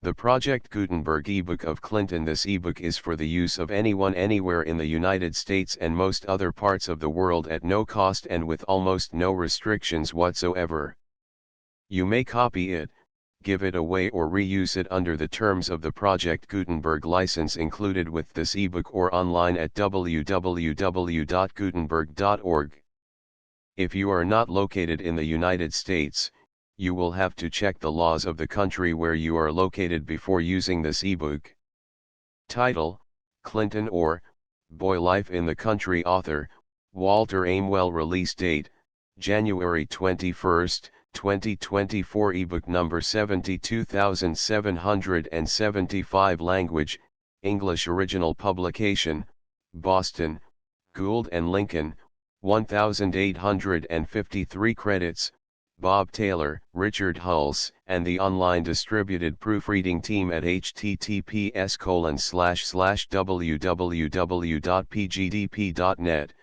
The Project Gutenberg ebook of Clinton. This ebook is for the use of anyone anywhere in the United States and most other parts of the world at no cost and with almost no restrictions whatsoever. You may copy it, give it away or reuse it under the terms of the Project Gutenberg license included with this ebook or online at www.gutenberg.org. If you are not located in the United States, you will have to check the laws of the country where you are located before using this ebook. Title: Clinton or Boy Life in the Country. Author: Walter Aimwell. Release date: January 21, 2024. Ebook number 72775. Language: English. Original publication: Boston, Gould & Lincoln, 1853. Credits: Bob Taylor, Richard Hulse, and the online distributed proofreading team at https://www.pgdp.net.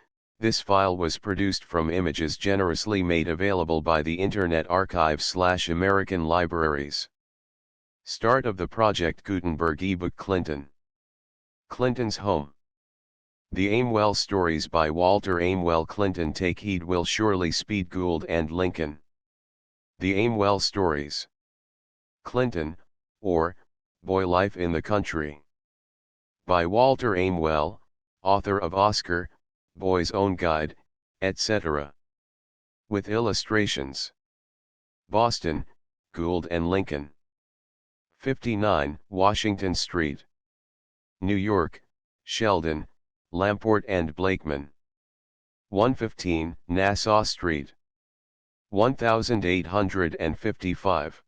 This file was produced from images generously made available by the Internet Archive/American Libraries. Start of the Project Gutenberg ebook. Clinton. Clinton's home. The Aimwell Stories by Walter Aimwell. Clinton. Take heed, will surely speed. Gould & Lincoln. The Aimwell Stories. Clinton, or Boy Life in the Country. By Walter Aimwell, author of Oscar, Boy's Own Guide, etc. With illustrations. Boston, Gould & Lincoln. 59 Washington Street. New York, Sheldon, Lamport and Blakeman. 115 Nassau Street. 1855.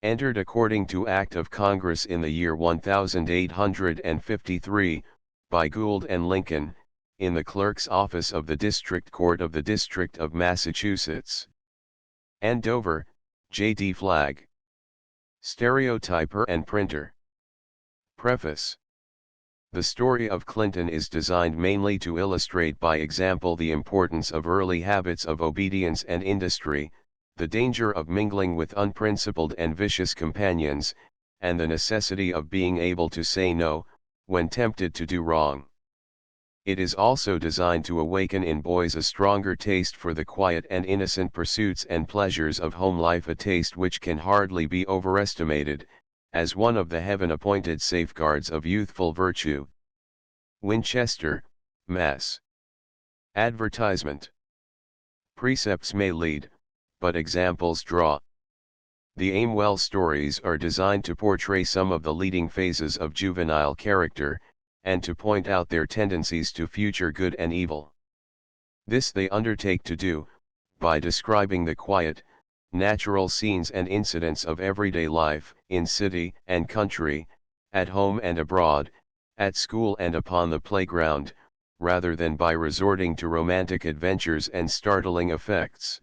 Entered according to Act of Congress in the year 1853, by Gould & Lincoln, in the Clerk's Office of the District Court of the District of Massachusetts. Andover, J.D. Flagg. Stereotyper and Printer. Preface. The story of Clinton is designed mainly to illustrate by example the importance of early habits of obedience and industry, the danger of mingling with unprincipled and vicious companions, and the necessity of being able to say no, when tempted to do wrong. It is also designed to awaken in boys a stronger taste for the quiet and innocent pursuits and pleasures of home life, a taste which can hardly be overestimated, as one of the heaven-appointed safeguards of youthful virtue. Winchester, Mass. Advertisement. Precepts may lead, but examples draw. The Aimwell stories are designed to portray some of the leading phases of juvenile character, and to point out their tendencies to future good and evil. This they undertake to do, by describing the quiet, natural scenes and incidents of everyday life, in city and country, at home and abroad, at school and upon the playground, rather than by resorting to romantic adventures and startling effects.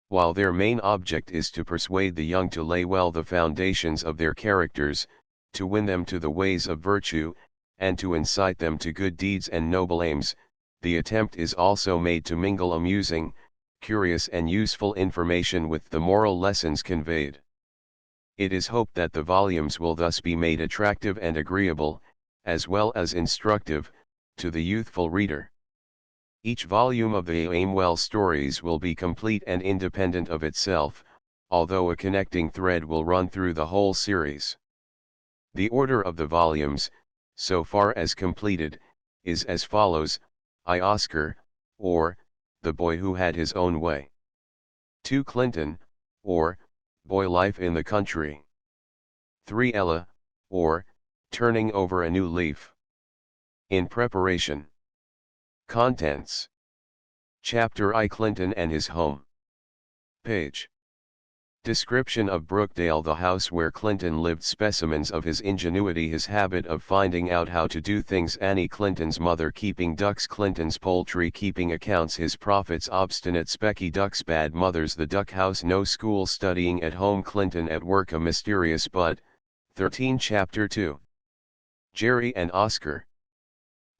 While their main object is to persuade the young to lay well the foundations of their characters, to win them to the ways of virtue, and to incite them to good deeds and noble aims, the attempt is also made to mingle amusing, curious and useful information with the moral lessons conveyed. It is hoped that the volumes will thus be made attractive and agreeable, as well as instructive, to the youthful reader. Each volume of the Aimwell stories will be complete and independent of itself, although a connecting thread will run through the whole series. The order of the volumes, so far as completed, is as follows: I, Oscar, or The Boy Who Had His Own Way. 2 Clinton, or Boy Life in the Country. 3 Ella, or Turning Over a New Leaf. In preparation. Contents. Chapter I, Clinton and His Home. Page. Description of Brookdale, the house where Clinton lived. Specimens of his ingenuity, his habit of finding out how to do things. Annie, Clinton's mother, keeping ducks. Clinton's poultry keeping accounts, his profits. Obstinate Specky ducks. Bad mothers. The duck house. No school, studying at home. Clinton at work. A mysterious bud. 13 Chapter 2. Jerry and Oscar.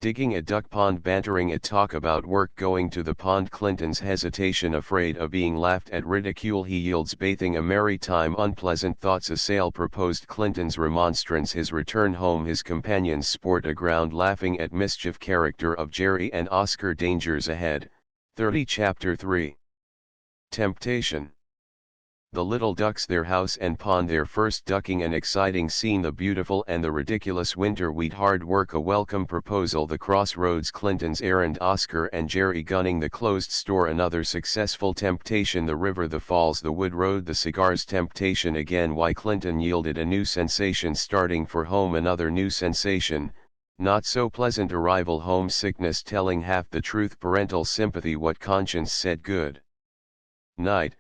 Digging a duck pond, bantering a talk about work, going to the pond, Clinton's hesitation, afraid of being laughed at, ridicule, he yields, bathing, a merry time, unpleasant thoughts assail, proposed, Clinton's remonstrance, his return home, his companions sport aground, laughing at mischief, character of Jerry and Oscar, dangers ahead. 30 Chapter 3. Temptation. The little ducks, their house and pond, their first ducking, an exciting scene, the beautiful and the ridiculous winter wheat, hard work, a welcome proposal, the crossroads, Clinton's errand, Oscar and Jerry gunning the closed store, another successful temptation, the river, the falls, the wood road, the cigars, temptation again, why Clinton yielded, a new sensation, starting for home, another new sensation, not so pleasant arrival, homesickness, telling half the truth, parental sympathy, what conscience said, good night.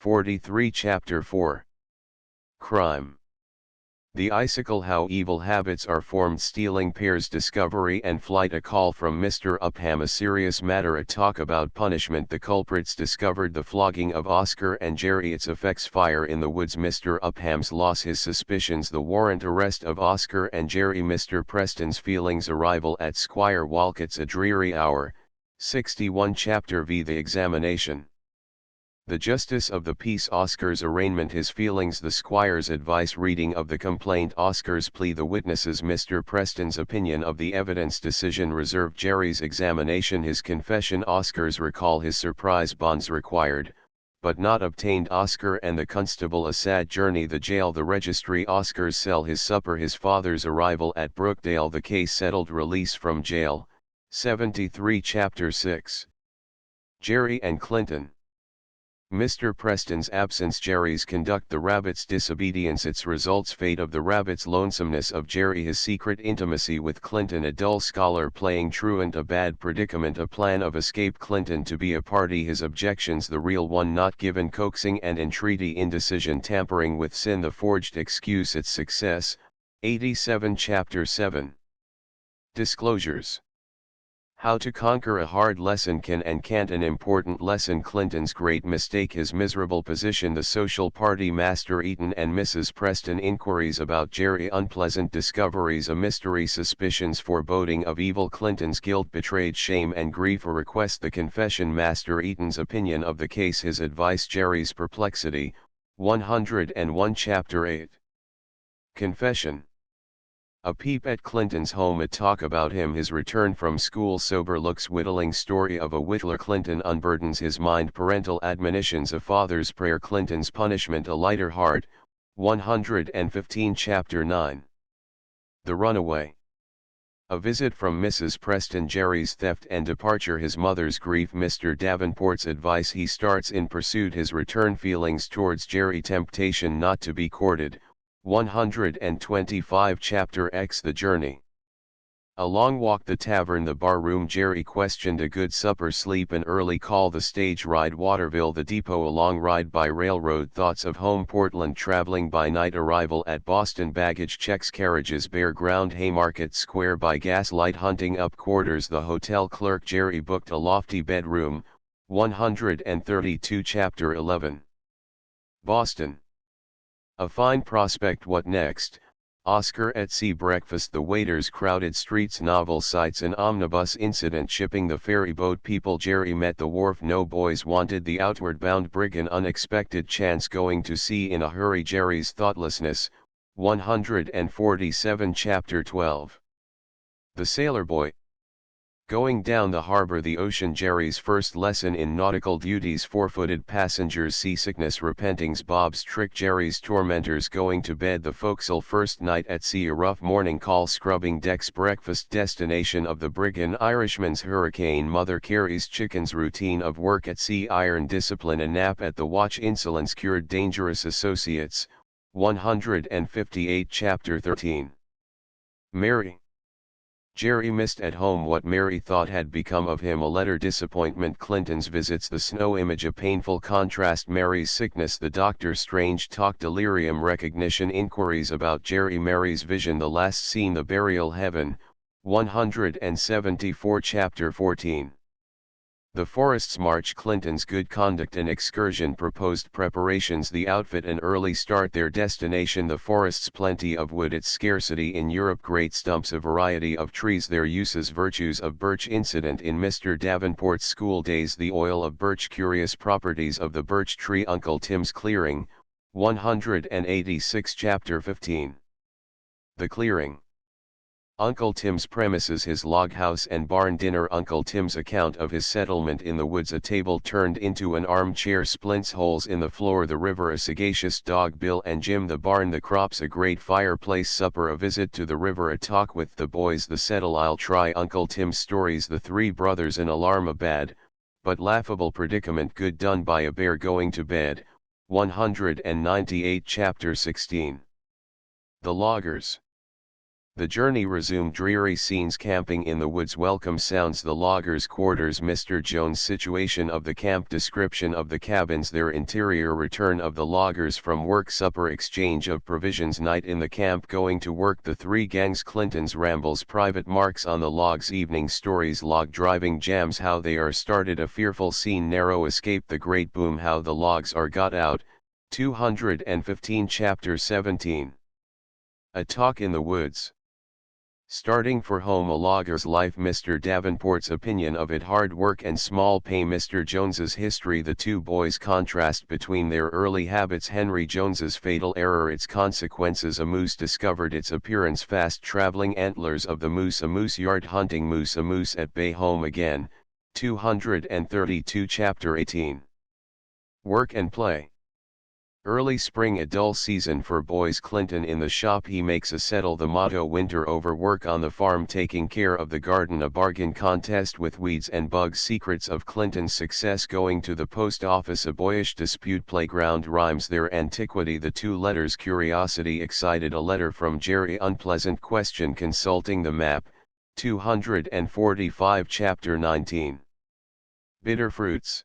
43 Chapter 4. Crime. The icicle, how evil habits are formed, stealing pairs, discovery and flight, a call from Mr. Upham, a serious matter, a talk about punishment, the culprits discovered, the flogging of Oscar and Jerry, its effects, fire in the woods, Mr. Upham's loss, his suspicions, the warrant arrest of Oscar and Jerry, Mr. Preston's feelings, arrival at Squire Walcott's, a dreary hour. 61 Chapter V. The examination. The justice of the peace, Oscar's arraignment, his feelings, the squire's advice, reading of the complaint, Oscar's plea, the witnesses, Mr. Preston's opinion of the evidence, decision reserved, Jerry's examination, his confession, Oscar's recall, his surprise, bonds required, but not obtained, Oscar and the constable, a sad journey, the jail, the registry, Oscar's cell, his supper, his father's arrival at Brookdale, the case settled, release from jail. 73 Chapter 6. Jerry and Clinton. Mr. Preston's absence, Jerry's conduct, the rabbit's disobedience, its results, fate of the rabbit's, lonesomeness of Jerry, his secret intimacy with Clinton, a dull scholar playing truant, a bad predicament, a plan of escape, Clinton to be a party, his objections, the real one not given, coaxing and entreaty, indecision, tampering with sin, the forged excuse, its success. 87 Chapter 7. Disclosures. How to conquer a hard lesson, can and can't, an important lesson, Clinton's great mistake, his miserable position, the social party, Master Eaton and Mrs. Preston, inquiries about Jerry, unpleasant discoveries, a mystery, suspicions, foreboding of evil, Clinton's guilt, betrayed shame and grief, a request, the confession, Master Eaton's opinion of the case, his advice, Jerry's perplexity. 101 Chapter 8. Confession. A peep at Clinton's home, a talk about him, his return from school, sober looks, whittling story of a whittler, Clinton unburdens his mind, parental admonitions, a father's prayer, Clinton's punishment, a lighter heart. 115 Chapter 9. The runaway. A visit from Mrs. Preston, Jerry's theft and departure, his mother's grief, Mr. Davenport's advice, he starts in pursuit, his return, feelings towards Jerry, temptation not to be courted. 125 Chapter X. The journey. A long walk, the tavern, the bar room, Jerry questioned, a good supper, sleep, an early call, the stage ride, Waterville, the depot, a long ride by railroad, thoughts of home, Portland, traveling by night, arrival at Boston, baggage checks, carriages, bare ground, Haymarket Square by gaslight, hunting up quarters, the hotel clerk, Jerry booked a lofty bedroom. 132 Chapter 11. Boston. A fine prospect, what next? Oscar at sea, breakfast, the waiters, crowded streets, novel sights, an omnibus incident, shipping, the ferry boat people, Jerry met the wharf, no boys wanted, the outward bound brig, an unexpected chance, going to sea in a hurry, Jerry's thoughtlessness. 147 Chapter 12. The sailor boy. Going down the harbor, the ocean, Jerry's first lesson in nautical duties, four-footed passengers, seasickness, repentings, Bob's trick, Jerry's tormentors, going to bed, the forecastle, first night at sea, a rough morning call, scrubbing decks, breakfast, destination of the brig, an Irishman's hurricane, Mother Carey's chickens, routine of work at sea, iron discipline, a nap at the watch, insolence cured, dangerous associates. 158 Chapter 13. Mary. Jerry missed at home what Mary thought had become of him, a letter, disappointment, Clinton's visits, the snow image, a painful contrast, Mary's sickness, the doctor, strange talk, delirium, recognition, inquiries about Jerry, Mary's vision, the last scene, the burial, heaven. 174 Chapter 14. The Forests March, Clinton's good conduct and excursion, proposed preparations, the outfit and early start, their destination, the forests, plenty of wood, its scarcity in Europe, great stumps, a variety of trees, their uses, virtues of birch, incident in Mr. Davenport's school days, the oil of birch, curious properties of the birch tree, Uncle Tim's clearing, 186 Chapter 15. The clearing. Uncle Tim's premises, his log house and barn, dinner, Uncle Tim's account of his settlement in the woods, a table turned into an armchair, splints, holes in the floor, the river, a sagacious dog, Bill and Jim, the barn, the crops, a great fireplace, supper, a visit to the river, a talk with the boys, the settle, I'll try, Uncle Tim's stories, the three brothers, an alarm, a bad, but laughable predicament, good done by a bear, going to bed, 198 Chapter 16. The loggers. The journey resumed, dreary scenes, camping in the woods, welcome sounds, the loggers' quarters, Mr. Jones' situation of the camp, description of the cabins, their interior, return of the loggers from work, supper, exchange of provisions, night in the camp, going to work, the three gangs, Clinton's rambles, private marks on the logs, evening stories, log driving jams, how they are started, a fearful scene, narrow escape, the great boom, how the logs are got out, 215 Chapter 17. A talk in the woods. Starting for home, a logger's life, Mr. Davenport's opinion of it, hard work and small pay, Mr. Jones's history, the two boys' contrast between their early habits, Henry Jones's fatal error, its consequences, a moose discovered, its appearance, fast traveling antlers of the moose, a moose yard, hunting moose, a moose at bay, home again, 232 Chapter 18. Work and play. Early spring, a dull season for boys, Clinton in the shop, he makes a settle, the motto, winter over, work on the farm, taking care of the garden, a bargain contest with weeds and bugs, secrets of Clinton's success, going to the post office, a boyish dispute, playground rhymes, their antiquity, the two letters, curiosity excited, a letter from Jerry, unpleasant question, consulting the map, 245 Chapter 19. Bitter fruits.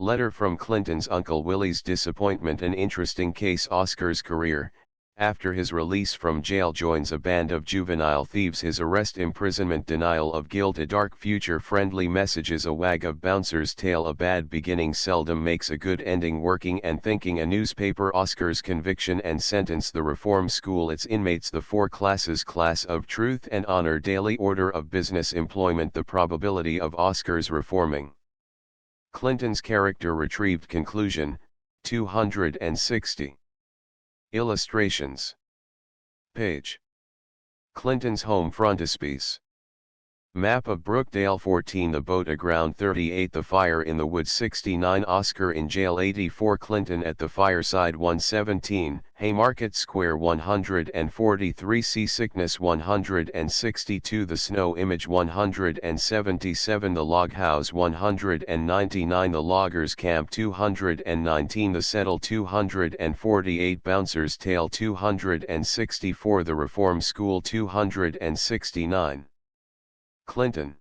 Letter from Clinton's uncle, Willie's disappointment, an interesting case, Oscar's career, after his release from jail, joins a band of juvenile thieves, his arrest, imprisonment, denial of guilt, a dark future, friendly messages, a wag of bouncer's tale, a bad beginning seldom makes a good ending, working and thinking, a newspaper, Oscar's conviction and sentence, the reform school, its inmates, the four classes, class of truth and honor, daily order of business, employment, the probability of Oscar's reforming. Clinton's character retrieved, conclusion, 260. Illustrations. Page. Clinton's home frontispiece. Map of Brookdale 14, the boat aground 38, the fire in the woods 69, Oscar in jail 84, Clinton at the fireside 117, Haymarket Square 143, seasickness 162, the snow image 177, the log house 199, the loggers camp 219, the settle 248, bouncer's tale 264, the reform school 269. Clinton.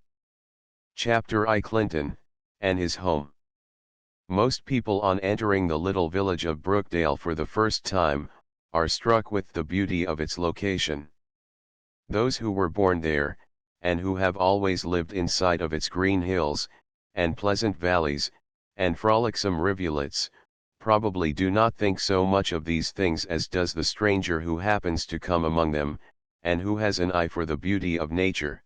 Chapter I. Clinton, and his home. Most people on entering the little village of Brookdale for the first time, are struck with the beauty of its location. Those who were born there, and who have always lived in sight of its green hills, and pleasant valleys, and frolicsome rivulets, probably do not think so much of these things as does the stranger who happens to come among them, and who has an eye for the beauty of nature.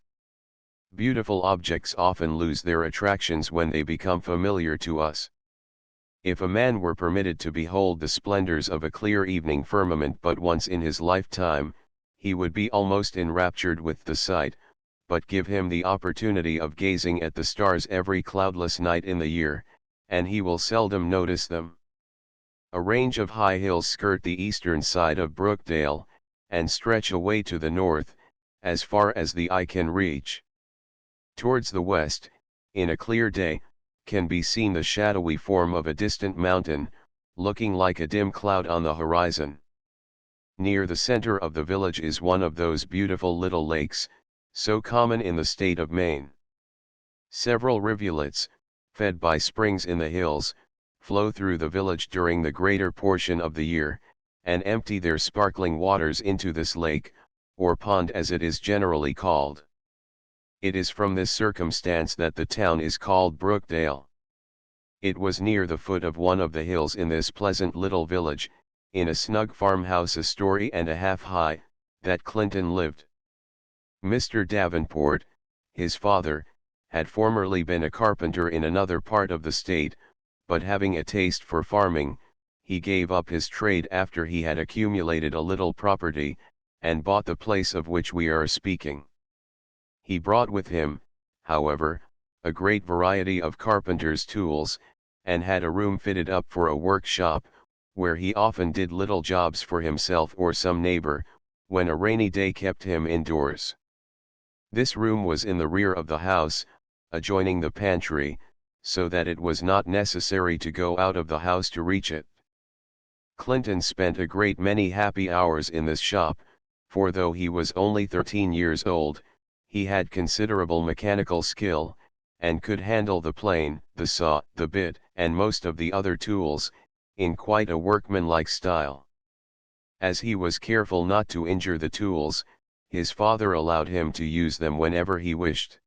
Beautiful objects often lose their attractions when they become familiar to us. If a man were permitted to behold the splendors of a clear evening firmament but once in his lifetime, he would be almost enraptured with the sight, but give him the opportunity of gazing at the stars every cloudless night in the year, and he will seldom notice them. A range of high hills skirt the eastern side of Brookdale, and stretch away to the north, as far as the eye can reach. Towards the west, in a clear day, can be seen the shadowy form of a distant mountain, looking like a dim cloud on the horizon. Near the center of the village is one of those beautiful little lakes, so common in the state of Maine. Several rivulets, fed by springs in the hills, flow through the village during the greater portion of the year, and empty their sparkling waters into this lake, or pond as it is generally called. It is from this circumstance that the town is called Brookdale. It was near the foot of one of the hills in this pleasant little village, in a snug farmhouse a story and a half high, that Clinton lived. Mr. Davenport, his father, had formerly been a carpenter in another part of the state, but having a taste for farming, he gave up his trade after he had accumulated a little property, and bought the place of which we are speaking. He brought with him, however, a great variety of carpenter's tools, and had a room fitted up for a workshop, where he often did little jobs for himself or some neighbor, when a rainy day kept him indoors. This room was in the rear of the house, adjoining the pantry, so that it was not necessary to go out of the house to reach it. Clinton spent a great many happy hours in this shop, for though he was only 13 years old, he had considerable mechanical skill, and could handle the plane, the saw, the bit, and most of the other tools, in quite a workmanlike style. As he was careful not to injure the tools, his father allowed him to use them whenever he wished.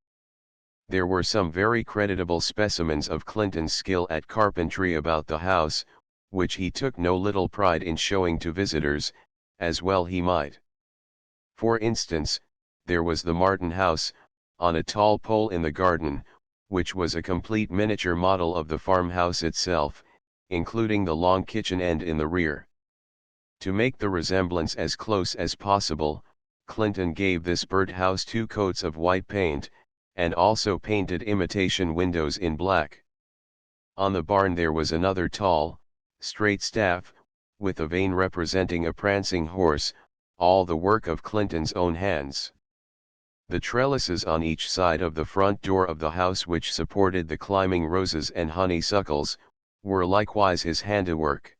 There were some very creditable specimens of Clinton's skill at carpentry about the house, which he took no little pride in showing to visitors, as well he might. For instance, there was the Martin house, on a tall pole in the garden, which was a complete miniature model of the farmhouse itself, including the long kitchen end in the rear. To make the resemblance as close as possible, Clinton gave this birdhouse 2 coats of white paint, and also painted imitation windows in black. On the barn there was another tall, straight staff, with a vane representing a prancing horse, all the work of Clinton's own hands. The trellises on each side of the front door of the house which supported the climbing roses and honeysuckles, were likewise his handiwork.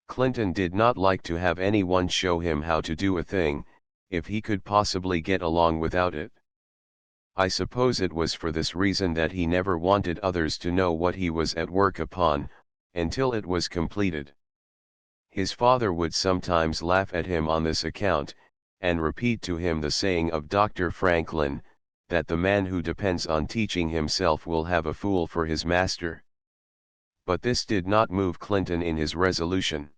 Clinton did not like to have any one show him how to do a thing, if he could possibly get along without it. I suppose it was for this reason that he never wanted others to know what he was at work upon, until it was completed. His father would sometimes laugh at him on this account, and repeat to him the saying of Dr. Franklin, that the man who depends on teaching himself will have a fool for his master. But this did not move Clinton in his resolution.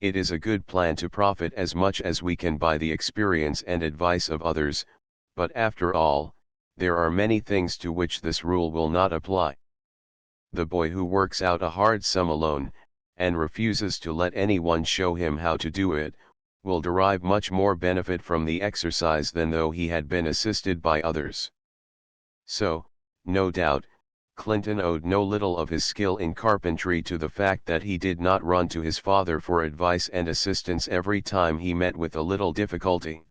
It is a good plan to profit as much as we can by the experience and advice of others, but after all, there are many things to which this rule will not apply. The boy who works out a hard sum alone, and refuses to let any one show him how to do it, will derive much more benefit from the exercise than though he had been assisted by others. So, no doubt, Clinton owed no little of his skill in carpentry to the fact that he did not run to his father for advice and assistance every time he met with a little difficulty.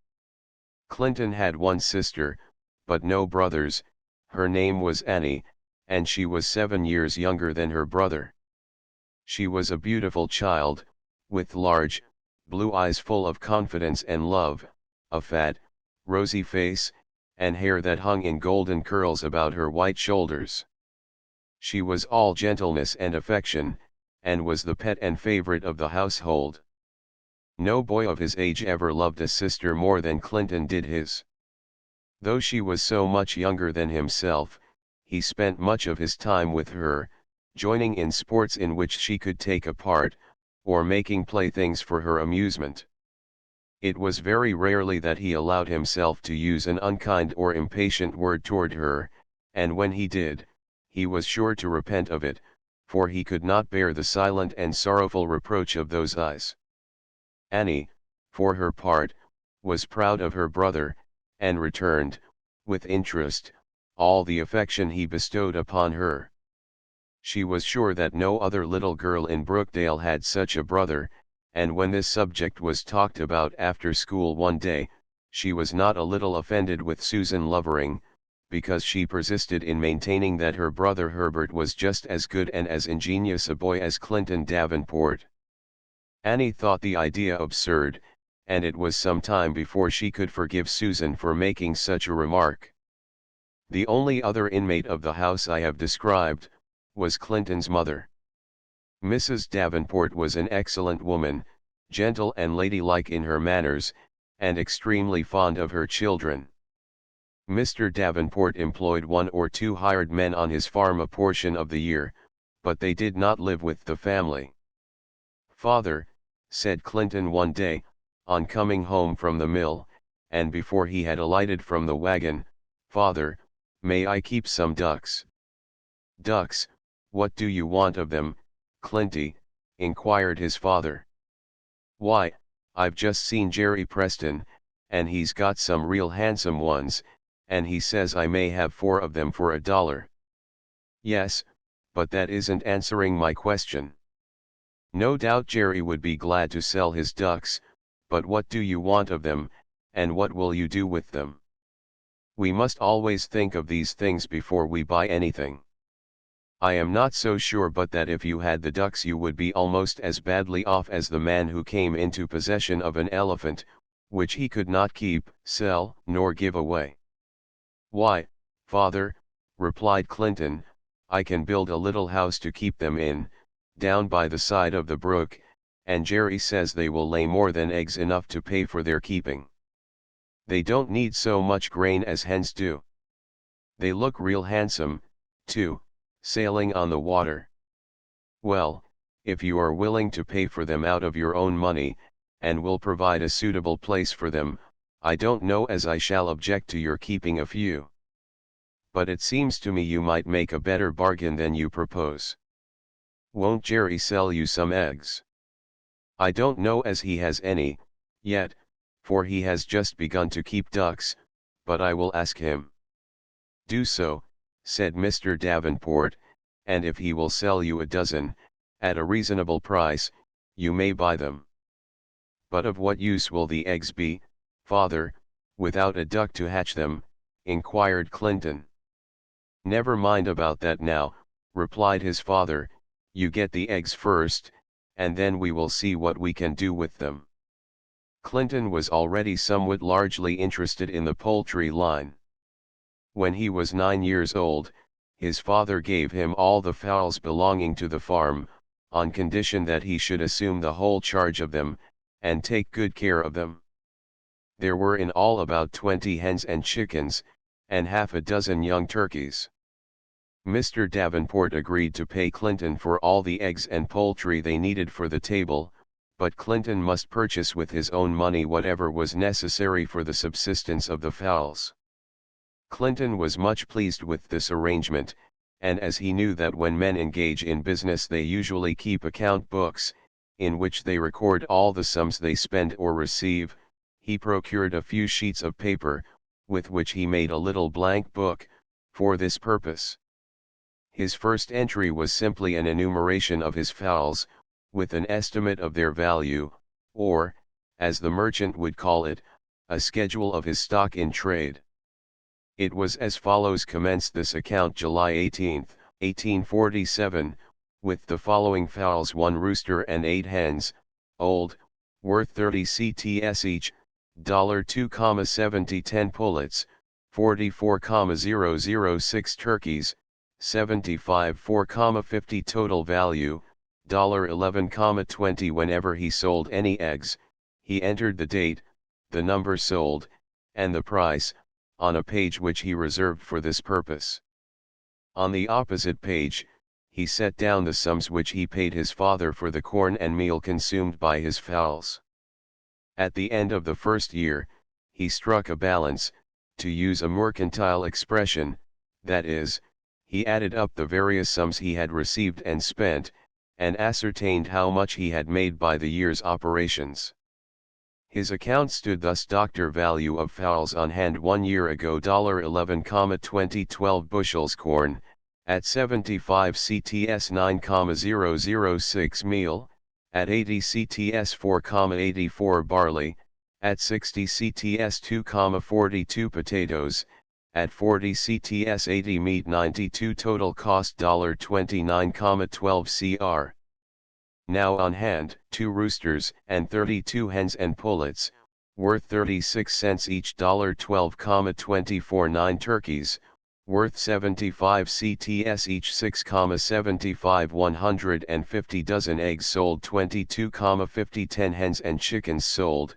Clinton had one sister, but no brothers. Her name was Annie, and she was 7 years younger than her brother. She was a beautiful child, with large, blue eyes full of confidence and love, a fat, rosy face, and hair that hung in golden curls about her white shoulders. She was all gentleness and affection, and was the pet and favorite of the household. No boy of his age ever loved a sister more than Clinton did his. Though she was so much younger than himself, he spent much of his time with her, joining in sports in which she could take a part, or making playthings for her amusement. It was very rarely that he allowed himself to use an unkind or impatient word toward her, and when he did, he was sure to repent of it, for he could not bear the silent and sorrowful reproach of those eyes. Annie, for her part, was proud of her brother, and returned, with interest, all the affection he bestowed upon her. She was sure that no other little girl in Brookdale had such a brother, and when this subject was talked about after school one day, she was not a little offended with Susan Lovering, because she persisted in maintaining that her brother Herbert was just as good and as ingenious a boy as Clinton Davenport. Annie thought the idea absurd, and it was some time before she could forgive Susan for making such a remark. The only other inmate of the house I have described, was Clinton's mother. Mrs. Davenport was an excellent woman, gentle and ladylike in her manners, and extremely fond of her children. Mr. Davenport employed 1 or 2 hired men on his farm a portion of the year, but they did not live with the family. "Father," said Clinton one day, on coming home from the mill, and before he had alighted from the wagon, "Father, may I keep some ducks?" "Ducks, what do you want of them, Clinty?" inquired his father. "Why, I've just seen Jerry Preston, and he's got some real handsome ones, and he says I may have 4 of them for $1. "Yes, but that isn't answering my question. No doubt Jerry would be glad to sell his ducks, but what do you want of them, and what will you do with them? We must always think of these things before we buy anything. I am not so sure but that if you had the ducks you would be almost as badly off as the man who came into possession of an elephant, which he could not keep, sell, nor give away." "Why, father," replied Clinton, "I can build a little house to keep them in, down by the side of the brook, and Jerry says they will lay more than eggs enough to pay for their keeping. They don't need so much grain as hens do. They look real handsome, too, sailing on the water. Well, if you are willing to pay for them out of your own money, and will provide a suitable place for them, I don't know as I shall object to your keeping a few. But it seems to me you might make a better bargain than you propose. Won't Jerry sell you some eggs?" "I don't know as he has any, yet, for he has just begun to keep ducks, but I will ask him." "Do so," said Mr. Davenport, "and if he will sell you a dozen, at a reasonable price, you may buy them." "But of what use will the eggs be, father, without a duck to hatch them?" inquired Clinton. "Never mind about that now," replied his father, "you get the eggs first, and then we will see what we can do with them." Clinton was already somewhat largely interested in the poultry line. When he was 9 years old, his father gave him all the fowls belonging to the farm, on condition that he should assume the whole charge of them, and take good care of them. There were in all about 20 hens and chickens, and half a dozen young turkeys. Mr. Davenport agreed to pay Clinton for all the eggs and poultry they needed for the table, but Clinton must purchase with his own money whatever was necessary for the subsistence of the fowls. Clinton was much pleased with this arrangement, and as he knew that when men engage in business they usually keep account books, in which they record all the sums they spend or receive, he procured a few sheets of paper, with which he made a little blank book, for this purpose. His first entry was simply an enumeration of his fowls, with an estimate of their value, or, as the merchant would call it, a schedule of his stock in trade. It was as follows: commenced this account July 18, 1847, with the following fowls: 1 rooster and 8 hens, old, worth 30 cts each, $2,70 10 pullets, 44,006 turkeys, 75 4,50 total value, $11,20. Whenever he sold any eggs, he entered the date, the number sold, and the price, on a page which he reserved for this purpose. On the opposite page, he set down the sums which he paid his father for the corn and meal consumed by his fowls. At the end of the first year, he struck a balance, to use a mercantile expression, that is, he added up the various sums he had received and spent, and ascertained how much he had made by the year's operations. His account stood thus: Doctor value of fowls on hand 1 year ago $11,20 12 bushels corn, at 75 cts 9,006 meal, at 80 cts 4,84 barley, at 60 cts 2,42 potatoes, at 40 cts 80 meat 92 total cost $29,12 cr. Now on hand, 2 roosters and 32 hens and pullets, worth 36 cents each, $12,24 9 turkeys, worth 75 cts each, 6,75 150 dozen eggs sold, 22,50 10 hens and chickens sold,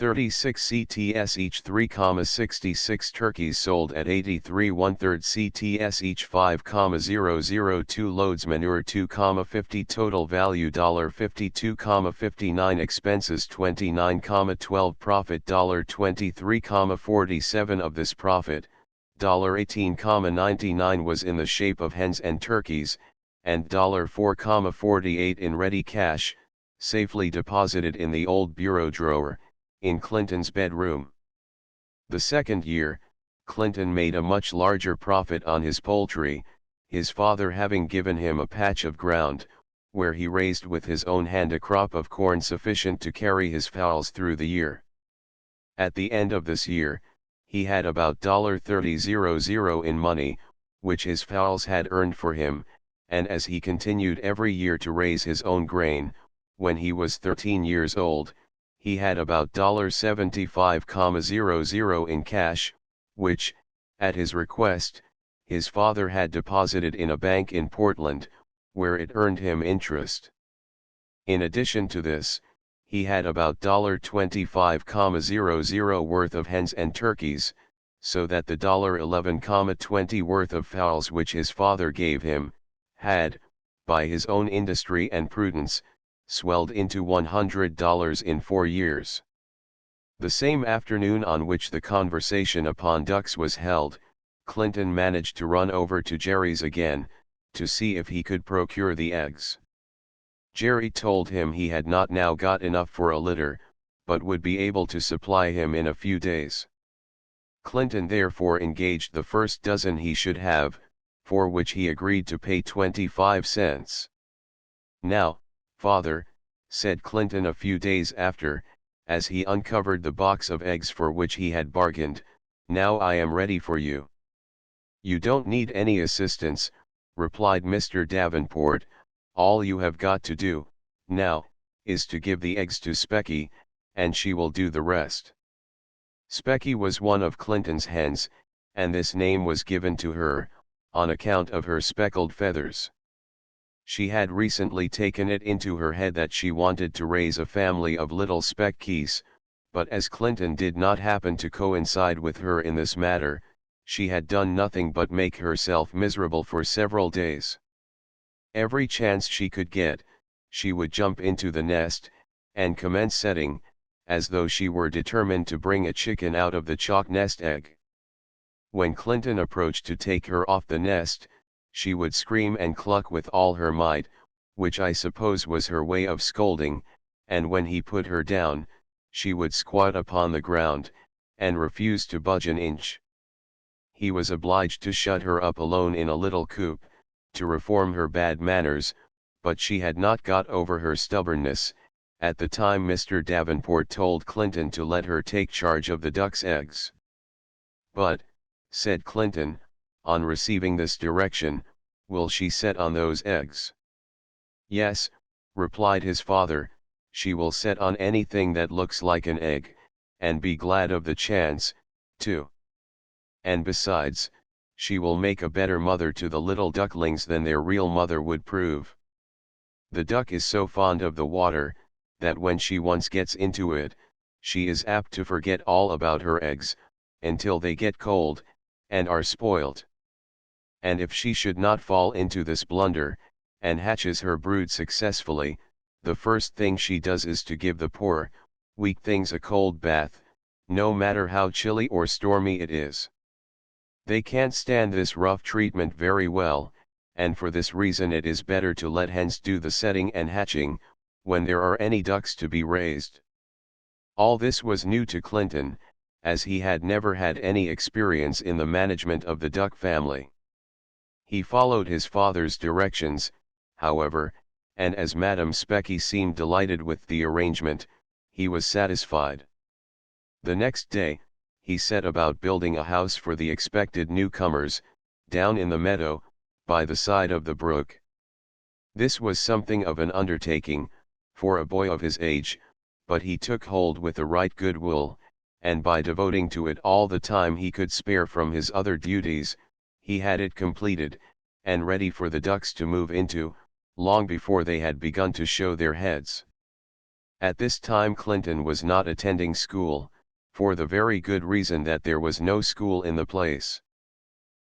36 CTS each 3,66 turkeys sold at 83 1/3 CTS each 5,002 loads manure 2,50 total value $52,59 expenses 29,12 profit $23,47 of this profit, $18,99 was in the shape of hens and turkeys, and $4,48 in ready cash, safely deposited in the old bureau drawer, in Clinton's bedroom. The second year, Clinton made a much larger profit on his poultry, his father having given him a patch of ground, where he raised with his own hand a crop of corn sufficient to carry his fowls through the year. At the end of this year, he had about $30,000 in money, which his fowls had earned for him, and as he continued every year to raise his own grain, when he was 13 years old, he had about $75,00 in cash, which, at his request, his father had deposited in a bank in Portland, where it earned him interest. In addition to this, he had about $25,00 worth of hens and turkeys, so that the $11,20 worth of fowls which his father gave him, had, by his own industry and prudence, swelled into $100 in 4 years. The same afternoon on which the conversation upon ducks was held, Clinton managed to run over to Jerry's again, to see if he could procure the eggs. Jerry told him he had not now got enough for a litter, but would be able to supply him in a few days. Clinton therefore engaged the first dozen he should have, for which he agreed to pay 25 cents. "Now, father," said Clinton a few days after, as he uncovered the box of eggs for which he had bargained, "now I am ready for you." "You don't need any assistance," replied Mr. Davenport, "all you have got to do, now, is to give the eggs to Specky, and she will do the rest." Specky was one of Clinton's hens, and this name was given to her, on account of her speckled feathers. She had recently taken it into her head that she wanted to raise a family of little Speckies, but as Clinton did not happen to coincide with her in this matter, she had done nothing but make herself miserable for several days. Every chance she could get, she would jump into the nest, and commence setting, as though she were determined to bring a chicken out of the chalk nest egg. When Clinton approached to take her off the nest, she would scream and cluck with all her might, which I suppose was her way of scolding, and when he put her down, she would squat upon the ground, and refuse to budge an inch. He was obliged to shut her up alone in a little coop, to reform her bad manners, but she had not got over her stubbornness. At the time Mr. Davenport told Clinton to let her take charge of the ducks' eggs. "But," said Clinton, on receiving this direction, "will she set on those eggs?" "Yes," replied his father, "she will set on anything that looks like an egg, and be glad of the chance, too. And besides, she will make a better mother to the little ducklings than their real mother would prove. The duck is so fond of the water, that when she once gets into it, she is apt to forget all about her eggs, until they get cold, and are spoilt. And if she should not fall into this blunder, and hatches her brood successfully, the first thing she does is to give the poor, weak things a cold bath, no matter how chilly or stormy it is. They can't stand this rough treatment very well, and for this reason it is better to let hens do the setting and hatching, when there are any ducks to be raised." All this was new to Clinton, as he had never had any experience in the management of the duck family. He followed his father's directions, however, and as Madame Specky seemed delighted with the arrangement, he was satisfied. The next day, he set about building a house for the expected newcomers, down in the meadow, by the side of the brook. This was something of an undertaking, for a boy of his age, but he took hold with a right good will, and by devoting to it all the time he could spare from his other duties, he had it completed, and ready for the ducks to move into, long before they had begun to show their heads. At this time Clinton was not attending school, for the very good reason that there was no school in the place.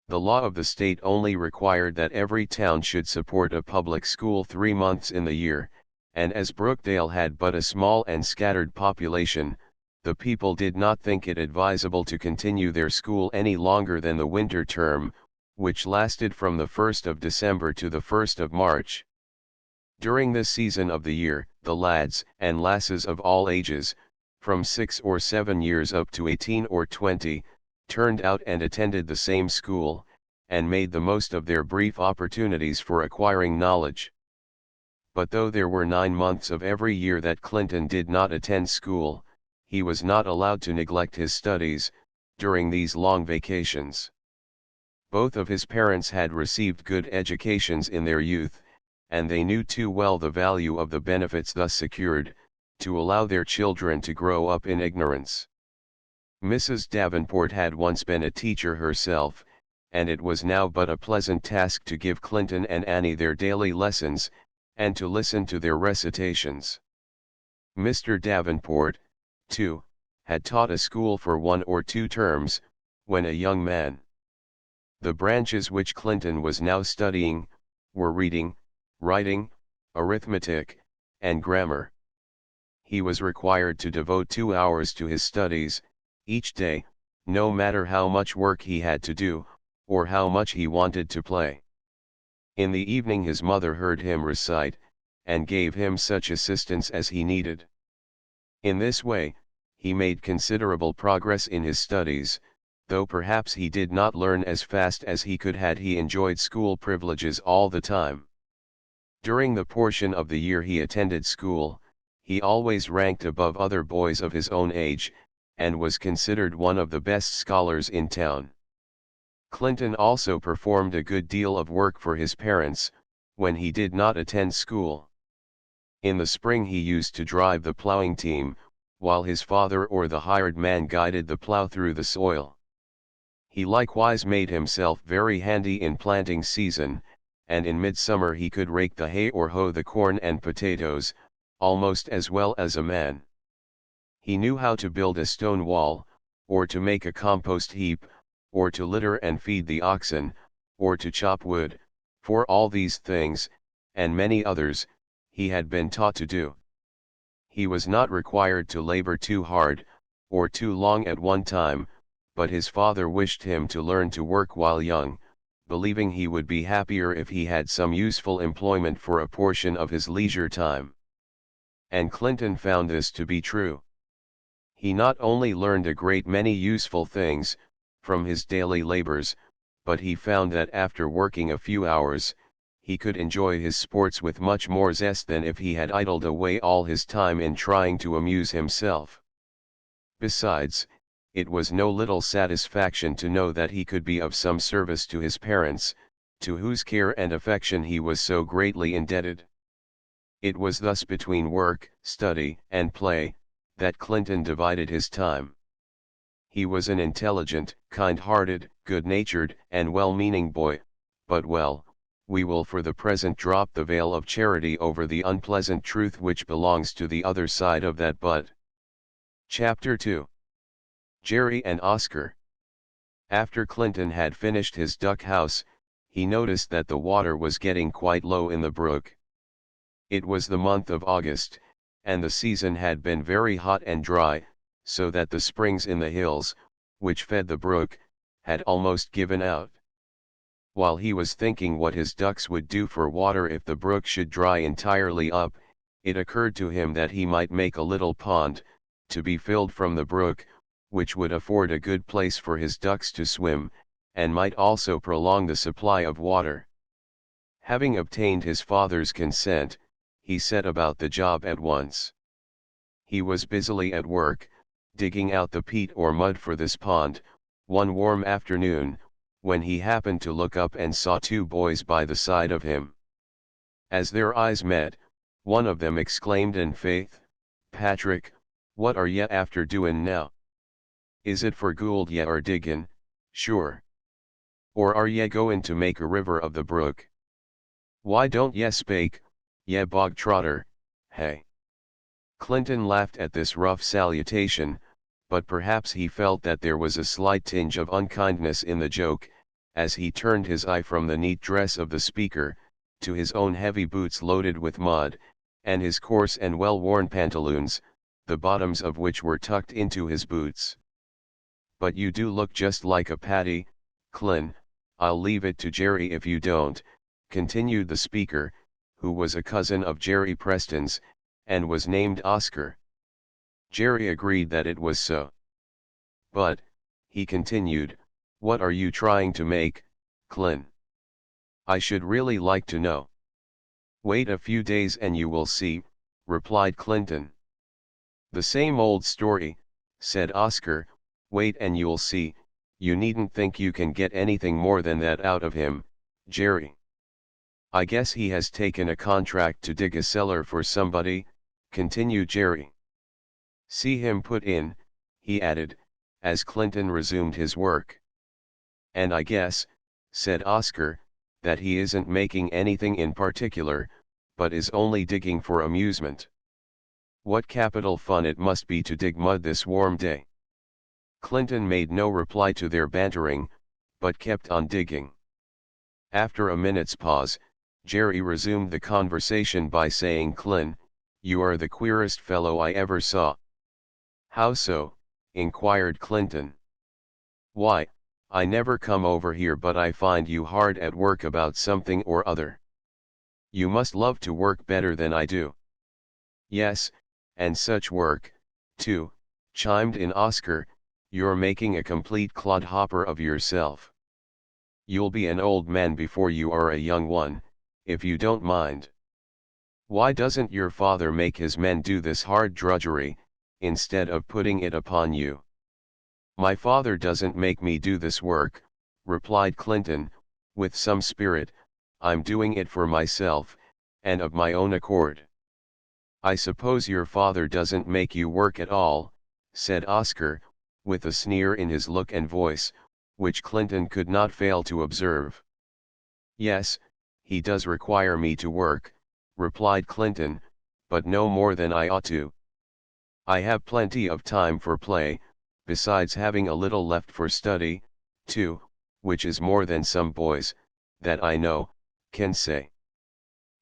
The law of the state only required that every town should support a public school 3 months in the year, and as Brookdale had but a small and scattered population, the people did not think it advisable to continue their school any longer than the winter term, which lasted from the 1st of December to the 1st of March. During this season of the year, the lads and lasses of all ages, from 6 or 7 years up to 18 or 20, turned out and attended the same school, and made the most of their brief opportunities for acquiring knowledge. But though there were 9 months of every year that Clinton did not attend school, he was not allowed to neglect his studies during these long vacations. Both of his parents had received good educations in their youth, and they knew too well the value of the benefits thus secured, to allow their children to grow up in ignorance. Mrs. Davenport had once been a teacher herself, and it was now but a pleasant task to give Clinton and Annie their daily lessons, and to listen to their recitations. Mr. Davenport, too, had taught a school for 1 or 2 terms, when a young man. The branches which Clinton was now studying, were reading, writing, arithmetic, and grammar. He was required to devote 2 hours to his studies, each day, no matter how much work he had to do, or how much he wanted to play. In the evening his mother heard him recite, and gave him such assistance as he needed. In this way, he made considerable progress in his studies, though perhaps he did not learn as fast as he could had he enjoyed school privileges all the time. During the portion of the year he attended school, he always ranked above other boys of his own age, and was considered one of the best scholars in town. Clinton also performed a good deal of work for his parents, when he did not attend school. In the spring he used to drive the plowing team, while his father or the hired man guided the plow through the soil. He likewise made himself very handy in planting season, and in midsummer he could rake the hay or hoe the corn and potatoes, almost as well as a man. He knew how to build a stone wall, or to make a compost heap, or to litter and feed the oxen, or to chop wood. For all these things, and many others, he had been taught to do. He was not required to labor too hard, or too long at one time, but his father wished him to learn to work while young, believing he would be happier if he had some useful employment for a portion of his leisure time. And Clinton found this to be true. He not only learned a great many useful things, from his daily labors, but he found that after working a few hours, he could enjoy his sports with much more zest than if he had idled away all his time in trying to amuse himself. Besides, it was no little satisfaction to know that he could be of some service to his parents, to whose care and affection he was so greatly indebted. It was thus between work, study, and play, that Clinton divided his time. He was an intelligent, kind-hearted, good-natured, and well-meaning boy, but we will for the present drop the veil of charity over the unpleasant truth which belongs to the other side of that but. Chapter 2. Jerry and Oscar. After Clinton had finished his duck house, he noticed that the water was getting quite low in the brook. It was the month of August, and the season had been very hot and dry, so that the springs in the hills, which fed the brook, had almost given out. While he was thinking what his ducks would do for water if the brook should dry entirely up, it occurred to him that he might make a little pond, to be filled from the brook, which would afford a good place for his ducks to swim, and might also prolong the supply of water. Having obtained his father's consent, he set about the job at once. He was busily at work, digging out the peat or mud for this pond, one warm afternoon, when he happened to look up and saw 2 boys by the side of him. As their eyes met, one of them exclaimed in faith, "Patrick, what are ye after doin' now? Is it for goold ye are diggin', sure? Or are ye goin' to make a river of the brook? Why don't ye spake, ye bog trotter, hey?" Clinton laughed at this rough salutation, but perhaps he felt that there was a slight tinge of unkindness in the joke, as he turned his eye from the neat dress of the speaker, to his own heavy boots loaded with mud, and his coarse and well-worn pantaloons, the bottoms of which were tucked into his boots. "But you do look just like a Paddy, Clin, I'll leave it to Jerry if you don't," continued the speaker, who was a cousin of Jerry Preston's, and was named Oscar. Jerry agreed that it was so. "But," he continued, "what are you trying to make, Clin? I should really like to know." "Wait a few days and you will see," replied Clinton. "The same old story," said Oscar, "wait and you'll see. You needn't think you can get anything more than that out of him, Jerry. I guess he has taken a contract to dig a cellar for somebody," continued Jerry. "See him put in," he added, as Clinton resumed his work. "And I guess," said Oscar, "that he isn't making anything in particular, but is only digging for amusement. What capital fun it must be to dig mud this warm day." Clinton made no reply to their bantering, but kept on digging. After a minute's pause, Jerry resumed the conversation by saying, "Clin, you are the queerest fellow I ever saw." "How so?" inquired Clinton. "Why, I never come over here but I find you hard at work about something or other. You must love to work better than I do." "Yes, and such work, too," chimed in Oscar. "You're making a complete clodhopper of yourself. You'll be an old man before you are a young one, if you don't mind. Why doesn't your father make his men do this hard drudgery, instead of putting it upon you?" "My father doesn't make me do this work," replied Clinton, with some spirit. "I'm doing it for myself, and of my own accord." "I suppose your father doesn't make you work at all," said Oscar, with a sneer in his look and voice, which Clinton could not fail to observe. "Yes, he does require me to work," replied Clinton, "but no more than I ought to. I have plenty of time for play, besides having a little left for study, too, which is more than some boys, that I know, can say."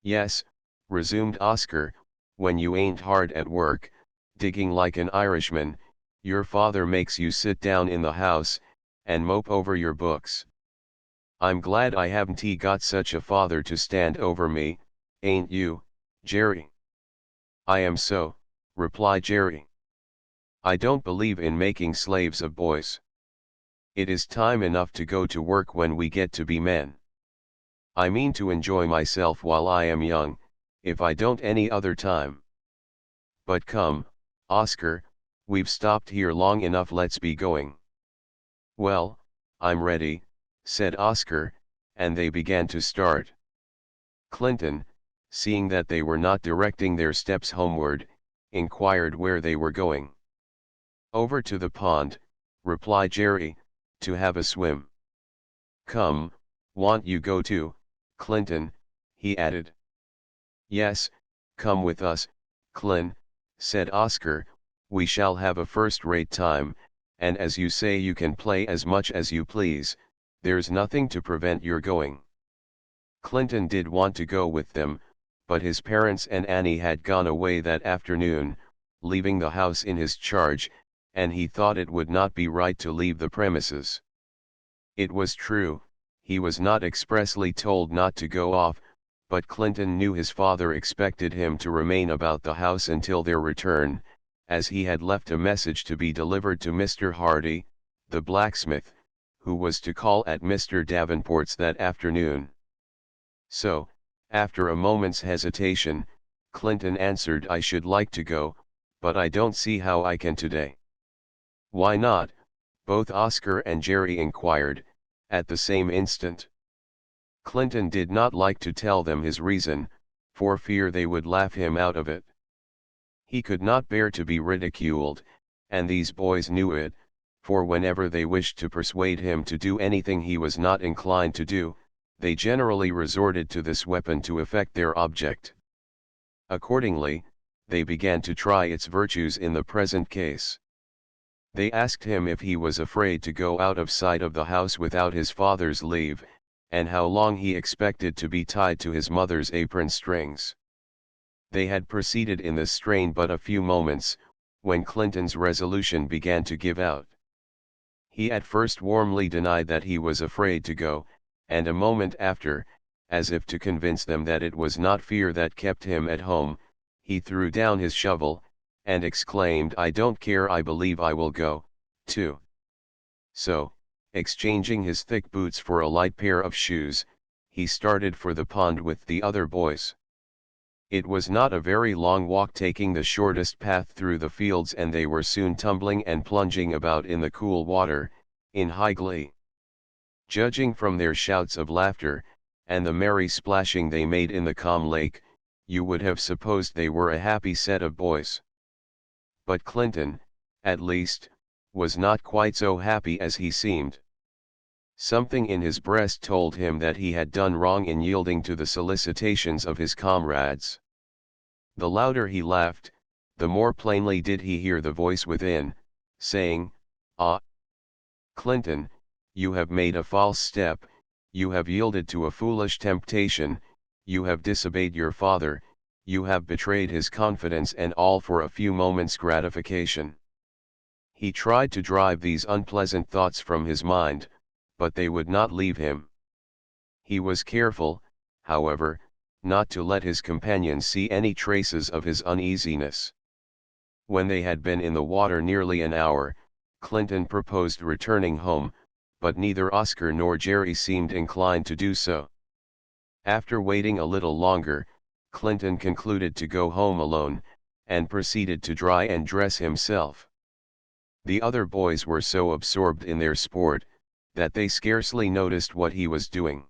"Yes," resumed Oscar, "when you ain't hard at work, digging like an Irishman, your father makes you sit down in the house, and mope over your books. I'm glad I haven't got such a father to stand over me, ain't you, Jerry?" "I am so," replied Jerry. "I don't believe in making slaves of boys. It is time enough to go to work when we get to be men. I mean to enjoy myself while I am young, if I don't any other time. But come, Oscar, we've stopped here long enough, let's be going." "Well, I'm ready," said Oscar, and they began to start. Clinton, seeing that they were not directing their steps homeward, inquired where they were going. "Over to the pond," replied Jerry, "to have a swim." "Come, want you go too, Clinton," he added. "Yes, come with us, Clin," said Oscar, "we shall have a first-rate time, and as you say you can play as much as you please, there's nothing to prevent your going." Clinton did want to go with them, but his parents and Annie had gone away that afternoon, leaving the house in his charge, and he thought it would not be right to leave the premises. It was true, he was not expressly told not to go off, but Clinton knew his father expected him to remain about the house until their return, as he had left a message to be delivered to Mr. Hardy, the blacksmith, who was to call at Mr. Davenport's that afternoon. So, after a moment's hesitation, Clinton answered, "I should like to go, but I don't see how I can today." "Why not?" both Oscar and Jerry inquired, at the same instant. Clinton did not like to tell them his reason, for fear they would laugh him out of it. He could not bear to be ridiculed, and these boys knew it, for whenever they wished to persuade him to do anything he was not inclined to do, they generally resorted to this weapon to effect their object. Accordingly, they began to try its virtues in the present case. They asked him if he was afraid to go out of sight of the house without his father's leave, and how long he expected to be tied to his mother's apron strings. They had proceeded in this strain but a few moments, when Clinton's resolution began to give out. He at first warmly denied that he was afraid to go, and a moment after, as if to convince them that it was not fear that kept him at home, he threw down his shovel, and exclaimed, "I don't care, I believe I will go, too." So, exchanging his thick boots for a light pair of shoes, he started for the pond with the other boys. It was not a very long walk, taking the shortest path through the fields, and they were soon tumbling and plunging about in the cool water, in high glee. Judging from their shouts of laughter, and the merry splashing they made in the calm lake, you would have supposed they were a happy set of boys. But Clinton, at least, was not quite so happy as he seemed. Something in his breast told him that he had done wrong in yielding to the solicitations of his comrades. The louder he laughed, the more plainly did he hear the voice within, saying, "Ah, Clinton, you have made a false step, you have yielded to a foolish temptation, you have disobeyed your father, you have betrayed his confidence, and all for a few moments' gratification." He tried to drive these unpleasant thoughts from his mind, but they would not leave him. He was careful, however, not to let his companions see any traces of his uneasiness. When they had been in the water nearly an hour, Clinton proposed returning home, but neither Oscar nor Jerry seemed inclined to do so. After waiting a little longer, Clinton concluded to go home alone, and proceeded to dry and dress himself. The other boys were so absorbed in their sport, that they scarcely noticed what he was doing.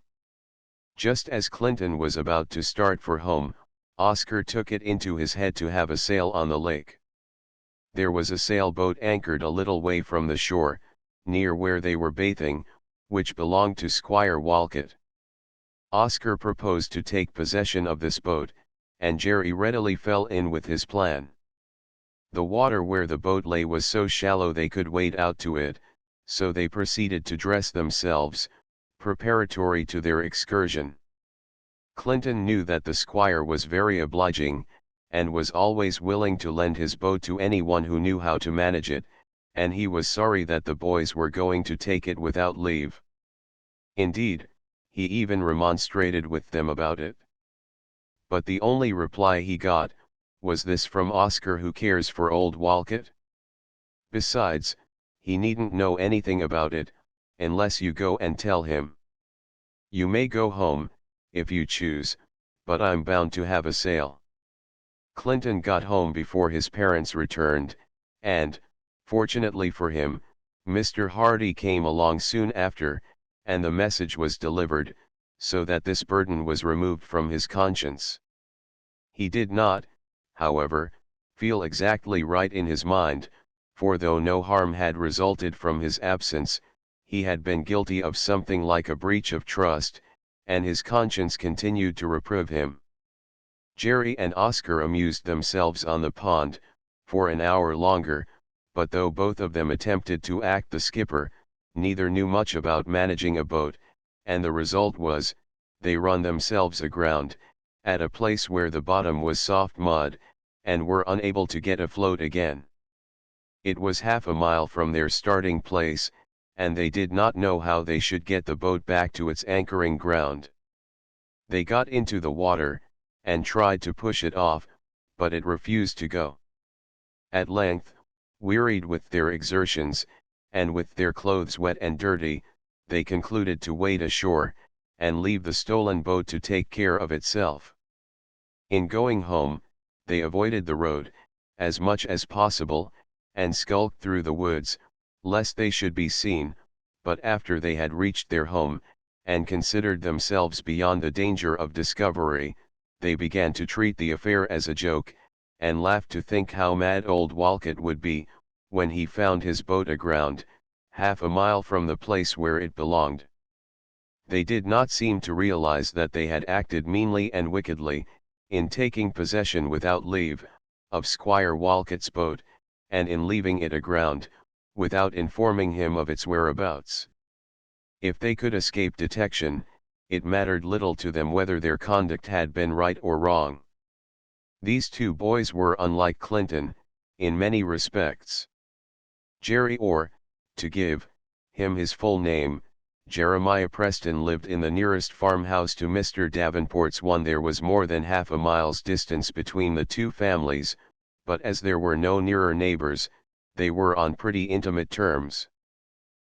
Just as Clinton was about to start for home, Oscar took it into his head to have a sail on the lake. There was a sailboat anchored a little way from the shore, near where they were bathing, which belonged to Squire Walcott. Oscar proposed to take possession of this boat, and Jerry readily fell in with his plan. The water where the boat lay was so shallow they could wade out to it, so they proceeded to dress themselves, preparatory to their excursion. Clinton knew that the squire was very obliging, and was always willing to lend his boat to anyone who knew how to manage it, and he was sorry that the boys were going to take it without leave. Indeed, he even remonstrated with them about it. But the only reply he got was this from Oscar: "Who cares for old Walcott? Besides, he needn't know anything about it, unless you go and tell him. You may go home, if you choose, but I'm bound to have a sail." Clinton got home before his parents returned, and, fortunately for him, Mr. Hardy came along soon after, and the message was delivered, so that this burden was removed from his conscience. He did not, however, feel exactly right in his mind, for though no harm had resulted from his absence, he had been guilty of something like a breach of trust, and his conscience continued to reprove him. Jerry and Oscar amused themselves on the pond, for an hour longer, but though both of them attempted to act the skipper, neither knew much about managing a boat, and the result was, they run themselves aground, at a place where the bottom was soft mud, and were unable to get afloat again. It was half a mile from their starting place, and they did not know how they should get the boat back to its anchoring ground. They got into the water, and tried to push it off, but it refused to go. At length, wearied with their exertions, and with their clothes wet and dirty, they concluded to wade ashore, and leave the stolen boat to take care of itself. In going home, they avoided the road, as much as possible, and skulked through the woods, lest they should be seen, but after they had reached their home, and considered themselves beyond the danger of discovery, they began to treat the affair as a joke, and laughed to think how mad old Walcott would be, when he found his boat aground, half a mile from the place where it belonged. They did not seem to realize that they had acted meanly and wickedly, in taking possession without leave, of Squire Walcott's boat, and in leaving it aground, without informing him of its whereabouts. If they could escape detection, it mattered little to them whether their conduct had been right or wrong. These two boys were unlike Clinton, in many respects. Jerry, or, to give him his full name, Jeremiah Preston, lived in the nearest farmhouse to Mr. Davenport's one. There was more than half a mile's distance between the two families, but as there were no nearer neighbors, they were on pretty intimate terms.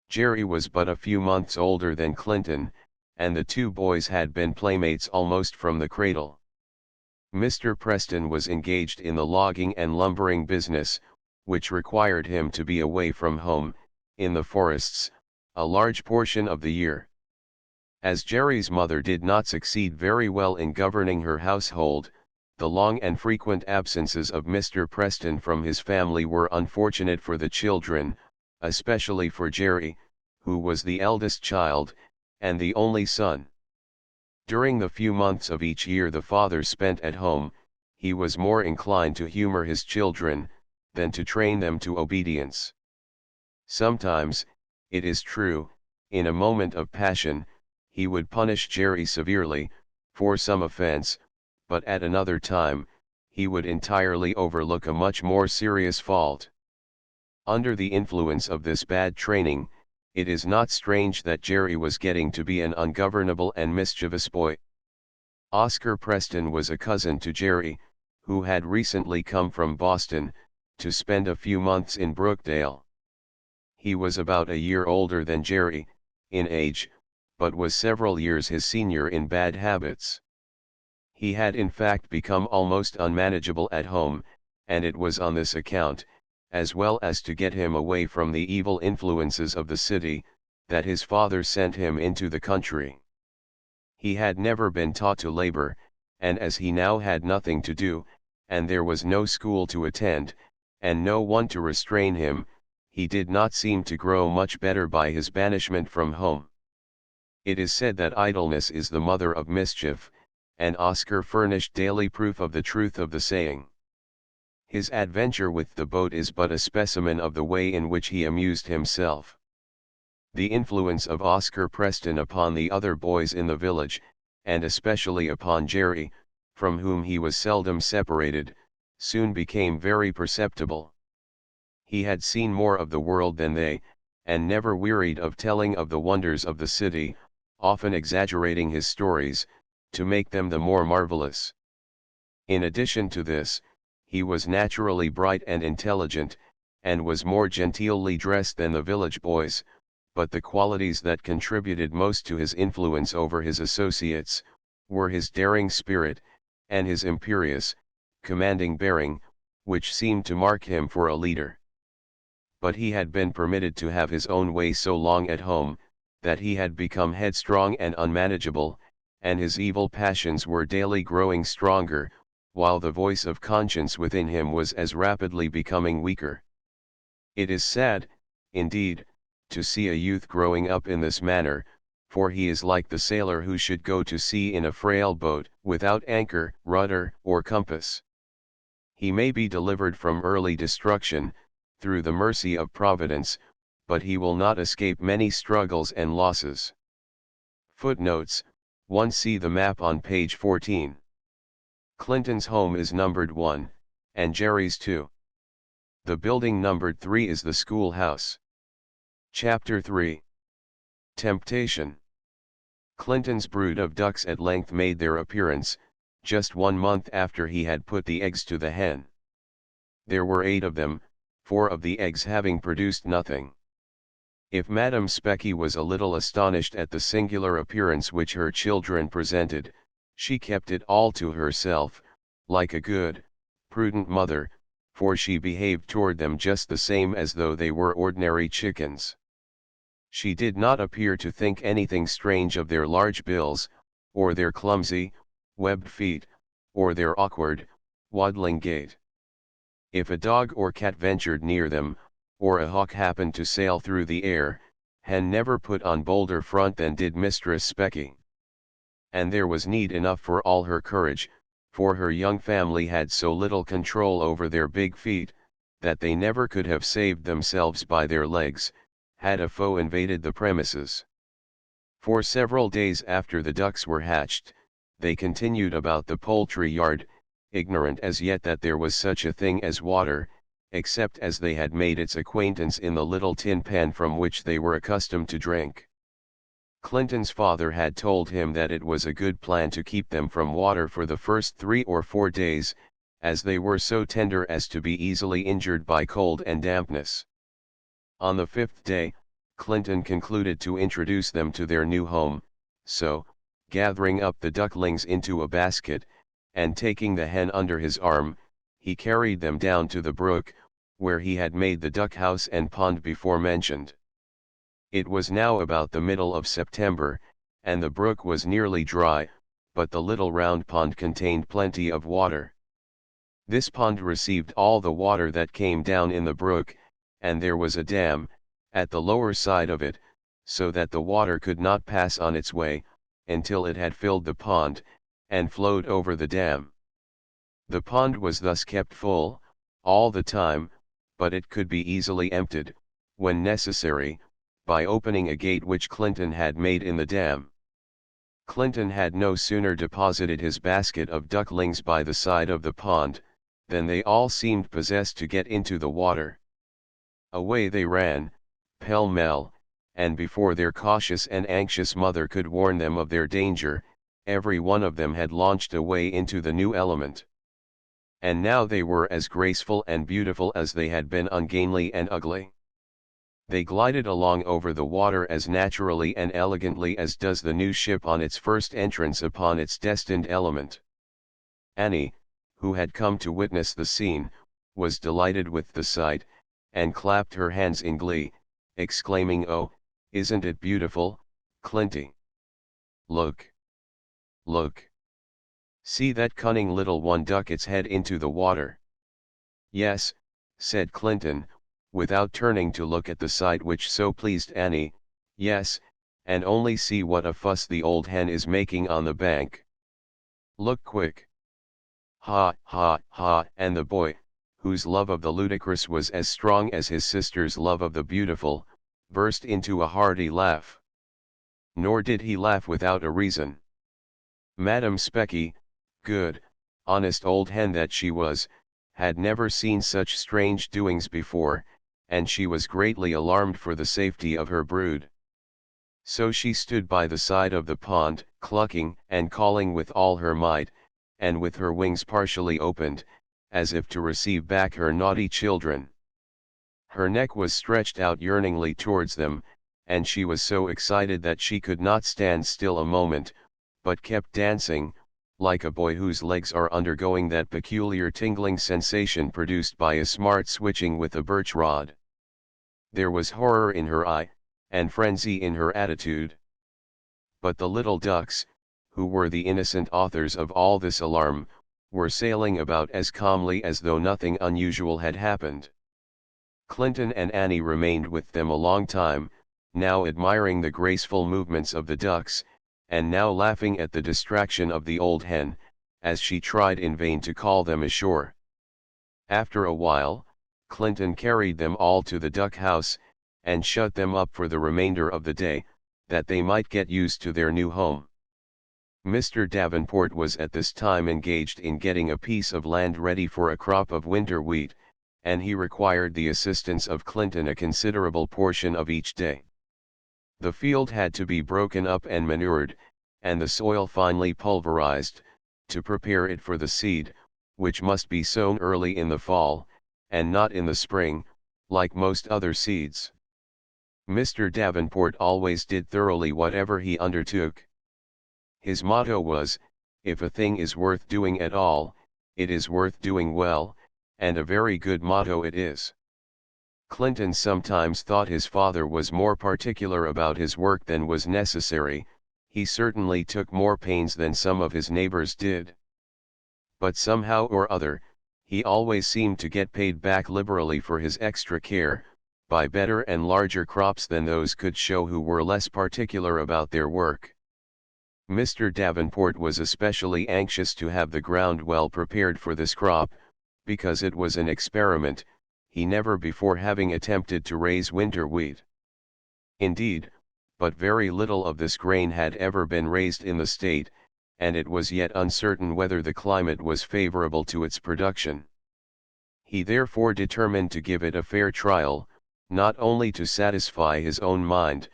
Jerry was but a few months older than Clinton, and the two boys had been playmates almost from the cradle. Mr. Preston was engaged in the logging and lumbering business, which required him to be away from home, in the forests, a large portion of the year. As Jerry's mother did not succeed very well in governing her household, the long and frequent absences of Mr. Preston from his family were unfortunate for the children, especially for Jerry, who was the eldest child, and the only son. During the few months of each year the father spent at home, he was more inclined to humor his children, than to train them to obedience. Sometimes, it is true, in a moment of passion, he would punish Jerry severely, for some offense, but at another time, he would entirely overlook a much more serious fault. Under the influence of this bad training, it is not strange that Jerry was getting to be an ungovernable and mischievous boy. Oscar Preston was a cousin to Jerry, who had recently come from Boston, to spend a few months in Brookdale. He was about a year older than Jerry, in age, but was several years his senior in bad habits. He had in fact become almost unmanageable at home, and it was on this account, as well as to get him away from the evil influences of the city, that his father sent him into the country. He had never been taught to labor, and as he now had nothing to do, and there was no school to attend, and no one to restrain him, he did not seem to grow much better by his banishment from home. It is said that idleness is the mother of mischief, and Oscar furnished daily proof of the truth of the saying. His adventure with the boat is but a specimen of the way in which he amused himself. The influence of Oscar Preston upon the other boys in the village, and especially upon Jerry, from whom he was seldom separated, soon became very perceptible. He had seen more of the world than they, and never wearied of telling of the wonders of the city, often exaggerating his stories, to make them the more marvelous. In addition to this, he was naturally bright and intelligent, and was more genteelly dressed than the village boys, but the qualities that contributed most to his influence over his associates, were his daring spirit, and his imperious, commanding bearing, which seemed to mark him for a leader. But he had been permitted to have his own way so long at home, that he had become headstrong and unmanageable, and his evil passions were daily growing stronger, while the voice of conscience within him was as rapidly becoming weaker. It is sad, indeed, to see a youth growing up in this manner, for he is like the sailor who should go to sea in a frail boat, without anchor, rudder, or compass. He may be delivered from early destruction, through the mercy of Providence, but he will not escape many struggles and losses. Footnotes: 1. See the map on page 14. Clinton's home is numbered 1, and Jerry's 2. The building numbered 3 is the schoolhouse. Chapter 3. Temptation. Clinton's brood of ducks at length made their appearance, just 1 month after he had put the eggs to the hen. There were 8 of them, 4 of the eggs having produced nothing. If Madame Specky was a little astonished at the singular appearance which her children presented, she kept it all to herself, like a good, prudent mother, for she behaved toward them just the same as though they were ordinary chickens. She did not appear to think anything strange of their large bills, or their clumsy, webbed feet, or their awkward, waddling gait. If a dog or cat ventured near them, or a hawk happened to sail through the air, hen never put on bolder front than did Mistress Specky. And there was need enough for all her courage, for her young family had so little control over their big feet, that they never could have saved themselves by their legs, had a foe invaded the premises. For several days after the ducks were hatched, they continued about the poultry yard, ignorant as yet that there was such a thing as water, except as they had made its acquaintance in the little tin pan from which they were accustomed to drink. Clinton's father had told him that it was a good plan to keep them from water for the first 3 or 4 days, as they were so tender as to be easily injured by cold and dampness. On the 5th day, Clinton concluded to introduce them to their new home, so, gathering up the ducklings into a basket, and taking the hen under his arm, he carried them down to the brook, where he had made the duck house and pond before mentioned. It was now about the middle of September, and the brook was nearly dry, but the little round pond contained plenty of water. This pond received all the water that came down in the brook, and there was a dam, at the lower side of it, so that the water could not pass on its way, until it had filled the pond, and flowed over the dam. The pond was thus kept full, all the time, but it could be easily emptied, when necessary, by opening a gate which Clinton had made in the dam. Clinton had no sooner deposited his basket of ducklings by the side of the pond, than they all seemed possessed to get into the water. Away they ran, pell-mell, and before their cautious and anxious mother could warn them of their danger, every one of them had launched away into the new element. And now they were as graceful and beautiful as they had been ungainly and ugly. They glided along over the water as naturally and elegantly as does the new ship on its first entrance upon its destined element. Annie, who had come to witness the scene, was delighted with the sight, and clapped her hands in glee, exclaiming, "Oh, isn't it beautiful, Clinty? Look! Look! See that cunning little one duck its head into the water." "Yes," said Clinton, without turning to look at the sight which so pleased Annie, "yes, and only see what a fuss the old hen is making on the bank. Look quick." "Ha, ha, ha!" And the boy, whose love of the ludicrous was as strong as his sister's love of the beautiful, burst into a hearty laugh. Nor did he laugh without a reason. Madam Specky, good, honest old hen that she was, had never seen such strange doings before, and she was greatly alarmed for the safety of her brood. So she stood by the side of the pond, clucking and calling with all her might, and with her wings partially opened, as if to receive back her naughty children. Her neck was stretched out yearningly towards them, and she was so excited that she could not stand still a moment, but kept dancing, like a boy whose legs are undergoing that peculiar tingling sensation produced by a smart switching with a birch rod. There was horror in her eye, and frenzy in her attitude. But the little ducks, who were the innocent authors of all this alarm, were sailing about as calmly as though nothing unusual had happened. Clinton and Annie remained with them a long time, now admiring the graceful movements of the ducks, and now laughing at the distraction of the old hen, as she tried in vain to call them ashore. After a while, Clinton carried them all to the duck house, and shut them up for the remainder of the day, that they might get used to their new home. Mr. Davenport was at this time engaged in getting a piece of land ready for a crop of winter wheat, and he required the assistance of Clinton a considerable portion of each day. The field had to be broken up and manured, and the soil finely pulverized, to prepare it for the seed, which must be sown early in the fall, and not in the spring, like most other seeds. Mr. Davenport always did thoroughly whatever he undertook. His motto was, "If a thing is worth doing at all, it is worth doing well," and a very good motto it is. Clinton sometimes thought his father was more particular about his work than was necessary. He certainly took more pains than some of his neighbors did. But somehow or other, he always seemed to get paid back liberally for his extra care, by better and larger crops than those could show who were less particular about their work. Mr. Davenport was especially anxious to have the ground well prepared for this crop, because it was an experiment, he never before having attempted to raise winter wheat. Indeed, but very little of this grain had ever been raised in the state, and it was yet uncertain whether the climate was favorable to its production. He therefore determined to give it a fair trial, not only to satisfy his own mind,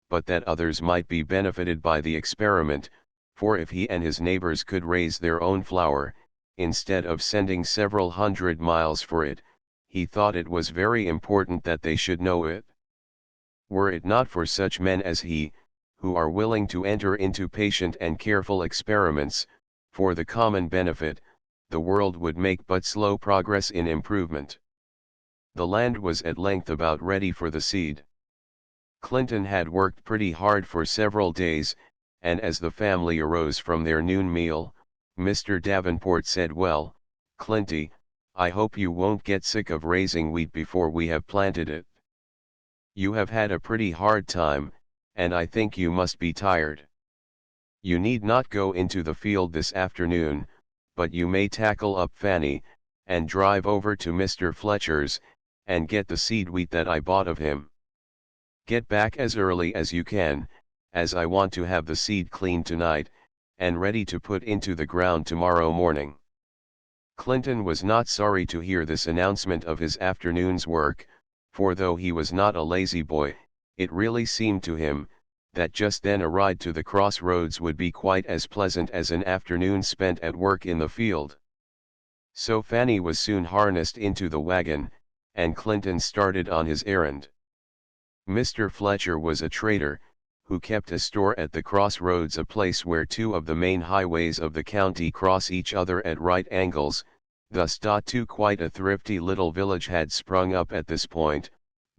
but that others might be benefited by the experiment, for if he and his neighbors could raise their own flour, instead of sending several 100 miles for it, he thought it was very important that they should know it. Were it not for such men as he, who are willing to enter into patient and careful experiments, for the common benefit, the world would make but slow progress in improvement. The land was at length about ready for the seed. Clinton had worked pretty hard for several days, and as the family arose from their noon meal, Mr. Davenport said, "Well, Clinty, I hope you won't get sick of raising wheat before we have planted it. You have had a pretty hard time, and I think you must be tired. You need not go into the field this afternoon, but you may tackle up Fanny, and drive over to Mr. Fletcher's, and get the seed wheat that I bought of him. Get back as early as you can, as I want to have the seed cleaned tonight, and ready to put into the ground tomorrow morning." Clinton was not sorry to hear this announcement of his afternoon's work, for though he was not a lazy boy, it really seemed to him, that just then a ride to the crossroads would be quite as pleasant as an afternoon spent at work in the field. So Fanny was soon harnessed into the wagon, and Clinton started on his errand. Mr. Fletcher was a trader, who kept a store at the crossroads, a place where two of the main highways of the county cross each other at right angles, thus too quite a thrifty little village had sprung up at this point,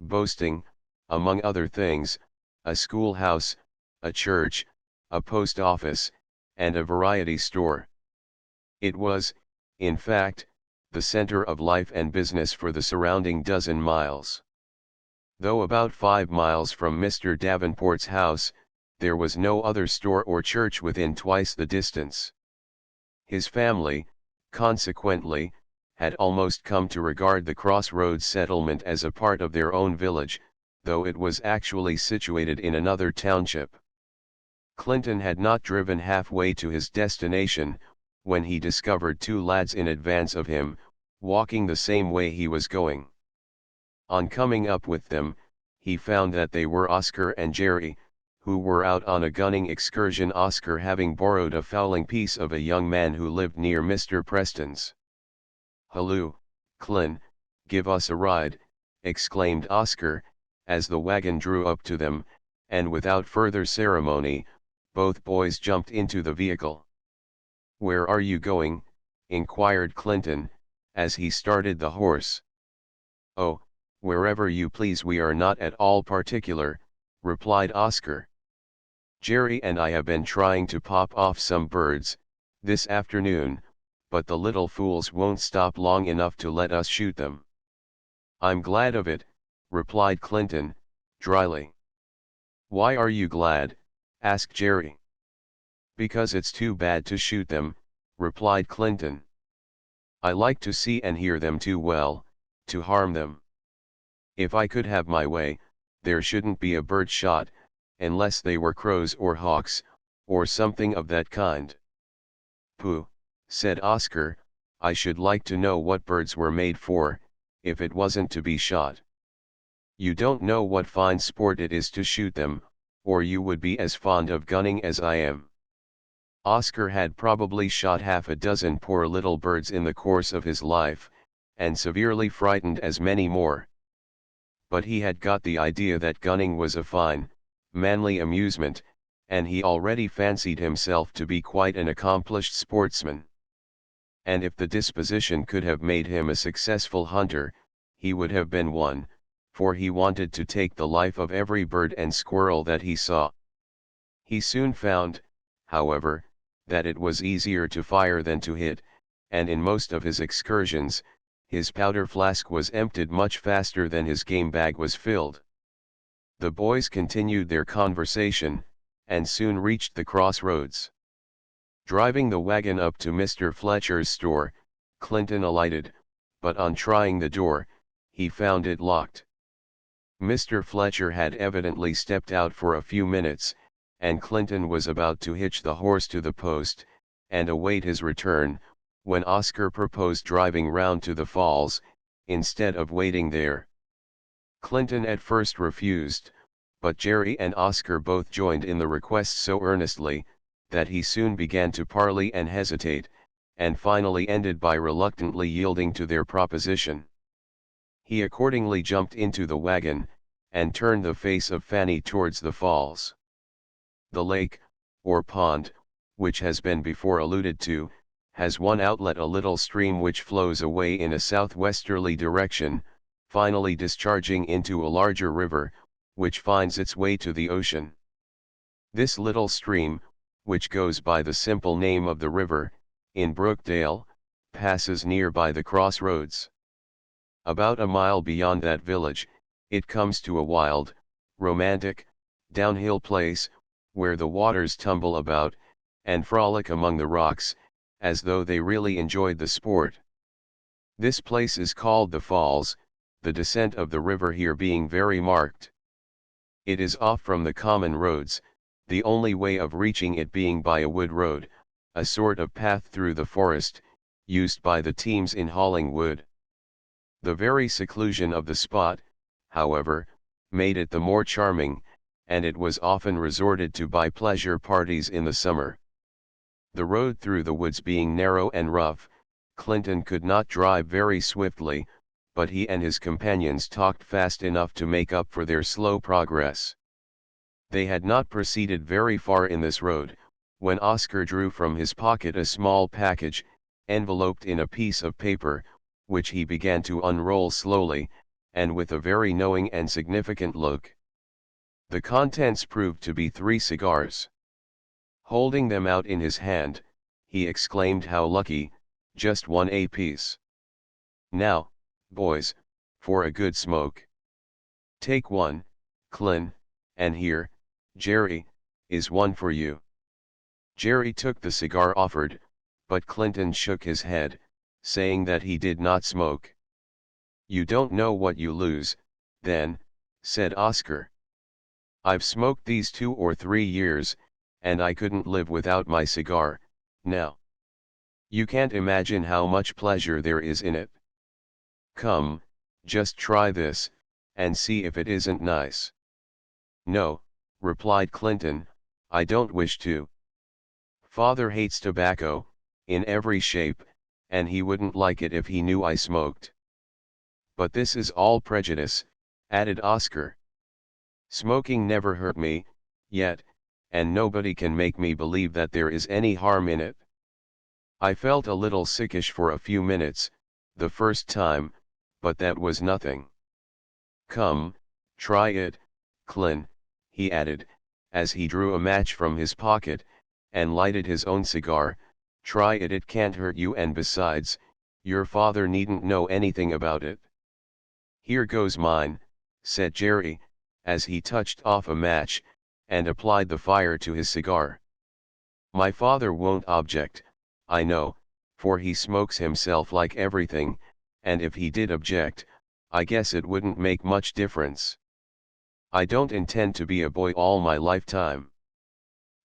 boasting, among other things, a schoolhouse, a church, a post office, and a variety store. It was, in fact, the center of life and business for the surrounding dozen miles. Though about 5 miles from Mr. Davenport's house, there was no other store or church within twice the distance. His family, consequently, had almost come to regard the crossroads settlement as a part of their own village, though it was actually situated in another township. Clinton had not driven halfway to his destination, when he discovered two lads in advance of him, walking the same way he was going. On coming up with them, he found that they were Oscar and Jerry, who were out on a gunning excursion, Oscar having borrowed a fowling piece of a young man who lived near Mr. Preston's. "Halloo, Clin, give us a ride," exclaimed Oscar, as the wagon drew up to them, and without further ceremony, both boys jumped into the vehicle. "Where are you going?" inquired Clinton, as he started the horse. "Oh, wherever you please, we are not at all particular," replied Oscar. "Jerry and I have been trying to pop off some birds, this afternoon, but the little fools won't stop long enough to let us shoot them." "I'm glad of it," replied Clinton, dryly. "Why are you glad?" asked Jerry. "Because it's too bad to shoot them," replied Clinton. "I like to see and hear them too well, to harm them. If I could have my way, there shouldn't be a bird shot, unless they were crows or hawks, or something of that kind." "Pooh," said Oscar, "I should like to know what birds were made for, if it wasn't to be shot. You don't know what fine sport it is to shoot them, or you would be as fond of gunning as I am." Oscar had probably shot half a dozen poor little birds in the course of his life, and severely frightened as many more. But he had got the idea that gunning was a fine, manly amusement, and he already fancied himself to be quite an accomplished sportsman. And if the disposition could have made him a successful hunter, he would have been one, for he wanted to take the life of every bird and squirrel that he saw. He soon found, however, that it was easier to fire than to hit, and in most of his excursions, his powder flask was emptied much faster than his game bag was filled. The boys continued their conversation, and soon reached the crossroads. Driving the wagon up to Mr. Fletcher's store, Clinton alighted, but on trying the door, he found it locked. Mr. Fletcher had evidently stepped out for a few minutes, and Clinton was about to hitch the horse to the post, and await his return, when Oscar proposed driving round to the falls, instead of waiting there. Clinton at first refused, but Jerry and Oscar both joined in the request so earnestly, that he soon began to parley and hesitate, and finally ended by reluctantly yielding to their proposition. He accordingly jumped into the wagon, and turned the face of Fanny towards the falls. The lake, or pond, which has been before alluded to, has one outlet, a little stream which flows away in a southwesterly direction, finally discharging into a larger river, which finds its way to the ocean. This little stream, which goes by the simple name of the river, in Brookdale, passes near by the crossroads. About a mile beyond that village, it comes to a wild, romantic, downhill place, where the waters tumble about, and frolic among the rocks, as though they really enjoyed the sport. This place is called the Falls, the descent of the river here being very marked. It is off from the common roads, the only way of reaching it being by a wood road, a sort of path through the forest, used by the teams in hauling wood. The very seclusion of the spot, however, made it the more charming, and it was often resorted to by pleasure parties in the summer. The road through the woods being narrow and rough, Clinton could not drive very swiftly, but he and his companions talked fast enough to make up for their slow progress. They had not proceeded very far in this road, when Oscar drew from his pocket a small package, enveloped in a piece of paper, which he began to unroll slowly, and with a very knowing and significant look. The contents proved to be 3 cigars. Holding them out in his hand, he exclaimed, "How lucky, just one apiece. Now, boys, for a good smoke. Take one, Clin, and here, Jerry, is one for you." Jerry took the cigar offered, but Clinton shook his head, saying that he did not smoke. "You don't know what you lose, then," said Oscar. "I've smoked these 2 or 3 years, and I couldn't live without my cigar, now. You can't imagine how much pleasure there is in it. Come, just try this, and see if it isn't nice." "No," replied Clinton, "I don't wish to. Father hates tobacco, in every shape, and he wouldn't like it if he knew I smoked. But this is all prejudice," added Oscar. "Smoking never hurt me, yet, and nobody can make me believe that there is any harm in it. I felt a little sickish for a few minutes, the first time, but that was nothing. Come, try it, Clin," he added, as he drew a match from his pocket, and lighted his own cigar. "Try it, it can't hurt you, and besides, your father needn't know anything about it." "Here goes mine," said Jerry, as he touched off a match, and applied the fire to his cigar. "My father won't object, I know, for he smokes himself like everything, and if he did object, I guess it wouldn't make much difference. I don't intend to be a boy all my lifetime."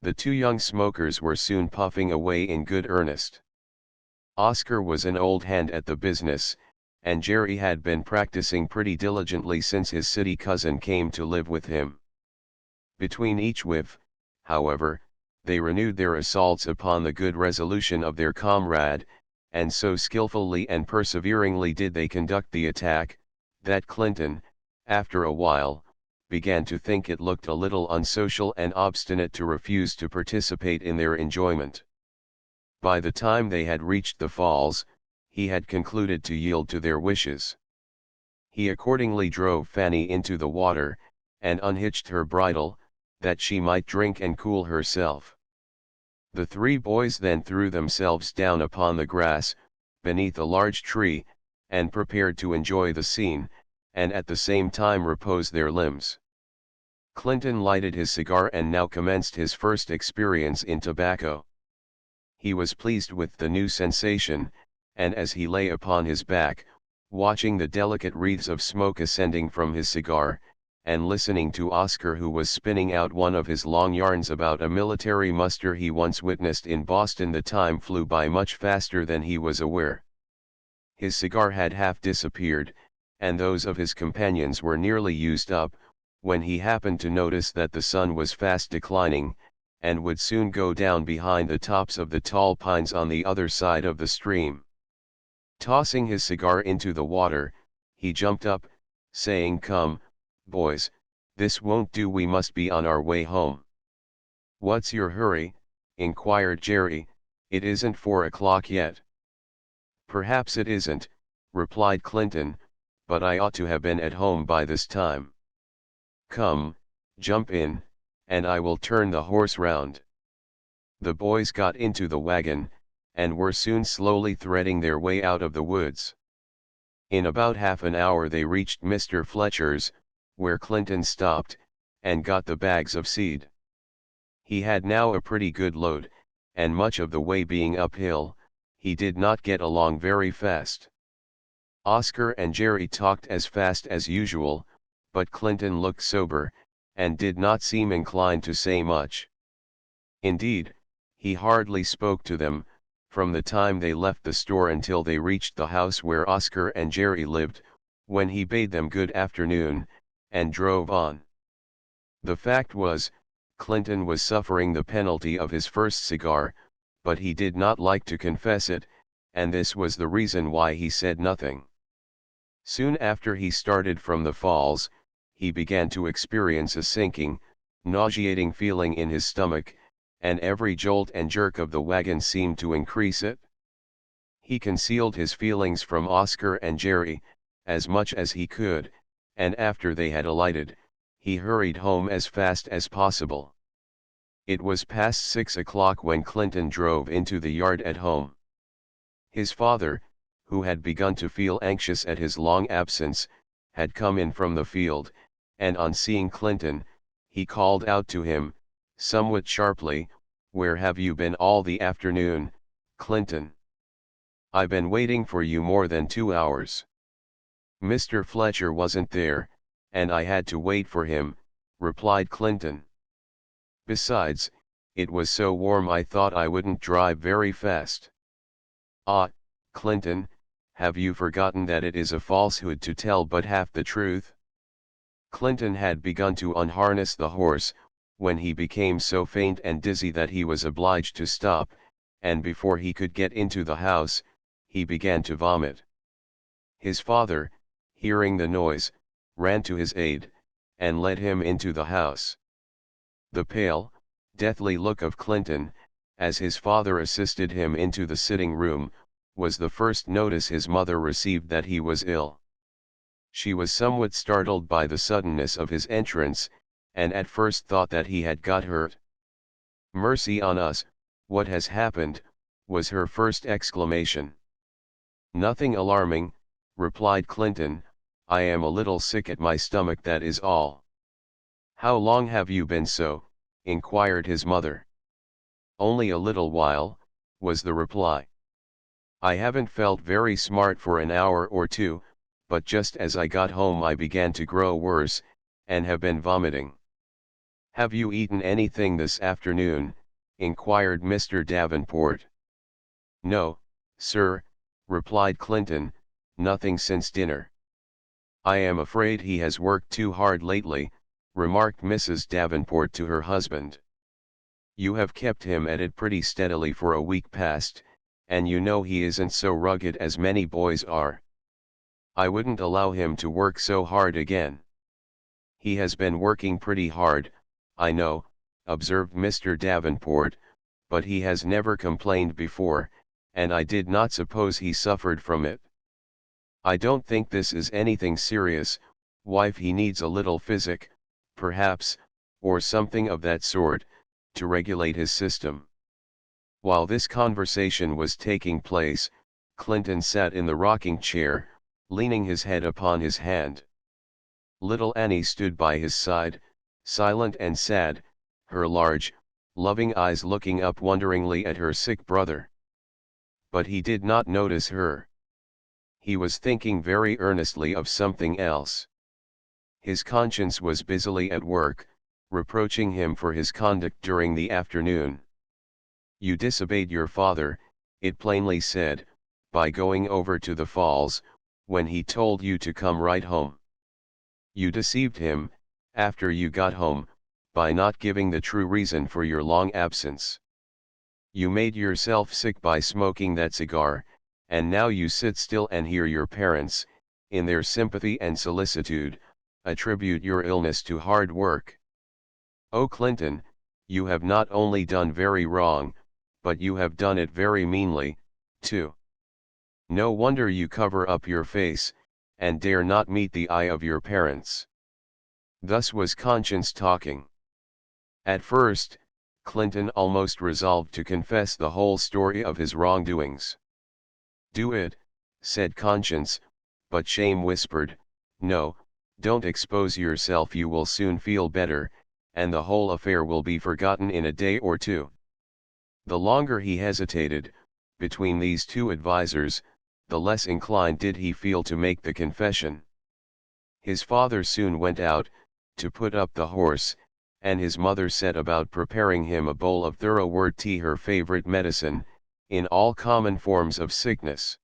The 2 young smokers were soon puffing away in good earnest. Oscar was an old hand at the business, and Jerry had been practicing pretty diligently since his city cousin came to live with him. Between each whiff, however, they renewed their assaults upon the good resolution of their comrade, and so skillfully and perseveringly did they conduct the attack, that Clinton, after a while, began to think it looked a little unsocial and obstinate to refuse to participate in their enjoyment. By the time they had reached the falls, he had concluded to yield to their wishes. He accordingly drove Fanny into the water, and unhitched her bridle, that she might drink and cool herself. The 3 boys then threw themselves down upon the grass, beneath a large tree, and prepared to enjoy the scene, and at the same time repose their limbs. Clinton lighted his cigar and now commenced his first experience in tobacco. He was pleased with the new sensation, and as he lay upon his back, watching the delicate wreaths of smoke ascending from his cigar, and listening to Oscar, who was spinning out one of his long yarns about a military muster he once witnessed in Boston, the time flew by much faster than he was aware. His cigar had half disappeared, and those of his companions were nearly used up, when he happened to notice that the sun was fast declining, and would soon go down behind the tops of the tall pines on the other side of the stream. Tossing his cigar into the water, he jumped up, saying, "Come, boys, this won't do, we must be on our way home." "What's your hurry?" inquired Jerry. "It isn't 4 o'clock yet." "Perhaps it isn't," replied Clinton, "but I ought to have been at home by this time." "Come, jump in, and I will turn the horse round." The boys got into the wagon, and were soon slowly threading their way out of the woods. In about half an hour they reached Mr. Fletcher's, where Clinton stopped, and got the bags of seed. He had now a pretty good load, and much of the way being uphill, he did not get along very fast. Oscar and Jerry talked as fast as usual, but Clinton looked sober, and did not seem inclined to say much. Indeed, he hardly spoke to them, from the time they left the store until they reached the house where Oscar and Jerry lived, when he bade them good afternoon, and drove on. The fact was, Clinton was suffering the penalty of his first cigar, but he did not like to confess it, and this was the reason why he said nothing. Soon after he started from the falls, he began to experience a sinking, nauseating feeling in his stomach, and every jolt and jerk of the wagon seemed to increase it. He concealed his feelings from Oscar and Jerry, as much as he could, and after they had alighted, he hurried home as fast as possible. It was past 6 o'clock when Clinton drove into the yard at home. His father, who had begun to feel anxious at his long absence, had come in from the field, and on seeing Clinton, he called out to him, somewhat sharply, "Where have you been all the afternoon, Clinton? I been waiting for you more than 2 hours." "Mr. Fletcher wasn't there, and I had to wait for him," replied Clinton. "Besides, it was so warm I thought I wouldn't drive very fast." "Ah, Clinton, have you forgotten that it is a falsehood to tell but half the truth?" Clinton had begun to unharness the horse, when he became so faint and dizzy that he was obliged to stop, and before he could get into the house, he began to vomit. His father, hearing the noise, ran to his aid, and led him into the house. The pale, deathly look of Clinton, as his father assisted him into the sitting room, was the first notice his mother received that he was ill. She was somewhat startled by the suddenness of his entrance, and at first thought that he had got hurt. "Mercy on us, what has happened?" was her first exclamation. "Nothing alarming," replied Clinton, "I am a little sick at my stomach, that is all." "How long have you been so?" inquired his mother. "Only a little while," was the reply. "I haven't felt very smart for an hour or two, but just as I got home I began to grow worse, and have been vomiting." "Have you eaten anything this afternoon?" inquired Mr. Davenport. "No, sir," replied Clinton, "nothing since dinner." "I am afraid he has worked too hard lately," remarked Mrs. Davenport to her husband. "You have kept him at it pretty steadily for a week past, and you know he isn't so rugged as many boys are. I wouldn't allow him to work so hard again." "He has been working pretty hard, I know," observed Mr. Davenport, "but he has never complained before, and I did not suppose he suffered from it. I don't think this is anything serious, wife. He needs a little physic, perhaps, or something of that sort, to regulate his system." While this conversation was taking place, Clinton sat in the rocking chair, leaning his head upon his hand. Little Annie stood by his side, silent and sad, her large, loving eyes looking up wonderingly at her sick brother. But he did not notice her. He was thinking very earnestly of something else. His conscience was busily at work, reproaching him for his conduct during the afternoon. "You disobeyed your father," it plainly said, "by going over to the falls, when he told you to come right home. You deceived him, after you got home, by not giving the true reason for your long absence. You made yourself sick by smoking that cigar, and now you sit still and hear your parents, in their sympathy and solicitude, attribute your illness to hard work. Oh Clinton, you have not only done very wrong, but you have done it very meanly, too. No wonder you cover up your face, and dare not meet the eye of your parents." Thus was conscience talking. At first, Clinton almost resolved to confess the whole story of his wrongdoings. "Do it," said conscience, but shame whispered, "No, don't expose yourself, you will soon feel better, and the whole affair will be forgotten in a day or two." The longer he hesitated, between these two advisers, the less inclined did he feel to make the confession. His father soon went out, to put up the horse, and his mother set about preparing him a bowl of thoroughwort tea, her favorite medicine, in all common forms of sickness.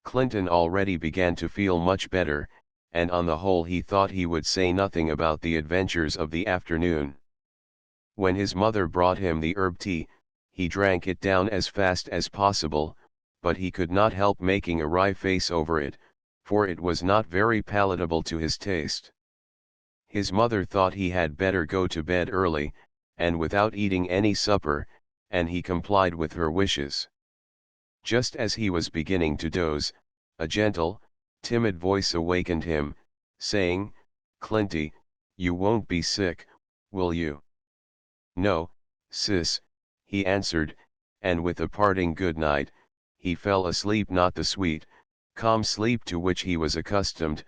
Clinton already began to feel much better, and on the whole he thought he would say nothing about the adventures of the afternoon. When his mother brought him the herb tea, he drank it down as fast as possible, but he could not help making a wry face over it, for it was not very palatable to his taste. His mother thought he had better go to bed early, and without eating any supper, and he complied with her wishes. Just as he was beginning to doze, a gentle, timid voice awakened him, saying, "Clinty, you won't be sick, will you?" "No, sis," he answered, and with a parting good night, he fell asleep, not the sweet, calm sleep to which he was accustomed,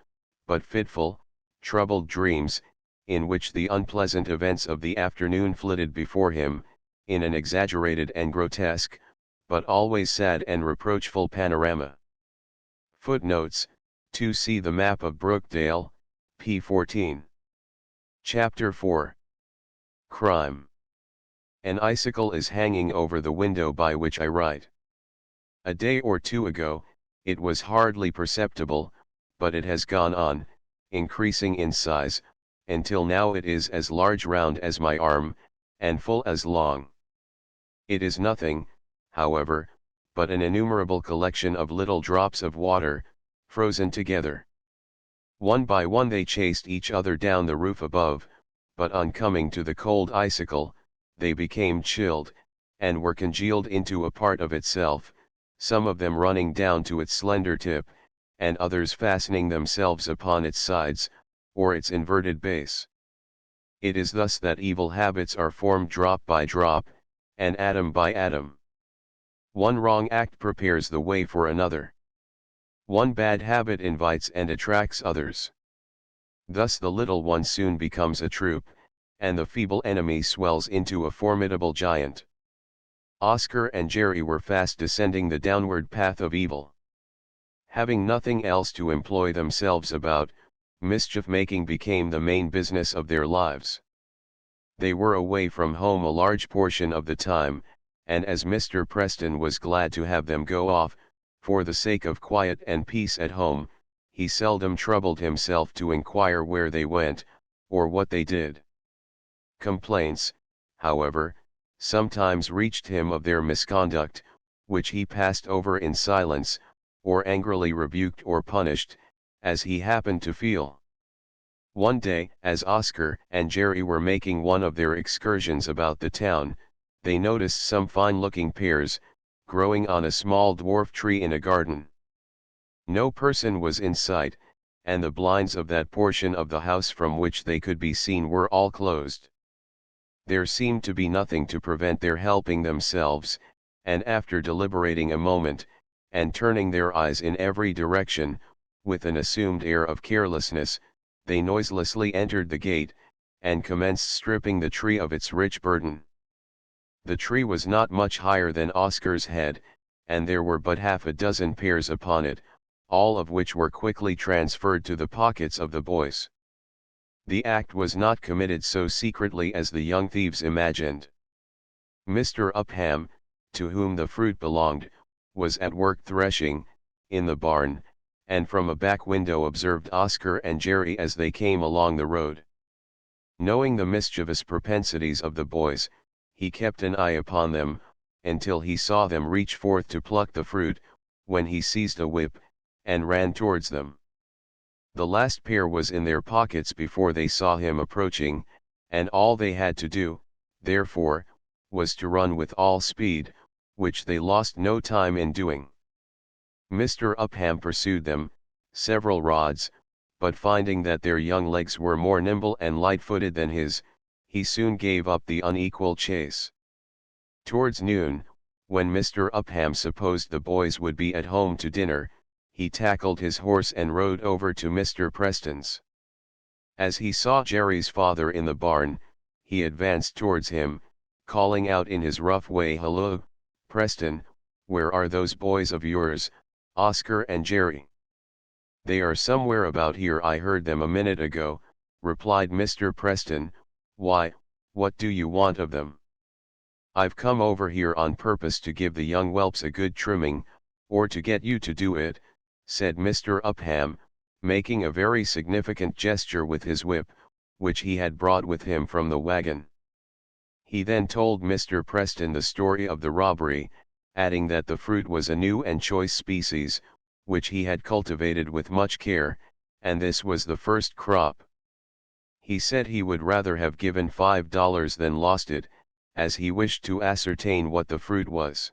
but fitful, troubled dreams, in which the unpleasant events of the afternoon flitted before him, in an exaggerated and grotesque, but always sad and reproachful panorama. Footnotes, to see the map of Brookdale, p. 14. Chapter 4. Crime. An icicle is hanging over the window by which I write. A day or two ago, it was hardly perceptible, but it has gone on, increasing in size, until now it is as large round as my arm, and full as long. It is nothing, however, but an innumerable collection of little drops of water, frozen together. One by one they chased each other down the roof above, but on coming to the cold icicle, they became chilled, and were congealed into a part of itself, some of them running down to its slender tip, and others fastening themselves upon its sides, or its inverted base. It is thus that evil habits are formed drop by drop, and atom by atom. One wrong act prepares the way for another. One bad habit invites and attracts others. Thus the little one soon becomes a troop, and the feeble enemy swells into a formidable giant. Oscar and Jerry were fast descending the downward path of evil. Having nothing else to employ themselves about, mischief-making became the main business of their lives. They were away from home a large portion of the time, and as Mr. Preston was glad to have them go off, for the sake of quiet and peace at home, he seldom troubled himself to inquire where they went, or what they did. Complaints, however, sometimes reached him of their misconduct, which he passed over in silence, or angrily rebuked or punished, as he happened to feel. One day, as Oscar and Jerry were making one of their excursions about the town, they noticed some fine-looking pears, growing on a small dwarf tree in a garden. No person was in sight, and the blinds of that portion of the house from which they could be seen were all closed. There seemed to be nothing to prevent their helping themselves, and after deliberating a moment, and turning their eyes in every direction, with an assumed air of carelessness, they noiselessly entered the gate, and commenced stripping the tree of its rich burden. The tree was not much higher than Oscar's head, and there were but half a dozen pears upon it, all of which were quickly transferred to the pockets of the boys. The act was not committed so secretly as the young thieves imagined. Mr. Upham, to whom the fruit belonged, was at work threshing, in the barn, and from a back window observed Oscar and Jerry as they came along the road. Knowing the mischievous propensities of the boys, he kept an eye upon them, until he saw them reach forth to pluck the fruit, when he seized a whip, and ran towards them. The last pear was in their pockets before they saw him approaching, and all they had to do, therefore, was to run with all speed, which they lost no time in doing. Mr. Upham pursued them, several rods, but finding that their young legs were more nimble and light-footed than his, he soon gave up the unequal chase. Towards noon, when Mr. Upham supposed the boys would be at home to dinner, he tackled his horse and rode over to Mr. Preston's. As he saw Jerry's father in the barn, he advanced towards him, calling out in his rough way, "Hello, Preston, where are those boys of yours, Oscar and Jerry?" "They are somewhere about here, I heard them a minute ago," replied Mr. Preston. "Why, what do you want of them?" "I've come over here on purpose to give the young whelps a good trimming, or to get you to do it," said Mr. Upham, making a very significant gesture with his whip, which he had brought with him from the wagon. He then told Mr. Preston the story of the robbery, adding that the fruit was a new and choice species, which he had cultivated with much care, and this was the first crop. He said he would rather have given $5 than lost it, as he wished to ascertain what the fruit was.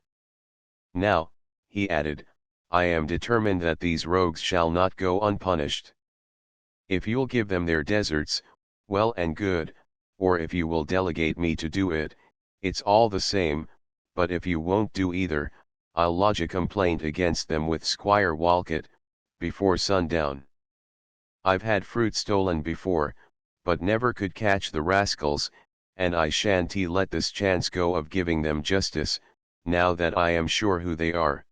"Now," he added, "I am determined that these rogues shall not go unpunished. If you'll give them their deserts, well and good, or if you will delegate me to do it, it's all the same, but if you won't do either, I'll lodge a complaint against them with Squire Walcott, before sundown. I've had fruit stolen before, but never could catch the rascals, and I shan't let this chance go of giving them justice, now that I am sure who they are."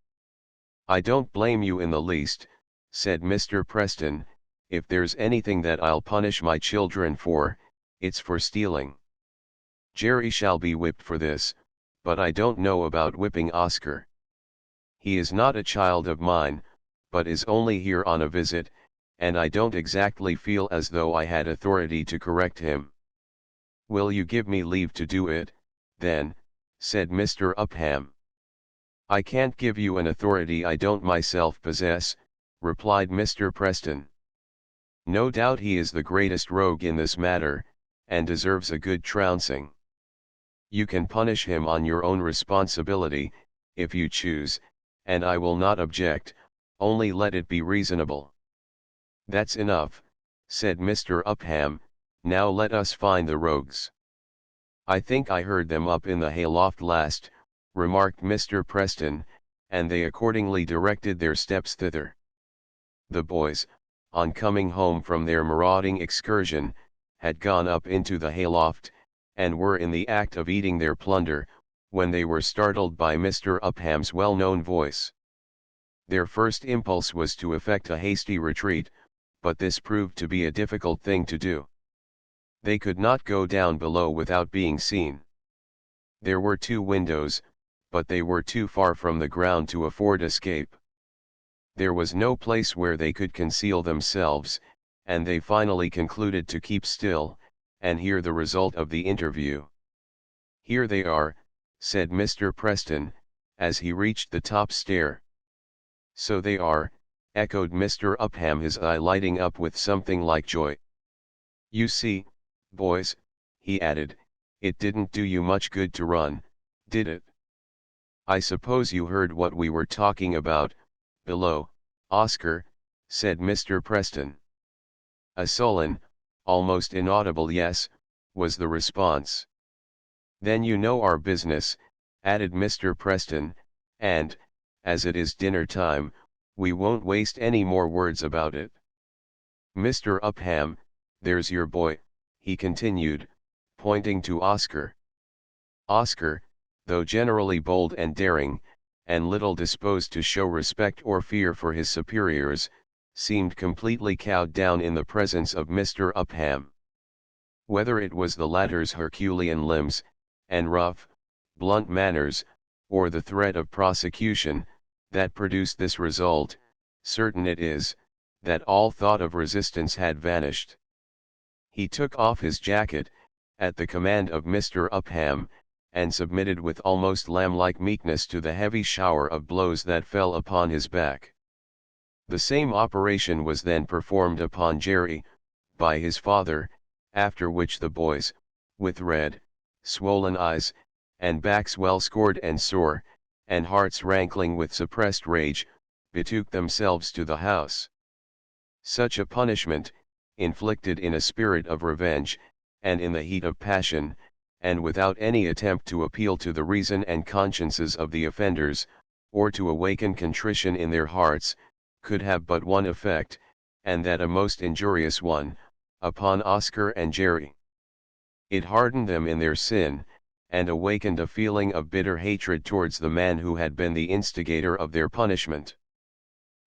"I don't blame you in the least," said Mr. Preston. "If there's anything that I'll punish my children for, it's for stealing. Jerry shall be whipped for this, but I don't know about whipping Oscar. He is not a child of mine, but is only here on a visit, and I don't exactly feel as though I had authority to correct him." "Will you give me leave to do it, then?" said Mr. Upham. "I can't give you an authority I don't myself possess," replied Mr. Preston. "No doubt he is the greatest rogue in this matter, and deserves a good trouncing. You can punish him on your own responsibility, if you choose, and I will not object, only let it be reasonable." "That's enough," said Mr. Upham. "Now let us find the rogues." "I think I heard them up in the hayloft last," remarked Mr. Preston, and they accordingly directed their steps thither. The boys, on coming home from their marauding excursion, had gone up into the hayloft, and were in the act of eating their plunder, when they were startled by Mr. Upham's well-known voice. Their first impulse was to effect a hasty retreat, but this proved to be a difficult thing to do. They could not go down below without being seen. There were 2 windows, but they were too far from the ground to afford escape. There was no place where they could conceal themselves, and they finally concluded to keep still, and hear the result of the interview. "Here they are," said Mr. Preston, as he reached the top stair. "So they are," echoed Mr. Upham, his eye lighting up with something like joy. "You see, boys," he added, "it didn't do you much good to run, did it? I suppose you heard what we were talking about, below, Oscar," said Mr. Preston. A sullen, almost inaudible "yes," was the response. "Then you know our business," added Mr. Preston, "and, as it is dinner time, we won't waste any more words about it. Mr. Upham, there's your boy," he continued, pointing to Oscar. Oscar, though generally bold and daring, and little disposed to show respect or fear for his superiors, seemed completely cowed down in the presence of Mr. Upham. Whether it was the latter's Herculean limbs, and rough, blunt manners, or the threat of prosecution, that produced this result, certain it is, that all thought of resistance had vanished. He took off his jacket, at the command of Mr. Upham, and submitted with almost lamb-like meekness to the heavy shower of blows that fell upon his back. The same operation was then performed upon Jerry, by his father, after which the boys, with red, swollen eyes, and backs well scored and sore, and hearts rankling with suppressed rage, betook themselves to the house. Such a punishment, inflicted in a spirit of revenge, and in the heat of passion, and without any attempt to appeal to the reason and consciences of the offenders, or to awaken contrition in their hearts, could have but one effect, and that a most injurious one, upon Oscar and Jerry. It hardened them in their sin, and awakened a feeling of bitter hatred towards the man who had been the instigator of their punishment.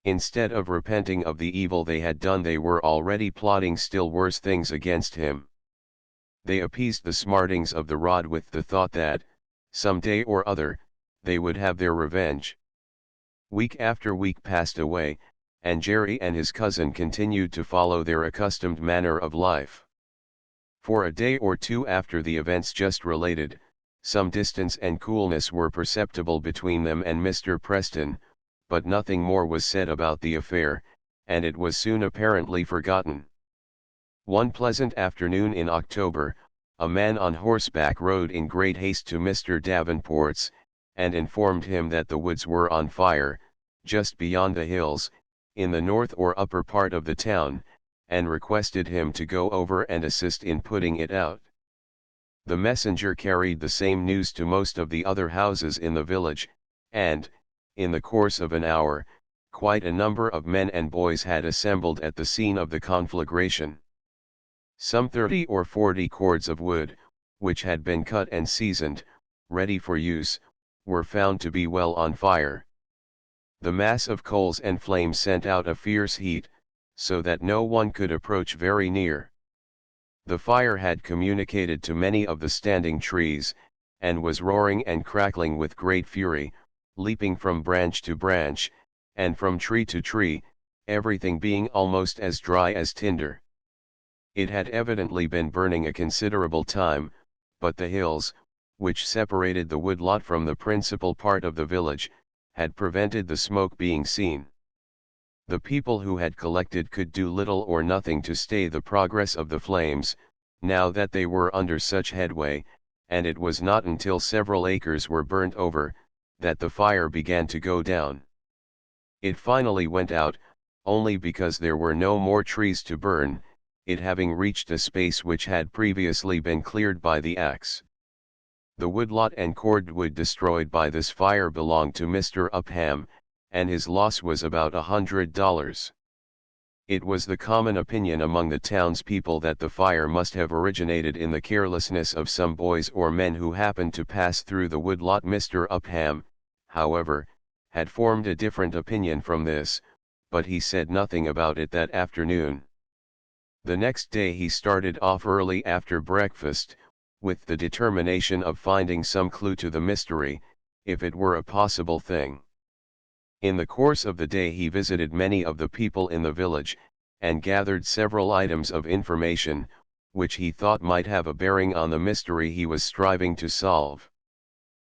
Instead of repenting of the evil they had done, they were already plotting still worse things against him. They appeased the smartings of the rod with the thought that, some day or other, they would have their revenge. Week after week passed away, and Jerry and his cousin continued to follow their accustomed manner of life. For a day or two after the events just related, some distance and coolness were perceptible between them and Mr. Preston, but nothing more was said about the affair, and it was soon apparently forgotten. One pleasant afternoon in October, a man on horseback rode in great haste to Mr. Davenport's, and informed him that the woods were on fire, just beyond the hills, in the north or upper part of the town, and requested him to go over and assist in putting it out. The messenger carried the same news to most of the other houses in the village, and, in the course of an hour, quite a number of men and boys had assembled at the scene of the conflagration. Some 30 or 40 cords of wood, which had been cut and seasoned, ready for use, were found to be well on fire. The mass of coals and flames sent out a fierce heat, so that no one could approach very near. The fire had communicated to many of the standing trees, and was roaring and crackling with great fury, leaping from branch to branch, and from tree to tree, everything being almost as dry as tinder. It had evidently been burning a considerable time, but the hills, which separated the woodlot from the principal part of the village, had prevented the smoke being seen. The people who had collected could do little or nothing to stay the progress of the flames, now that they were under such headway, and it was not until several acres were burnt over, that the fire began to go down. It finally went out, only because there were no more trees to burn, it having reached a space which had previously been cleared by the axe. The woodlot and cordwood destroyed by this fire belonged to Mr. Upham, and his loss was about $100. It was the common opinion among the townspeople that the fire must have originated in the carelessness of some boys or men who happened to pass through the woodlot. Mr. Upham, however, had formed a different opinion from this, but he said nothing about it that afternoon. The next day he started off early after breakfast, with the determination of finding some clue to the mystery, if it were a possible thing. In the course of the day he visited many of the people in the village, and gathered several items of information, which he thought might have a bearing on the mystery he was striving to solve.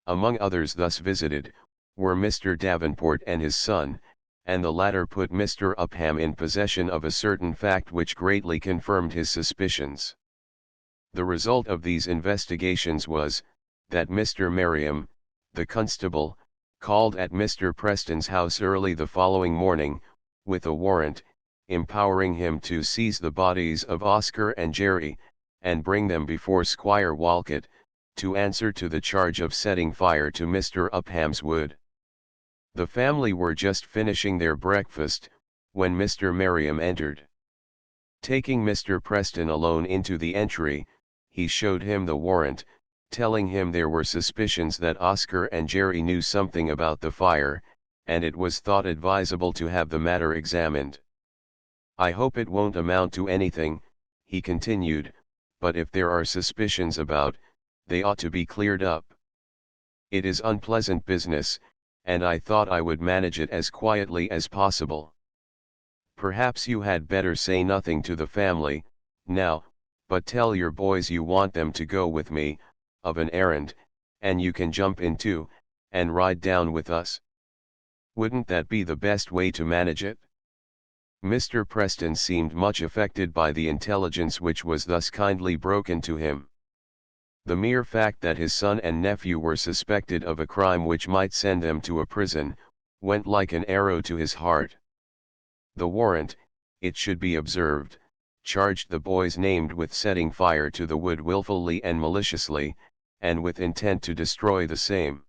Among others thus visited, were Mr. Davenport and his son, and the latter put Mr. Upham in possession of a certain fact which greatly confirmed his suspicions. The result of these investigations was, that Mr. Merriam, the constable, called at Mr. Preston's house early the following morning, with a warrant, empowering him to seize the bodies of Oscar and Jerry, and bring them before Squire Walcott, to answer to the charge of setting fire to Mr. Upham's wood. The family were just finishing their breakfast, when Mr. Merriam entered. Taking Mr. Preston alone into the entry, he showed him the warrant, telling him there were suspicions that Oscar and Jerry knew something about the fire, and it was thought advisable to have the matter examined. "I hope it won't amount to anything," he continued, "but if there are suspicions about, they ought to be cleared up. It is unpleasant business, and I thought I would manage it as quietly as possible. Perhaps you had better say nothing to the family, now, but tell your boys you want them to go with me, of an errand, and you can jump in too, and ride down with us. Wouldn't that be the best way to manage it?" Mr. Preston seemed much affected by the intelligence which was thus kindly broken to him. The mere fact that his son and nephew were suspected of a crime which might send them to a prison, went like an arrow to his heart. The warrant, it should be observed, charged the boys named with setting fire to the wood wilfully and maliciously, and with intent to destroy the same.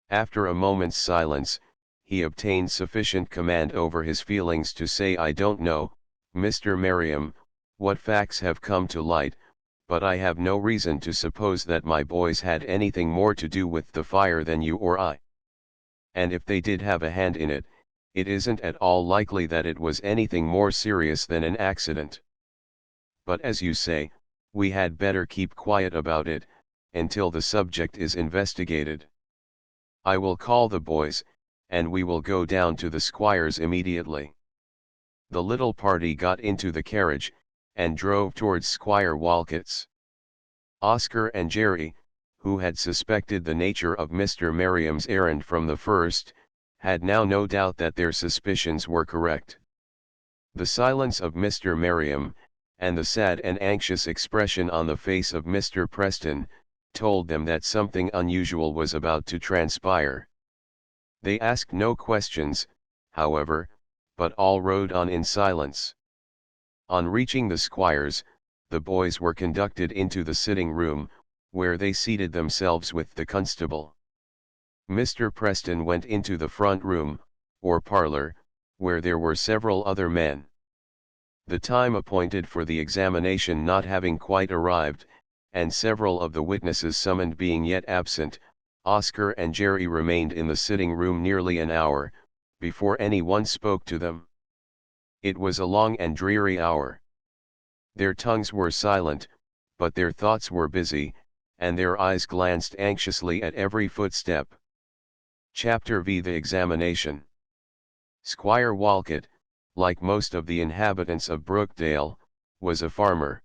After a moment's silence, he obtained sufficient command over his feelings to say, "I don't know, Mr. Merriam, what facts have come to light, but I have no reason to suppose that my boys had anything more to do with the fire than you or I. And if they did have a hand in it, it isn't at all likely that it was anything more serious than an accident. But as you say, we had better keep quiet about it, until the subject is investigated. I will call the boys, and we will go down to the squire's immediately." The little party got into the carriage, and drove towards Squire Walcott's. Oscar and Jerry, who had suspected the nature of Mr. Merriam's errand from the first, had now no doubt that their suspicions were correct. The silence of Mr. Merriam, and the sad and anxious expression on the face of Mr. Preston, told them that something unusual was about to transpire. They asked no questions, however, but all rode on in silence. On reaching the squire's, the boys were conducted into the sitting room, where they seated themselves with the constable. Mr. Preston went into the front room, or parlor, where there were several other men. The time appointed for the examination not having quite arrived, and several of the witnesses summoned being yet absent, Oscar and Jerry remained in the sitting room nearly an hour, before any one spoke to them. It was a long and dreary hour. Their tongues were silent, but their thoughts were busy, and their eyes glanced anxiously at every footstep. Chapter V. The Examination. Squire Walcott, like most of the inhabitants of Brookdale, was a farmer.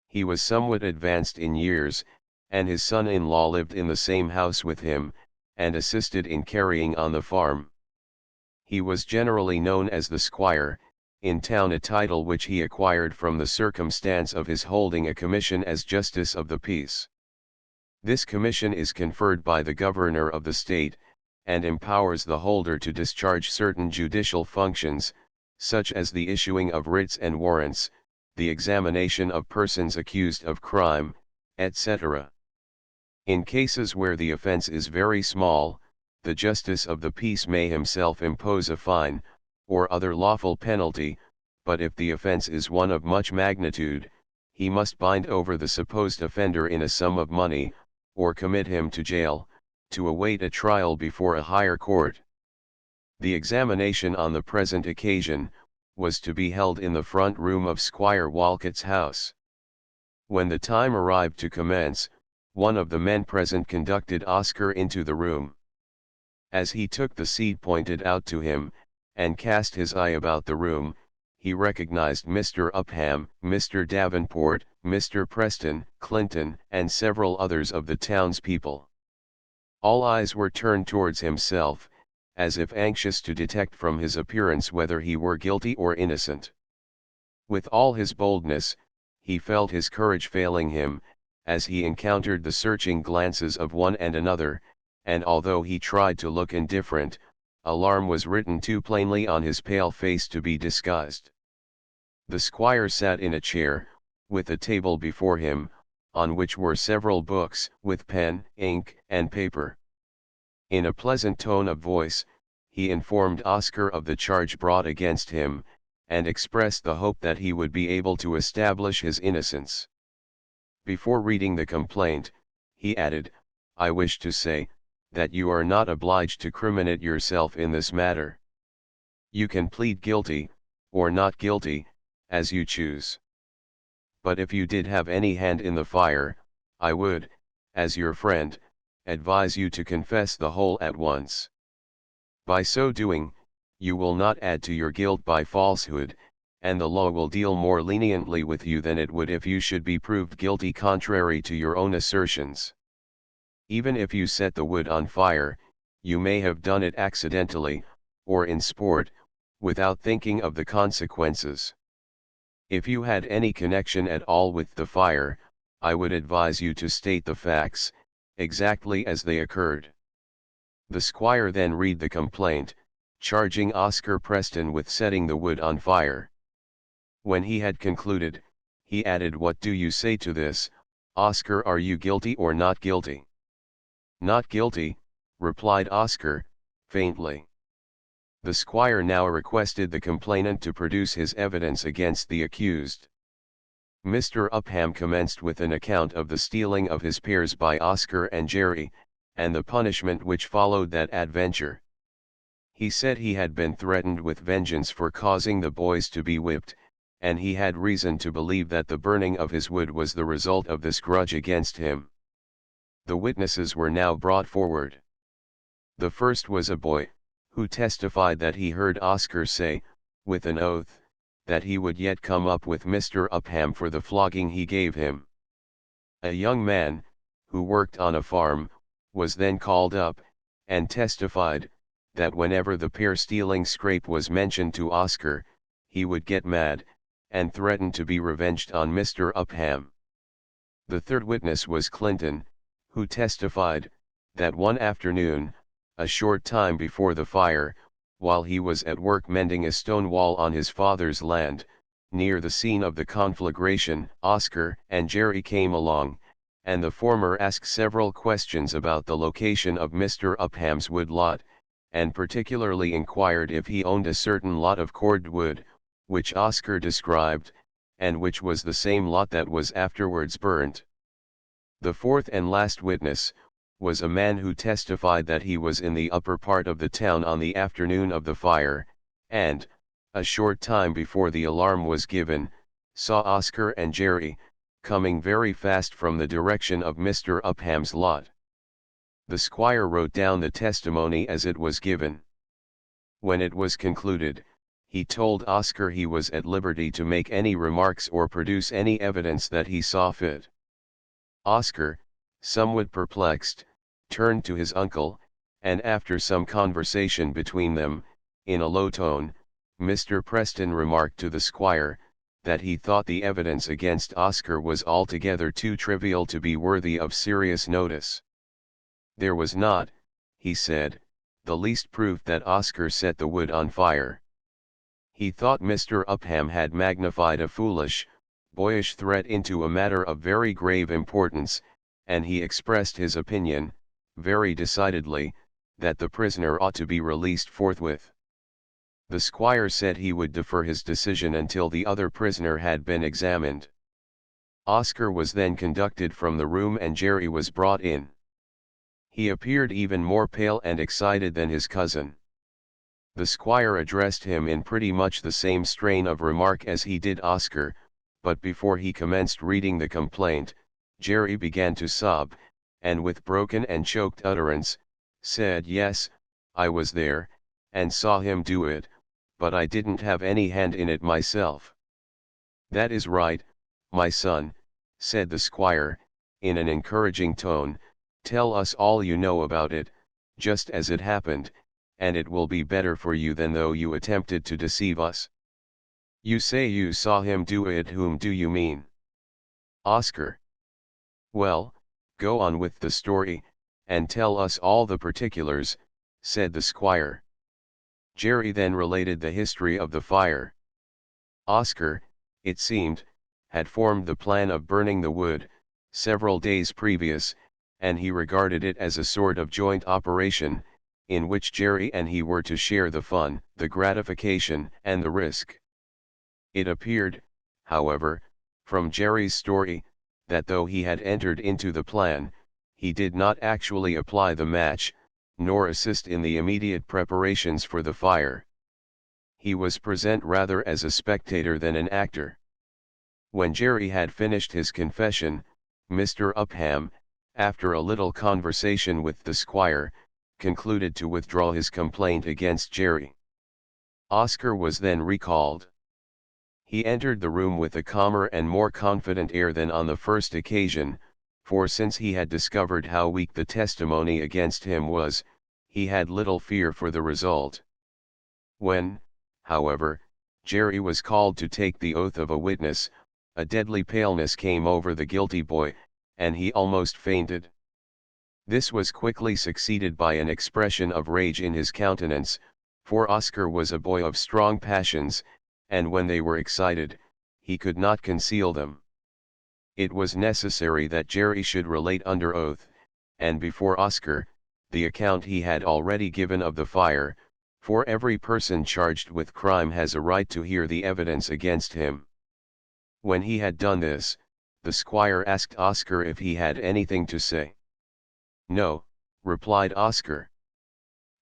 He was somewhat advanced in years, and his son-in-law lived in the same house with him, and assisted in carrying on the farm. He was generally known as the Squire, in town, a title which he acquired from the circumstance of his holding a commission as Justice of the Peace. This commission is conferred by the Governor of the state, and empowers the holder to discharge certain judicial functions, such as the issuing of writs and warrants, the examination of persons accused of crime, etc. In cases where the offense is very small, the Justice of the Peace may himself impose a fine, or other lawful penalty, but if the offense is one of much magnitude, he must bind over the supposed offender in a sum of money, or commit him to jail, to await a trial before a higher court. The examination on the present occasion was to be held in the front room of Squire Walcott's house. When the time arrived to commence, one of the men present conducted Oscar into the room. As he took the seat pointed out to him, and cast his eye about the room, he recognized Mr. Upham, Mr. Davenport, Mr. Preston, Clinton, and several others of the townspeople. All eyes were turned towards himself, as if anxious to detect from his appearance whether he were guilty or innocent. With all his boldness, he felt his courage failing him, as he encountered the searching glances of one and another, and although he tried to look indifferent, alarm was written too plainly on his pale face to be disguised. The squire sat in a chair, with a table before him, on which were several books, with pen, ink, and paper. In a pleasant tone of voice, he informed Oscar of the charge brought against him, and expressed the hope that he would be able to establish his innocence. Before reading the complaint, he added, "I wish to say, that you are not obliged to criminate yourself in this matter. You can plead guilty, or not guilty, as you choose. But if you did have any hand in the fire, I would, as your friend, advise you to confess the whole at once. By so doing, you will not add to your guilt by falsehood, and the law will deal more leniently with you than it would if you should be proved guilty contrary to your own assertions. Even if you set the wood on fire, you may have done it accidentally, or in sport, without thinking of the consequences. If you had any connection at all with the fire, I would advise you to state the facts, exactly as they occurred." The squire then read the complaint, charging Oscar Preston with setting the wood on fire. When he had concluded, he added, "What do you say to this, Oscar? Are you guilty or not guilty?" "Not guilty," replied Oscar, faintly. The squire now requested the complainant to produce his evidence against the accused. Mr. Upham commenced with an account of the stealing of his pears by Oscar and Jerry, and the punishment which followed that adventure. He said he had been threatened with vengeance for causing the boys to be whipped, and he had reason to believe that the burning of his wood was the result of this grudge against him. The witnesses were now brought forward. The first was a boy, who testified that he heard Oscar say, with an oath, that he would yet come up with Mr. Upham for the flogging he gave him. A young man, who worked on a farm, was then called up, and testified, that whenever the pear-stealing scrape was mentioned to Oscar, he would get mad, and threaten to be revenged on Mr. Upham. The third witness was Clinton, who testified, that one afternoon, a short time before the fire, while he was at work mending a stone wall on his father's land, near the scene of the conflagration, Oscar and Jerry came along, and the former asked several questions about the location of Mr. Upham's wood lot, and particularly inquired if he owned a certain lot of cordwood, which Oscar described, and which was the same lot that was afterwards burnt. The fourth and last witness was a man who testified that he was in the upper part of the town on the afternoon of the fire, and, a short time before the alarm was given, saw Oscar and Jerry, coming very fast from the direction of Mr. Upham's lot. The squire wrote down the testimony as it was given. When it was concluded, he told Oscar he was at liberty to make any remarks or produce any evidence that he saw fit. Oscar, somewhat perplexed, turned to his uncle, and after some conversation between them, in a low tone, Mr. Preston remarked to the squire, that he thought the evidence against Oscar was altogether too trivial to be worthy of serious notice. There was not, he said, the least proof that Oscar set the wood on fire. He thought Mr. Upham had magnified a foolish, boyish threat into a matter of very grave importance, and he expressed his opinion, very decidedly, that the prisoner ought to be released forthwith. The squire said he would defer his decision until the other prisoner had been examined. Oscar was then conducted from the room and Jerry was brought in. He appeared even more pale and excited than his cousin. The squire addressed him in pretty much the same strain of remark as he did Oscar, but before he commenced reading the complaint, Jerry began to sob, and with broken and choked utterance, said, "Yes, I was there, and saw him do it, but I didn't have any hand in it myself." "That is right, my son," said the squire, in an encouraging tone, "tell us all you know about it, just as it happened, and it will be better for you than though you attempted to deceive us. You say you saw him do it. Whom do you mean?" "Oscar." "Well, go on with the story, and tell us all the particulars," said the squire. Jerry then related the history of the fire. Oscar, it seemed, had formed the plan of burning the wood, several days previous, and he regarded it as a sort of joint operation, in which Jerry and he were to share the fun, the gratification, and the risk. It appeared, however, from Jerry's story, that though he had entered into the plan, he did not actually apply the match, nor assist in the immediate preparations for the fire. He was present rather as a spectator than an actor. When Jerry had finished his confession, Mr. Upham, after a little conversation with the squire, concluded to withdraw his complaint against Jerry. Oscar was then recalled. He entered the room with a calmer and more confident air than on the first occasion, for since he had discovered how weak the testimony against him was, he had little fear for the result. When, however, Jerry was called to take the oath of a witness, a deadly paleness came over the guilty boy, and he almost fainted. This was quickly succeeded by an expression of rage in his countenance, for Oscar was a boy of strong passions, and when they were excited, he could not conceal them. It was necessary that Jerry should relate under oath, and before Oscar, the account he had already given of the fire, for every person charged with crime has a right to hear the evidence against him. When he had done this, the squire asked Oscar if he had anything to say. "No," replied Oscar.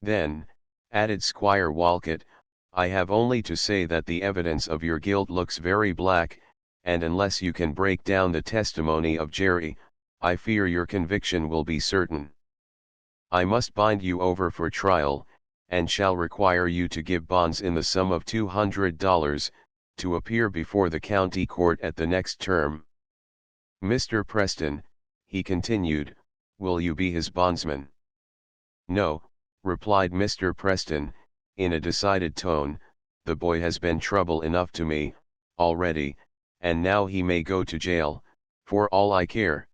"Then," added Squire Walcott, "I have only to say that the evidence of your guilt looks very black, and unless you can break down the testimony of Jerry, I fear your conviction will be certain. I must bind you over for trial, and shall require you to give bonds in the sum of $200, to appear before the county court at the next term. Mr. Preston," he continued, "will you be his bondsman?" "No," replied Mr. Preston, in a decided tone, "the boy has been trouble enough to me, already, and now he may go to jail, for all I care."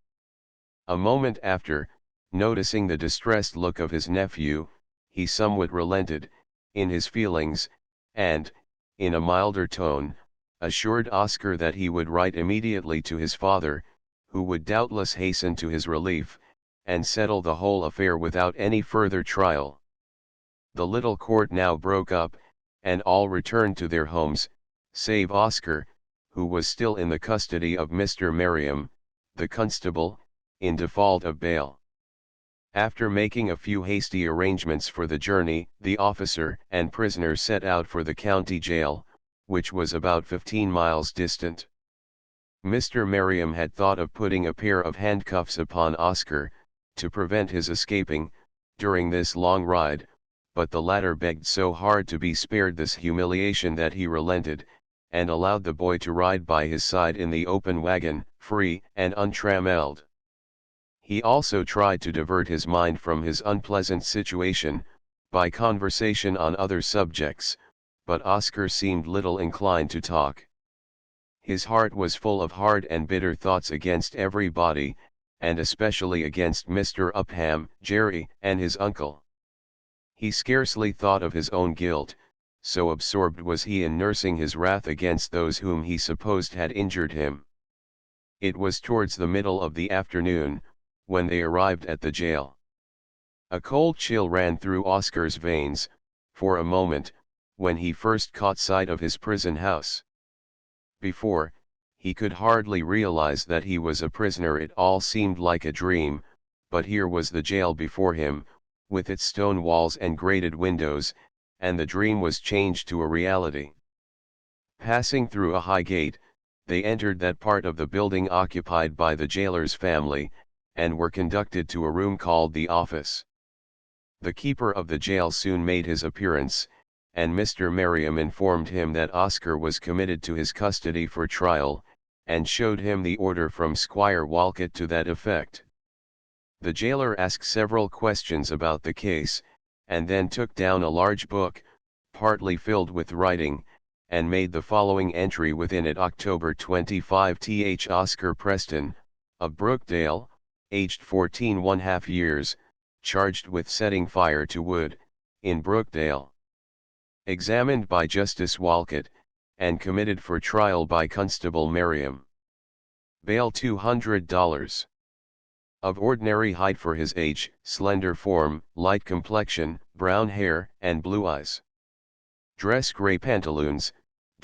A moment after, noticing the distressed look of his nephew, he somewhat relented, in his feelings, and, in a milder tone, assured Oscar that he would write immediately to his father, who would doubtless hasten to his relief, and settle the whole affair without any further trial. The little court now broke up, and all returned to their homes, save Oscar, who was still in the custody of Mr. Merriam, the constable, in default of bail. After making a few hasty arrangements for the journey, the officer and prisoner set out for the county jail, which was about 15 miles distant. Mr. Merriam had thought of putting a pair of handcuffs upon Oscar, to prevent his escaping, during this long ride, but the latter begged so hard to be spared this humiliation that he relented, and allowed the boy to ride by his side in the open wagon, free and untrammeled. He also tried to divert his mind from his unpleasant situation, by conversation on other subjects, but Oscar seemed little inclined to talk. His heart was full of hard and bitter thoughts against everybody, and especially against Mr. Upham, Jerry, and his uncle. He scarcely thought of his own guilt, so absorbed was he in nursing his wrath against those whom he supposed had injured him. It was towards the middle of the afternoon, when they arrived at the jail. A cold chill ran through Oscar's veins, for a moment, when he first caught sight of his prison house. Before, he could hardly realize that he was a prisoner. It all seemed like a dream, but here was the jail before him, with its stone walls and grated windows, and the dream was changed to a reality. Passing through a high gate, they entered that part of the building occupied by the jailer's family, and were conducted to a room called the office. The keeper of the jail soon made his appearance, and Mr. Merriam informed him that Oscar was committed to his custody for trial, and showed him the order from Squire Walcott to that effect. The jailer asked several questions about the case, and then took down a large book, partly filled with writing, and made the following entry within it: October 25 th Oscar Preston, of Brookdale, aged 14½ years, charged with setting fire to wood, in Brookdale. Examined by Justice Walcott, and committed for trial by Constable Merriam. Bail $200. Of ordinary height for his age, slender form, light complexion, brown hair, and blue eyes. Dress gray pantaloons,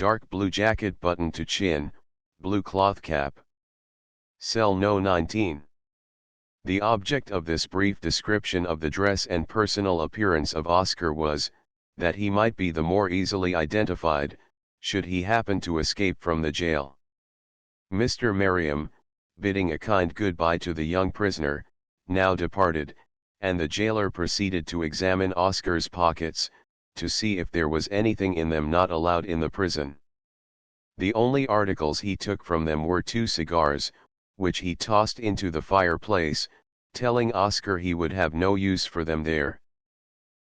dark blue jacket buttoned to chin, blue cloth cap. Cell No. 19. The object of this brief description of the dress and personal appearance of Oscar was, that he might be the more easily identified, should he happen to escape from the jail. Mr. Merriam, bidding a kind goodbye to the young prisoner, now departed, and the jailer proceeded to examine Oscar's pockets, to see if there was anything in them not allowed in the prison. The only articles he took from them were 2 cigars, which he tossed into the fireplace, telling Oscar he would have no use for them there.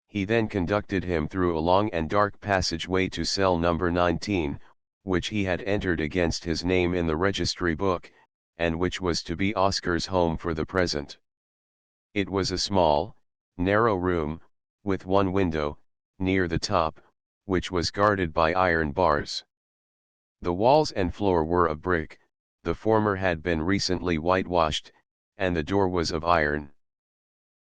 He then conducted him through a long and dark passageway to cell number 19, which he had entered against his name in the registry book, and which was to be Oscar's home for the present. It was a small, narrow room, with one window, near the top, which was guarded by iron bars. The walls and floor were of brick, the former had been recently whitewashed, and the door was of iron.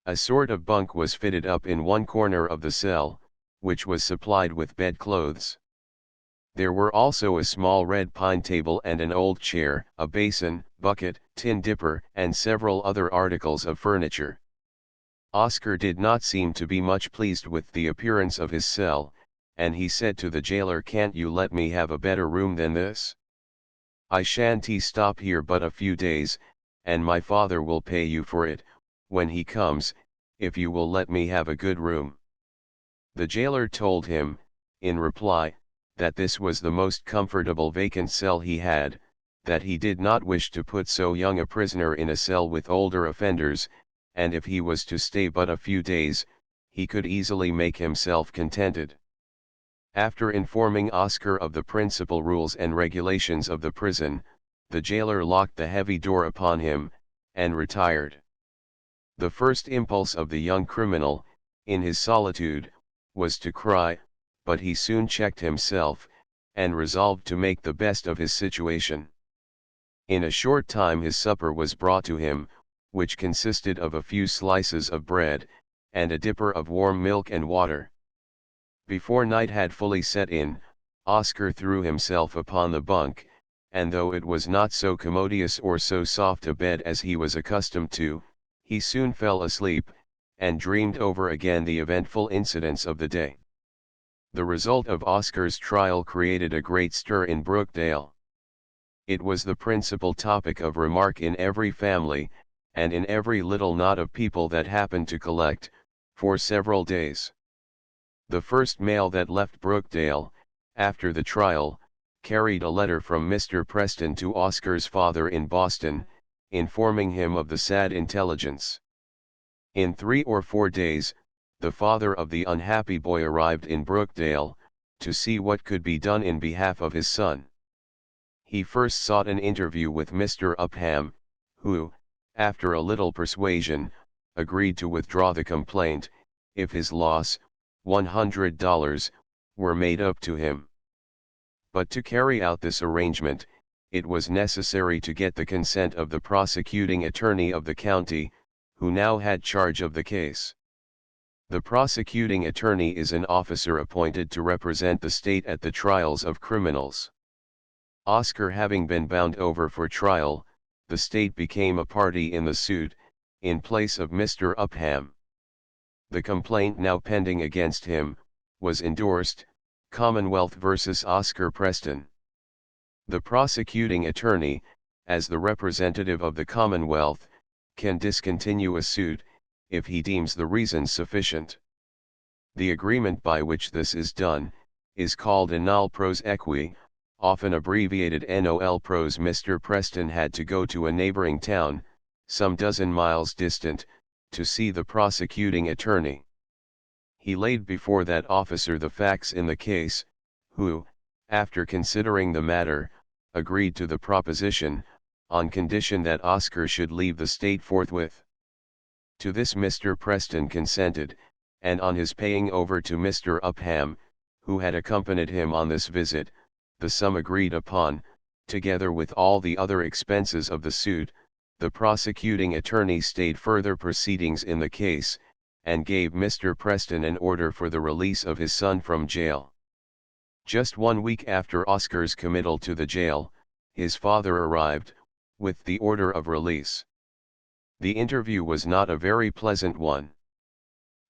A sort of bunk was fitted up in one corner of the cell, which was supplied with bedclothes. There were also a small red pine table and an old chair, a basin, bucket, tin dipper, and several other articles of furniture. Oscar did not seem to be much pleased with the appearance of his cell, and he said to the jailer, "Can't you let me have a better room than this? I shan't stop here but a few days, and my father will pay you for it, when he comes, if you will let me have a good room." The jailer told him, in reply, that this was the most comfortable vacant cell he had, that he did not wish to put so young a prisoner in a cell with older offenders, and if he was to stay but a few days, he could easily make himself contented. After informing Oscar of the principal rules and regulations of the prison, the jailer locked the heavy door upon him, and retired. The first impulse of the young criminal, in his solitude, was to cry, but he soon checked himself, and resolved to make the best of his situation. In a short time his supper was brought to him, which consisted of a few slices of bread, and a dipper of warm milk and water. Before night had fully set in, Oscar threw himself upon the bunk, and though it was not so commodious or so soft a bed as he was accustomed to, he soon fell asleep, and dreamed over again the eventful incidents of the day. The result of Oscar's trial created a great stir in Brookdale. It was the principal topic of remark in every family, and in every little knot of people that happened to collect, for several days. The first mail that left Brookdale, after the trial, carried a letter from Mr. Preston to Oscar's father in Boston, informing him of the sad intelligence. In 3 or 4 days, the father of the unhappy boy arrived in Brookdale, to see what could be done in behalf of his son. He first sought an interview with Mr. Upham, who, after a little persuasion, agreed to withdraw the complaint, if his loss, $100, were made up to him. But to carry out this arrangement, it was necessary to get the consent of the prosecuting attorney of the county, who now had charge of the case. The prosecuting attorney is an officer appointed to represent the state at the trials of criminals. Oscar having been bound over for trial, the state became a party in the suit, in place of Mr. Upham. The complaint now pending against him, was endorsed, Commonwealth vs. Oscar Preston. The prosecuting attorney, as the representative of the Commonwealth, can discontinue a suit, if he deems the reasons sufficient. The agreement by which this is done, is called a nol pros equi, often abbreviated NOL pros. Mr. Preston had to go to a neighboring town, some dozen miles distant, to see the prosecuting attorney. He laid before that officer the facts in the case, who, after considering the matter, agreed to the proposition, on condition that Oscar should leave the state forthwith. To this Mr. Preston consented, and on his paying over to Mr. Upham, who had accompanied him on this visit, the sum agreed upon, together with all the other expenses of the suit, the prosecuting attorney stayed further proceedings in the case, and gave Mr. Preston an order for the release of his son from jail. Just 1 week after Oscar's committal to the jail, his father arrived, with the order of release. The interview was not a very pleasant one.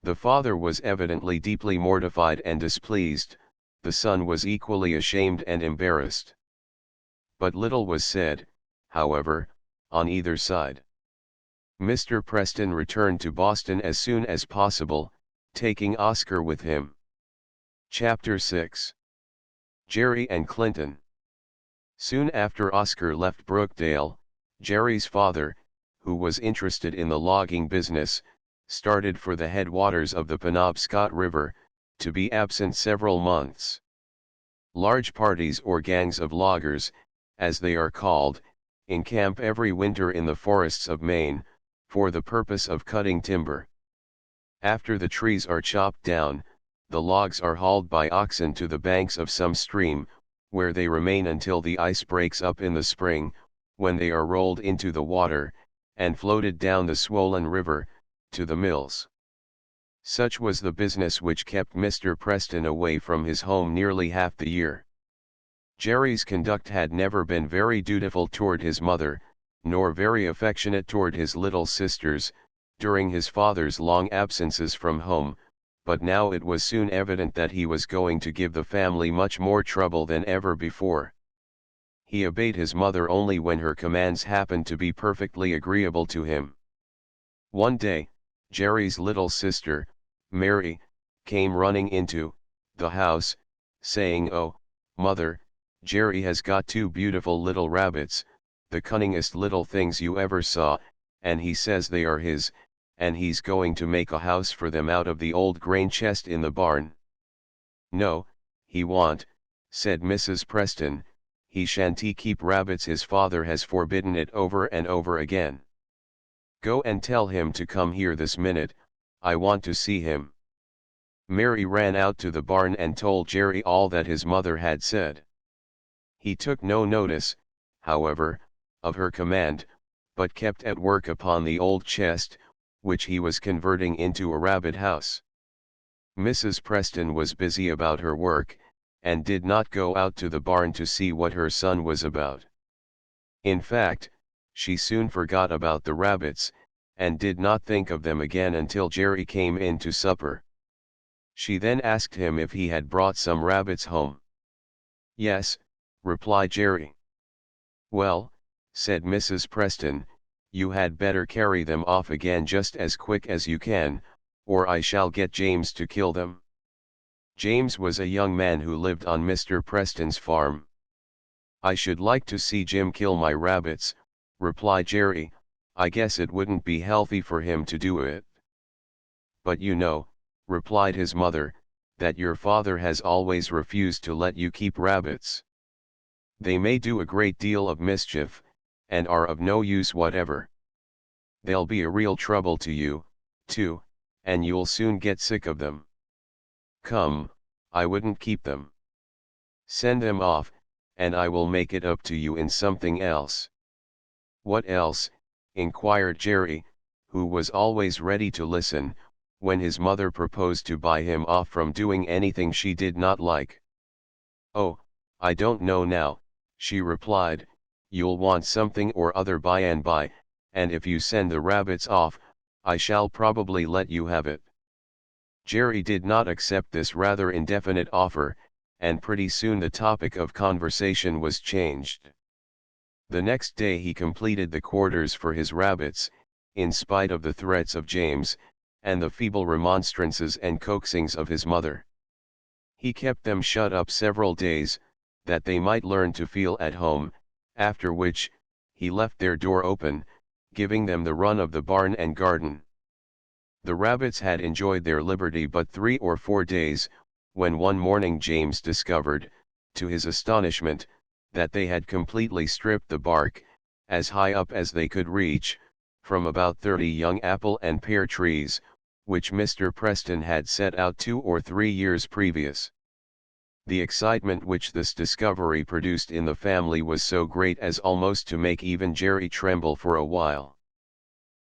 The father was evidently deeply mortified and displeased, the son was equally ashamed and embarrassed. But little was said, however, on either side. Mr. Preston returned to Boston as soon as possible, taking Oscar with him. Chapter 6. Jerry and Clinton. Soon after Oscar left Brookdale, Jerry's father, who was interested in the logging business, started for the headwaters of the Penobscot River, to be absent several months. Large parties or gangs of loggers, as they are called, encamp every winter in the forests of Maine, for the purpose of cutting timber. After the trees are chopped down, the logs are hauled by oxen to the banks of some stream, where they remain until the ice breaks up in the spring, when they are rolled into the water, and floated down the swollen river, to the mills. Such was the business which kept Mr. Preston away from his home nearly half the year. Jerry's conduct had never been very dutiful toward his mother, nor very affectionate toward his little sisters, during his father's long absences from home, but now it was soon evident that he was going to give the family much more trouble than ever before. He obeyed his mother only when her commands happened to be perfectly agreeable to him. One day, Jerry's little sister, Mary, came running into the house, saying, "Oh, mother, Jerry has got 2 beautiful little rabbits, the cunningest little things you ever saw, and he says they are his, and he's going to make a house for them out of the old grain chest in the barn." "No, he won't," said Mrs. Preston, "he shan't keep rabbits, his father has forbidden it over and over again. Go and tell him to come here this minute, I want to see him." Mary ran out to the barn and told Jerry all that his mother had said. He took no notice, however, of her command, but kept at work upon the old chest, which he was converting into a rabbit house. Mrs. Preston was busy about her work, and did not go out to the barn to see what her son was about. In fact, she soon forgot about the rabbits, and did not think of them again until Jerry came in to supper. She then asked him if he had brought some rabbits home. "Yes," replied Jerry. "Well," said Mrs. Preston, "you had better carry them off again just as quick as you can, or I shall get James to kill them." James was a young man who lived on Mr. Preston's farm. "I should like to see Jim kill my rabbits," replied Jerry. "I guess it wouldn't be healthy for him to do it." "But you know," replied his mother, "that your father has always refused to let you keep rabbits. They may do a great deal of mischief, and are of no use whatever. They'll be a real trouble to you, too, and you'll soon get sick of them. Come, I wouldn't keep them. Send them off, and I will make it up to you in something else." "What else?" inquired Jerry, who was always ready to listen, when his mother proposed to buy him off from doing anything she did not like. "Oh, I don't know now," she replied, "you'll want something or other by and by, and if you send the rabbits off, I shall probably let you have it." Jerry did not accept this rather indefinite offer, and pretty soon the topic of conversation was changed. The next day he completed the quarters for his rabbits, in spite of the threats of James, and the feeble remonstrances and coaxings of his mother. He kept them shut up several days, that they might learn to feel at home, after which, he left their door open, giving them the run of the barn and garden. The rabbits had enjoyed their liberty but 3 or 4 days, when one morning James discovered, to his astonishment, that they had completely stripped the bark, as high up as they could reach, from about 30 young apple and pear trees, which Mr. Preston had set out 2 or 3 years previous. The excitement which this discovery produced in the family was so great as almost to make even Jerry tremble for a while.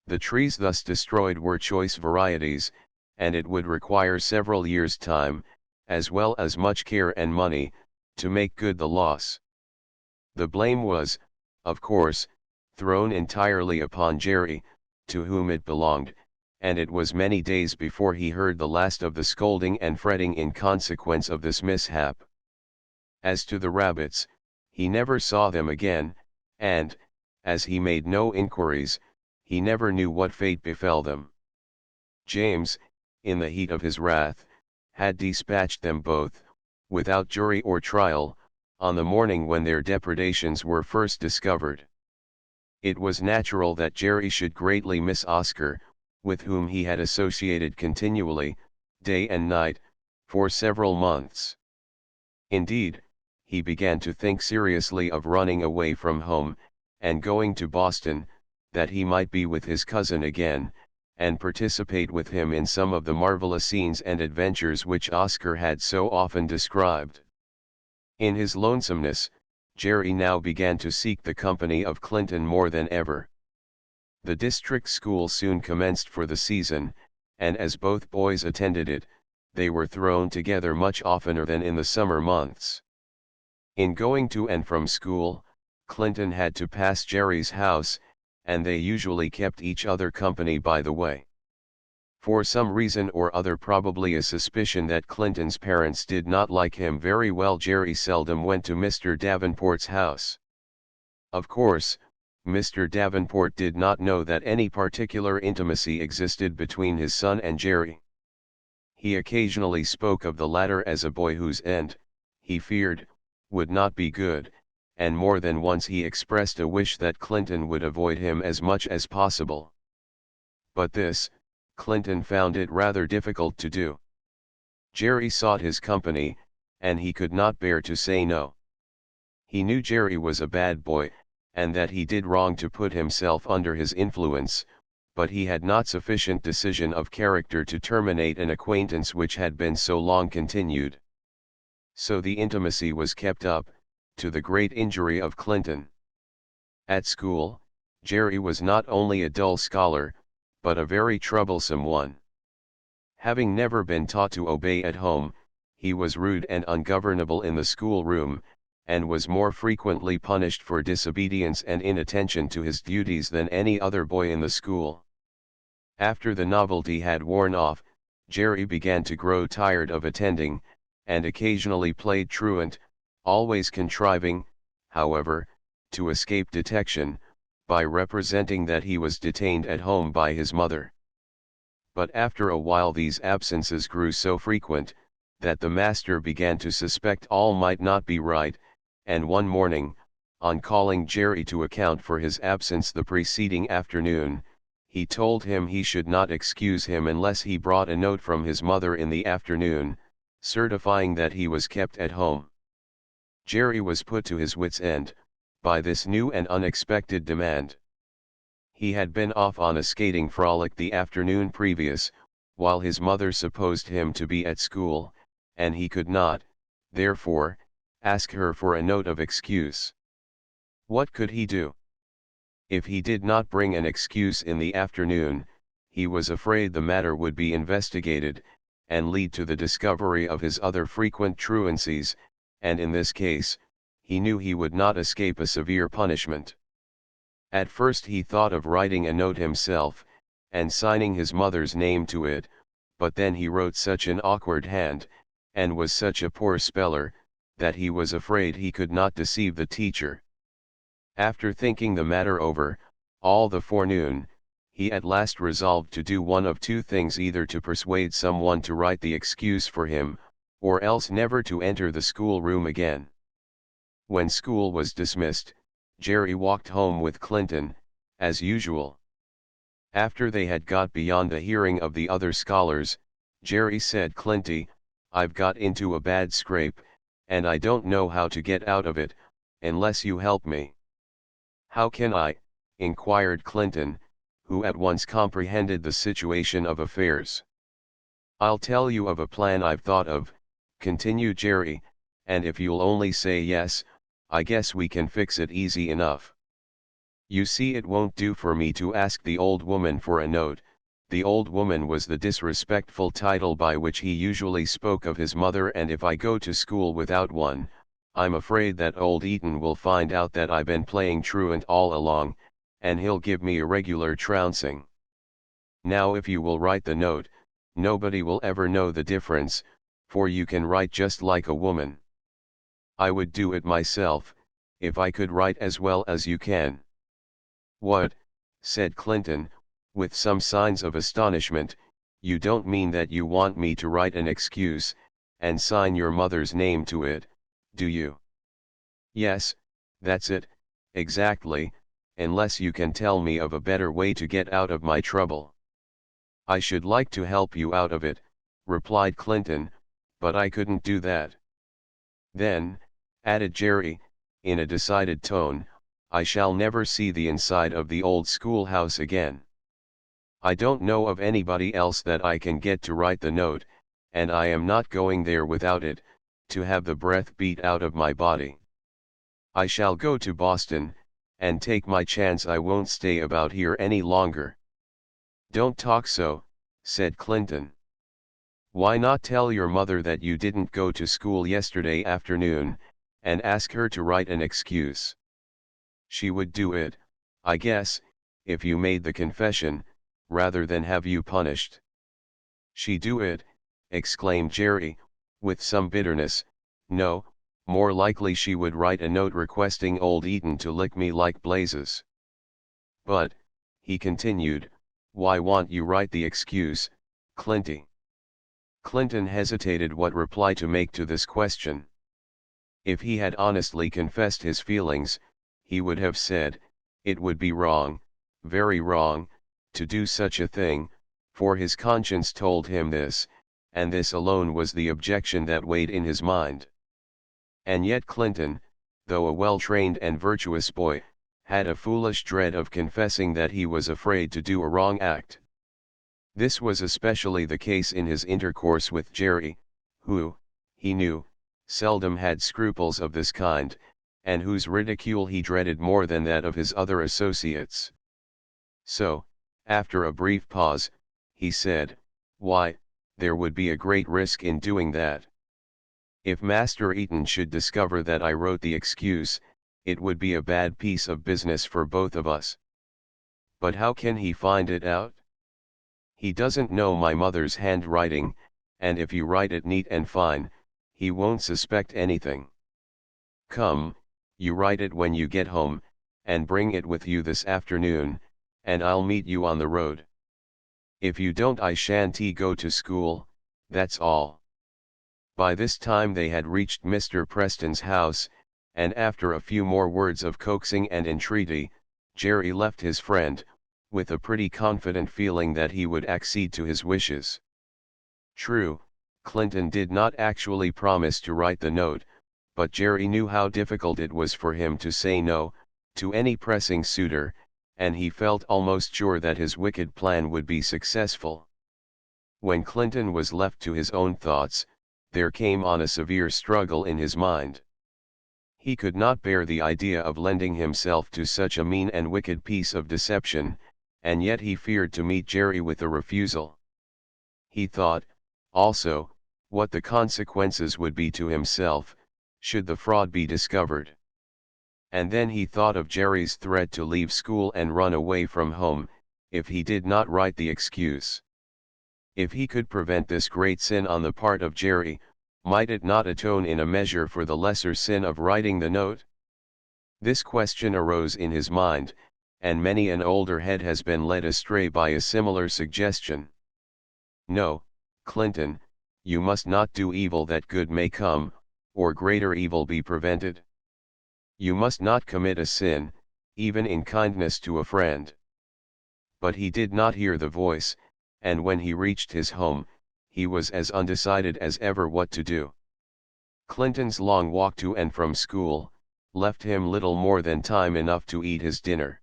The trees thus destroyed were choice varieties, and it would require several years' time, as well as much care and money, to make good the loss. The blame was, of course, thrown entirely upon Jerry, to whom it belonged, and it was many days before he heard the last of the scolding and fretting in consequence of this mishap. As to the rabbits, he never saw them again, and, as he made no inquiries, he never knew what fate befell them. James, in the heat of his wrath, had dispatched them both, without jury or trial, on the morning when their depredations were first discovered. It was natural that Jerry should greatly miss Oscar, with whom he had associated continually, day and night, for several months. Indeed, he began to think seriously of running away from home, and going to Boston, that he might be with his cousin again, and participate with him in some of the marvelous scenes and adventures which Oscar had so often described. In his lonesomeness, Jerry now began to seek the company of Clinton more than ever. The district school soon commenced for the season, and as both boys attended it, they were thrown together much oftener than in the summer months. In going to and from school, Clinton had to pass Jerry's house, and they usually kept each other company by the way. For some reason or other, probably a suspicion that Clinton's parents did not like him very well, Jerry seldom went to Mr. Davenport's house. Of course, Mr. Davenport did not know that any particular intimacy existed between his son and Jerry. He occasionally spoke of the latter as a boy whose end, he feared, would not be good, and more than once he expressed a wish that Clinton would avoid him as much as possible. But this, Clinton found it rather difficult to do. Jerry sought his company, and he could not bear to say no. He knew Jerry was a bad boy, and that he did wrong to put himself under his influence, but he had not sufficient decision of character to terminate an acquaintance which had been so long continued. So the intimacy was kept up, to the great injury of Clinton. At school, Jerry was not only a dull scholar, but a very troublesome one. Having never been taught to obey at home, he was rude and ungovernable in the schoolroom, and was more frequently punished for disobedience and inattention to his duties than any other boy in the school. After the novelty had worn off, Jerry began to grow tired of attending, and occasionally played truant, always contriving, however, to escape detection, by representing that he was detained at home by his mother. But after a while these absences grew so frequent, that the master began to suspect all might not be right, and one morning, on calling Jerry to account for his absence the preceding afternoon, he told him he should not excuse him unless he brought a note from his mother in the afternoon, certifying that he was kept at home. Jerry was put to his wits' end, by this new and unexpected demand. He had been off on a skating frolic the afternoon previous, while his mother supposed him to be at school, and he could not, therefore, ask her for a note of excuse. What could he do? If he did not bring an excuse in the afternoon, he was afraid the matter would be investigated, and lead to the discovery of his other frequent truancies, and in this case, he knew he would not escape a severe punishment. At first he thought of writing a note himself, and signing his mother's name to it, but then he wrote such an awkward hand, and was such a poor speller, that he was afraid he could not deceive the teacher. After thinking the matter over, all the forenoon, he at last resolved to do one of two things: either to persuade someone to write the excuse for him, or else never to enter the schoolroom again. When school was dismissed, Jerry walked home with Clinton, as usual. After they had got beyond the hearing of the other scholars, Jerry said, "Clinty, I've got into a bad scrape, and I don't know how to get out of it, unless you help me." "How can I?" inquired Clinton, who at once comprehended the situation of affairs. "I'll tell you of a plan I've thought of," continued Jerry, "and if you'll only say yes, I guess we can fix it easy enough. You see, it won't do for me to ask the old woman for a note." The old woman was the disrespectful title by which he usually spoke of his mother. "And if I go to school without one, I'm afraid that old Eaton will find out that I've been playing truant all along, and he'll give me a regular trouncing. Now if you will write the note, nobody will ever know the difference, for you can write just like a woman. I would do it myself, if I could write as well as you can. What, said Clinton, with some signs of astonishment, you don't mean that you want me to write an excuse, and sign your mother's name to it, do you? Yes, that's it, exactly, unless you can tell me of a better way to get out of my trouble. I should like to help you out of it, replied Clinton, but I couldn't do that. Then, added Jerry, in a decided tone, I shall never see the inside of the old schoolhouse again. I don't know of anybody else that I can get to write the note, and I am not going there without it, to have the breath beat out of my body. I shall go to Boston, and take my chance. I won't stay about here any longer. Don't talk so, said Clinton. Why not tell your mother that you didn't go to school yesterday afternoon, and ask her to write an excuse? She would do it, I guess, if you made the confession, rather than have you punished. She do it, exclaimed Jerry, with some bitterness. No, more likely she would write a note requesting old Eaton to lick me like blazes. But, he continued, why won't you write the excuse, Clinty? Clinton hesitated what reply to make to this question. If he had honestly confessed his feelings, he would have said, it would be wrong, very wrong, to do such a thing, for his conscience told him this, and this alone was the objection that weighed in his mind. And yet Clinton, though a well-trained and virtuous boy, had a foolish dread of confessing that he was afraid to do a wrong act. This was especially the case in his intercourse with Jerry, who, he knew, seldom had scruples of this kind, and whose ridicule he dreaded more than that of his other associates. So, after a brief pause, he said, why, there would be a great risk in doing that. If Master Eaton should discover that I wrote the excuse, it would be a bad piece of business for both of us. But how can he find it out? He doesn't know my mother's handwriting, and if you write it neat and fine, he won't suspect anything. Come, you write it when you get home, and bring it with you this afternoon, and I'll meet you on the road. If you don't, I shan't go to school, that's all. By this time they had reached Mr. Preston's house, and after a few more words of coaxing and entreaty, Jerry left his friend, with a pretty confident feeling that he would accede to his wishes. True, Clinton did not actually promise to write the note, but Jerry knew how difficult it was for him to say no, to any pressing suitor, and he felt almost sure that his wicked plan would be successful. When Clinton was left to his own thoughts, there came on a severe struggle in his mind. He could not bear the idea of lending himself to such a mean and wicked piece of deception, and yet he feared to meet Jerry with a refusal. He thought, also, what the consequences would be to himself, should the fraud be discovered. And then he thought of Jerry's threat to leave school and run away from home, if he did not write the excuse. If he could prevent this great sin on the part of Jerry, might it not atone in a measure for the lesser sin of writing the note? This question arose in his mind, and many an older head has been led astray by a similar suggestion. No, Clinton, you must not do evil that good may come, or greater evil be prevented. You must not commit a sin, even in kindness to a friend. But he did not hear the voice, and when he reached his home, he was as undecided as ever what to do. Clinton's long walk to and from school, left him little more than time enough to eat his dinner.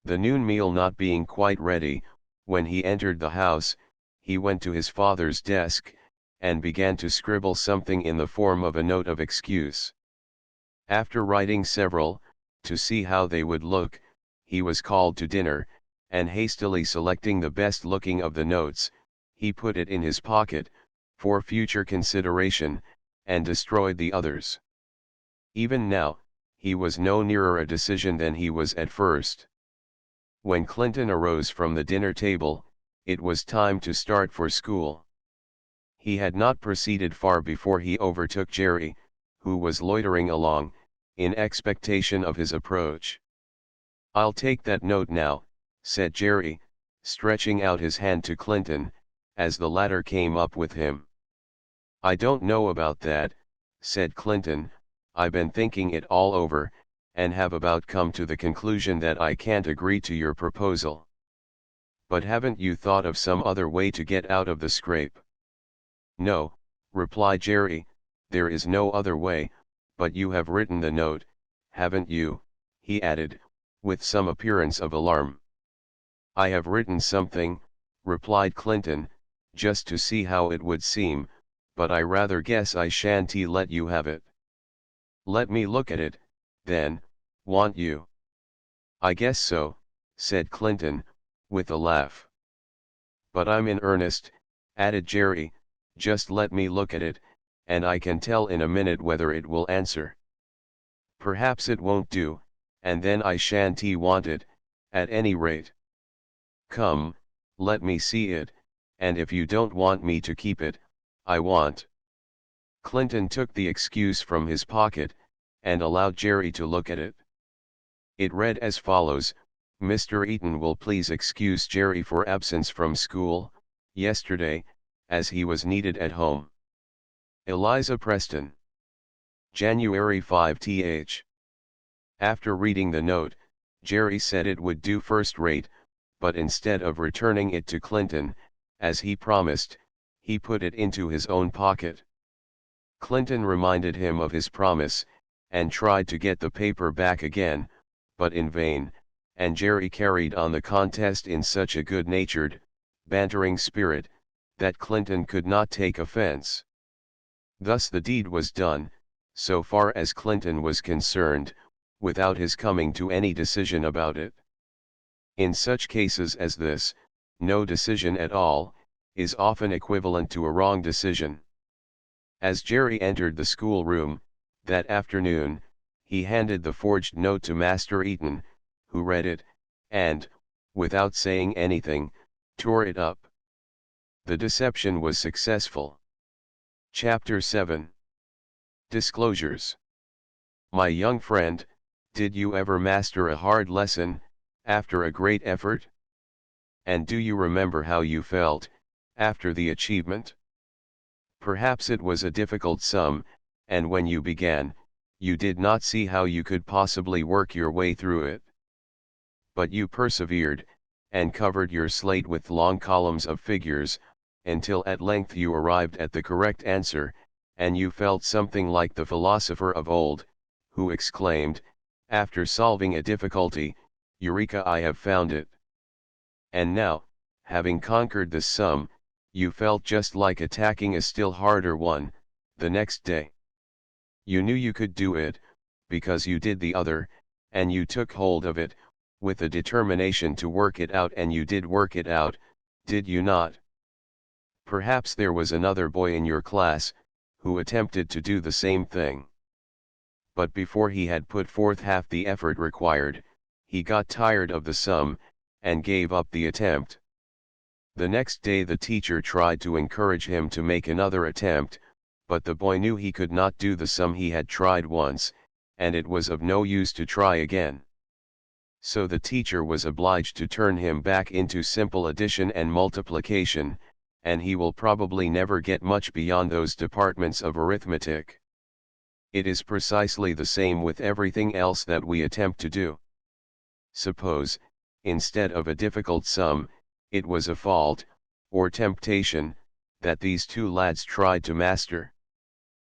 The noon meal not being quite ready, when he entered the house, he went to his father's desk, and began to scribble something in the form of a note of excuse. After writing several, to see how they would look, he was called to dinner, and hastily selecting the best looking of the notes, he put it in his pocket, for future consideration, and destroyed the others. Even now, he was no nearer a decision than he was at first. When Clinton arose from the dinner table, it was time to start for school. He had not proceeded far before he overtook Jerry, who was loitering along, in expectation of his approach. "I'll take that note now," said Jerry, stretching out his hand to Clinton, as the latter came up with him. "I don't know about that," said Clinton. "I've been thinking it all over, and have about come to the conclusion that I can't agree to your proposal." "But haven't you thought of some other way to get out of the scrape?" "No," replied Jerry, "there is no other way, but you have written the note, haven't you?" he added, with some appearance of alarm. "I have written something," replied Clinton, "just to see how it would seem, but I rather guess I shan't let you have it." "Let me look at it, then, won't you?" "I guess so," said Clinton, with a laugh. "But I'm in earnest," added Jerry, "just let me look at it, and I can tell in a minute whether it will answer. Perhaps it won't do, and then I shan't want it, at any rate. Come, let me see it, and if you don't want me to keep it, I won't." Clinton took the excuse from his pocket, and allowed Jerry to look at it. It read as follows: "Mr. Eaton will please excuse Jerry for absence from school, yesterday, as he was needed at home. Eliza Preston. January 5th." After reading the note, Jerry said it would do first rate, but instead of returning it to Clinton, as he promised, he put it into his own pocket. Clinton reminded him of his promise, and tried to get the paper back again, but in vain, and Jerry carried on the contest in such a good-natured, bantering spirit, that Clinton could not take offense. Thus the deed was done, so far as Clinton was concerned, without his coming to any decision about it. In such cases as this, no decision at all, is often equivalent to a wrong decision. As Jerry entered the schoolroom, that afternoon, he handed the forged note to Master Eaton, who read it, and, without saying anything, tore it up. The deception was successful. Chapter 7. Disclosures. My young friend, did you ever master a hard lesson, after a great effort? And do you remember how you felt, after the achievement? Perhaps it was a difficult sum, and when you began, you did not see how you could possibly work your way through it. But you persevered, and covered your slate with long columns of figures, until at length you arrived at the correct answer, and you felt something like the philosopher of old, who exclaimed, after solving a difficulty, "Eureka, I have found it." And now, having conquered this sum, you felt just like attacking a still harder one, the next day. You knew you could do it, because you did the other, and you took hold of it, with the determination to work it out, and you did work it out, did you not? Perhaps there was another boy in your class, who attempted to do the same thing. But before he had put forth half the effort required, he got tired of the sum, and gave up the attempt. The next day the teacher tried to encourage him to make another attempt, but the boy knew he could not do the sum he had tried once, and it was of no use to try again. So the teacher was obliged to turn him back into simple addition and multiplication, and he will probably never get much beyond those departments of arithmetic. It is precisely the same with everything else that we attempt to do. Suppose, instead of a difficult sum, it was a fault, or temptation, that these two lads tried to master.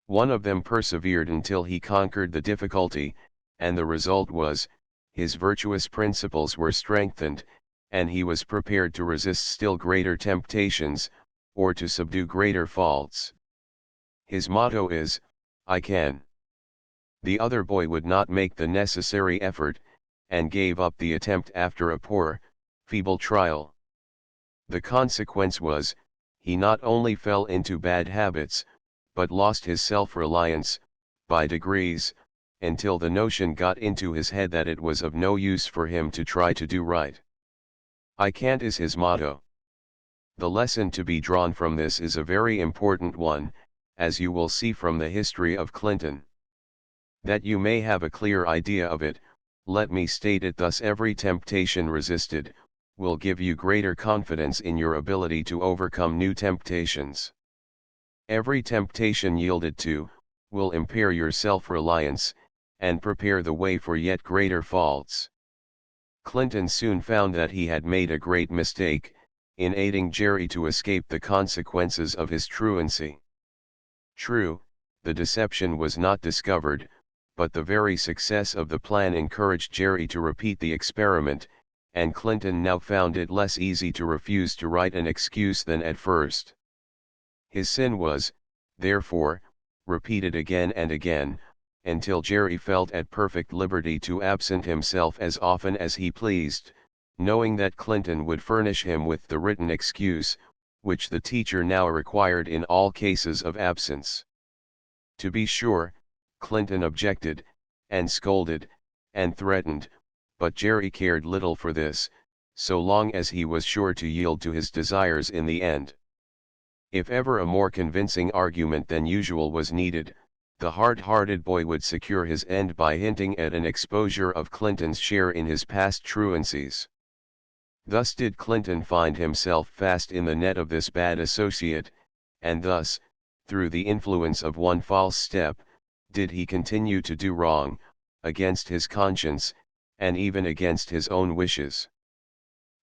One of them persevered until he conquered the difficulty, and the result was, his virtuous principles were strengthened, and he was prepared to resist still greater temptations, or to subdue greater faults. His motto is, "I can." The other boy would not make the necessary effort, and gave up the attempt after a poor, feeble trial. The consequence was, he not only fell into bad habits, but lost his self-reliance, by degrees, until the notion got into his head that it was of no use for him to try to do right. "I can't" is his motto. The lesson to be drawn from this is a very important one, as you will see from the history of Clinton. That you may have a clear idea of it, let me state it thus: every temptation resisted, will give you greater confidence in your ability to overcome new temptations. Every temptation yielded to, will impair your self-reliance, and prepare the way for yet greater faults. Clinton soon found that he had made a great mistake, in aiding Jerry to escape the consequences of his truancy. True, the deception was not discovered, but the very success of the plan encouraged Jerry to repeat the experiment, and Clinton now found it less easy to refuse to write an excuse than at first. His sin was, therefore, repeated again and again, until Jerry felt at perfect liberty to absent himself as often as he pleased, knowing that Clinton would furnish him with the written excuse, which the teacher now required in all cases of absence. To be sure, Clinton objected, and scolded, and threatened, but Jerry cared little for this, so long as he was sure to yield to his desires in the end. If ever a more convincing argument than usual was needed, the hard-hearted boy would secure his end by hinting at an exposure of Clinton's share in his past truancies. Thus did Clinton find himself fast in the net of this bad associate, and thus, through the influence of one false step, did he continue to do wrong, against his conscience, and even against his own wishes.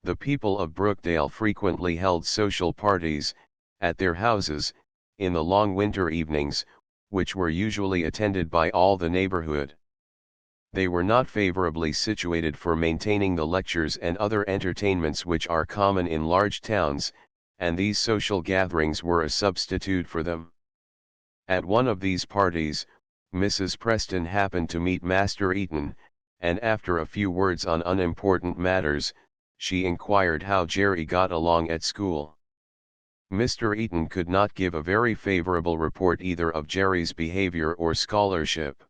The people of Brookdale frequently held social parties, at their houses, in the long winter evenings, which were usually attended by all the neighborhood. They were not favorably situated for maintaining the lectures and other entertainments which are common in large towns, and these social gatherings were a substitute for them. At one of these parties, Mrs. Preston happened to meet Master Eaton, and after a few words on unimportant matters, she inquired how Jerry got along at school. Mr. Eaton could not give a very favorable report either of Jerry's behavior or scholarship.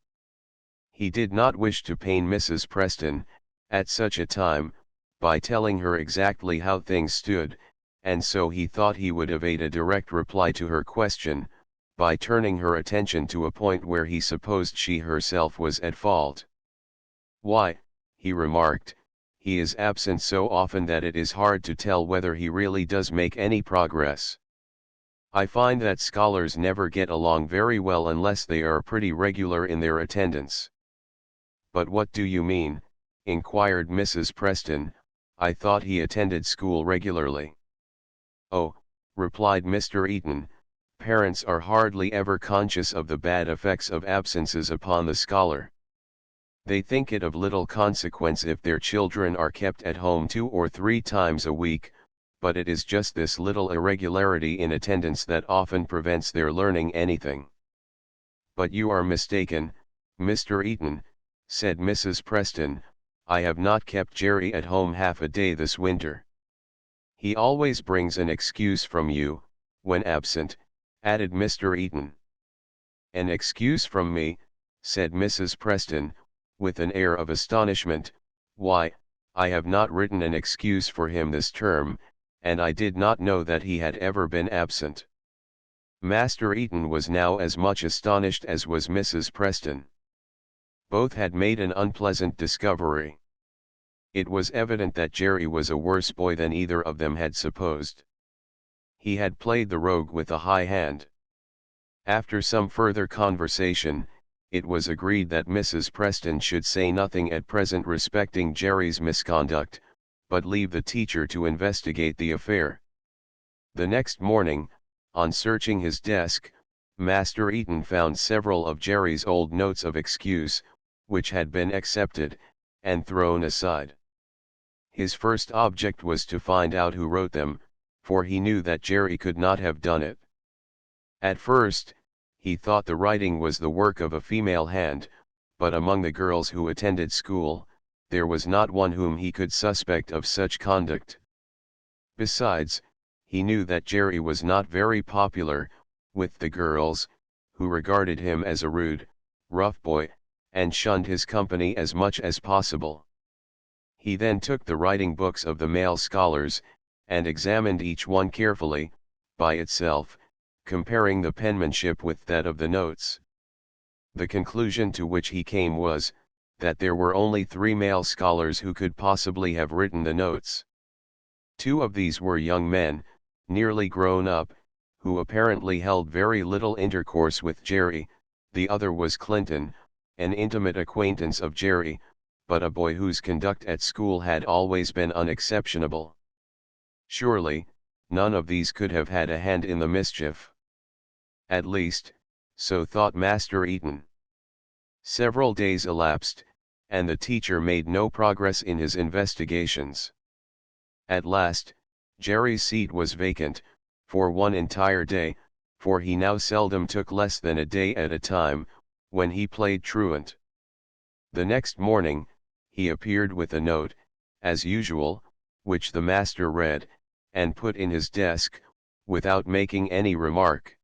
He did not wish to pain Mrs. Preston, at such a time, by telling her exactly how things stood, and so he thought he would evade a direct reply to her question, by turning her attention to a point where he supposed she herself was at fault. "Why," he remarked, "he is absent so often that it is hard to tell whether he really does make any progress. I find that scholars never get along very well unless they are pretty regular in their attendance." "But what do you mean?" inquired Mrs. Preston. "I thought he attended school regularly." "Oh," replied Mr. Eaton, "parents are hardly ever conscious of the bad effects of absences upon the scholar. They think it of little consequence if their children are kept at home 2 or 3 times a week, but it is just this little irregularity in attendance that often prevents their learning anything." "But you are mistaken, Mr. Eaton," said Mrs. Preston. "I have not kept Jerry at home half a day this winter." "He always brings an excuse from you, when absent," added Mr. Eaton. "An excuse from me," said Mrs. Preston, with an air of astonishment. "Why, I have not written an excuse for him this term, and I did not know that he had ever been absent." Master Eaton was now as much astonished as was Mrs. Preston. Both had made an unpleasant discovery. It was evident that Jerry was a worse boy than either of them had supposed. He had played the rogue with a high hand. After some further conversation, it was agreed that Mrs. Preston should say nothing at present respecting Jerry's misconduct, but leave the teacher to investigate the affair. The next morning, on searching his desk, Master Eaton found several of Jerry's old notes of excuse, which had been accepted, and thrown aside. His first object was to find out who wrote them, for he knew that Jerry could not have done it. At first, he thought the writing was the work of a female hand, but among the girls who attended school, there was not one whom he could suspect of such conduct. Besides, he knew that Jerry was not very popular with the girls, who regarded him as a rude, rough boy, and shunned his company as much as possible. He then took the writing books of the male scholars, and examined each one carefully, by itself, comparing the penmanship with that of the notes. The conclusion to which he came was, that there were only 3 male scholars who could possibly have written the notes. 2 of these were young men, nearly grown up, who apparently held very little intercourse with Jerry. The other was Clinton, an intimate acquaintance of Jerry, but a boy whose conduct at school had always been unexceptionable. Surely, none of these could have had a hand in the mischief. At least, so thought Master Eaton. Several days elapsed, and the teacher made no progress in his investigations. At last, Jerry's seat was vacant, for one entire day, for he now seldom took less than a day at a time, when he played truant. The next morning, he appeared with a note, as usual, which the master read, and put in his desk, without making any remark.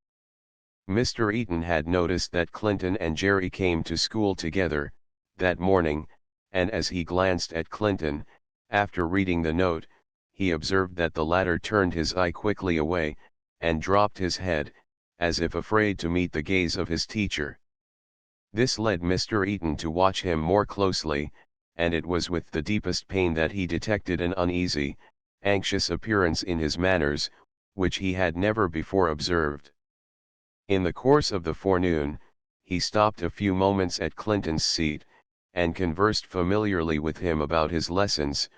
Mr. Eaton had noticed that Clinton and Jerry came to school together, that morning, and as he glanced at Clinton, after reading the note, he observed that the latter turned his eye quickly away, and dropped his head, as if afraid to meet the gaze of his teacher. This led Mr. Eaton to watch him more closely, and it was with the deepest pain that he detected an uneasy, anxious appearance in his manners, which he had never before observed. In the course of the forenoon, he stopped a few moments at Clinton's seat, and conversed familiarly with him about his lessons,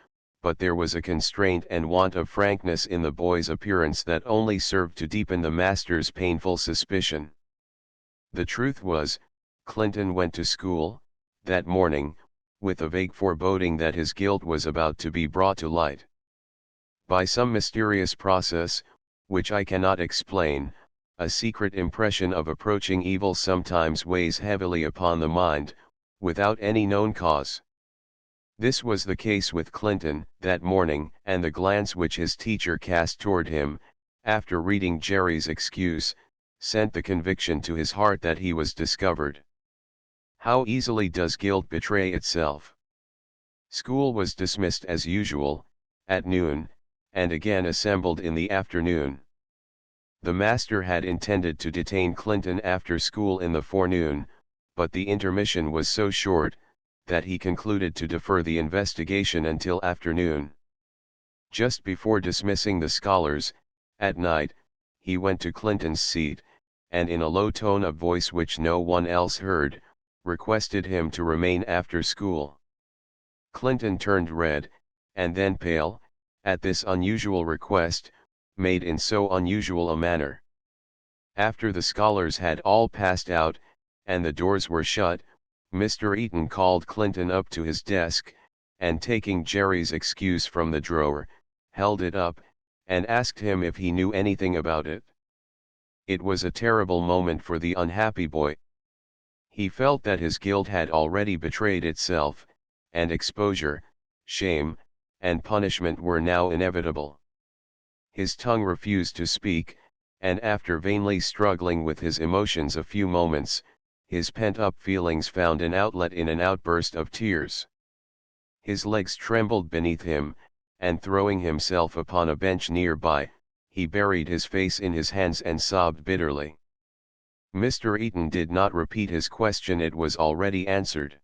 but there was a constraint and want of frankness in the boy's appearance that only served to deepen the master's painful suspicion. The truth was, Clinton went to school, that morning, with a vague foreboding that his guilt was about to be brought to light. By some mysterious process, which I cannot explain, a secret impression of approaching evil sometimes weighs heavily upon the mind, without any known cause. This was the case with Clinton that morning, and the glance which his teacher cast toward him, after reading Jerry's excuse, sent the conviction to his heart that he was discovered. How easily does guilt betray itself! School was dismissed as usual, at noon, and again assembled in the afternoon. The master had intended to detain Clinton after school in the forenoon, but the intermission was so short, that he concluded to defer the investigation until afternoon. Just before dismissing the scholars, at night, he went to Clinton's seat, and in a low tone of voice which no one else heard, requested him to remain after school. Clinton turned red, and then pale, at this unusual request, made in so unusual a manner. After the scholars had all passed out, and the doors were shut, Mr. Eaton called Clinton up to his desk, and taking Jerry's excuse from the drawer, held it up, and asked him if he knew anything about it. It was a terrible moment for the unhappy boy. He felt that his guilt had already betrayed itself, and exposure, shame, and punishment were now inevitable. His tongue refused to speak, and after vainly struggling with his emotions a few moments, his pent-up feelings found an outlet in an outburst of tears. His legs trembled beneath him, and throwing himself upon a bench nearby, he buried his face in his hands and sobbed bitterly. Mr. Eaton did not repeat his question, it was already answered.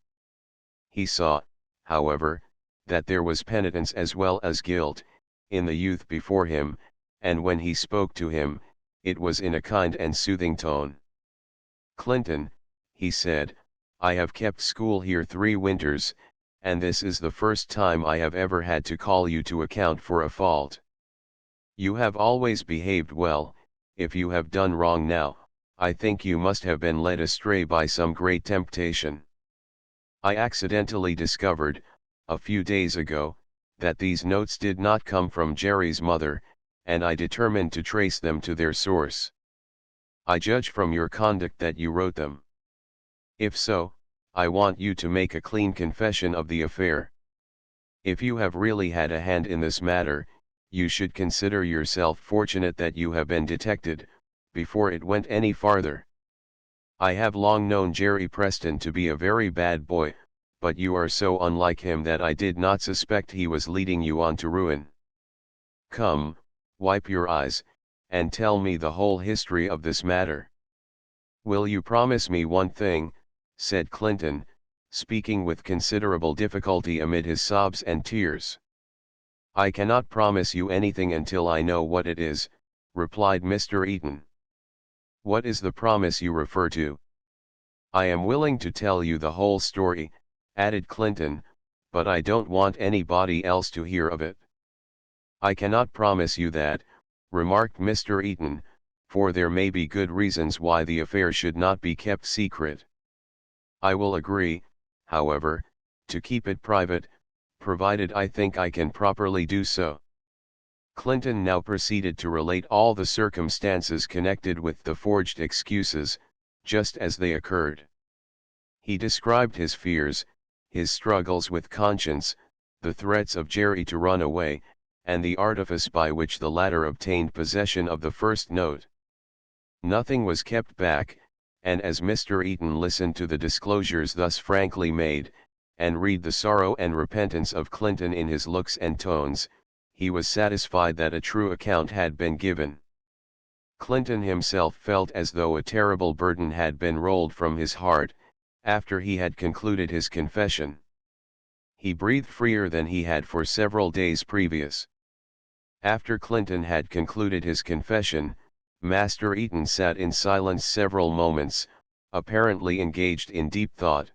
He saw, however, that there was penitence as well as guilt, in the youth before him, and when he spoke to him, it was in a kind and soothing tone. "Clinton," he said, "I have kept school here 3 winters, and this is the first time I have ever had to call you to account for a fault. You have always behaved well. If you have done wrong now, I think you must have been led astray by some great temptation. I accidentally discovered, a few days ago, that these notes did not come from Jerry's mother, and I determined to trace them to their source. I judge from your conduct that you wrote them. If so, I want you to make a clean confession of the affair. If you have really had a hand in this matter, you should consider yourself fortunate that you have been detected, before it went any farther. I have long known Jerry Preston to be a very bad boy, but you are so unlike him that I did not suspect he was leading you on to ruin. Come, wipe your eyes, and tell me the whole history of this matter. Will you promise me one thing, said Clinton, speaking with considerable difficulty amid his sobs and tears. I cannot promise you anything until I know what it is, replied Mr. Eaton. What is the promise you refer to? I am willing to tell you the whole story, added Clinton, but I don't want anybody else to hear of it. I cannot promise you that, remarked Mr. Eaton, for there may be good reasons why the affair should not be kept secret. I will agree, however, to keep it private, provided I think I can properly do so. Clinton now proceeded to relate all the circumstances connected with the forged excuses, just as they occurred. He described his fears, his struggles with conscience, the threats of Jerry to run away, and the artifice by which the latter obtained possession of the first note. Nothing was kept back, and as Mr. Eaton listened to the disclosures thus frankly made, and read the sorrow and repentance of Clinton in his looks and tones, he was satisfied that a true account had been given. Clinton himself felt as though a terrible burden had been rolled from his heart, after he had concluded his confession. He breathed freer than he had for several days previous. After Clinton had concluded his confession, Master Eaton sat in silence several moments, apparently engaged in deep thought.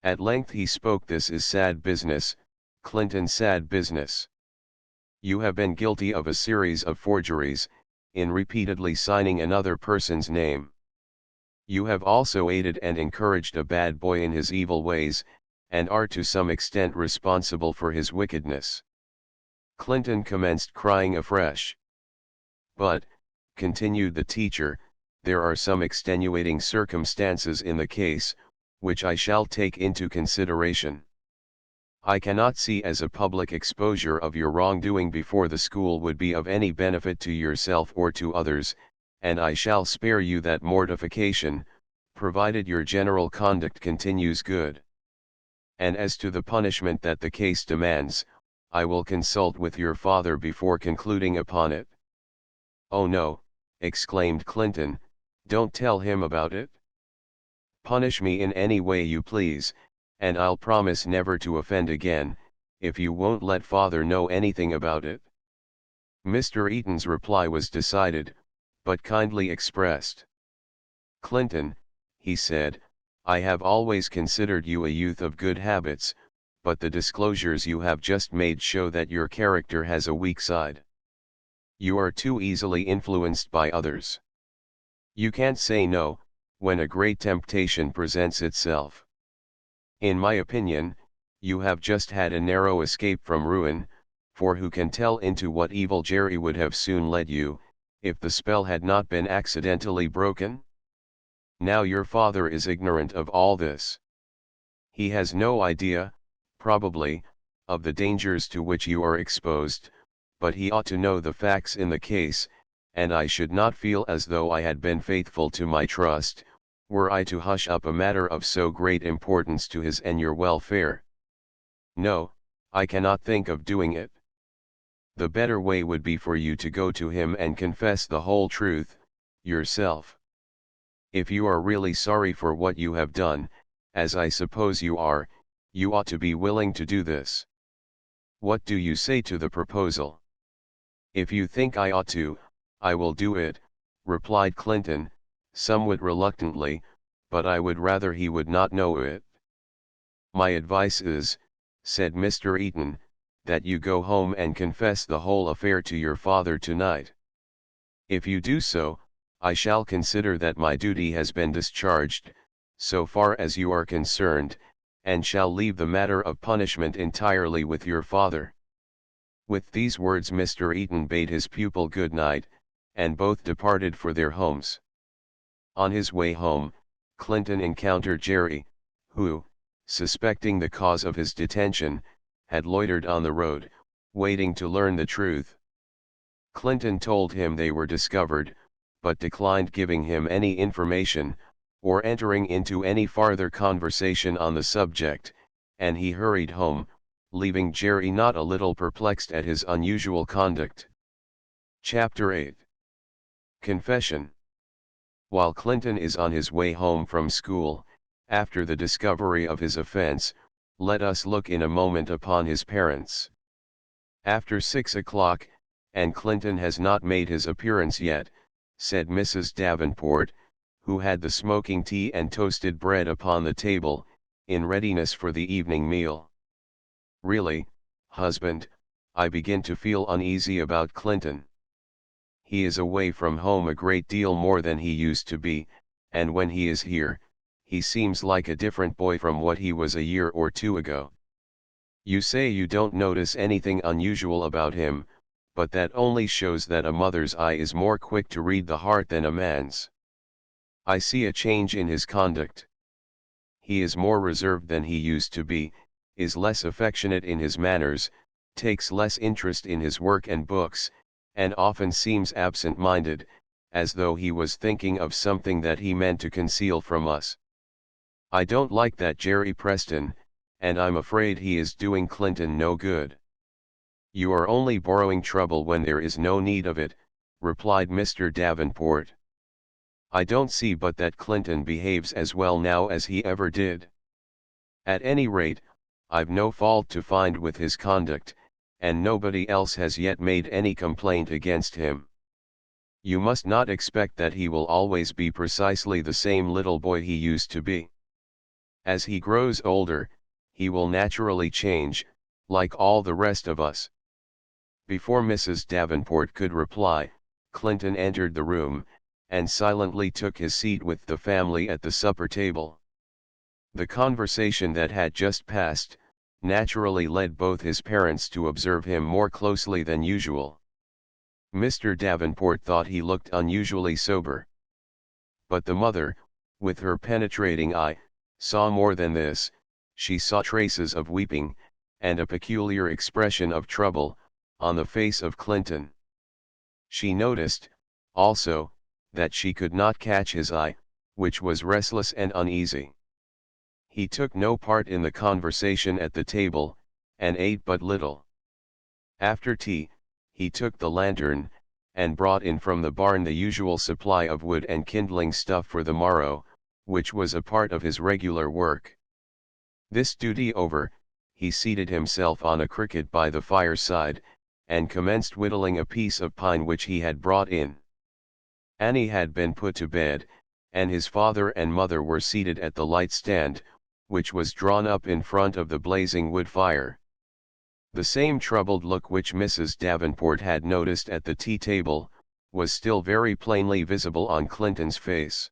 At length he spoke. This is sad business, Clinton, sad business. You have been guilty of a series of forgeries, in repeatedly signing another person's name. You have also aided and encouraged a bad boy in his evil ways, and are to some extent responsible for his wickedness. Clinton commenced crying afresh. But, continued the teacher, there are some extenuating circumstances in the case, which I shall take into consideration. I cannot see as a public exposure of your wrongdoing before the school would be of any benefit to yourself or to others, and I shall spare you that mortification, provided your general conduct continues good. And as to the punishment that the case demands, I will consult with your father before concluding upon it. Oh no, exclaimed Clinton, don't tell him about it. Punish me in any way you please, and I'll promise never to offend again, if you won't let father know anything about it. Mr. Eaton's reply was decided, but kindly expressed. Clinton, he said, I have always considered you a youth of good habits, but the disclosures you have just made show that your character has a weak side. You are too easily influenced by others. You can't say no, when a great temptation presents itself. In my opinion, you have just had a narrow escape from ruin, for who can tell into what evil Jerry would have soon led you, if the spell had not been accidentally broken? Now your father is ignorant of all this. He has no idea, probably, of the dangers to which you are exposed, but he ought to know the facts in the case, and I should not feel as though I had been faithful to my trust, were I to hush up a matter of so great importance to his and your welfare. No, I cannot think of doing it. The better way would be for you to go to him and confess the whole truth, yourself. If you are really sorry for what you have done, as I suppose you are, you ought to be willing to do this. What do you say to the proposal? If you think I ought to, I will do it, replied Clinton, somewhat reluctantly, but I would rather he would not know it. My advice is, said Mr. Eaton, that you go home and confess the whole affair to your father tonight. If you do so, I shall consider that my duty has been discharged, so far as you are concerned, and shall leave the matter of punishment entirely with your father. With these words Mr. Eaton bade his pupil good night, and both departed for their homes. On his way home, Clinton encountered Jerry, who, suspecting the cause of his detention, had loitered on the road, waiting to learn the truth. Clinton told him they were discovered, but declined giving him any information, or entering into any farther conversation on the subject, and he hurried home, leaving Jerry not a little perplexed at his unusual conduct. Chapter 8. Confession. While Clinton is on his way home from school, after the discovery of his offense, let us look in a moment upon his parents. After 6 o'clock, and Clinton has not made his appearance yet, said Mrs. Davenport, who had the smoking tea and toasted bread upon the table, in readiness for the evening meal. Really, husband, I begin to feel uneasy about Clinton. He is away from home a great deal more than he used to be, and when he is here, he seems like a different boy from what he was a year or two ago. You say you don't notice anything unusual about him, but that only shows that a mother's eye is more quick to read the heart than a man's. I see a change in his conduct. He is more reserved than he used to be, is less affectionate in his manners, takes less interest in his work and books, and often seems absent-minded, as though he was thinking of something that he meant to conceal from us. I don't like that Jerry Preston, and I'm afraid he is doing Clinton no good. You are only borrowing trouble when there is no need of it, replied Mr. Davenport. I don't see but that Clinton behaves as well now as he ever did. At any rate, I've no fault to find with his conduct, and nobody else has yet made any complaint against him. You must not expect that he will always be precisely the same little boy he used to be. As he grows older, he will naturally change, like all the rest of us. Before Mrs. Davenport could reply, Clinton entered the room, and silently took his seat with the family at the supper table. The conversation that had just passed, naturally led both his parents to observe him more closely than usual. Mr. Davenport thought he looked unusually sober. But the mother, with her penetrating eye, saw more than this. She saw traces of weeping, and a peculiar expression of trouble, on the face of Clinton. She noticed, also, that she could not catch his eye, which was restless and uneasy. He took no part in the conversation at the table, and ate but little. After tea, he took the lantern, and brought in from the barn the usual supply of wood and kindling stuff for the morrow, which was a part of his regular work. This duty over, he seated himself on a cricket by the fireside, and commenced whittling a piece of pine which he had brought in. Annie had been put to bed, and his father and mother were seated at the light stand, which was drawn up in front of the blazing wood fire. The same troubled look which Mrs. Davenport had noticed at the tea table, was still very plainly visible on Clinton's face.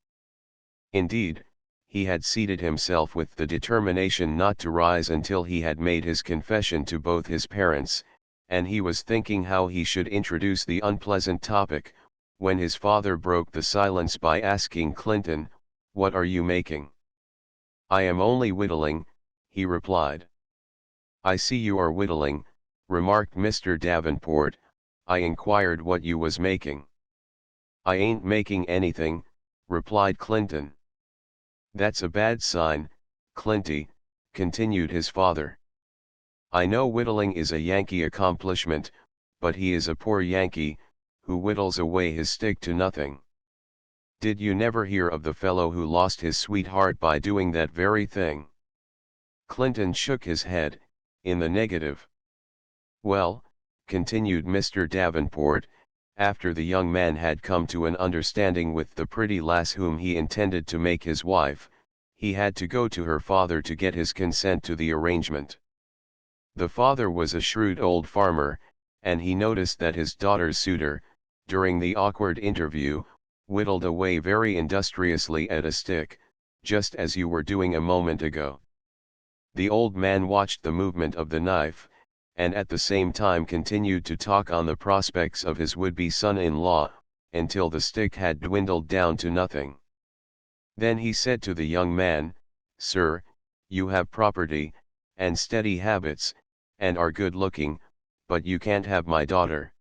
Indeed, he had seated himself with the determination not to rise until he had made his confession to both his parents, and he was thinking how he should introduce the unpleasant topic, when his father broke the silence by asking Clinton, "What are you making?" "I am only whittling," he replied. "I see you are whittling," remarked Mr. Davenport. "I inquired what you was making." "I ain't making anything," replied Clinton. "That's a bad sign, Clinty," continued his father. "I know whittling is a Yankee accomplishment, but he is a poor Yankee, who whittles away his stick to nothing. Did you never hear of the fellow who lost his sweetheart by doing that very thing?" Clinton shook his head, in the negative. "Well," continued Mr. Davenport, after the young man had come to an understanding with the pretty lass whom he intended to make his wife, he had to go to her father to get his consent to the arrangement. The father was a shrewd old farmer, and he noticed that his daughter's suitor, during the awkward interview, whittled away very industriously at a stick, just as you were doing a moment ago. The old man watched the movement of the knife, and at the same time continued to talk on the prospects of his would-be son-in-law, until the stick had dwindled down to nothing. Then he said to the young man, "Sir, you have property, and steady habits, and are good-looking, but you can't have my daughter.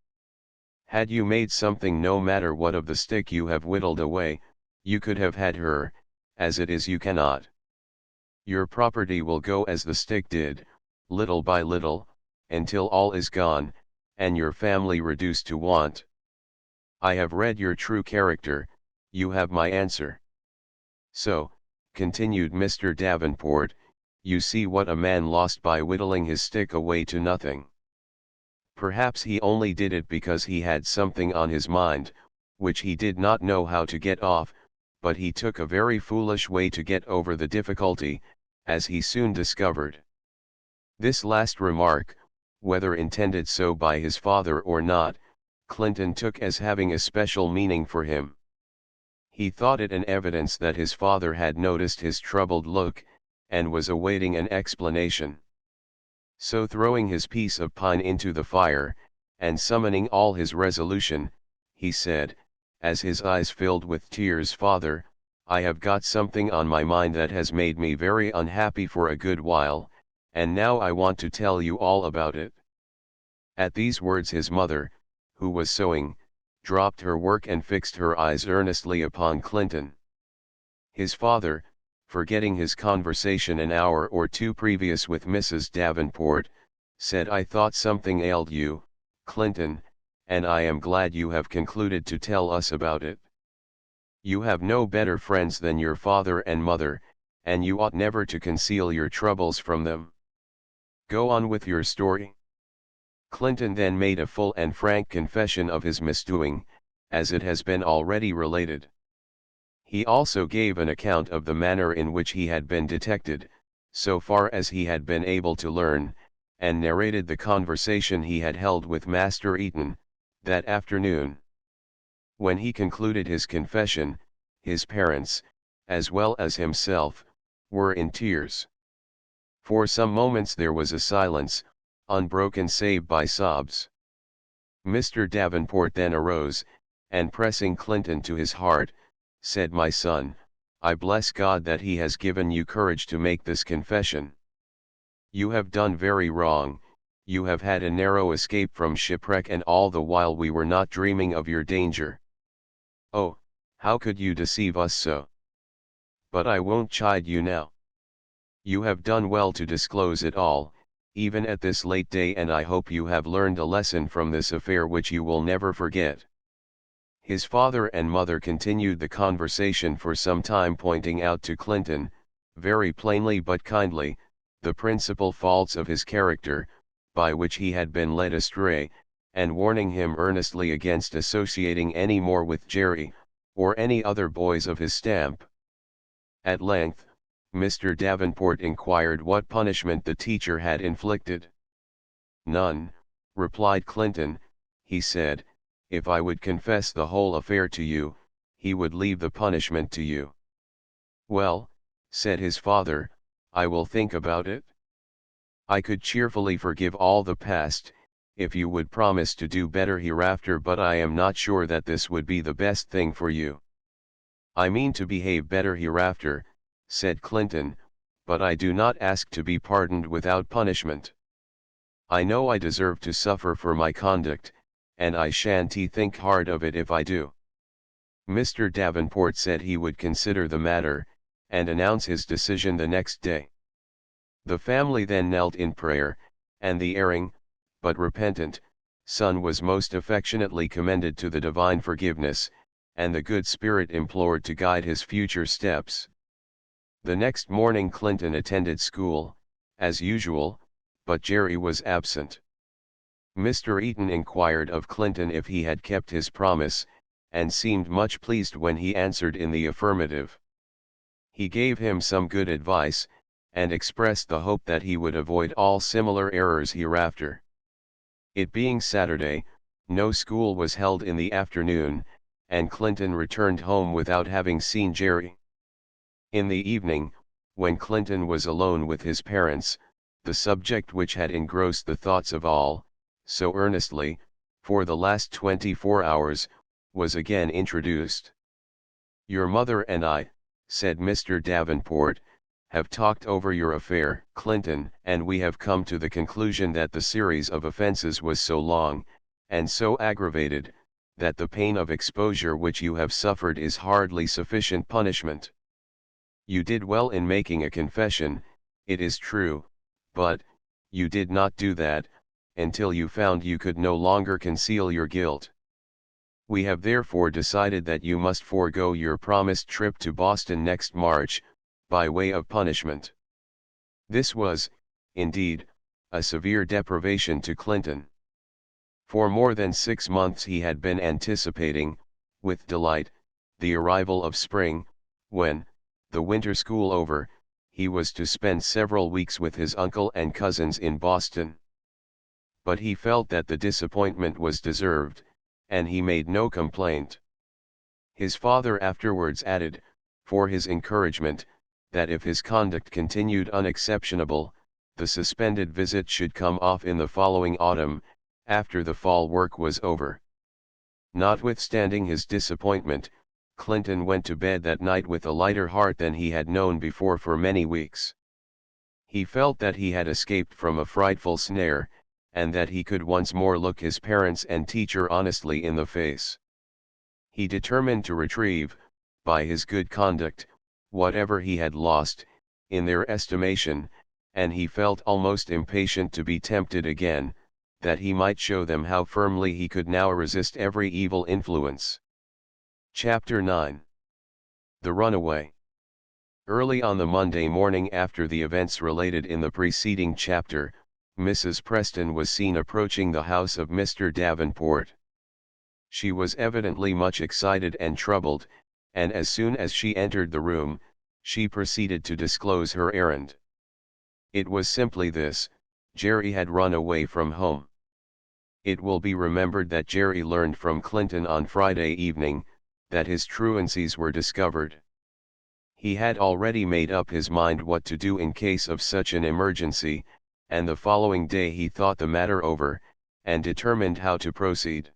Had you made something no matter what of the stick you have whittled away, you could have had her, as it is you cannot. Your property will go as the stick did, little by little, until all is gone, and your family reduced to want. I have read your true character, you have my answer. So, continued Mr. Davenport, you see what a man lost by whittling his stick away to nothing. Perhaps he only did it because he had something on his mind, which he did not know how to get off, but he took a very foolish way to get over the difficulty, as he soon discovered. This last remark, whether intended so by his father or not, Clinton took as having a special meaning for him. He thought it an evidence that his father had noticed his troubled look, and was awaiting an explanation. So throwing his piece of pine into the fire, and summoning all his resolution, he said, as his eyes filled with tears, "Father, I have got something on my mind that has made me very unhappy for a good while, and now I want to tell you all about it." At these words his mother, who was sewing, dropped her work and fixed her eyes earnestly upon Clinton. His father, forgetting his conversation an hour or two previous with Mrs. Davenport, said, "I thought something ailed you, Clinton, and I am glad you have concluded to tell us about it. You have no better friends than your father and mother, and you ought never to conceal your troubles from them. Go on with your story." Clinton then made a full and frank confession of his misdoing, as it has been already related. He also gave an account of the manner in which he had been detected, so far as he had been able to learn, and narrated the conversation he had held with Master Eaton, that afternoon. When he concluded his confession, his parents, as well as himself, were in tears. For some moments there was a silence, unbroken save by sobs. Mr. Davenport then arose, and pressing Clinton to his heart, said, "My son, I bless God that He has given you courage to make this confession. You have done very wrong, you have had a narrow escape from shipwreck, and all the while we were not dreaming of your danger. Oh, how could you deceive us so? But I won't chide you now. You have done well to disclose it all, even at this late day, and I hope you have learned a lesson from this affair which you will never forget." His father and mother continued the conversation for some time, pointing out to Clinton, very plainly but kindly, the principal faults of his character, by which he had been led astray, and warning him earnestly against associating any more with Jerry, or any other boys of his stamp. At length, Mr. Davenport inquired what punishment the teacher had inflicted. "None," replied Clinton. "He said, if I would confess the whole affair to you, he would leave the punishment to you." "Well," said his father, "I will think about it. I could cheerfully forgive all the past, if you would promise to do better hereafter, but I am not sure that this would be the best thing for you." "I mean to behave better hereafter," said Clinton, "but I do not ask to be pardoned without punishment. I know I deserve to suffer for my conduct, and I shan't think hard of it if I do." Mr. Davenport said he would consider the matter, and announce his decision the next day. The family then knelt in prayer, and the erring, but repentant, son was most affectionately commended to the divine forgiveness, and the good Spirit implored to guide his future steps. The next morning Clinton attended school, as usual, but Jerry was absent. Mr. Eaton inquired of Clinton if he had kept his promise, and seemed much pleased when he answered in the affirmative. He gave him some good advice, and expressed the hope that he would avoid all similar errors hereafter. It being Saturday, no school was held in the afternoon, and Clinton returned home without having seen Jerry. In the evening, when Clinton was alone with his parents, the subject which had engrossed the thoughts of all, so earnestly, for the last 24 hours, was again introduced. "Your mother and I," said Mr. Davenport, "have talked over your affair, Clinton, and we have come to the conclusion that the series of offenses was so long, and so aggravated, that the pain of exposure which you have suffered is hardly sufficient punishment. You did well in making a confession, it is true, but, you did not do that, until you found you could no longer conceal your guilt. We have therefore decided that you must forego your promised trip to Boston next March, by way of punishment. This was, indeed, a severe deprivation to Clinton. For more than 6 months he had been anticipating, with delight, the arrival of spring, when, the winter school over, he was to spend several weeks with his uncle and cousins in Boston. But he felt that the disappointment was deserved, and he made no complaint. His father afterwards added, for his encouragement, that if his conduct continued unexceptionable, the suspended visit should come off in the following autumn, after the fall work was over. Notwithstanding his disappointment, Clinton went to bed that night with a lighter heart than he had known before for many weeks. He felt that he had escaped from a frightful snare, and that he could once more look his parents and teacher honestly in the face. He determined to retrieve, by his good conduct, whatever he had lost, in their estimation, and he felt almost impatient to be tempted again, that he might show them how firmly he could now resist every evil influence. Chapter 9. The Runaway. Early on the Monday morning after the events related in the preceding chapter, Mrs. Preston was seen approaching the house of Mr. Davenport. She was evidently much excited and troubled, and as soon as she entered the room, she proceeded to disclose her errand. It was simply this: Jerry had run away from home. It will be remembered that Jerry learned from Clinton on Friday evening, that his truancies were discovered. He had already made up his mind what to do in case of such an emergency, and the following day he thought the matter over, and determined how to proceed.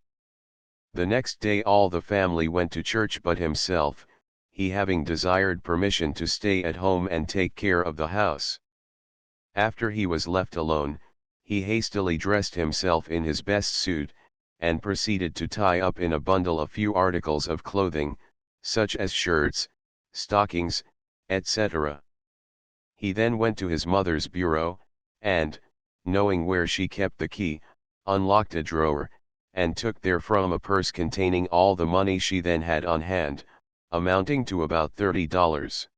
The next day all the family went to church but himself, he having desired permission to stay at home and take care of the house. After he was left alone, he hastily dressed himself in his best suit, and proceeded to tie up in a bundle a few articles of clothing, such as shirts, stockings, etc. He then went to his mother's bureau, and, knowing where she kept the key, unlocked a drawer, and took therefrom a purse containing all the money she then had on hand, amounting to about $30.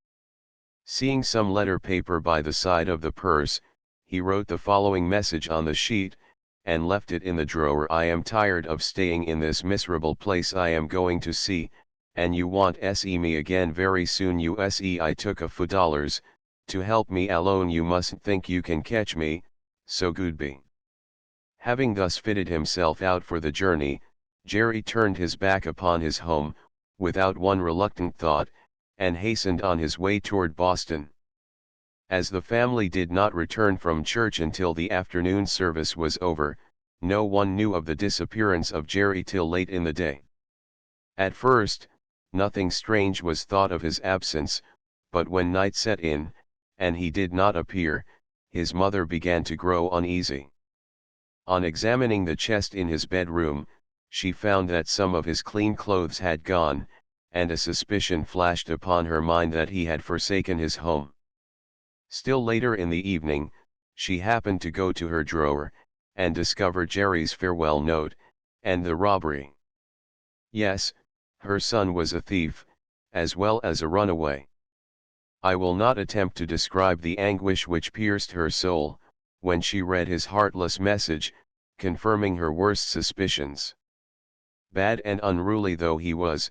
Seeing some letter paper by the side of the purse, he wrote the following message on the sheet, and left it in the drawer: I am tired of staying in this miserable place. I am going to sea, and you want se me again very soon. I took a few dollars, to help me alone. You mustn't think you can catch me, so goodbye. Having thus fitted himself out for the journey, Jerry turned his back upon his home, without one reluctant thought, and hastened on his way toward Boston. As the family did not return from church until the afternoon service was over, no one knew of the disappearance of Jerry till late in the day. At first, nothing strange was thought of his absence, but when night set in, and he did not appear, his mother began to grow uneasy. On examining the chest in his bedroom, she found that some of his clean clothes had gone, and a suspicion flashed upon her mind that he had forsaken his home. Still later in the evening, she happened to go to her drawer, and discovered Jerry's farewell note, and the robbery. Yes, her son was a thief, as well as a runaway. I will not attempt to describe the anguish which pierced her soul, when she read his heartless message, confirming her worst suspicions. Bad and unruly though he was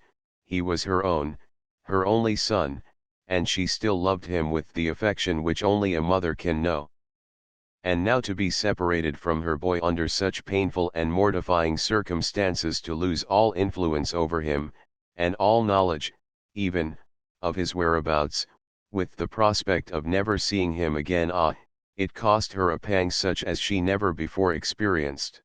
her only son, and she still loved him with the affection which only a mother can know. And now to be separated from her boy under such painful and mortifying circumstances, to lose all influence over him, and all knowledge, even, of his whereabouts, with the prospect of never seeing him again, it cost her a pang such as she never before experienced.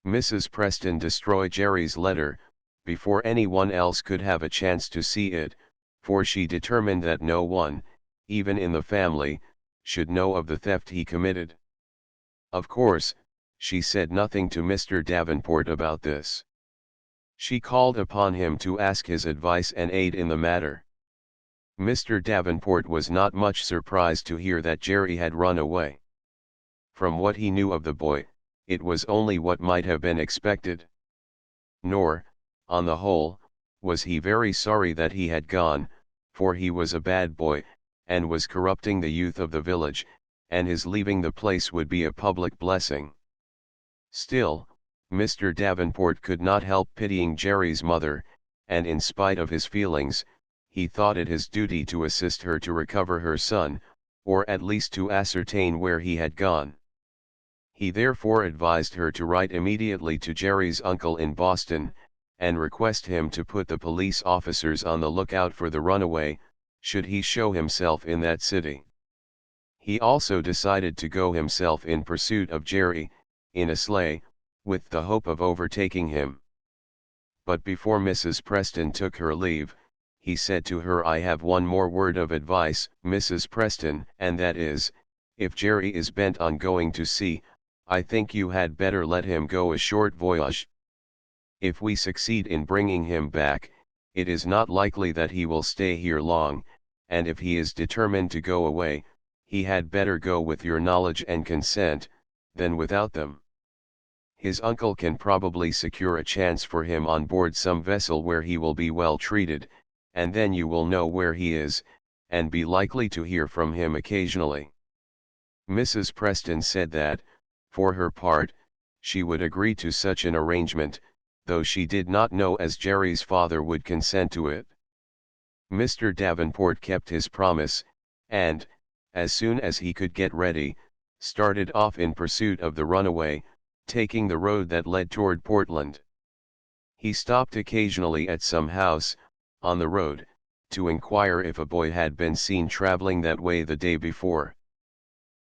Mrs. Preston destroyed Jerry's letter, before anyone else could have a chance to see it, for she determined that no one, even in the family, should know of the theft he committed. Of course, she said nothing to Mr. Davenport about this. She called upon him to ask his advice and aid in the matter. Mr. Davenport was not much surprised to hear that Jerry had run away. From what he knew of the boy, it was only what might have been expected. Nor, on the whole, was he very sorry that he had gone, for he was a bad boy, and was corrupting the youth of the village, and his leaving the place would be a public blessing. Still, Mr. Davenport could not help pitying Jerry's mother, and in spite of his feelings, he thought it his duty to assist her to recover her son, or at least to ascertain where he had gone. He therefore advised her to write immediately to Jerry's uncle in Boston, and request him to put the police officers on the lookout for the runaway, should he show himself in that city. He also decided to go himself in pursuit of Jerry, in a sleigh, with the hope of overtaking him. But before Mrs. Preston took her leave, he said to her, "I have one more word of advice, Mrs. Preston, and that is, if Jerry is bent on going to sea, I think you had better let him go a short voyage. If we succeed in bringing him back, it is not likely that he will stay here long, and if he is determined to go away, he had better go with your knowledge and consent, than without them. His uncle can probably secure a chance for him on board some vessel where he will be well treated, and then you will know where he is, and be likely to hear from him occasionally." Mrs. Preston said that, for her part, she would agree to such an arrangement, though she did not know as Jerry's father would consent to it. Mr. Davenport kept his promise, and, as soon as he could get ready, started off in pursuit of the runaway, taking the road that led toward Portland. He stopped occasionally at some house, on the road, to inquire if a boy had been seen traveling that way the day before.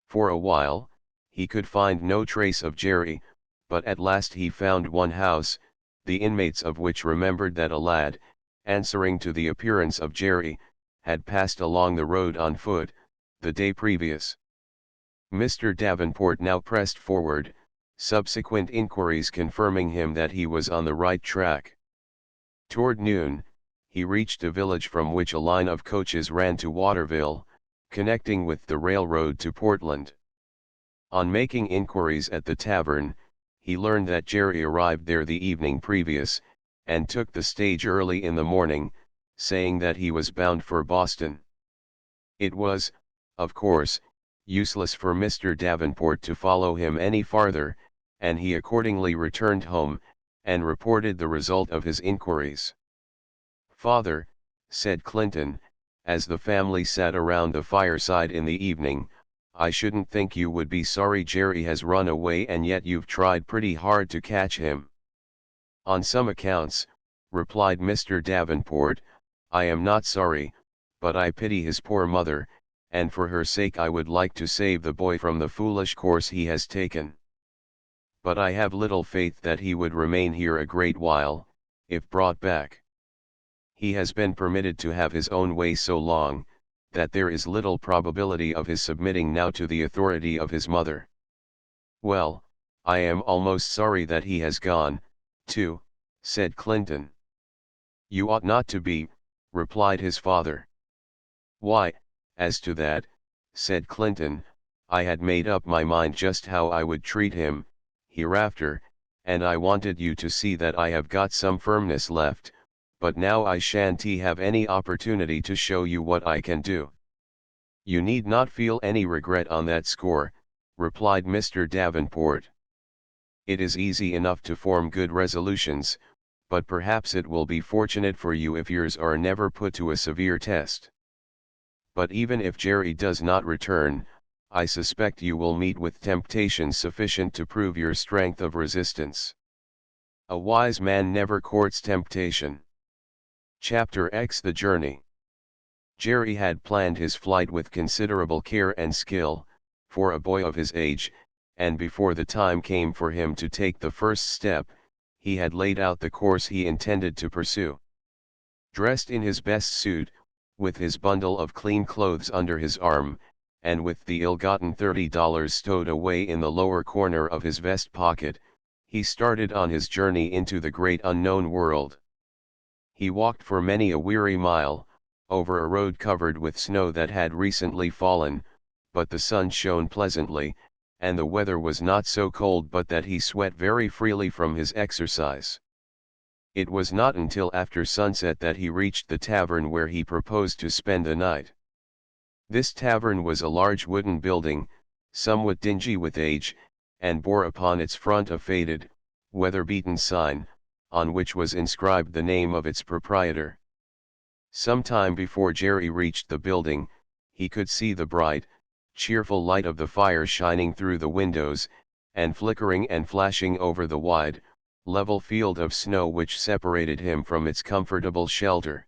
For a while, he could find no trace of Jerry, but at last he found one house, the inmates of which remembered that a lad, answering to the appearance of Jerry, had passed along the road on foot, the day previous. Mr. Davenport now pressed forward, subsequent inquiries confirming him that he was on the right track. Toward noon, he reached a village from which a line of coaches ran to Waterville, connecting with the railroad to Portland. On making inquiries at the tavern, he learned that Jerry arrived there the evening previous, and took the stage early in the morning, saying that he was bound for Boston. It was, of course, useless for Mr. Davenport to follow him any farther, and he accordingly returned home, and reported the result of his inquiries. "Father," said Clinton, as the family sat around the fireside in the evening, "I shouldn't think you would be sorry Jerry has run away, and yet you've tried pretty hard to catch him." "On some accounts," replied Mr. Davenport, "I am not sorry, but I pity his poor mother, and for her sake I would like to save the boy from the foolish course he has taken. But I have little faith that he would remain here a great while, if brought back. He has been permitted to have his own way so long, that there is little probability of his submitting now to the authority of his mother." "Well, I am almost sorry that he has gone, too," said Clinton. "You ought not to be," replied his father. "Why, as to that," said Clinton, "I had made up my mind just how I would treat him, hereafter, and I wanted you to see that I have got some firmness left, but now I shan't have any opportunity to show you what I can do." "You need not feel any regret on that score," replied Mr. Davenport. "It is easy enough to form good resolutions, but perhaps it will be fortunate for you if yours are never put to a severe test. But even if Jerry does not return, I suspect you will meet with temptation sufficient to prove your strength of resistance. A wise man never courts temptation." Chapter X: The Journey. Jerry had planned his flight with considerable care and skill, for a boy of his age, and before the time came for him to take the first step, he had laid out the course he intended to pursue. Dressed in his best suit, with his bundle of clean clothes under his arm, and with the ill-gotten $30 stowed away in the lower corner of his vest pocket, he started on his journey into the great unknown world. He walked for many a weary mile, over a road covered with snow that had recently fallen, but the sun shone pleasantly, and the weather was not so cold but that he sweat very freely from his exercise. It was not until after sunset that he reached the tavern where he proposed to spend the night. This tavern was a large wooden building, somewhat dingy with age, and bore upon its front a faded, weather-beaten sign, on which was inscribed the name of its proprietor. Some time before Jerry reached the building, he could see the bright, cheerful light of the fire shining through the windows, and flickering and flashing over the wide, level field of snow which separated him from its comfortable shelter.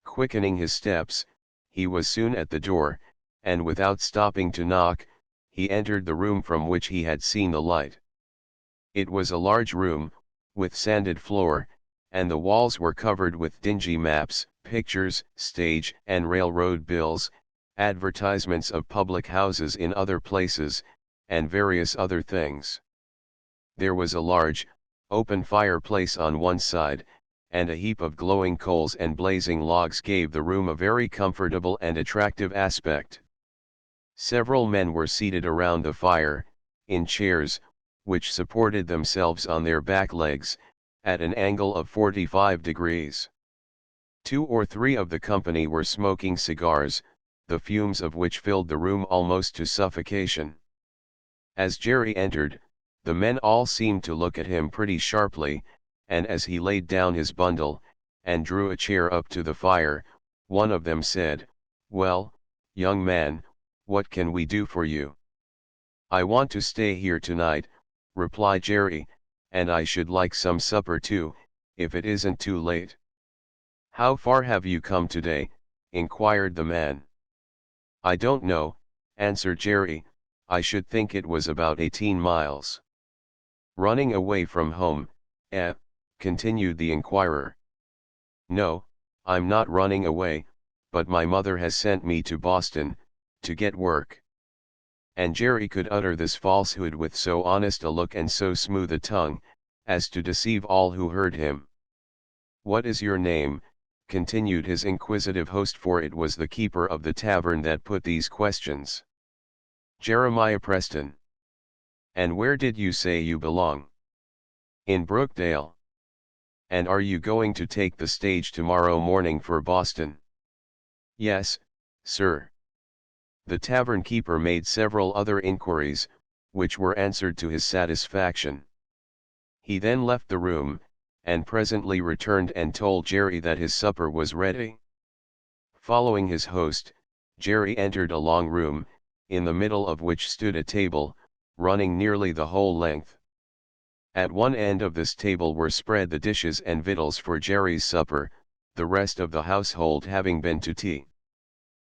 Quickening his steps, he was soon at the door, and without stopping to knock, he entered the room from which he had seen the light. It was a large room, with sanded floor, and the walls were covered with dingy maps, pictures, stage and railroad bills, advertisements of public houses in other places, and various other things. There was a large, open fireplace on one side, and a heap of glowing coals and blazing logs gave the room a very comfortable and attractive aspect. Several men were seated around the fire, in chairs, which supported themselves on their back legs, at an angle of 45 degrees. 2 or 3 of the company were smoking cigars, the fumes of which filled the room almost to suffocation. As Jerry entered, the men all seemed to look at him pretty sharply, and as he laid down his bundle, and drew a chair up to the fire, one of them said, "Well, young man, what can we do for you?" "I want to stay here tonight," replied Jerry, "and I should like some supper too, if it isn't too late." "How far have you come today?" inquired the man. "I don't know," answered Jerry, "I should think it was about 18 miles. "Running away from home, eh?" continued the inquirer. "No, I'm not running away, but my mother has sent me to Boston, to get work." And Jerry could utter this falsehood with so honest a look and so smooth a tongue, as to deceive all who heard him. "What is your name?" continued his inquisitive host, for it was the keeper of the tavern that put these questions. "Jeremiah Preston." "And where did you say you belong?" "In Brookdale." "And are you going to take the stage tomorrow morning for Boston?" "Yes, sir." The tavern keeper made several other inquiries, which were answered to his satisfaction. He then left the room, and presently returned and told Jerry that his supper was ready. Following his host, Jerry entered a long room, in the middle of which stood a table, running nearly the whole length. At one end of this table were spread the dishes and victuals for Jerry's supper, the rest of the household having been to tea.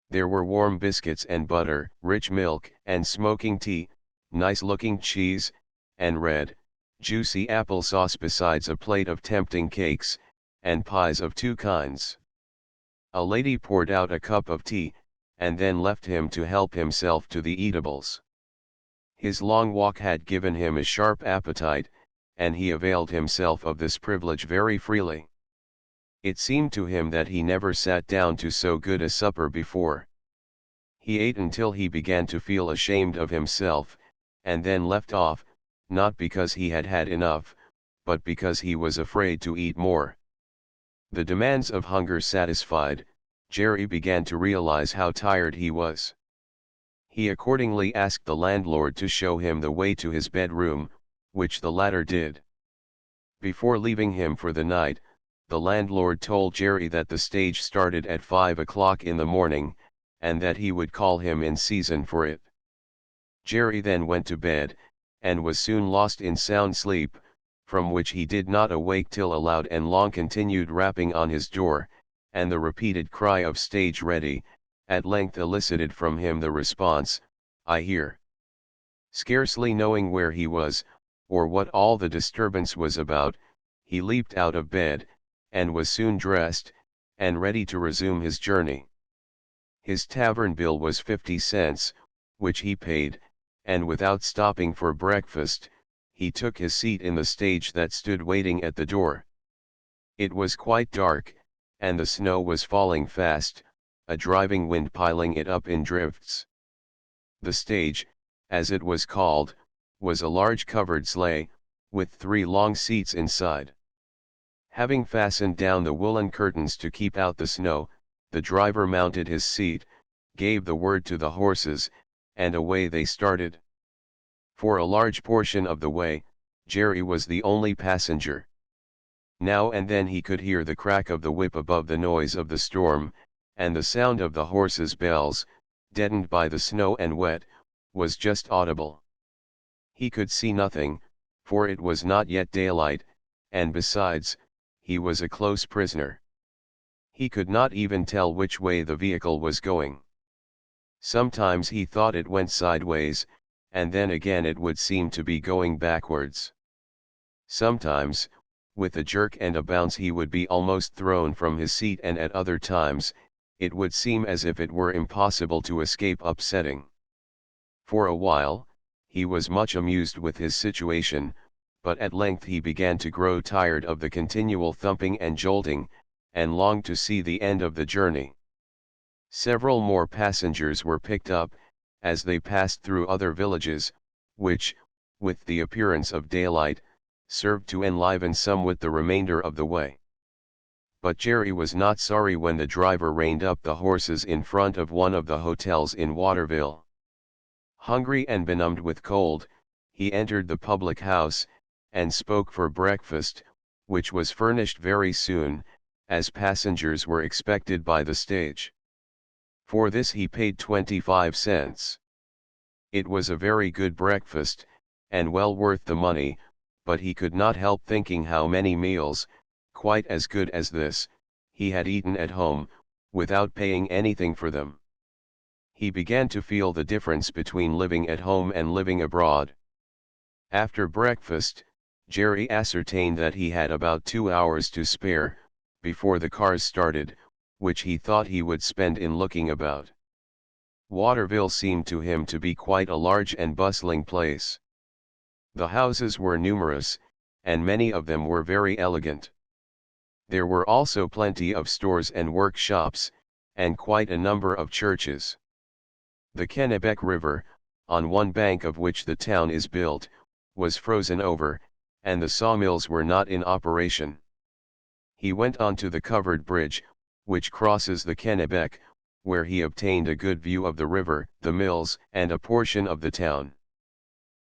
There were warm biscuits and butter, rich milk and smoking tea, nice-looking cheese, and red, juicy apple sauce, besides a plate of tempting cakes, and pies of 2 kinds. A lady poured out a cup of tea, and then left him to help himself to the eatables. His long walk had given him a sharp appetite, and he availed himself of this privilege very freely. It seemed to him that he never sat down to so good a supper before. He ate until he began to feel ashamed of himself, and then left off, not because he had had enough, but because he was afraid to eat more. The demands of hunger satisfied, Jerry began to realize how tired he was. He accordingly asked the landlord to show him the way to his bedroom, which the latter did. Before leaving him for the night, the landlord told Jerry that the stage started at 5 o'clock in the morning, and that he would call him in season for it. Jerry then went to bed, and was soon lost in sound sleep, from which he did not awake till a loud and long continued rapping on his door, and the repeated cry of "Stage ready," at length elicited from him the response, "I hear." Scarcely knowing where he was, or what all the disturbance was about, he leaped out of bed, and was soon dressed, and ready to resume his journey. His tavern bill was 50 cents, which he paid, and without stopping for breakfast, he took his seat in the stage that stood waiting at the door. It was quite dark, and the snow was falling fast, a driving wind piling it up in drifts. The stage, as it was called, was a large covered sleigh, with 3 long seats inside. Having fastened down the woolen curtains to keep out the snow, the driver mounted his seat, gave the word to the horses, and away they started. For a large portion of the way, Jerry was the only passenger. Now and then he could hear the crack of the whip above the noise of the storm, and the sound of the horses' bells, deadened by the snow and wet, was just audible. He could see nothing, for it was not yet daylight, and besides, he was a close prisoner. He could not even tell which way the vehicle was going. Sometimes he thought it went sideways, and then again it would seem to be going backwards. Sometimes, with a jerk and a bounce he would be almost thrown from his seat, and at other times, it would seem as if it were impossible to escape upsetting. For a while, he was much amused with his situation, but at length he began to grow tired of the continual thumping and jolting, and longed to see the end of the journey. Several more passengers were picked up, as they passed through other villages, which, with the appearance of daylight, served to enliven somewhat the remainder of the way. But Jerry was not sorry when the driver reined up the horses in front of one of the hotels in Waterville. Hungry and benumbed with cold, he entered the public house, and spoke for breakfast, which was furnished very soon, as passengers were expected by the stage. For this he paid 25 cents. It was a very good breakfast, and well worth the money, but he could not help thinking how many meals, quite as good as this, he had eaten at home, without paying anything for them. He began to feel the difference between living at home and living abroad. After breakfast, Jerry ascertained that he had about 2 hours to spare, before the cars started, which he thought he would spend in looking about. Waterville seemed to him to be quite a large and bustling place. The houses were numerous, and many of them were very elegant. There were also plenty of stores and workshops, and quite a number of churches. The Kennebec River, on one bank of which the town is built, was frozen over, and the sawmills were not in operation. He went on to the covered bridge, which crosses the Kennebec, where he obtained a good view of the river, the mills, and a portion of the town.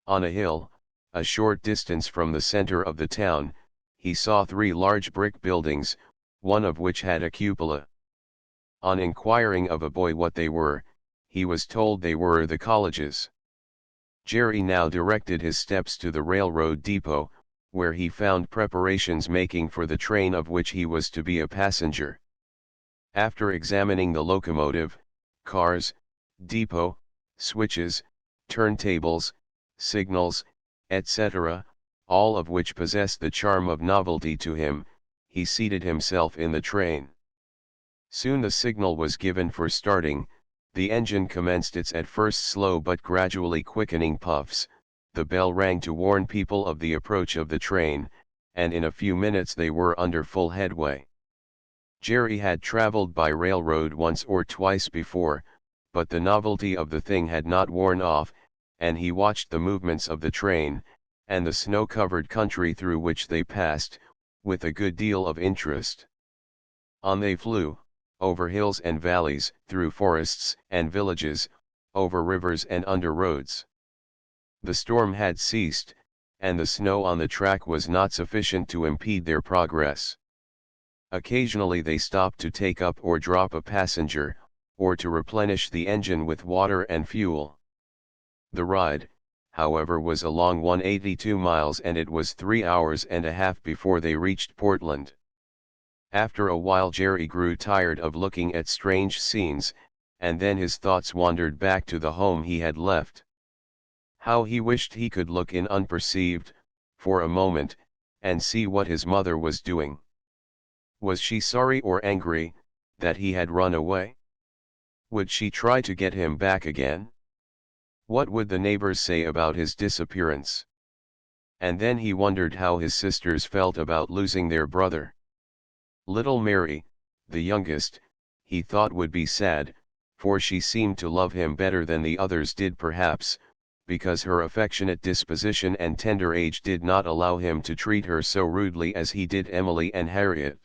On a hill, a short distance from the center of the town, he saw 3 large brick buildings, one of which had a cupola. On inquiring of a boy what they were, he was told they were the colleges. Jerry now directed his steps to the railroad depot, where he found preparations making for the train of which he was to be a passenger. After examining the locomotive, cars, depot, switches, turntables, signals, etc., all of which possessed the charm of novelty to him, he seated himself in the train. Soon the signal was given for starting, the engine commenced its at first slow but gradually quickening puffs, the bell rang to warn people of the approach of the train, and in a few minutes they were under full headway. Jerry had traveled by railroad once or twice before, but the novelty of the thing had not worn off, and he watched the movements of the train, and the snow-covered country through which they passed, with a good deal of interest. On they flew, over hills and valleys, through forests and villages, over rivers and under roads. The storm had ceased, and the snow on the track was not sufficient to impede their progress. Occasionally they stopped to take up or drop a passenger, or to replenish the engine with water and fuel. The ride, however, was a long 182 miles, and it was 3 hours and a half before they reached Portland. After a while Jerry grew tired of looking at strange scenes, and then his thoughts wandered back to the home he had left. How he wished he could look in unperceived, for a moment, and see what his mother was doing. Was she sorry or angry, that he had run away? Would she try to get him back again? What would the neighbors say about his disappearance? And then he wondered how his sisters felt about losing their brother. Little Mary, the youngest, he thought would be sad, for she seemed to love him better than the others did perhaps, because her affectionate disposition and tender age did not allow him to treat her so rudely as he did Emily and Harriet.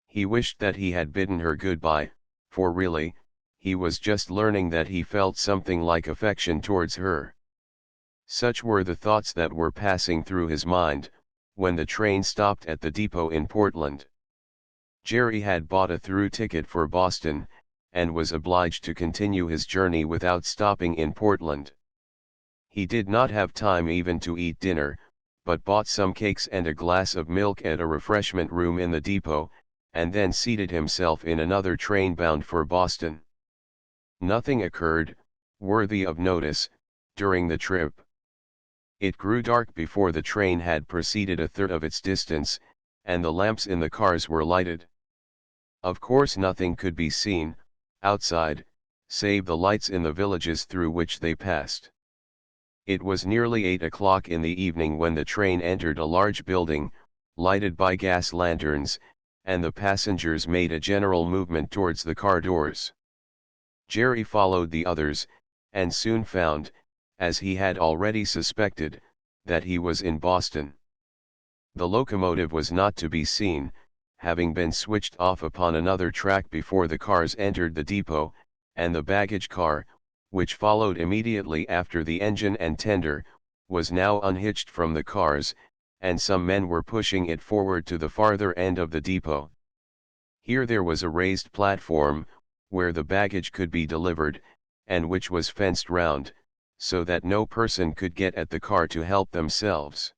He wished that he had bidden her goodbye, for really, he was just learning that he felt something like affection towards her. Such were the thoughts that were passing through his mind, when the train stopped at the depot in Portland. Jerry had bought a through ticket for Boston, and was obliged to continue his journey without stopping in Portland. He did not have time even to eat dinner, but bought some cakes and a glass of milk at a refreshment room in the depot, and then seated himself in another train bound for Boston. Nothing occurred, worthy of notice, during the trip. It grew dark before the train had proceeded a third of its distance, and the lamps in the cars were lighted. Of course nothing could be seen, outside, save the lights in the villages through which they passed. It was nearly 8 o'clock in the evening when the train entered a large building, lighted by gas lanterns, and the passengers made a general movement towards the car doors. Jerry followed the others, and soon found, as he had already suspected, that he was in Boston. The locomotive was not to be seen, having been switched off upon another track before the cars entered the depot, and the baggage car, which followed immediately after the engine and tender, was now unhitched from the cars, and some men were pushing it forward to the farther end of the depot. Here there was a raised platform, where the baggage could be delivered, and which was fenced round, so that no person could get at the car to help themselves.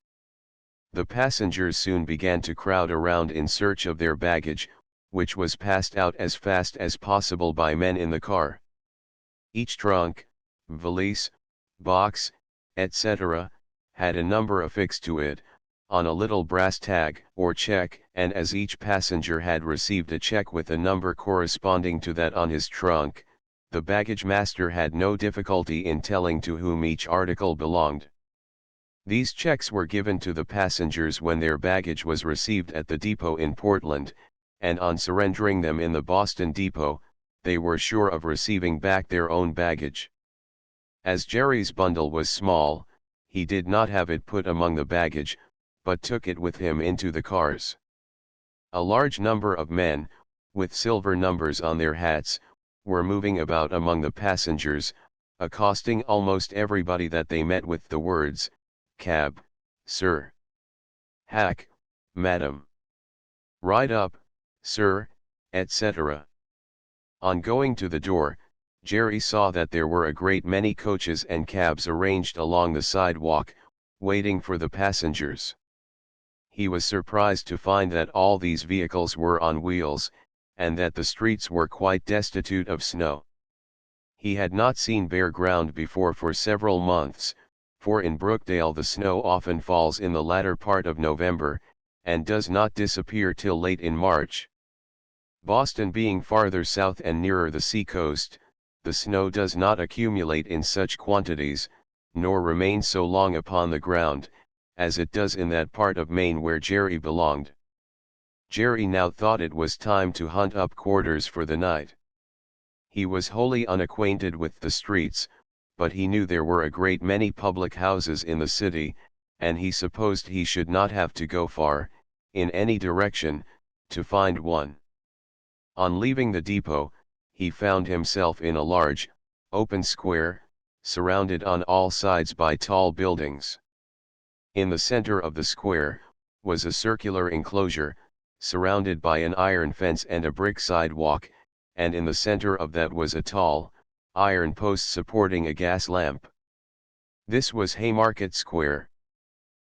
The passengers soon began to crowd around in search of their baggage, which was passed out as fast as possible by men in the car. Each trunk, valise, box, etc., had a number affixed to it, on a little brass tag or check, and as each passenger had received a check with a number corresponding to that on his trunk, the baggage master had no difficulty in telling to whom each article belonged. These checks were given to the passengers when their baggage was received at the depot in Portland, and on surrendering them in the Boston depot, they were sure of receiving back their own baggage. As Jerry's bundle was small, he did not have it put among the baggage, but took it with him into the cars. A large number of men, with silver numbers on their hats, were moving about among the passengers, accosting almost everybody that they met with the words, "Cab, sir." "Hack, madam." "Ride up, sir," etc. On going to the door, Jerry saw that there were a great many coaches and cabs arranged along the sidewalk, waiting for the passengers. He was surprised to find that all these vehicles were on wheels, and that the streets were quite destitute of snow. He had not seen bare ground before for several months, for in Brookdale the snow often falls in the latter part of November, and does not disappear till late in March. Boston being farther south and nearer the sea-coast, the snow does not accumulate in such quantities, nor remain so long upon the ground, as it does in that part of Maine where Jerry belonged. Jerry now thought it was time to hunt up quarters for the night. He was wholly unacquainted with the streets, but he knew there were a great many public houses in the city, and he supposed he should not have to go far, in any direction, to find one. On leaving the depot, he found himself in a large, open square, surrounded on all sides by tall buildings. In the center of the square, was a circular enclosure, surrounded by an iron fence and a brick sidewalk, and in the center of that was a tall, iron post supporting a gas lamp. This was Haymarket Square.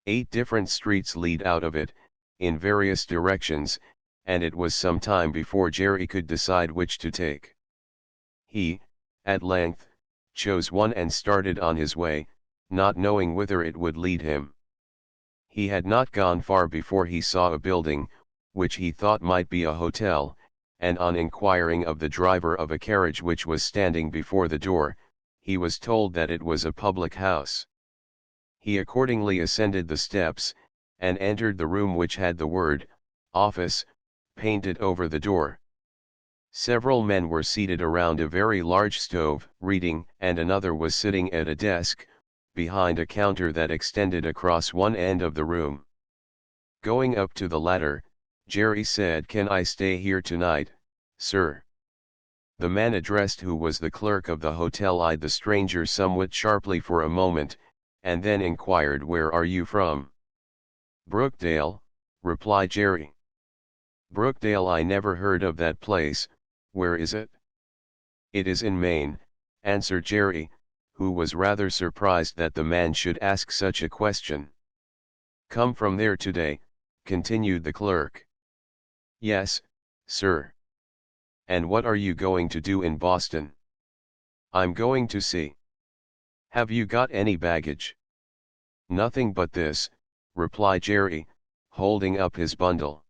8 different streets lead out of it, in various directions, and it was some time before Jerry could decide which to take. He, at length, chose one and started on his way, not knowing whither it would lead him. He had not gone far before he saw a building, which he thought might be a hotel, and on inquiring of the driver of a carriage which was standing before the door, he was told that it was a public house. He accordingly ascended the steps, and entered the room which had the word, "Office," painted over the door. Several men were seated around a very large stove, reading, and another was sitting at a desk, behind a counter that extended across one end of the room. Going up to the latter, Jerry said, "Can I stay here tonight, sir?" The man addressed, who was the clerk of the hotel, eyed the stranger somewhat sharply for a moment, and then inquired, "Where are you from?" "Brookdale," replied Jerry. "Brookdale? I never heard of that place. Where is it?" "It is in Maine," answered Jerry, who was rather surprised that the man should ask such a question. "Come from there today," continued the clerk. "Yes, sir." "And what are you going to do in Boston?" "I'm going to see." "Have you got any baggage?" "Nothing but this," replied Jerry, holding up his bundle.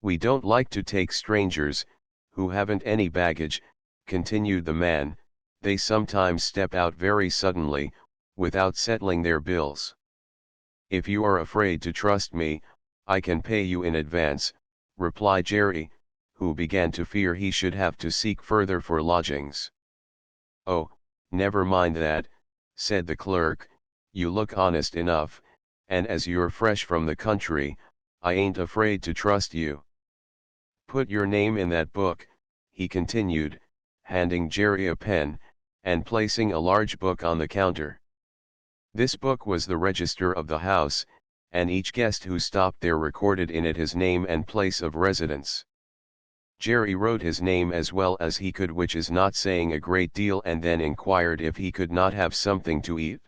"We don't like to take strangers, who haven't any baggage," continued the man. "They sometimes step out very suddenly, without settling their bills. If you are afraid to trust me, I can pay you in advance," replied Jerry, who began to fear he should have to seek further for lodgings. "Oh, never mind that," said the clerk, "you look honest enough, and as you're fresh from the country, I ain't afraid to trust you. Put your name in that book," he continued, handing Jerry a pen, and placing a large book on the counter. This book was the register of the house, and each guest who stopped there recorded in it his name and place of residence. Jerry wrote his name as well as he could, which is not saying a great deal, and then inquired if he could not have something to eat.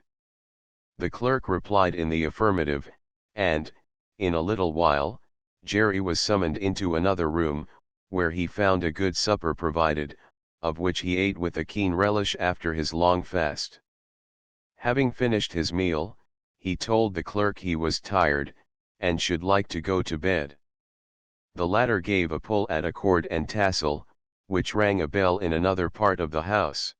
The clerk replied in the affirmative, and, in a little while, Jerry was summoned into another room, where he found a good supper provided, of which he ate with a keen relish after his long fast. Having finished his meal, he told the clerk he was tired, and should like to go to bed. The latter gave a pull at a cord and tassel, which rang a bell in another part of the house.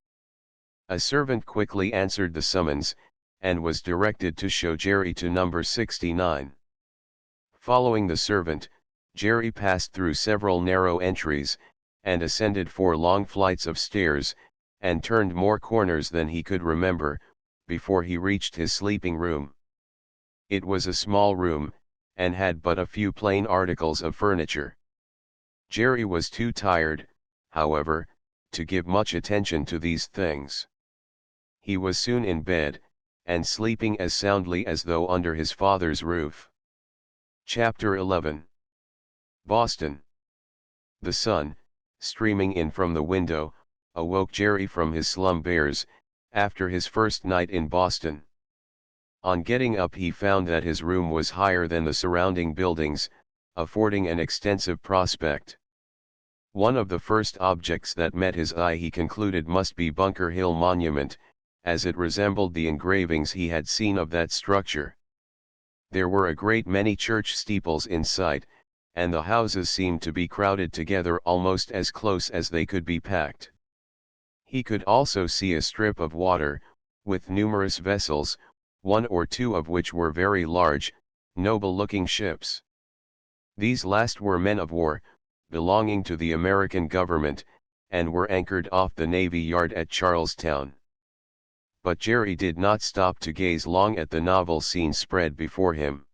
A servant quickly answered the summons, and was directed to show Jerry to number 69. Following the servant, Jerry passed through several narrow entries, and ascended 4 long flights of stairs, and turned more corners than he could remember, before he reached his sleeping room. It was a small room, and had but a few plain articles of furniture. Jerry was too tired, however, to give much attention to these things. He was soon in bed, and sleeping as soundly as though under his father's roof. Chapter 11. Boston. The sun, streaming in from the window, awoke Jerry from his slumbers, after his first night in Boston. On getting up, he found that his room was higher than the surrounding buildings, affording an extensive prospect. One of the first objects that met his eye, he concluded, must be Bunker Hill Monument, as it resembled the engravings he had seen of that structure. There were a great many church steeples in sight, and the houses seemed to be crowded together almost as close as they could be packed. He could also see a strip of water, with numerous vessels, 1 or 2 of which were very large, noble-looking ships. These last were men of war, belonging to the American government, and were anchored off the Navy Yard at Charlestown. But Jerry did not stop to gaze long at the novel scene spread before him.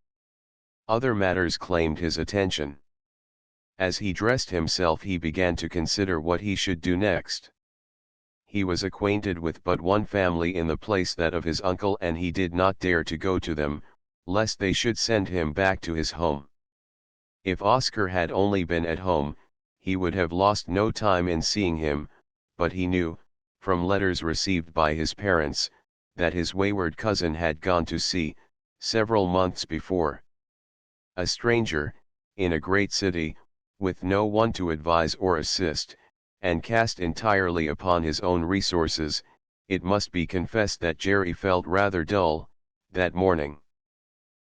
Other matters claimed his attention. As he dressed himself, he began to consider what he should do next. He was acquainted with but one family in the place, that of his uncle, and he did not dare to go to them, lest they should send him back to his home. If Oscar had only been at home, he would have lost no time in seeing him, but he knew, from letters received by his parents, that his wayward cousin had gone to sea, several months before. A stranger, in a great city, with no one to advise or assist, and cast entirely upon his own resources, it must be confessed that Jerry felt rather dull, that morning.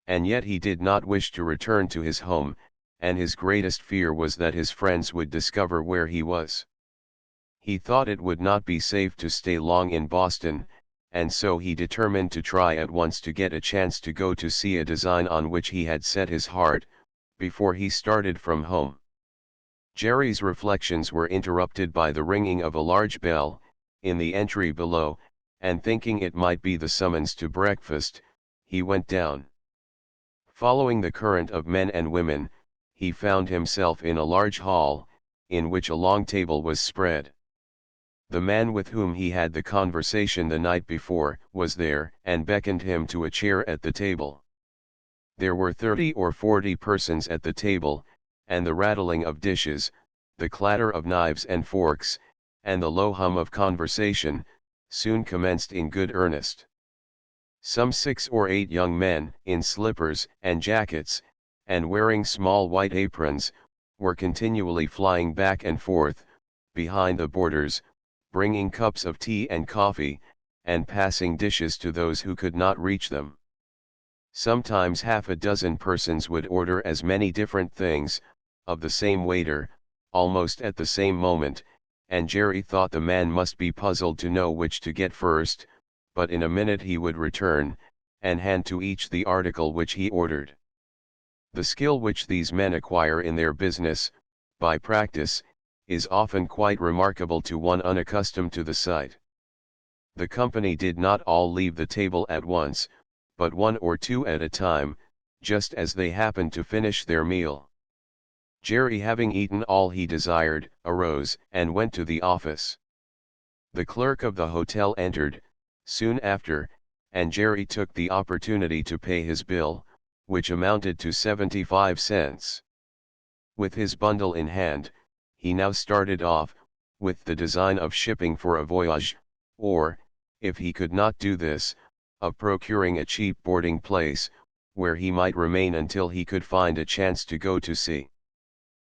And yet he did not wish to return to his home, and his greatest fear was that his friends would discover where he was. He thought it would not be safe to stay long in Boston, and so he determined to try at once to get a chance to go to see a design on which he had set his heart, before he started from home. Jerry's reflections were interrupted by the ringing of a large bell, in the entry below, and thinking it might be the summons to breakfast, he went down. Following the current of men and women, he found himself in a large hall, in which a long table was spread. The man with whom he had the conversation the night before was there, and beckoned him to a chair at the table. There were 30 or 40 persons at the table, and the rattling of dishes, the clatter of knives and forks, and the low hum of conversation, soon commenced in good earnest. Some 6 or 8 young men, in slippers and jackets, and wearing small white aprons, were continually flying back and forth, behind the boarders, bringing cups of tea and coffee, and passing dishes to those who could not reach them. Sometimes half a dozen persons would order as many different things, of the same waiter, almost at the same moment, and Jerry thought the man must be puzzled to know which to get first, but in a minute he would return, and hand to each the article which he ordered. The skill which these men acquire in their business, by practice, is often quite remarkable to one unaccustomed to the sight. The company did not all leave the table at once, but 1 or 2 at a time, just as they happened to finish their meal. Jerry, having eaten all he desired, arose and went to the office. The clerk of the hotel entered, soon after, and Jerry took the opportunity to pay his bill, which amounted to 75 cents. With his bundle in hand, he now started off, with the design of shipping for a voyage, or, if he could not do this, of procuring a cheap boarding place, where he might remain until he could find a chance to go to sea.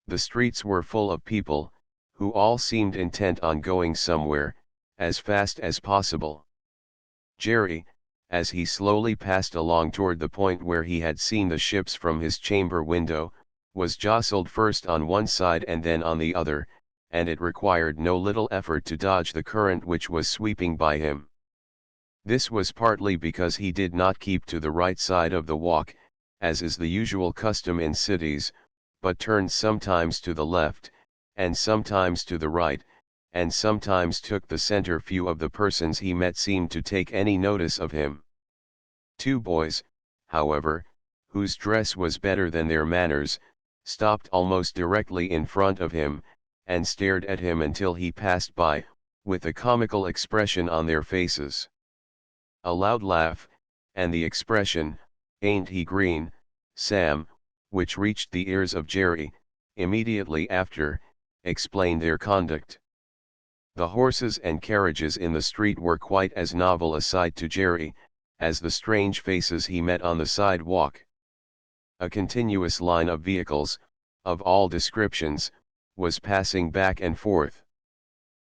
The streets were full of people, who all seemed intent on going somewhere, as fast as possible. Jerry, as he slowly passed along toward the point where he had seen the ships from his chamber window, was jostled first on one side and then on the other, and it required no little effort to dodge the current which was sweeping by him. This was partly because he did not keep to the right side of the walk, as is the usual custom in cities, but turned sometimes to the left, and sometimes to the right, and sometimes took the center. Few of the persons he met seemed to take any notice of him. 2 boys, however, whose dress was better than their manners, stopped almost directly in front of him, and stared at him until he passed by, with a comical expression on their faces. A loud laugh, and the expression, "Ain't he green, Sam," which reached the ears of Jerry, immediately after, explained their conduct. The horses and carriages in the street were quite as novel a sight to Jerry, as the strange faces he met on the sidewalk. A continuous line of vehicles, of all descriptions, was passing back and forth.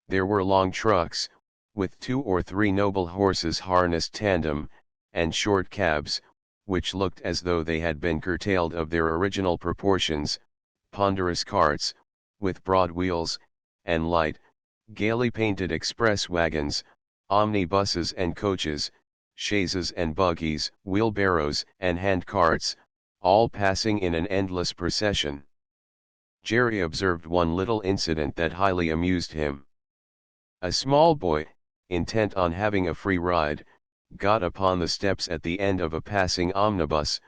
There were long trucks, with 2 or 3 noble horses harnessed tandem, and short cabs, which looked as though they had been curtailed of their original proportions, ponderous carts, with broad wheels, and light, gaily painted express wagons, omnibuses and coaches, chaises and buggies, wheelbarrows and hand carts, all passing in an endless procession. Jerry observed one little incident that highly amused him. A small boy, intent on having a free ride, got upon the steps at the end of a passing omnibus,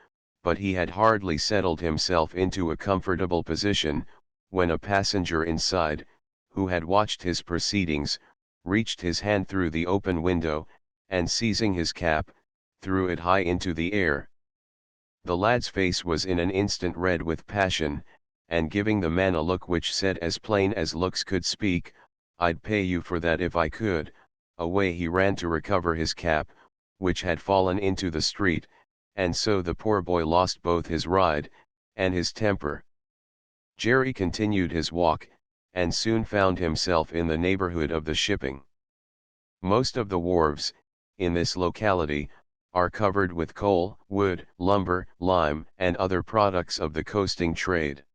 but he had hardly settled himself into a comfortable position, when a passenger inside, who had watched his proceedings, reached his hand through the open window, and seizing his cap, threw it high into the air. The lad's face was in an instant red with passion, and giving the man a look which said as plain as looks could speak, "I'd pay you for that if I could," away he ran to recover his cap, which had fallen into the street, and so the poor boy lost both his ride, and his temper. Jerry continued his walk, and soon found himself in the neighborhood of the shipping. Most of the wharves, in this locality, are covered with coal, wood, lumber, lime, and other products of the coasting trade.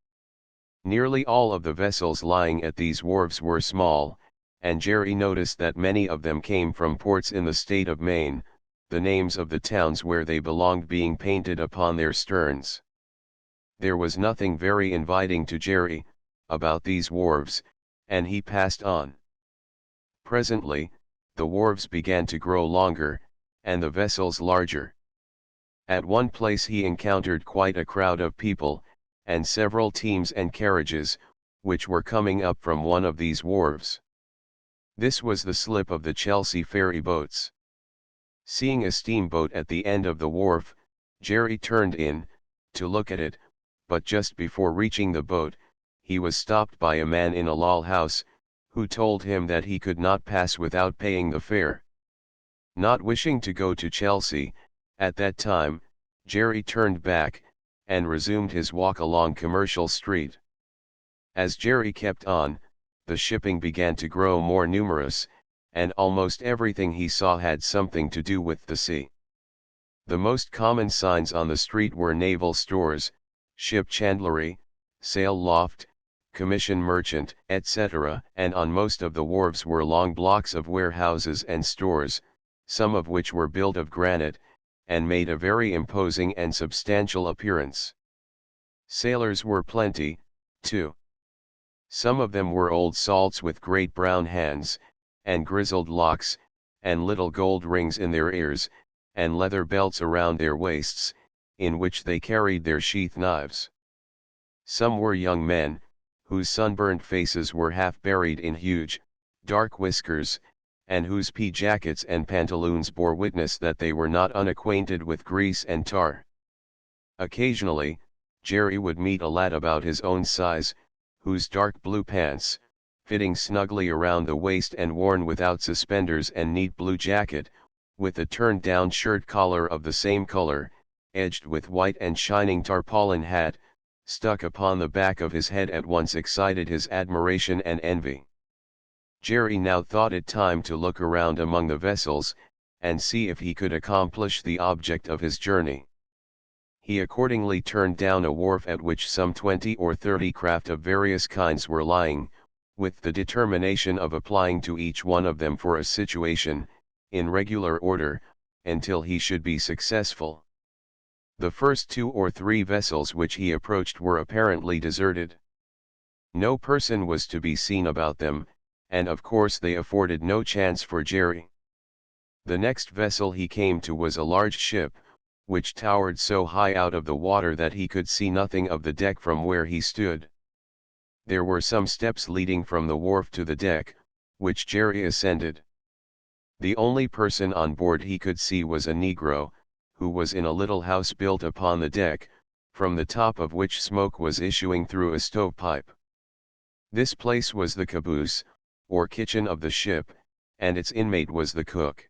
Nearly all of the vessels lying at these wharves were small, and Jerry noticed that many of them came from ports in the state of Maine, the names of the towns where they belonged being painted upon their sterns. There was nothing very inviting to Jerry, about these wharves, and he passed on. Presently, the wharves began to grow longer, and the vessels larger. At one place he encountered quite a crowd of people, and several teams and carriages, which were coming up from one of these wharves. This was the slip of the Chelsea ferry boats. Seeing a steamboat at the end of the wharf, Jerry turned in, to look at it, but just before reaching the boat, he was stopped by a man in a lall house, who told him that he could not pass without paying the fare. Not wishing to go to Chelsea, at that time, Jerry turned back, and resumed his walk along Commercial Street. As Jerry kept on, the shipping began to grow more numerous, and almost everything he saw had something to do with the sea. The most common signs on the street were naval stores, ship chandlery, sail loft, commission merchant, etc., and on most of the wharves were long blocks of warehouses and stores, some of which were built of granite, and made a very imposing and substantial appearance. Sailors were plenty, too. Some of them were old salts with great brown hands, and grizzled locks, and little gold rings in their ears, and leather belts around their waists, in which they carried their sheath knives. Some were young men, whose sunburnt faces were half buried in huge, dark whiskers, and whose pea jackets and pantaloons bore witness that they were not unacquainted with grease and tar. Occasionally, Jerry would meet a lad about his own size, whose dark blue pants, fitting snugly around the waist and worn without suspenders, and neat blue jacket, with a turned-down shirt collar of the same color, edged with white, and shining tarpaulin hat, stuck upon the back of his head, at once excited his admiration and envy. Jerry now thought it time to look around among the vessels, and see if he could accomplish the object of his journey. He accordingly turned down a wharf at which some 20 or 30 craft of various kinds were lying, with the determination of applying to each one of them for a situation, in regular order, until he should be successful. The first 2 or 3 vessels which he approached were apparently deserted. No person was to be seen about them, and of course they afforded no chance for Jerry. The next vessel he came to was a large ship, which towered so high out of the water that he could see nothing of the deck from where he stood. There were some steps leading from the wharf to the deck, which Jerry ascended. The only person on board he could see was a negro, who was in a little house built upon the deck, from the top of which smoke was issuing through a stovepipe. This place was the caboose, or kitchen of the ship, and its inmate was the cook.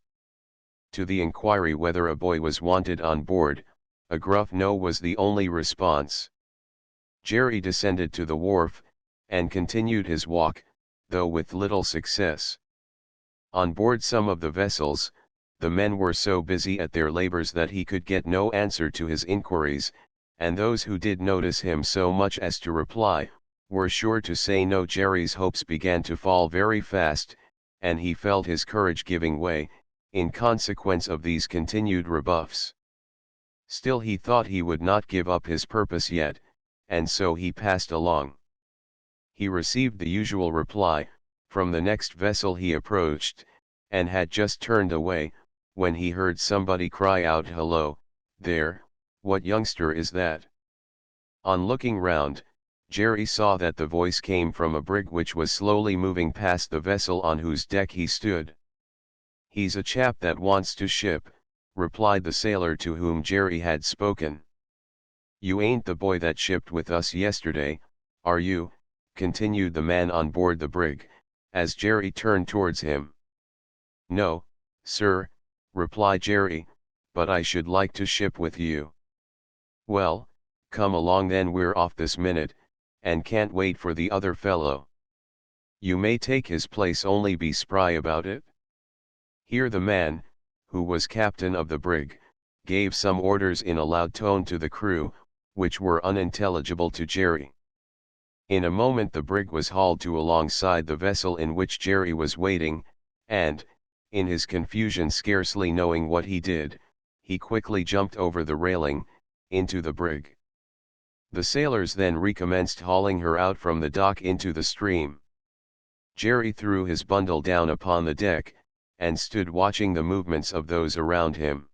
To the inquiry whether a boy was wanted on board, a gruff no was the only response. Jerry descended to the wharf, and continued his walk, though with little success. On board some of the vessels, the men were so busy at their labors that he could get no answer to his inquiries, and those who did notice him so much as to reply, were sure to say no. Jerry's hopes began to fall very fast, and he felt his courage giving way, in consequence of these continued rebuffs. Still he thought he would not give up his purpose yet, and so he passed along. He received the usual reply, from the next vessel he approached, and had just turned away, when he heard somebody cry out, "Hello, there, what youngster is that?" On looking round, Jerry saw that the voice came from a brig which was slowly moving past the vessel on whose deck he stood. "He's a chap that wants to ship," replied the sailor to whom Jerry had spoken. "You ain't the boy that shipped with us yesterday, are you?" continued the man on board the brig, as Jerry turned towards him. "No, sir," replied Jerry, "but I should like to ship with you." "Well, come along then, we're off this minute, and can't wait for the other fellow. You may take his place, only be spry about it." Here the man, who was captain of the brig, gave some orders in a loud tone to the crew, which were unintelligible to Jerry. In a moment the brig was hauled to alongside the vessel in which Jerry was waiting, and, in his confusion scarcely knowing what he did, he quickly jumped over the railing, into the brig. The sailors then recommenced hauling her out from the dock into the stream. Jerry threw his bundle down upon the deck, and stood watching the movements of those around him.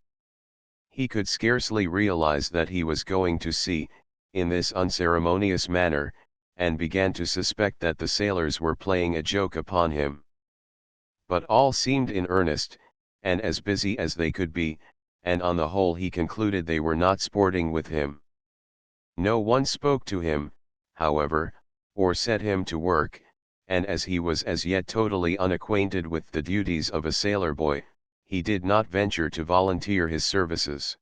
He could scarcely realize that he was going to sea, in this unceremonious manner, and began to suspect that the sailors were playing a joke upon him. But all seemed in earnest, and as busy as they could be, and on the whole he concluded they were not sporting with him. No one spoke to him, however, or set him to work, and as he was as yet totally unacquainted with the duties of a sailor boy, he did not venture to volunteer his services.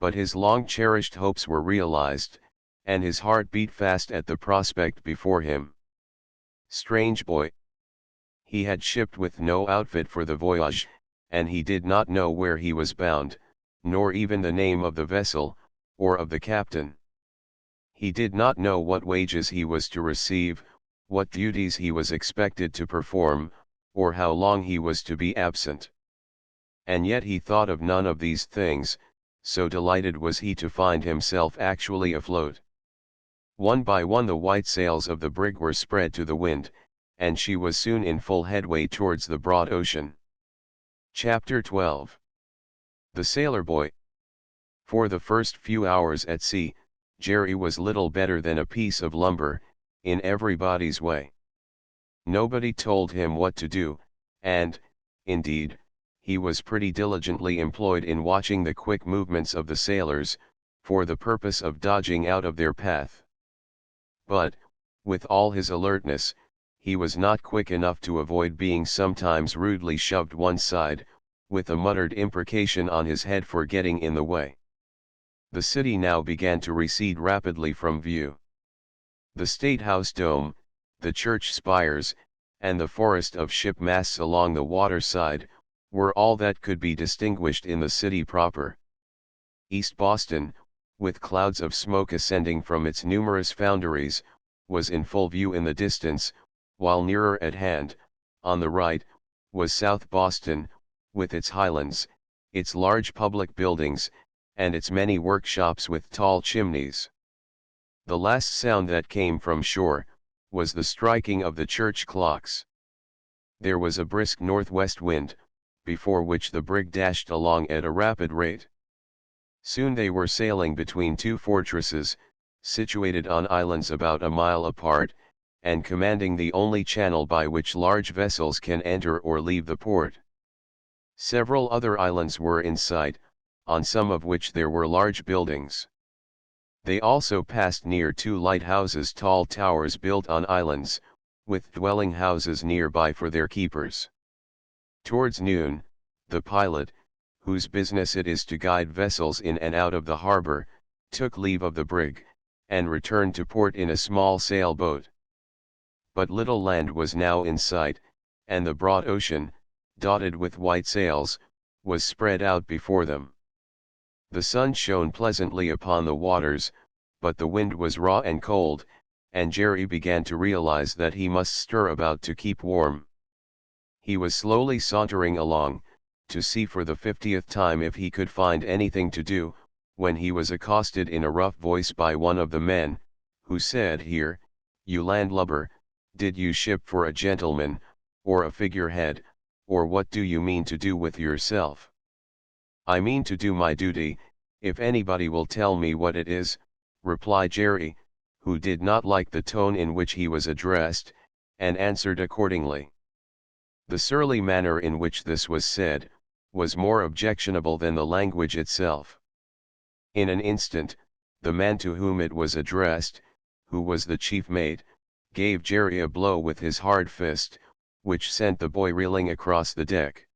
But his long-cherished hopes were realized, and his heart beat fast at the prospect before him. Strange boy! He had shipped with no outfit for the voyage, and he did not know where he was bound, nor even the name of the vessel, or of the captain. He did not know what wages he was to receive, what duties he was expected to perform, or how long he was to be absent. And yet he thought of none of these things, so delighted was he to find himself actually afloat. One by one the white sails of the brig were spread to the wind, and she was soon in full headway towards the broad ocean. Chapter 12. The Sailor Boy. For the first few hours at sea, Jerry was little better than a piece of lumber, in everybody's way. Nobody told him what to do, and, indeed, he was pretty diligently employed in watching the quick movements of the sailors, for the purpose of dodging out of their path. But, with all his alertness, he was not quick enough to avoid being sometimes rudely shoved one side, with a muttered imprecation on his head for getting in the way. The city now began to recede rapidly from view. The State House dome, the church spires, and the forest of ship masts along the waterside, were all that could be distinguished in the city proper. East Boston, with clouds of smoke ascending from its numerous foundries, was in full view in the distance, while nearer at hand, on the right, was South Boston, with its highlands, its large public buildings, and its many workshops with tall chimneys. The last sound that came from shore, was the striking of the church clocks. There was a brisk northwest wind, before which the brig dashed along at a rapid rate. Soon they were sailing between two fortresses, situated on islands about a mile apart, and commanding the only channel by which large vessels can enter or leave the port. Several other islands were in sight, on some of which there were large buildings. They also passed near two lighthouses, tall towers built on islands, with dwelling houses nearby for their keepers. Towards noon, the pilot, whose business it is to guide vessels in and out of the harbor, took leave of the brig, and returned to port in a small sailboat. But little land was now in sight, and the broad ocean, dotted with white sails, was spread out before them. The sun shone pleasantly upon the waters, but the wind was raw and cold, and Jerry began to realize that he must stir about to keep warm. He was slowly sauntering along, to see for the 50th time if he could find anything to do, when he was accosted in a rough voice by one of the men, who said, "Here, you landlubber, did you ship for a gentleman, or a figurehead, or what do you mean to do with yourself?" "I mean to do my duty, if anybody will tell me what it is," replied Jerry, who did not like the tone in which he was addressed, and answered accordingly. The surly manner in which this was said, was more objectionable than the language itself. In an instant, the man to whom it was addressed, who was the chief mate, gave Jerry a blow with his hard fist, which sent the boy reeling across the deck.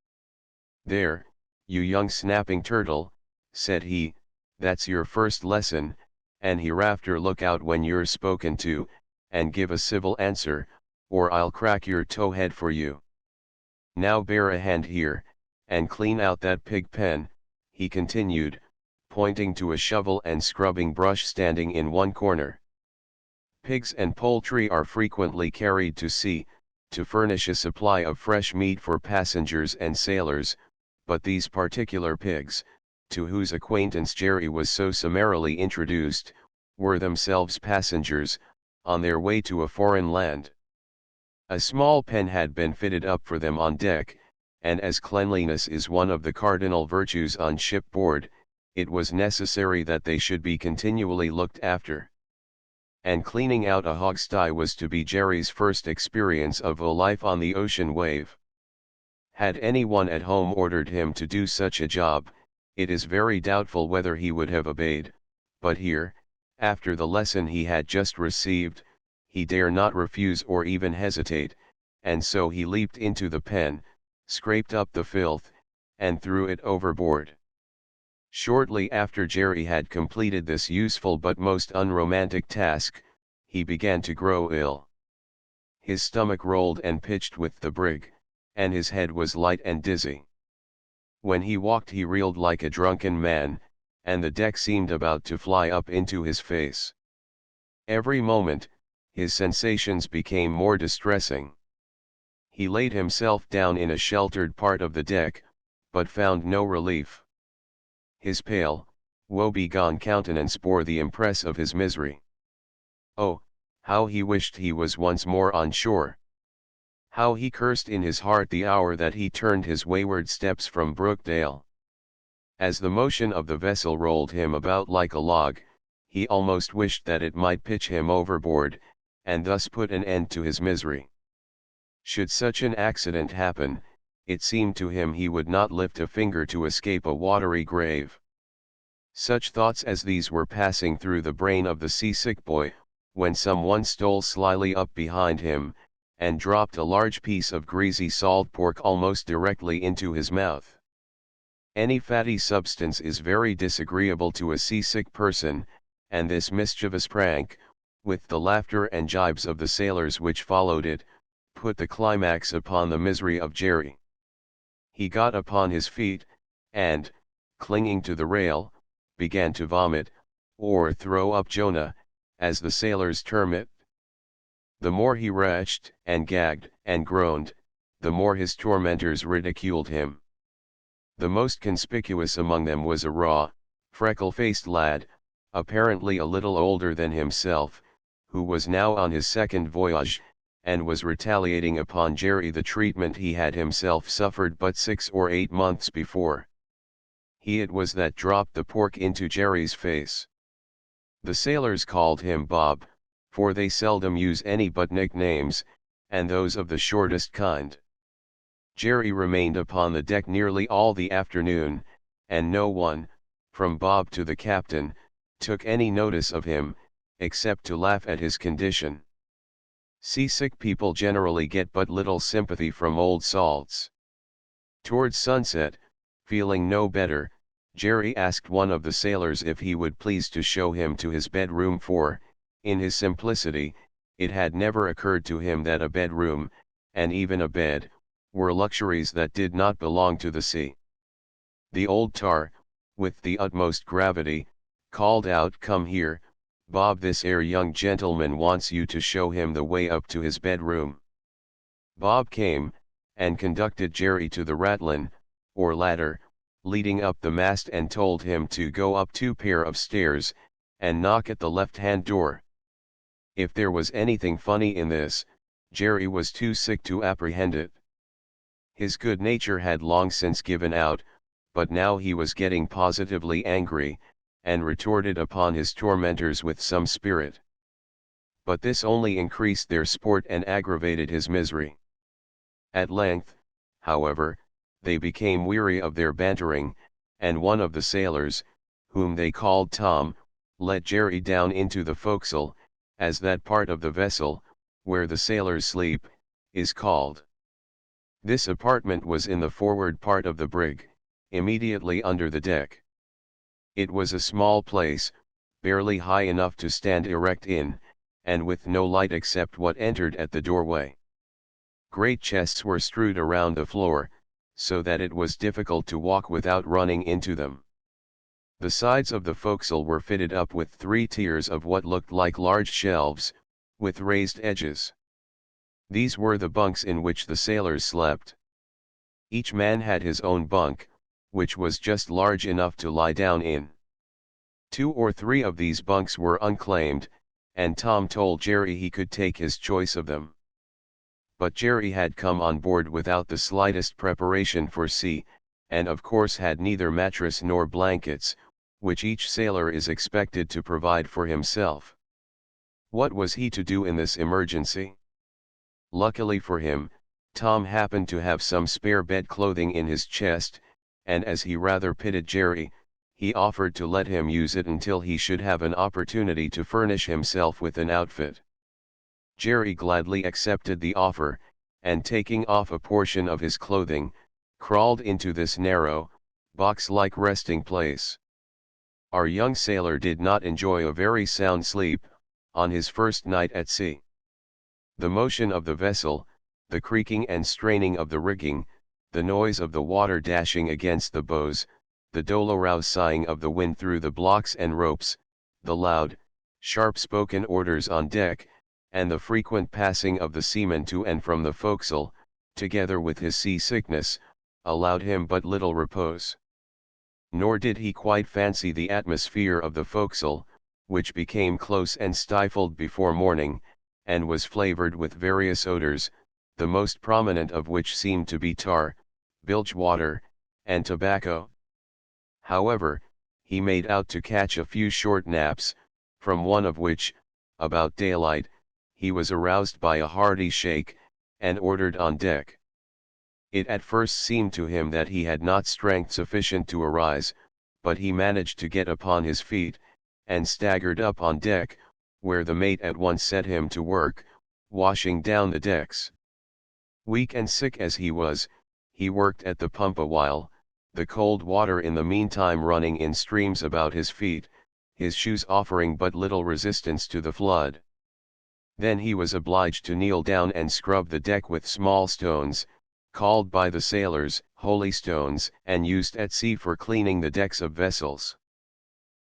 "There, you young snapping turtle," said he, "that's your first lesson, and hereafter look out when you're spoken to, and give a civil answer, or I'll crack your tow head for you. Now bear a hand here, and clean out that pig pen," he continued, pointing to a shovel and scrubbing brush standing in one corner. Pigs and poultry are frequently carried to sea, to furnish a supply of fresh meat for passengers and sailors, but these particular pigs, to whose acquaintance Jerry was so summarily introduced, were themselves passengers, on their way to a foreign land. A small pen had been fitted up for them on deck, and as cleanliness is one of the cardinal virtues on shipboard, it was necessary that they should be continually looked after. And cleaning out a hogsty was to be Jerry's first experience of a life on the ocean wave. Had anyone at home ordered him to do such a job, it is very doubtful whether he would have obeyed, but here, after the lesson he had just received, he dare not refuse or even hesitate, and so he leaped into the pen, scraped up the filth, and threw it overboard. Shortly after Jerry had completed this useful but most unromantic task, he began to grow ill. His stomach rolled and pitched with the brig, and his head was light and dizzy. When he walked he reeled like a drunken man, and the deck seemed about to fly up into his face. Every moment, his sensations became more distressing. He laid himself down in a sheltered part of the deck, but found no relief. His pale, woe-begone countenance bore the impress of his misery. Oh, how he wished he was once more on shore! How he cursed in his heart the hour that he turned his wayward steps from Brookdale! As the motion of the vessel rolled him about like a log, he almost wished that it might pitch him overboard, and thus put an end to his misery. Should such an accident happen, it seemed to him he would not lift a finger to escape a watery grave. Such thoughts as these were passing through the brain of the seasick boy, when someone stole slyly up behind him, and dropped a large piece of greasy salt pork almost directly into his mouth. Any fatty substance is very disagreeable to a seasick person, and this mischievous prank, with the laughter and jibes of the sailors which followed it, put the climax upon the misery of Jerry. He got upon his feet, and, clinging to the rail, began to vomit, or throw up Jonah, as the sailors term it. The more he retched, and gagged, and groaned, the more his tormentors ridiculed him. The most conspicuous among them was a raw, freckle-faced lad, apparently a little older than himself, who was now on his second voyage, and was retaliating upon Jerry the treatment he had himself suffered but 6 or 8 months before. He it was that dropped the pork into Jerry's face. The sailors called him Bob, for they seldom use any but nicknames, and those of the shortest kind. Jerry remained upon the deck nearly all the afternoon, and no one, from Bob to the captain, took any notice of him, except to laugh at his condition. Seasick people generally get but little sympathy from old salts. Towards sunset, feeling no better, Jerry asked one of the sailors if he would please to show him to his bedroom for, in his simplicity, it had never occurred to him that a bedroom, and even a bed, were luxuries that did not belong to the sea. The old tar, with the utmost gravity, called out, "Come here, Bob, this 'ere young gentleman wants you to show him the way up to his bedroom." Bob came, and conducted Jerry to the ratlin, or ladder, leading up the mast, and told him to go up 2 pair of stairs, and knock at the left-hand door. If there was anything funny in this, Jerry was too sick to apprehend it. His good nature had long since given out, but now he was getting positively angry, and retorted upon his tormentors with some spirit. But this only increased their sport and aggravated his misery. At length, however, they became weary of their bantering, and one of the sailors, whom they called Tom, let Jerry down into the forecastle, as that part of the vessel, where the sailors sleep, is called. This apartment was in the forward part of the brig, immediately under the deck. It was a small place, barely high enough to stand erect in, and with no light except what entered at the doorway. Great chests were strewed around the floor, so that it was difficult to walk without running into them. The sides of the forecastle were fitted up with 3 tiers of what looked like large shelves, with raised edges. These were the bunks in which the sailors slept. Each man had his own bunk, which was just large enough to lie down in. 2 or 3 of these bunks were unclaimed, and Tom told Jerry he could take his choice of them. But Jerry had come on board without the slightest preparation for sea, and of course had neither mattress nor blankets, which each sailor is expected to provide for himself. What was he to do in this emergency? Luckily for him, Tom happened to have some spare bed clothing in his chest, and as he rather pitied Jerry, he offered to let him use it until he should have an opportunity to furnish himself with an outfit. Jerry gladly accepted the offer, and taking off a portion of his clothing, crawled into this narrow, box-like resting place. Our young sailor did not enjoy a very sound sleep, on his first night at sea. The motion of the vessel, the creaking and straining of the rigging, the noise of the water dashing against the bows, the dolorous sighing of the wind through the blocks and ropes, the loud, sharp-spoken orders on deck, and the frequent passing of the seamen to and from the forecastle, together with his sea-sickness, allowed him but little repose. Nor did he quite fancy the atmosphere of the forecastle, which became close and stifled before morning, and was flavored with various odors, the most prominent of which seemed to be tar, bilge water, and tobacco. However, he made out to catch a few short naps, from one of which, about daylight, he was aroused by a hearty shake, and ordered on deck. It at first seemed to him that he had not strength sufficient to arise, but he managed to get upon his feet, and staggered up on deck, where the mate at once set him to work, washing down the decks. Weak and sick as he was, he worked at the pump a while, the cold water in the meantime running in streams about his feet, his shoes offering but little resistance to the flood. Then he was obliged to kneel down and scrub the deck with small stones, called by the sailors holy stones, and used at sea for cleaning the decks of vessels.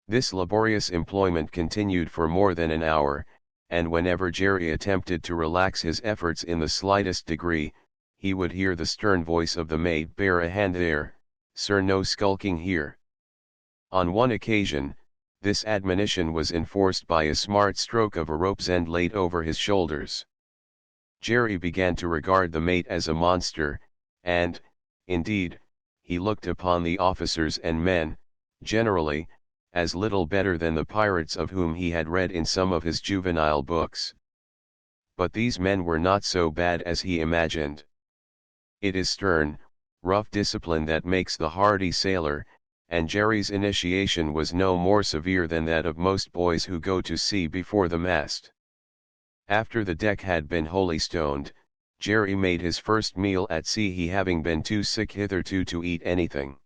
This laborious employment continued for more than an hour, and whenever Jerry attempted to relax his efforts in the slightest degree, he would hear the stern voice of the mate: "Bear a hand there, sir, no skulking here." On one occasion, this admonition was enforced by a smart stroke of a rope's end laid over his shoulders. Jerry began to regard the mate as a monster, and, indeed, he looked upon the officers and men, generally, as little better than the pirates of whom he had read in some of his juvenile books. But these men were not so bad as he imagined. It is stern, rough discipline that makes the hardy sailor, and Jerry's initiation was no more severe than that of most boys who go to sea before the mast. After the deck had been holystoned, Jerry made his first meal at sea, he having been too sick hitherto to eat anything.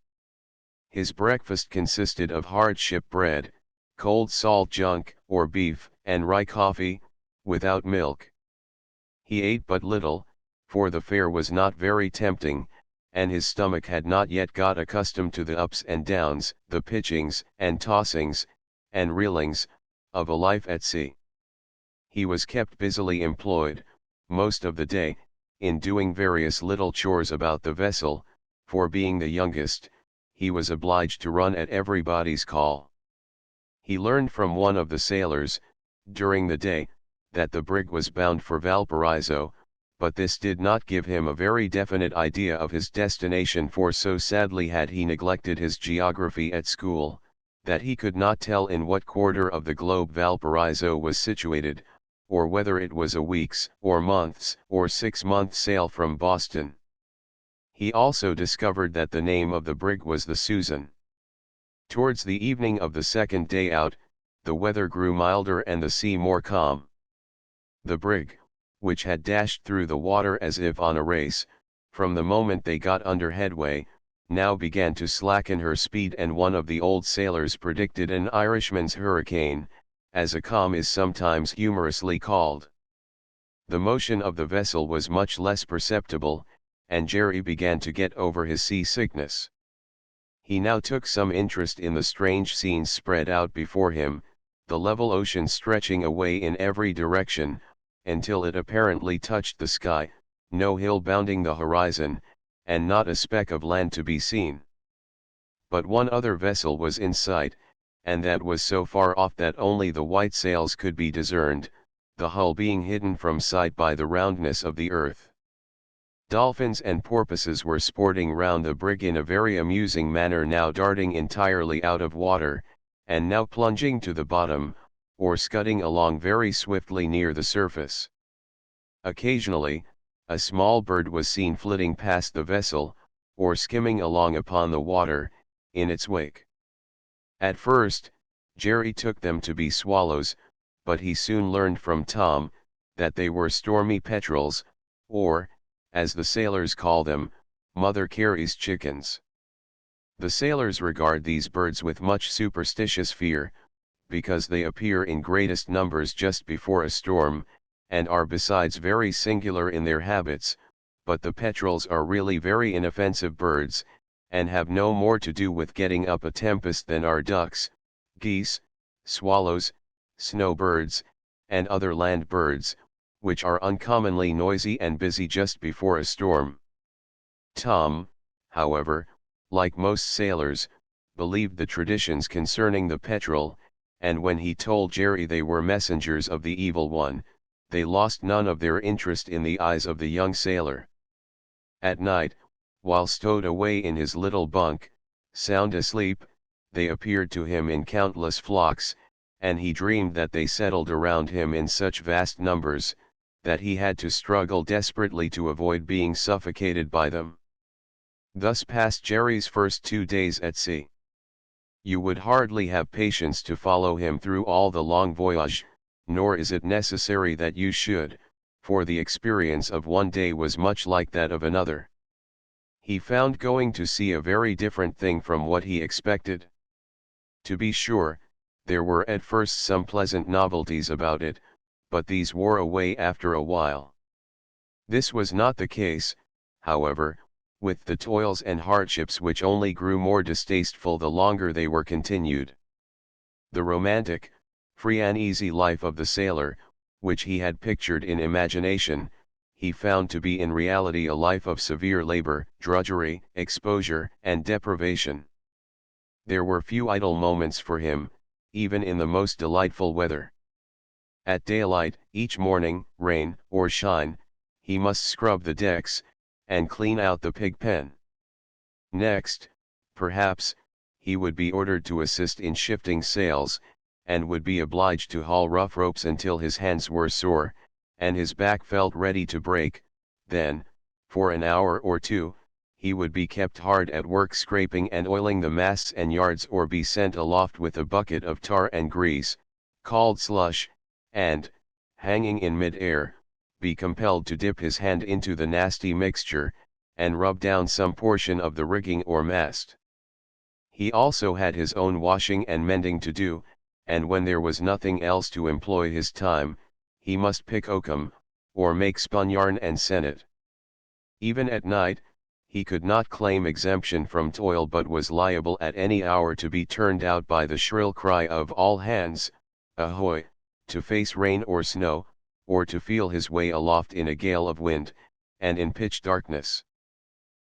His breakfast consisted of hard ship bread, cold salt junk, or beef, and rye coffee, without milk. He ate but little, for the fare was not very tempting, and his stomach had not yet got accustomed to the ups and downs, the pitchings, and tossings, and reelings, of a life at sea. He was kept busily employed, most of the day, in doing various little chores about the vessel, for being the youngest, he was obliged to run at everybody's call. He learned from one of the sailors, during the day, that the brig was bound for Valparaiso, but this did not give him a very definite idea of his destination, for so sadly had he neglected his geography at school, that he could not tell in what quarter of the globe Valparaiso was situated, or whether it was a week's, or month's, or 6-month sail from Boston. He also discovered that the name of the brig was the Susan. Towards the evening of the second day out, the weather grew milder and the sea more calm. The brig, which had dashed through the water as if on a race, from the moment they got under headway, now began to slacken her speed, and one of the old sailors predicted an Irishman's hurricane, as a calm is sometimes humorously called. The motion of the vessel was much less perceptible, and Jerry began to get over his sea-sickness. He now took some interest in the strange scenes spread out before him, the level ocean stretching away in every direction, until it apparently touched the sky, no hill bounding the horizon, and not a speck of land to be seen. But one other vessel was in sight, and that was so far off that only the white sails could be discerned, the hull being hidden from sight by the roundness of the earth. Dolphins and porpoises were sporting round the brig in a very amusing manner, now darting entirely out of water, and now plunging to the bottom, or scudding along very swiftly near the surface. Occasionally, a small bird was seen flitting past the vessel, or skimming along upon the water, in its wake. At first, Jerry took them to be swallows, but he soon learned from Tom, that they were stormy petrels, or, as the sailors call them, Mother Carey's chickens. The sailors regard these birds with much superstitious fear, because they appear in greatest numbers just before a storm, and are besides very singular in their habits, but the petrels are really very inoffensive birds, and have no more to do with getting up a tempest than are ducks, geese, swallows, snowbirds, and other land birds, which are uncommonly noisy and busy just before a storm. Tom, however, like most sailors, believed the traditions concerning the petrel, and when he told Jerry they were messengers of the evil one, they lost none of their interest in the eyes of the young sailor. At night, while stowed away in his little bunk, sound asleep, they appeared to him in countless flocks, and he dreamed that they settled around him in such vast numbers, that he had to struggle desperately to avoid being suffocated by them. Thus passed Jerry's first 2 days at sea. You would hardly have patience to follow him through all the long voyage, nor is it necessary that you should, for the experience of one day was much like that of another. He found going to sea a very different thing from what he expected. To be sure, there were at first some pleasant novelties about it, but these wore away after a while. This was not the case, however, with the toils and hardships, which only grew more distasteful the longer they were continued. The romantic, free and easy life of the sailor, which he had pictured in imagination, he found to be in reality a life of severe labor, drudgery, exposure, and deprivation. There were few idle moments for him, even in the most delightful weather. At daylight, each morning, rain or shine, he must scrub the decks, and clean out the pig pen. Next, perhaps, he would be ordered to assist in shifting sails, and would be obliged to haul rough ropes until his hands were sore, and his back felt ready to break. Then, for an hour or two, he would be kept hard at work scraping and oiling the masts and yards, or be sent aloft with a bucket of tar and grease, called slush, and, hanging in mid-air, be compelled to dip his hand into the nasty mixture, and rub down some portion of the rigging or mast. He also had his own washing and mending to do, and when there was nothing else to employ his time, he must pick oakum, or make spun yarn and sennet. Even at night, he could not claim exemption from toil, but was liable at any hour to be turned out by the shrill cry of "All hands, ahoy!" to face rain or snow, or to feel his way aloft in a gale of wind, and in pitch darkness.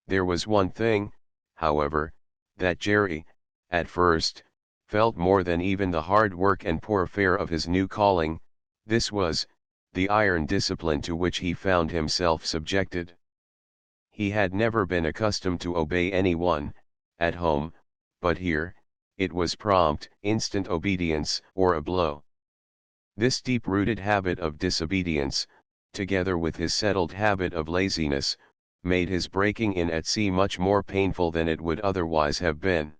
There was one thing, however, that Jerry, at first, felt more than even the hard work and poor fare of his new calling. This was, the iron discipline to which he found himself subjected. He had never been accustomed to obey anyone, at home, but here, it was prompt, instant obedience, or a blow. This deep-rooted habit of disobedience, together with his settled habit of laziness, made his breaking in at sea much more painful than it would otherwise have been.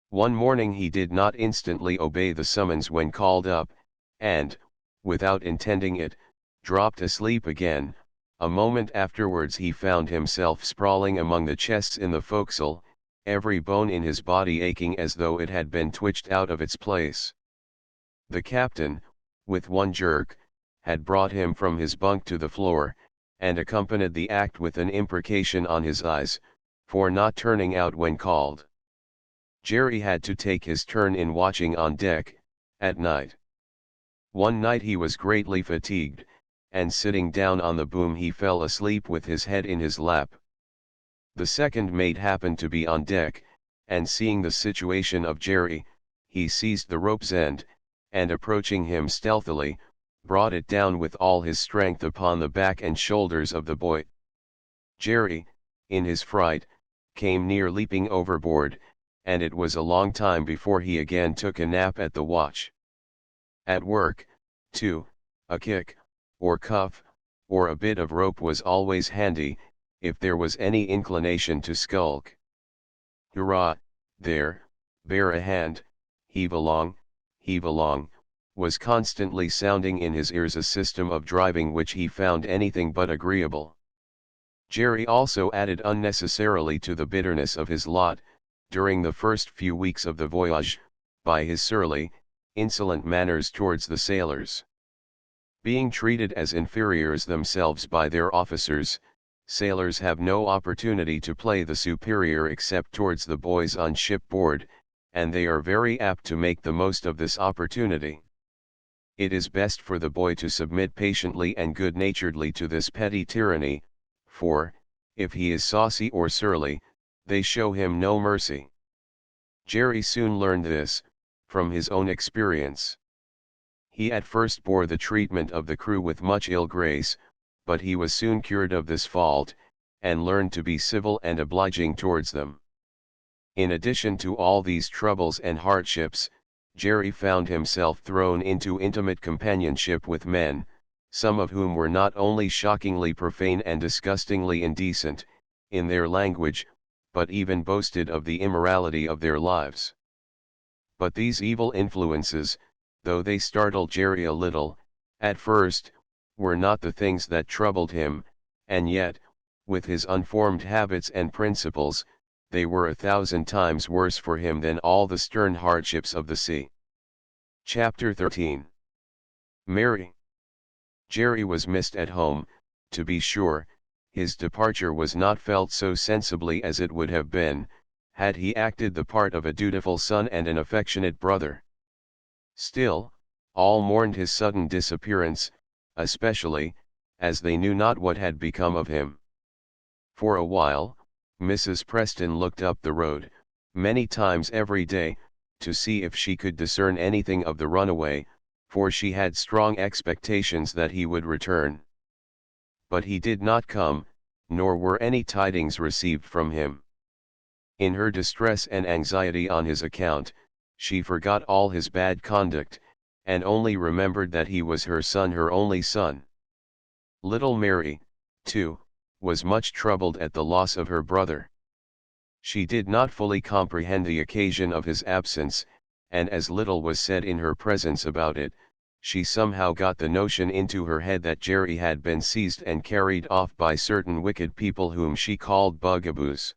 One morning he did not instantly obey the summons when called up, and, without intending it, dropped asleep again. A moment afterwards he found himself sprawling among the chests in the forecastle, every bone in his body aching as though it had been twitched out of its place. The captain, with one jerk, had brought him from his bunk to the floor, and accompanied the act with an imprecation on his eyes, for not turning out when called. Jerry had to take his turn in watching on deck, at night. One night he was greatly fatigued, and sitting down on the boom he fell asleep with his head in his lap. The second mate happened to be on deck, and seeing the situation of Jerry, he seized the rope's end, and approaching him stealthily, brought it down with all his strength upon the back and shoulders of the boy. Jerry, in his fright, came near leaping overboard, and it was a long time before he again took a nap at the watch. At work, too, a kick, or cuff, or a bit of rope was always handy, if there was any inclination to skulk. Hurrah, there, bear a hand, heave along, was constantly sounding in his ears, a system of driving which he found anything but agreeable. Jerry also added unnecessarily to the bitterness of his lot, during the first few weeks of the voyage, by his surly, insolent manners towards the sailors. Being treated as inferiors themselves by their officers, sailors have no opportunity to play the superior except towards the boys on shipboard, and they are very apt to make the most of this opportunity. It is best for the boy to submit patiently and good-naturedly to this petty tyranny, for, if he is saucy or surly, they show him no mercy. Jerry soon learned this, from his own experience. He at first bore the treatment of the crew with much ill grace, but he was soon cured of this fault, and learned to be civil and obliging towards them. In addition to all these troubles and hardships, Jerry found himself thrown into intimate companionship with men, some of whom were not only shockingly profane and disgustingly indecent, in their language, but even boasted of the immorality of their lives. But these evil influences, though they startled Jerry a little, at first, were not the things that troubled him, and yet, with his unformed habits and principles, they were 1,000 times worse for him than all the stern hardships of the sea. Chapter 13. Mary. Jerry was missed at home, to be sure. His departure was not felt so sensibly as it would have been, had he acted the part of a dutiful son and an affectionate brother. Still, all mourned his sudden disappearance, especially, as they knew not what had become of him. For a while, Mrs. Preston looked up the road, many times every day, to see if she could discern anything of the runaway, for she had strong expectations that he would return. But he did not come, nor were any tidings received from him. In her distress and anxiety on his account, she forgot all his bad conduct, and only remembered that he was her son, her only son. Little Mary, too, was much troubled at the loss of her brother. She did not fully comprehend the occasion of his absence, and as little was said in her presence about it, she somehow got the notion into her head that Jerry had been seized and carried off by certain wicked people whom she called bugaboos.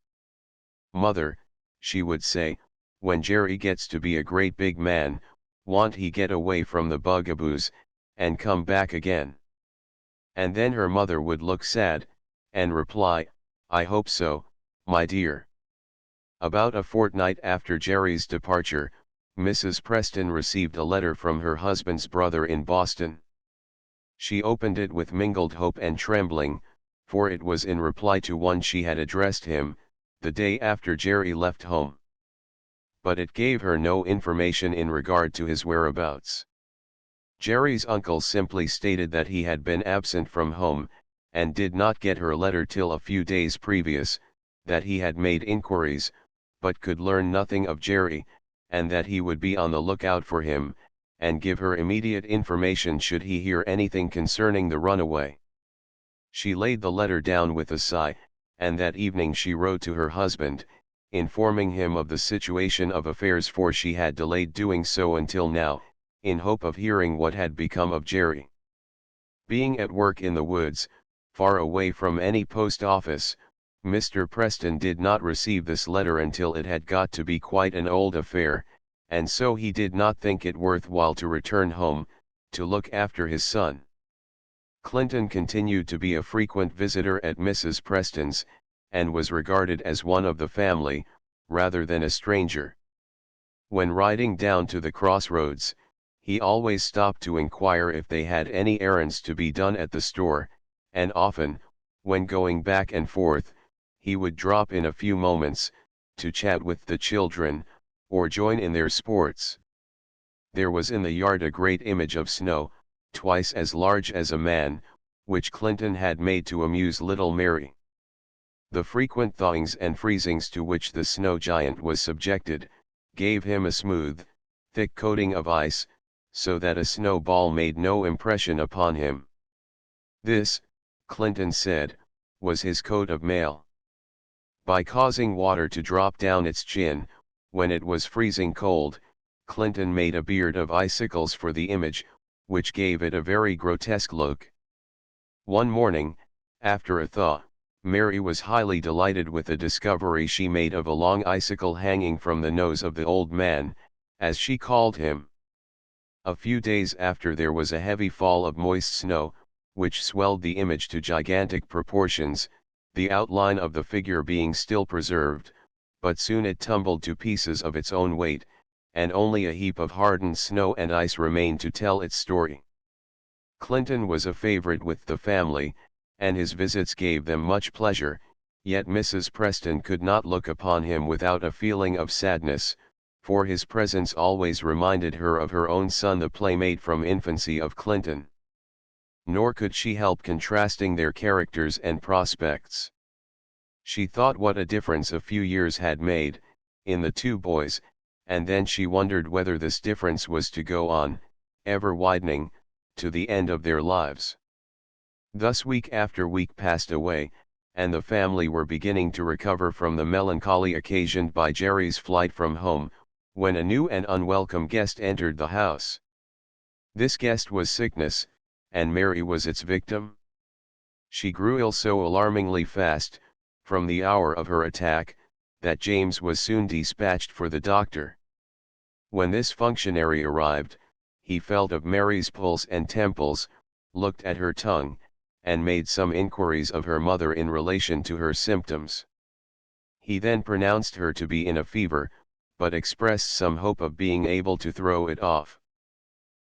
"Mother," she would say, "when Jerry gets to be a great big man, won't he get away from the bugaboos, and come back again?" And then her mother would look sad, and reply, "I hope so, my dear." About a fortnight after Jerry's departure, Mrs. Preston received a letter from her husband's brother in Boston. She opened it with mingled hope and trembling, for it was in reply to one she had addressed him, the day after Jerry left home. But it gave her no information in regard to his whereabouts. Jerry's uncle simply stated that he had been absent from home, and did not get her letter till a few days previous, that he had made inquiries, but could learn nothing of Jerry, and that he would be on the lookout for him, and give her immediate information should he hear anything concerning the runaway. She laid the letter down with a sigh, and that evening she wrote to her husband, informing him of the situation of affairs, for she had delayed doing so until now, in hope of hearing what had become of Jerry. Being at work in the woods, far away from any post office, Mr. Preston did not receive this letter until it had got to be quite an old affair, and so he did not think it worth while to return home, to look after his son. Clinton continued to be a frequent visitor at Mrs. Preston's, and was regarded as one of the family, rather than a stranger. When riding down to the crossroads, he always stopped to inquire if they had any errands to be done at the store, and often, when going back and forth, he would drop in a few moments, to chat with the children, or join in their sports. There was in the yard a great image of snow, twice as large as a man, which Clinton had made to amuse little Mary. The frequent thawings and freezings to which the snow giant was subjected, gave him a smooth, thick coating of ice, so that a snowball made no impression upon him. This, Clinton said, was his coat of mail. By causing water to drop down its chin, when it was freezing cold, Clinton made a beard of icicles for the image, which gave it a very grotesque look. One morning, after a thaw, Mary was highly delighted with the discovery she made of a long icicle hanging from the nose of the old man, as she called him. A few days after there was a heavy fall of moist snow, which swelled the image to gigantic proportions, the outline of the figure being still preserved, but soon it tumbled to pieces of its own weight, and only a heap of hardened snow and ice remained to tell its story. Clinton was a favorite with the family, and his visits gave them much pleasure, yet Mrs. Preston could not look upon him without a feeling of sadness, for his presence always reminded her of her own son, the playmate from infancy of Clinton. Nor could she help contrasting their characters and prospects. She thought what a difference a few years had made, in the two boys, and then she wondered whether this difference was to go on, ever widening, to the end of their lives. Thus week after week passed away, and the family were beginning to recover from the melancholy occasioned by Jerry's flight from home, when a new and unwelcome guest entered the house. This guest was sickness, and Mary was its victim. She grew ill so alarmingly fast, from the hour of her attack, that James was soon dispatched for the doctor. When this functionary arrived, he felt of Mary's pulse and temples, looked at her tongue, and made some inquiries of her mother in relation to her symptoms. He then pronounced her to be in a fever, but expressed some hope of being able to throw it off.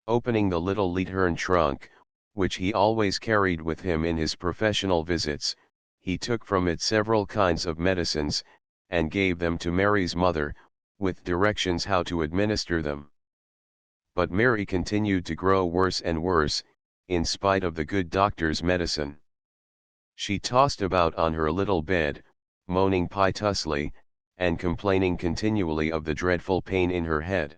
Opening the little leathern trunk, which he always carried with him in his professional visits, he took from it several kinds of medicines, and gave them to Mary's mother, with directions how to administer them. But Mary continued to grow worse and worse, in spite of the good doctor's medicine. She tossed about on her little bed, moaning piteously, and complaining continually of the dreadful pain in her head.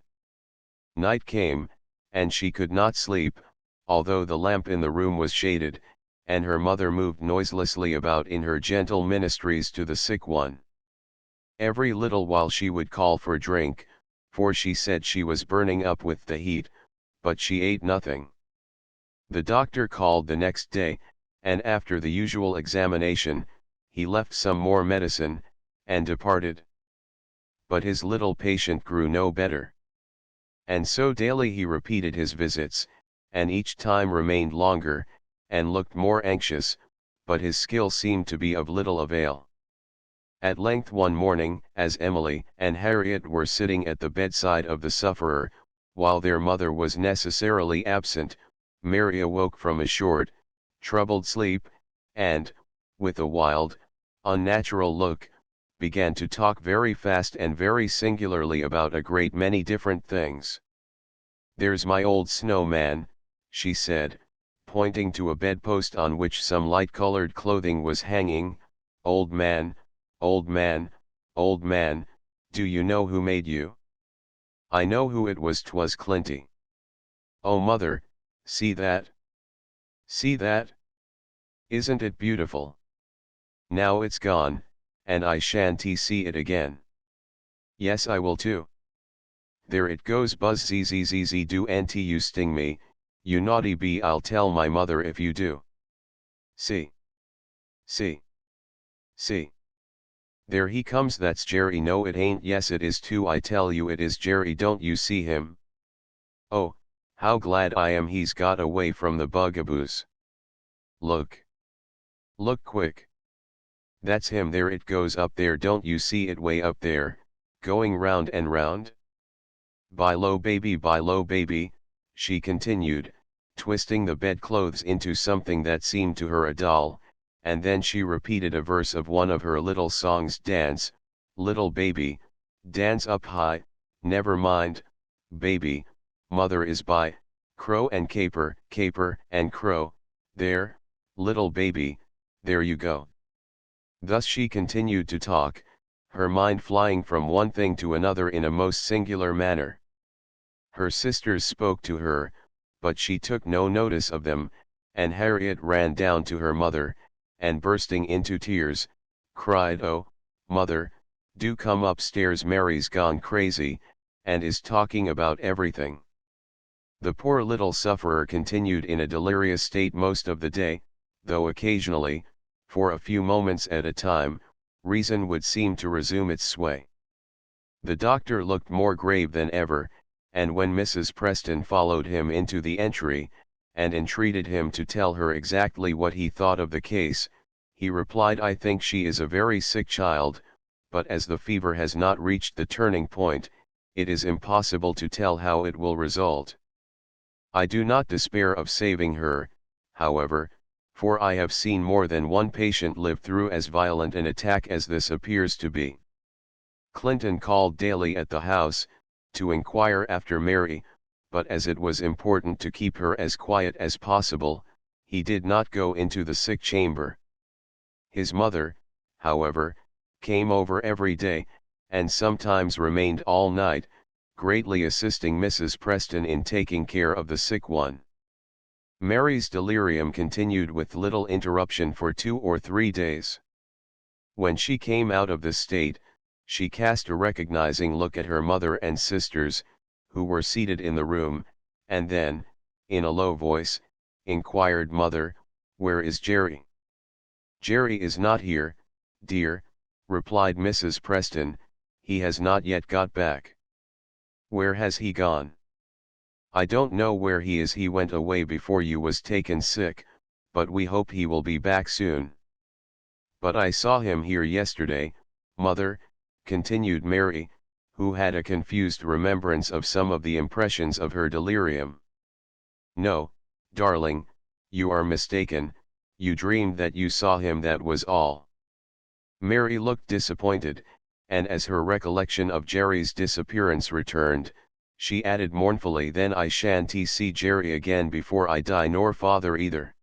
Night came, and she could not sleep, although the lamp in the room was shaded, and her mother moved noiselessly about in her gentle ministries to the sick one. Every little while she would call for drink, for she said she was burning up with the heat, but she ate nothing. The doctor called the next day, and after the usual examination, he left some more medicine, and departed. But his little patient grew no better. And so daily he repeated his visits, and each time remained longer, and looked more anxious, but his skill seemed to be of little avail. At length one morning, as Emily and Harriet were sitting at the bedside of the sufferer, while their mother was necessarily absent, Mary awoke from a short, troubled sleep, and, with a wild, unnatural look, began to talk very fast and very singularly about a great many different things. "There's my old snowman," she said, pointing to a bedpost on which some light-colored clothing was hanging. "Old man, old man, old man, do you know who made you?" "I know who it was, 'twas Clinty." "Oh mother, see that? See that? Isn't it beautiful? Now it's gone, and I shan't see it again." "Yes, I will too. There it goes, buzz zzz, do auntie you sting me, you naughty bee, I'll tell my mother if you do." "See. See. See. There he comes, that's Jerry." "No it ain't." "Yes it is too, I tell you it is Jerry, don't you see him? Oh, how glad I am he's got away from the bugaboos. Look. Look quick. That's him, there it goes up there, don't you see it way up there, going round and round? Buy low baby," she continued, twisting the bedclothes into something that seemed to her a doll, and then she repeated a verse of one of her little songs: "Dance, little baby, dance up high, never mind, baby, mother is by, crow and caper, caper and crow, there, little baby, there you go. Thus she continued to talk, her mind flying from one thing to another in a most singular manner. Her sisters spoke to her, but she took no notice of them, and Harriet ran down to her mother, and bursting into tears, cried, "Oh, mother, do come upstairs, Mary's gone crazy, and is talking about everything." The poor little sufferer continued in a delirious state most of the day, though occasionally, for a few moments at a time, reason would seem to resume its sway. The doctor looked more grave than ever, and when Mrs. Preston followed him into the entry, and entreated him to tell her exactly what he thought of the case, he replied, "I think she is a very sick child, but as the fever has not reached the turning point, it is impossible to tell how it will result. I do not despair of saving her, however, for I have seen more than one patient live through as violent an attack as this appears to be." Clinton called daily at the house, to inquire after Mary, but as it was important to keep her as quiet as possible, he did not go into the sick chamber. His mother, however, came over every day, and sometimes remained all night, greatly assisting Mrs. Preston in taking care of the sick one. Mary's delirium continued with little interruption for 2 or 3 days. When she came out of this state, she cast a recognizing look at her mother and sisters, who were seated in the room, and then, in a low voice, inquired, "Mother, where is Jerry?" "Jerry is not here, dear," replied Mrs. Preston, "he has not yet got back." "Where has he gone?" "I don't know where he is. He went away before you was taken sick, but we hope he will be back soon." "But I saw him here yesterday, mother," continued Mary, who had a confused remembrance of some of the impressions of her delirium. "No, darling, you are mistaken, you dreamed that you saw him, that was all." Mary looked disappointed, and as her recollection of Jerry's disappearance returned, she added mournfully, "Then I shan't see Jerry again before I die, nor father either."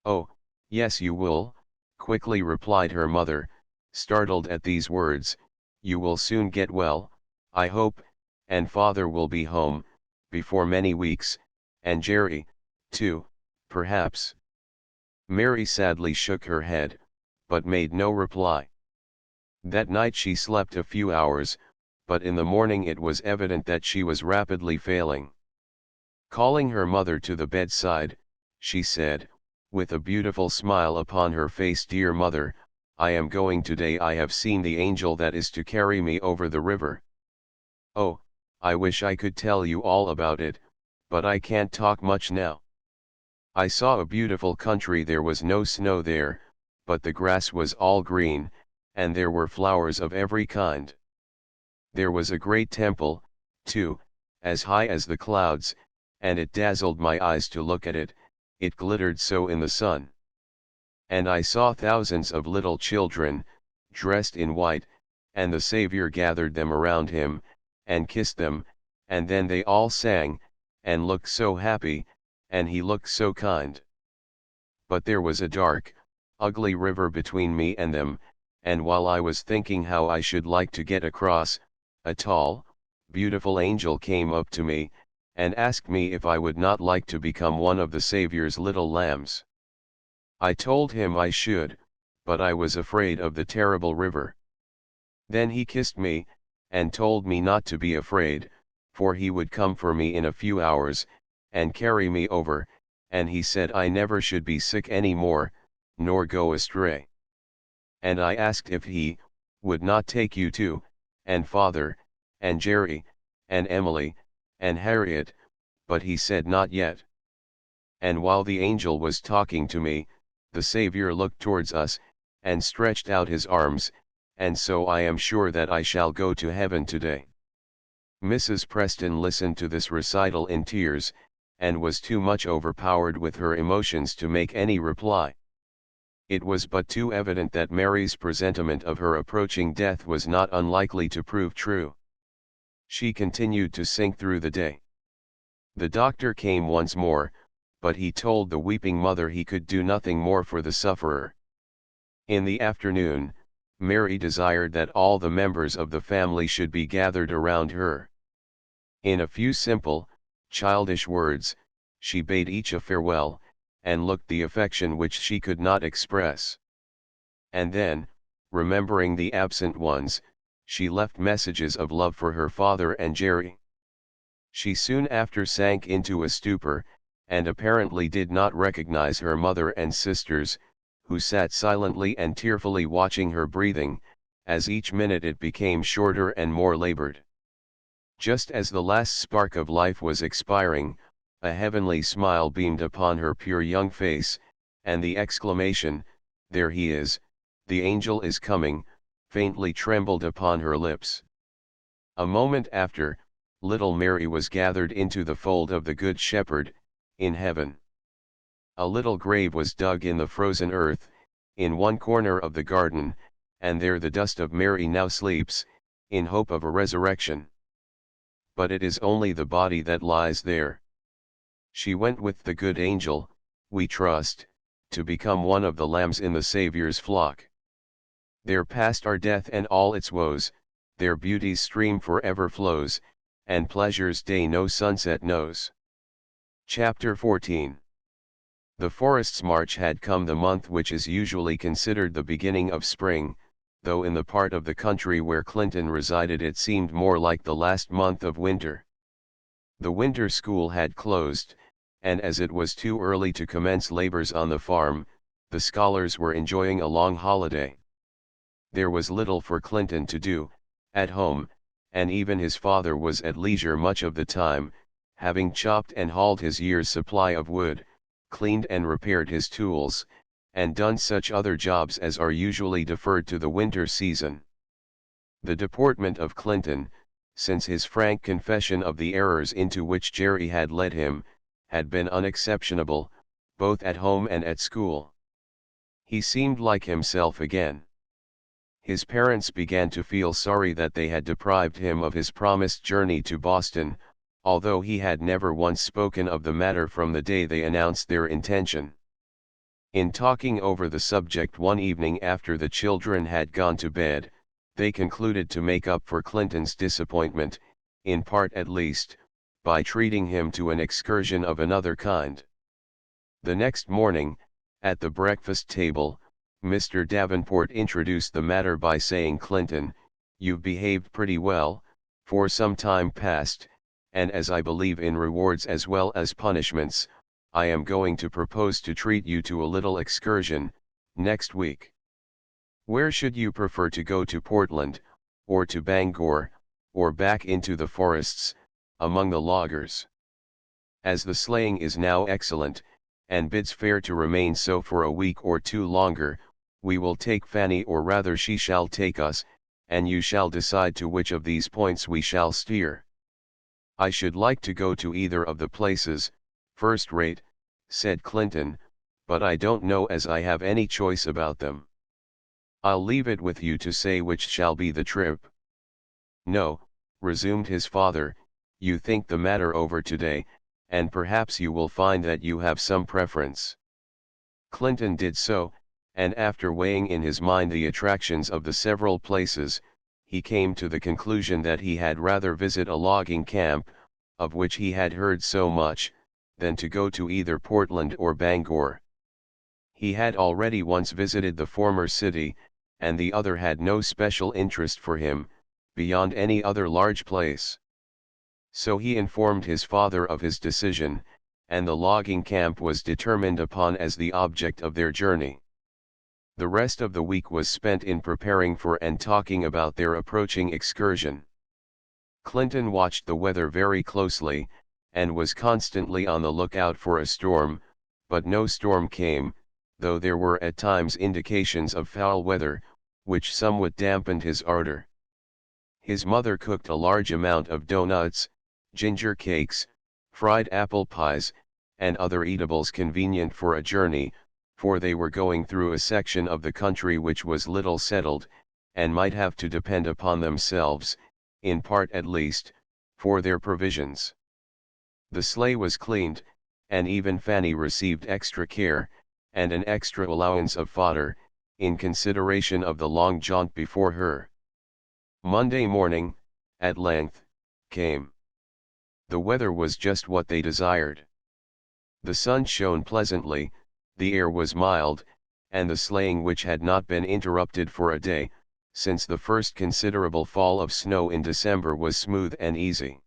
"Oh, yes you will," quickly replied her mother, startled at these words, "you will soon get well, I hope, and father will be home, before many weeks, and Jerry, too, perhaps." Mary sadly shook her head, but made no reply. That night she slept a few hours, but in the morning it was evident that she was rapidly failing. Calling her mother to the bedside, she said, with a beautiful smile upon her face, "Dear mother, I am going today. I have seen the angel that is to carry me over the river. Oh, I wish I could tell you all about it, but I can't talk much now. I saw a beautiful country. There was no snow there, but the grass was all green, and there were flowers of every kind. There was a great temple, too, as high as the clouds, and it dazzled my eyes to look at it, it glittered so in the sun. And I saw thousands of little children, dressed in white, and the Savior gathered them around him, and kissed them, and then they all sang, and looked so happy, and he looked so kind. But there was a dark, ugly river between me and them, and while I was thinking how I should like to get across, a tall, beautiful angel came up to me, and asked me if I would not like to become one of the Savior's little lambs. I told him I should, but I was afraid of the terrible river. Then he kissed me, and told me not to be afraid, for he would come for me in a few hours, and carry me over, and he said I never should be sick any more, nor go astray. And I asked if he would not take you too, and father, and Jerry, and Emily, and Harriet, but he said not yet. And while the angel was talking to me, the Savior looked towards us, and stretched out his arms, and so I am sure that I shall go to heaven today." Mrs. Preston listened to this recital in tears, and was too much overpowered with her emotions to make any reply. It was but too evident that Mary's presentiment of her approaching death was not unlikely to prove true. She continued to sink through the day. The doctor came once more, but he told the weeping mother he could do nothing more for the sufferer. In the afternoon, Mary desired that all the members of the family should be gathered around her. In a few simple, childish words, she bade each a farewell, and looked the affection which she could not express. And then, remembering the absent ones, she left messages of love for her father and Jerry. She soon after sank into a stupor, and apparently did not recognize her mother and sisters, who sat silently and tearfully watching her breathing, as each minute it became shorter and more labored. Just as the last spark of life was expiring, a heavenly smile beamed upon her pure young face, and the exclamation, "There he is, the angel is coming," faintly trembled upon her lips. A moment after, little Mary was gathered into the fold of the Good Shepherd, in heaven. A little grave was dug in the frozen earth, in one corner of the garden, and there the dust of Mary now sleeps, in hope of a resurrection. But it is only the body that lies there. She went with the good angel, we trust, to become one of the lambs in the Saviour's flock. There past are death and all its woes, their beauty's stream forever flows, and pleasure's day no sunset knows. Chapter 14. The Forest's March had come, the month which is usually considered the beginning of spring, though in the part of the country where Clinton resided it seemed more like the last month of winter. The winter school had closed, and as it was too early to commence labors on the farm, the scholars were enjoying a long holiday. There was little for Clinton to do, at home, and even his father was at leisure much of the time, having chopped and hauled his year's supply of wood, cleaned and repaired his tools, and done such other jobs as are usually deferred to the winter season. The deportment of Clinton, since his frank confession of the errors into which Jerry had led him, had been unexceptionable, both at home and at school. He seemed like himself again. His parents began to feel sorry that they had deprived him of his promised journey to Boston, although he had never once spoken of the matter from the day they announced their intention. In talking over the subject one evening after the children had gone to bed, they concluded to make up for Clinton's disappointment, in part at least, by treating him to an excursion of another kind. The next morning, at the breakfast table, Mr. Davenport introduced the matter by saying, "Clinton, you've behaved pretty well, for some time past, and as I believe in rewards as well as punishments, I am going to propose to treat you to a little excursion, next week. Where should you prefer to go, to Portland, or to Bangor, or back into the forests, among the loggers? As the sleighing is now excellent, and bids fair to remain so for a week or two longer, we will take Fanny, or rather she shall take us, and you shall decide to which of these points we shall steer." "I should like to go to either of the places, first rate," said Clinton, "but I don't know as I have any choice about them." "I'll leave it with you to say which shall be the trip." "No," resumed his father, "you think the matter over today, and perhaps you will find that you have some preference." Clinton did so, and after weighing in his mind the attractions of the several places, he came to the conclusion that he had rather visit a logging camp, of which he had heard so much, than to go to either Portland or Bangor. He had already once visited the former city, and the other had no special interest for him, beyond any other large place. So he informed his father of his decision, and the logging camp was determined upon as the object of their journey. The rest of the week was spent in preparing for and talking about their approaching excursion. Clinton watched the weather very closely, and was constantly on the lookout for a storm, but no storm came, though there were at times indications of foul weather, which somewhat dampened his ardor. His mother cooked a large amount of doughnuts, ginger cakes, fried apple pies, and other eatables convenient for a journey, for they were going through a section of the country which was little settled, and might have to depend upon themselves, in part at least, for their provisions. The sleigh was cleaned, and even Fanny received extra care, and an extra allowance of fodder, in consideration of the long jaunt before her. Monday morning, at length, came. The weather was just what they desired. The sun shone pleasantly, the air was mild, and the sleighing, which had not been interrupted for a day, since the first considerable fall of snow in December, was smooth and easy.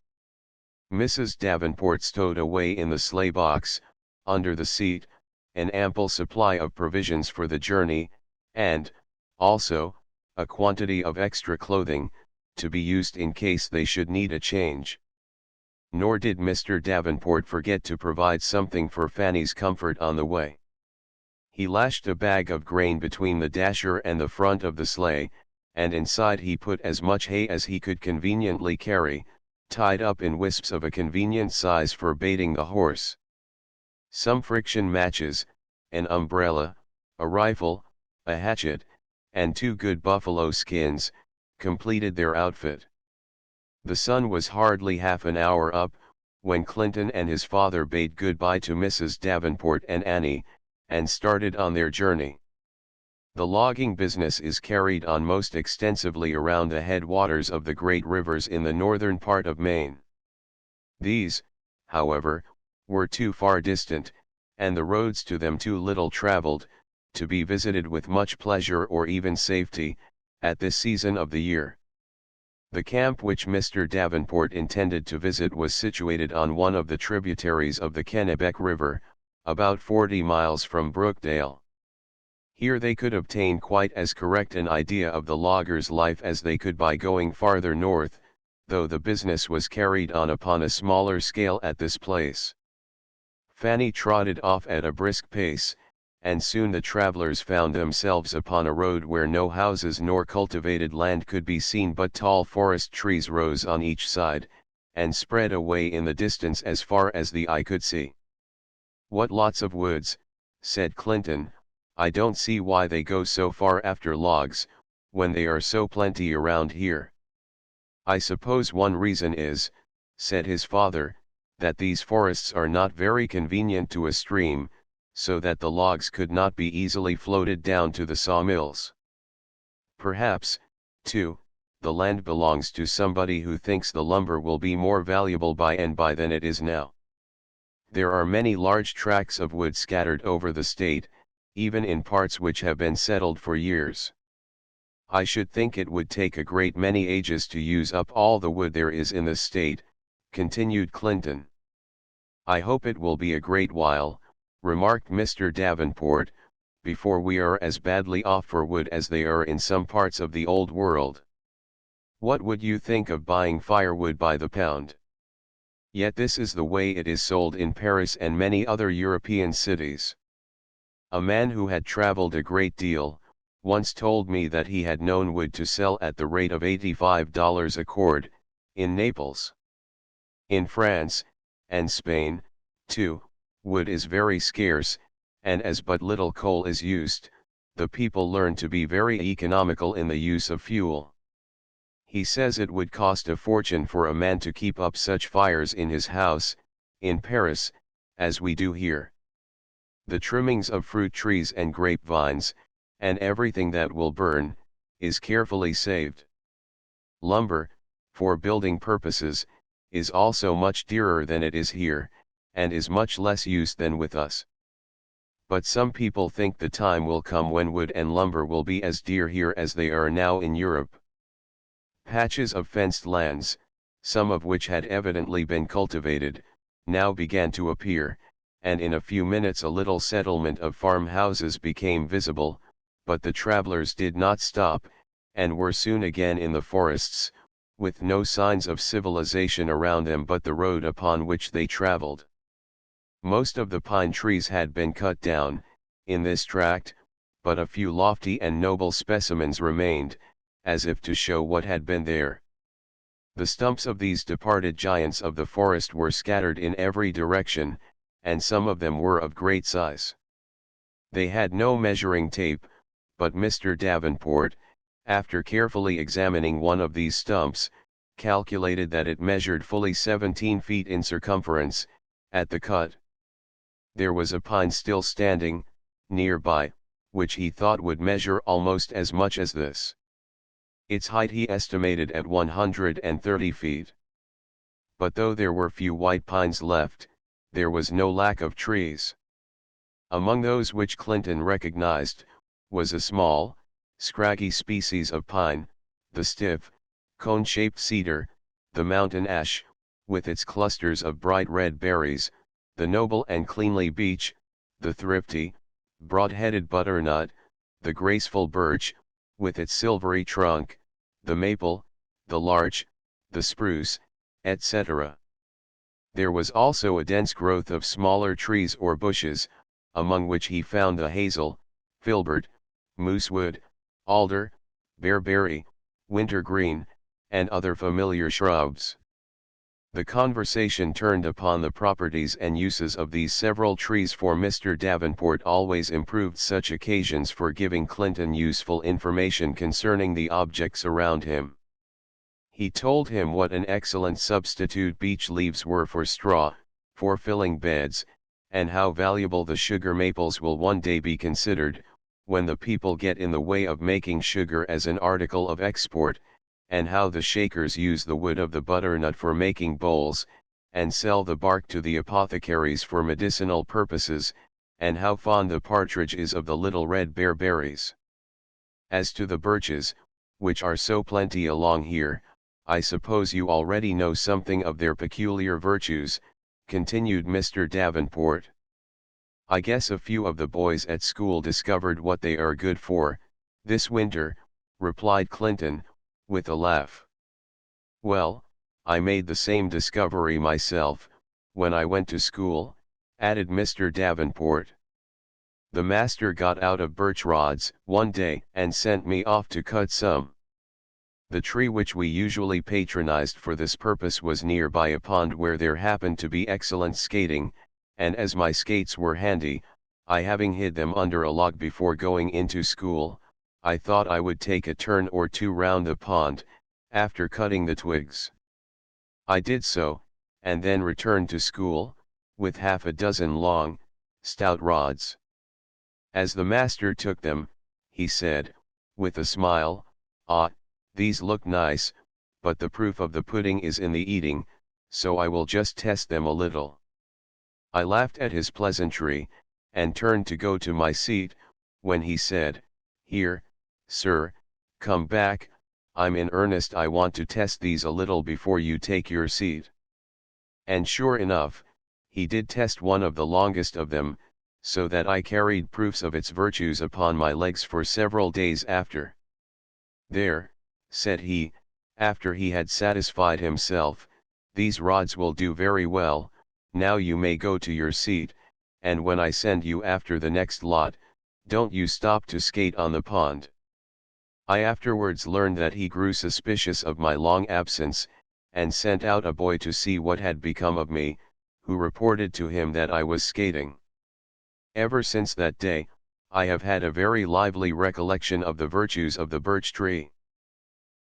Mrs. Davenport stowed away in the sleigh box, under the seat, an ample supply of provisions for the journey, and, also, a quantity of extra clothing, to be used in case they should need a change. Nor did Mr. Davenport forget to provide something for Fanny's comfort on the way. He lashed a bag of grain between the dasher and the front of the sleigh, and inside he put as much hay as he could conveniently carry, tied up in wisps of a convenient size for baiting the horse. Some friction matches, an umbrella, a rifle, a hatchet, and 2 good buffalo skins, completed their outfit. The sun was hardly half an hour up, when Clinton and his father bade goodbye to Mrs. Davenport and Annie, and started on their journey. The logging business is carried on most extensively around the headwaters of the great rivers in the northern part of Maine. These, however, were too far distant, and the roads to them too little traveled, to be visited with much pleasure or even safety, at this season of the year. The camp which Mr. Davenport intended to visit was situated on one of the tributaries of the Kennebec River, about 40 miles from Brookdale. Here they could obtain quite as correct an idea of the logger's life as they could by going farther north, though the business was carried on upon a smaller scale at this place. Fanny trotted off at a brisk pace, and soon the travelers found themselves upon a road where no houses nor cultivated land could be seen, but tall forest trees rose on each side, and spread away in the distance as far as the eye could see. "What lots of woods," said Clinton. "I don't see why they go so far after logs, when they are so plenty around here." "I suppose one reason is," said his father, "that these forests are not very convenient to a stream, so that the logs could not be easily floated down to the sawmills. Perhaps, too, the land belongs to somebody who thinks the lumber will be more valuable by and by than it is now. There are many large tracts of wood scattered over the state, even in parts which have been settled for years. I should think it would take a great many ages to use up all the wood there is in the state," continued Clinton. "I hope it will be a great while," remarked Mr. Davenport, "before we are as badly off for wood as they are in some parts of the old world. What would you think of buying firewood by the pound? Yet this is the way it is sold in Paris and many other European cities. A man who had traveled a great deal, once told me that he had known wood to sell at the rate of $85 a cord, in Naples. In France, and Spain, too, wood is very scarce, and as but little coal is used, the people learn to be very economical in the use of fuel. He says it would cost a fortune for a man to keep up such fires in his house, in Paris, as we do here. The trimmings of fruit trees and grapevines, and everything that will burn, is carefully saved. Lumber, for building purposes, is also much dearer than it is here, and is much less used than with us. But some people think the time will come when wood and lumber will be as dear here as they are now in Europe." Patches of fenced lands, some of which had evidently been cultivated, now began to appear, and in a few minutes a little settlement of farmhouses became visible, but the travelers did not stop, and were soon again in the forests, with no signs of civilization around them but the road upon which they traveled. Most of the pine trees had been cut down, in this tract, but a few lofty and noble specimens remained, as if to show what had been there. The stumps of these departed giants of the forest were scattered in every direction, and some of them were of great size. They had no measuring tape, but Mr. Davenport, after carefully examining one of these stumps, calculated that it measured fully 17 feet in circumference, At the cut, there was a pine still standing, nearby, which he thought would measure almost as much as this. Its height he estimated at 130 feet. But though there were few white pines left, there was no lack of trees. Among those which Clinton recognized, was a small, scraggy species of pine, the stiff, cone-shaped cedar, the mountain ash, with its clusters of bright red berries, the noble and cleanly beech, the thrifty, broad-headed butternut, the graceful birch, with its silvery trunk, the maple, the larch, the spruce, etc. There was also a dense growth of smaller trees or bushes, among which he found the hazel, filbert, moosewood, alder, bearberry, wintergreen, and other familiar shrubs. The conversation turned upon the properties and uses of these several trees, for Mr. Davenport always improved such occasions for giving Clinton useful information concerning the objects around him. He told him what an excellent substitute beech leaves were for straw, for filling beds, and how valuable the sugar maples will one day be considered, when the people get in the way of making sugar as an article of export, and how the Shakers use the wood of the butternut for making bowls, and sell the bark to the apothecaries for medicinal purposes, and how fond the partridge is of the little red bearberries. As to the birches, which are so plenty along here, I suppose you already know something of their peculiar virtues, continued Mr. Davenport. I guess a few of the boys at school discovered what they are good for, this winter, replied Clinton, with a laugh. Well, I made the same discovery myself, when I went to school, added Mr. Davenport. The master got out of birch rods one day and sent me off to cut some. The tree which we usually patronized for this purpose was near by a pond where there happened to be excellent skating, and as my skates were handy, I having hid them under a log before going into school, I thought I would take a turn or two round the pond, after cutting the twigs. I did so, and then returned to school, with half a dozen long, stout rods. As the master took them, he said, with a smile, "Ah, these look nice, but the proof of the pudding is in the eating, so I will just test them a little." I laughed at his pleasantry, and turned to go to my seat, when he said, "Here, sir, come back, I'm in earnest, I want to test these a little before you take your seat." And sure enough, he did test one of the longest of them, so that I carried proofs of its virtues upon my legs for several days after. "There," said he, after he had satisfied himself, "these rods will do very well, now you may go to your seat, and when I send you after the next lot, don't you stop to skate on the pond." I afterwards learned that he grew suspicious of my long absence, and sent out a boy to see what had become of me, who reported to him that I was skating. Ever since that day, I have had a very lively recollection of the virtues of the birch tree.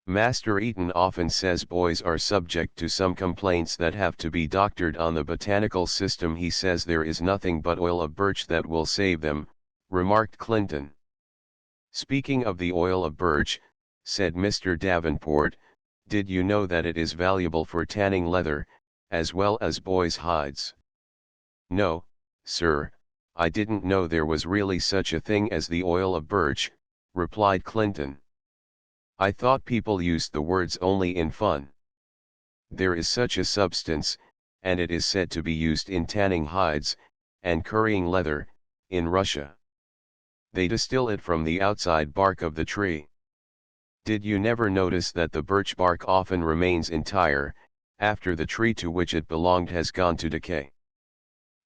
Master Eaton often says boys are subject to some complaints that have to be doctored on the botanical system. He says there is nothing but oil of birch that will save them, remarked Clinton. "Speaking of the oil of birch," said Mr. Davenport, "did you know that it is valuable for tanning leather, as well as boys' hides?" "No, sir, I didn't know there was really such a thing as the oil of birch," replied Clinton. "I thought people used the words only in fun. There is such a substance, and it is said to be used in tanning hides, and currying leather, in Russia. They distill it from the outside bark of the tree. Did you never notice that the birch bark often remains entire, after the tree to which it belonged has gone to decay?"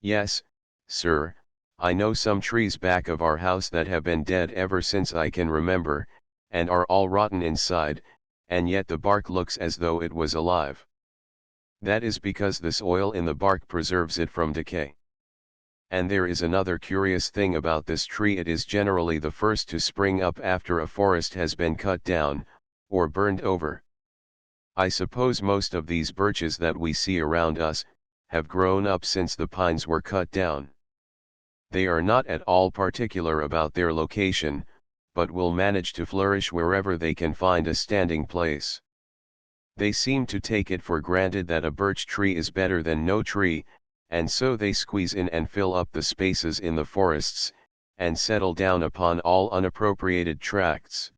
"Yes, sir, I know some trees back of our house that have been dead ever since I can remember, and are all rotten inside, and yet the bark looks as though it was alive. That is because this oil in the bark preserves it from decay. And there is another curious thing about this tree: it is generally the first to spring up after a forest has been cut down, or burned over. I suppose most of these birches that we see around us, have grown up since the pines were cut down. They are not at all particular about their location, but will manage to flourish wherever they can find a standing place. They seem to take it for granted that a birch tree is better than no tree, and so they squeeze in and fill up the spaces in the forests, and settle down upon all unappropriated tracts.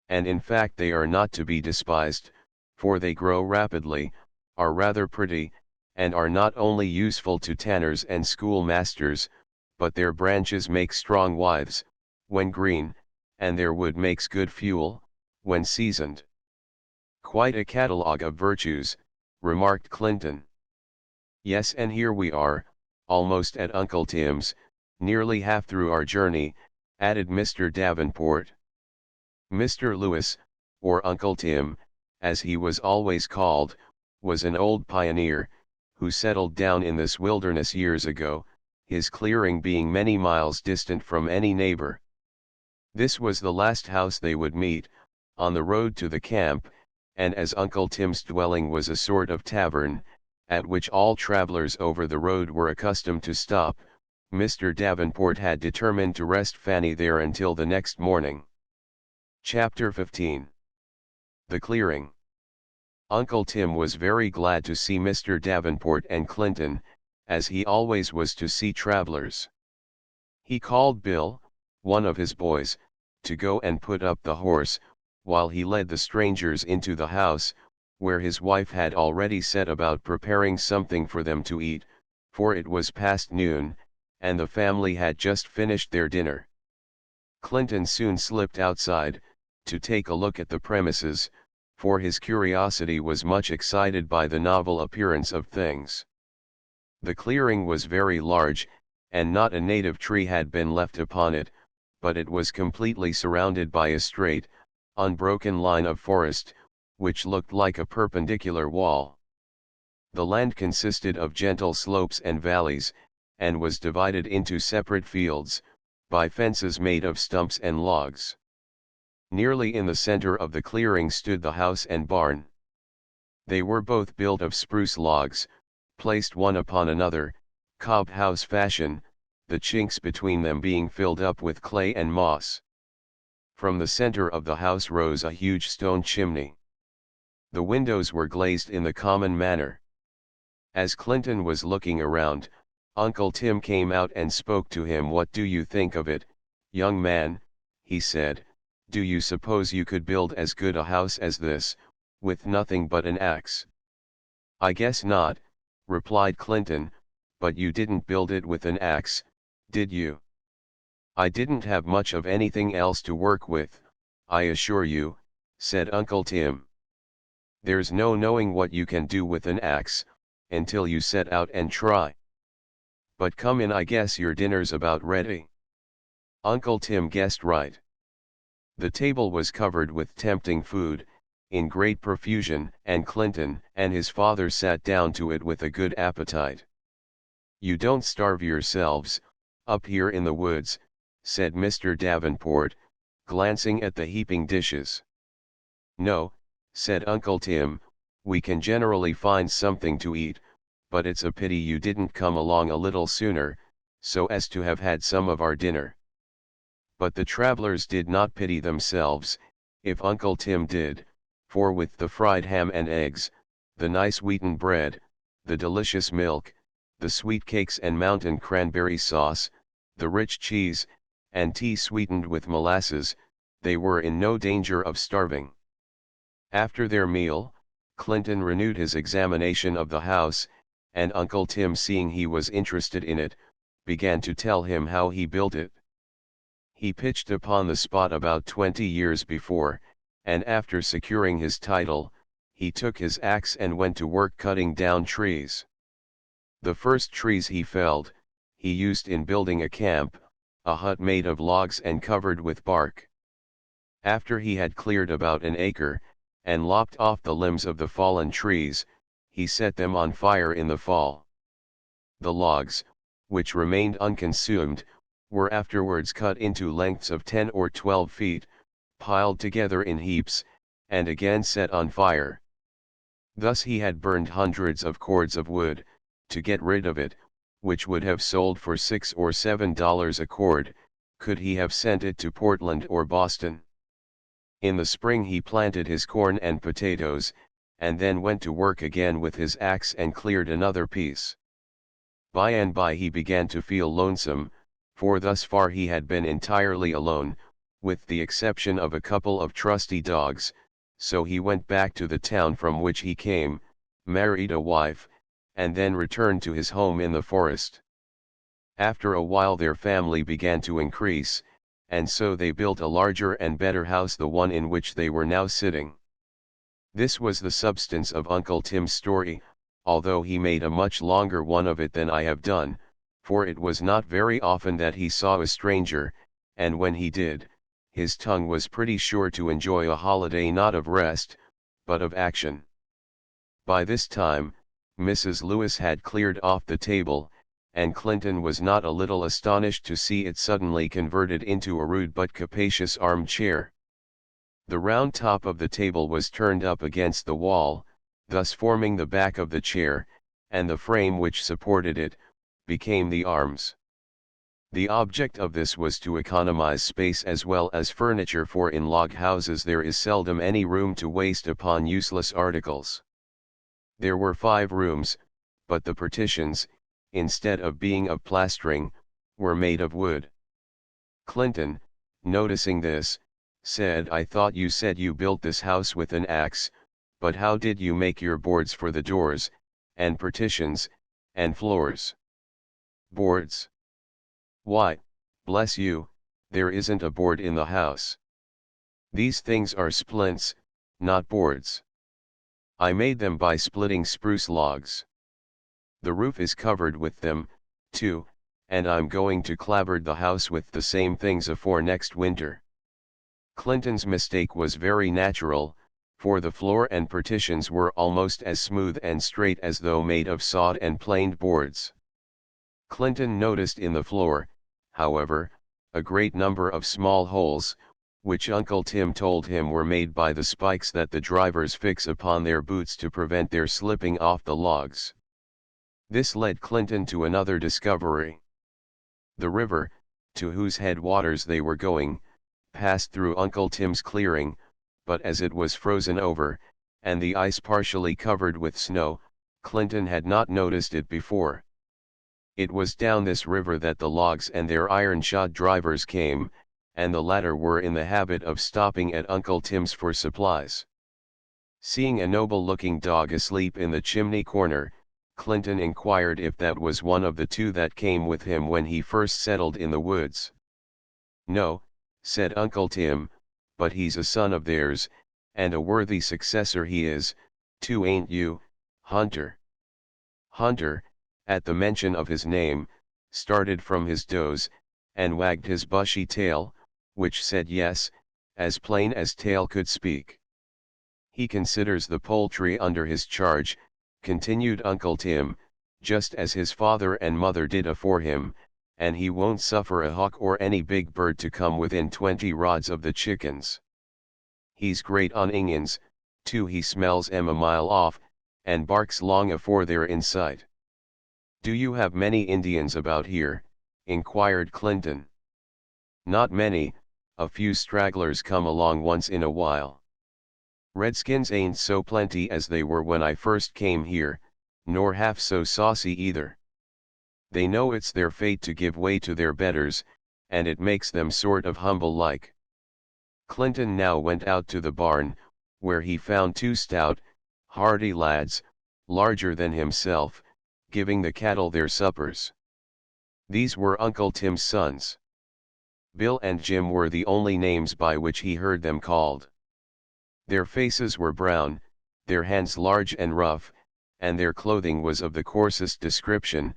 And in fact they are not to be despised, for they grow rapidly, are rather pretty, and are not only useful to tanners and schoolmasters, but their branches make strong withes, when green, and their wood makes good fuel, when seasoned. Quite a catalogue of virtues, remarked Clinton. Yes, and here we are, almost at Uncle Tim's, nearly half through our journey, added Mr. Davenport. Mr. Lewis, or Uncle Tim, as he was always called, was an old pioneer, who settled down in this wilderness years ago, his clearing being many miles distant from any neighbor. This was the last house they would meet, on the road to the camp, and as Uncle Tim's dwelling was a sort of tavern, at which all travelers over the road were accustomed to stop, Mr. Davenport had determined to rest Fanny there until the next morning. Chapter 15. The Clearing. Uncle Tim was very glad to see Mr. Davenport and Clinton, as he always was to see travelers. He called Bill, one of his boys, to go and put up the horse, while he led the strangers into the house, where his wife had already set about preparing something for them to eat, for it was past noon, and the family had just finished their dinner. Clinton soon slipped outside, to take a look at the premises, for his curiosity was much excited by the novel appearance of things. The clearing was very large, and not a native tree had been left upon it, but it was completely surrounded by a straight, unbroken line of forest, which looked like a perpendicular wall. The land consisted of gentle slopes and valleys, and was divided into separate fields, by fences made of stumps and logs. Nearly in the center of the clearing stood the house and barn. They were both built of spruce logs, placed one upon another, cob house fashion, the chinks between them being filled up with clay and moss. From the center of the house rose a huge stone chimney. The windows were glazed in the common manner. As Clinton was looking around, Uncle Tim came out and spoke to him. "What do you think of it, young man?" he said. "Do you suppose you could build as good a house as this, with nothing but an axe?" "I guess not," replied Clinton, "but you didn't build it with an axe, did you?" "I didn't have much of anything else to work with, I assure you," said Uncle Tim. "There's no knowing what you can do with an axe, until you set out and try. But come in, I guess your dinner's about ready." Uncle Tim guessed right. The table was covered with tempting food, in great profusion, and Clinton and his father sat down to it with a good appetite. "You don't starve yourselves, up here in the woods," said Mr. Davenport, glancing at the heaping dishes. "No," said Uncle Tim, "we can generally find something to eat, but it's a pity you didn't come along a little sooner, so as to have had some of our dinner." But the travelers did not pity themselves, if Uncle Tim did, for with the fried ham and eggs, the nice wheaten bread, the delicious milk, the sweet cakes and mountain cranberry sauce, the rich cheese, and tea sweetened with molasses, they were in no danger of starving. After their meal, Clinton renewed his examination of the house, and Uncle Tim, seeing he was interested in it, began to tell him how he built it. He pitched upon the spot about 20 years before, and after securing his title, he took his axe and went to work cutting down trees. The first trees he felled, he used in building a camp, a hut made of logs and covered with bark. After he had cleared about an acre, and lopped off the limbs of the fallen trees, he set them on fire in the fall. The logs, which remained unconsumed, were afterwards cut into lengths of 10 or 12 feet, piled together in heaps, and again set on fire. Thus he had burned hundreds of cords of wood, to get rid of it, which would have sold for $6 or $7 a cord, could he have sent it to Portland or Boston. In the spring he planted his corn and potatoes, and then went to work again with his axe and cleared another piece. By and by he began to feel lonesome, for thus far he had been entirely alone, with the exception of a couple of trusty dogs, so he went back to the town from which he came, married a wife, and then returned to his home in the forest. After a while their family began to increase, and so they built a larger and better house, the one in which they were now sitting. This was the substance of Uncle Tim's story, although he made a much longer one of it than I have done, for it was not very often that he saw a stranger, and when he did, his tongue was pretty sure to enjoy a holiday not of rest, but of action. By this time, Mrs. Lewis had cleared off the table, and Clinton was not a little astonished to see it suddenly converted into a rude but capacious armchair. The round top of the table was turned up against the wall, thus forming the back of the chair, and the frame which supported it, became the arms. The object of this was to economize space as well as furniture, for in log houses there is seldom any room to waste upon useless articles. There were 5 rooms, but the partitions, instead of being of plastering, were made of wood. Clinton, noticing this, said, "I thought you said you built this house with an axe, but how did you make your boards for the doors, and partitions, and floors?" "Boards? Why, bless you, there isn't a board in the house. These things are splints, not boards. I made them by splitting spruce logs. The roof is covered with them, too, and I'm going to clapboard the house with the same things afore next winter." Clinton's mistake was very natural, for the floor and partitions were almost as smooth and straight as though made of sawed and planed boards. Clinton noticed in the floor, however, a great number of small holes, which Uncle Tim told him were made by the spikes that the drivers fix upon their boots to prevent their slipping off the logs. This led Clinton to another discovery. The river, to whose headwaters they were going, passed through Uncle Tim's clearing, but as it was frozen over, and the ice partially covered with snow, Clinton had not noticed it before. It was down this river that the logs and their iron-shod drivers came, and the latter were in the habit of stopping at Uncle Tim's for supplies. Seeing a noble-looking dog asleep in the chimney corner, Clinton inquired if that was one of the 2 that came with him when he first settled in the woods. "No," said Uncle Tim, "but he's a son of theirs, and a worthy successor he is, too, ain't you, Hunter?" Hunter, at the mention of his name, started from his doze, and wagged his bushy tail, which said yes, as plain as tail could speak. "He considers the poultry under his charge," continued Uncle Tim, "just as his father and mother did afore him, and he won't suffer a hawk or any big bird to come within 20 rods of the chickens. He's great on Inguns, too. He smells 'em a mile off, and barks long afore they're in sight." "Do you have many Indians about here?" inquired Clinton. "Not many, a few stragglers come along once in a while. Redskins ain't so plenty as they were when I first came here, nor half so saucy either. They know it's their fate to give way to their betters, and it makes them sort of humble like." Clinton now went out to the barn, where he found 2 stout, hardy lads, larger than himself, giving the cattle their suppers. These were Uncle Tim's sons. Bill and Jim were the only names by which he heard them called. Their faces were brown, their hands large and rough, and their clothing was of the coarsest description,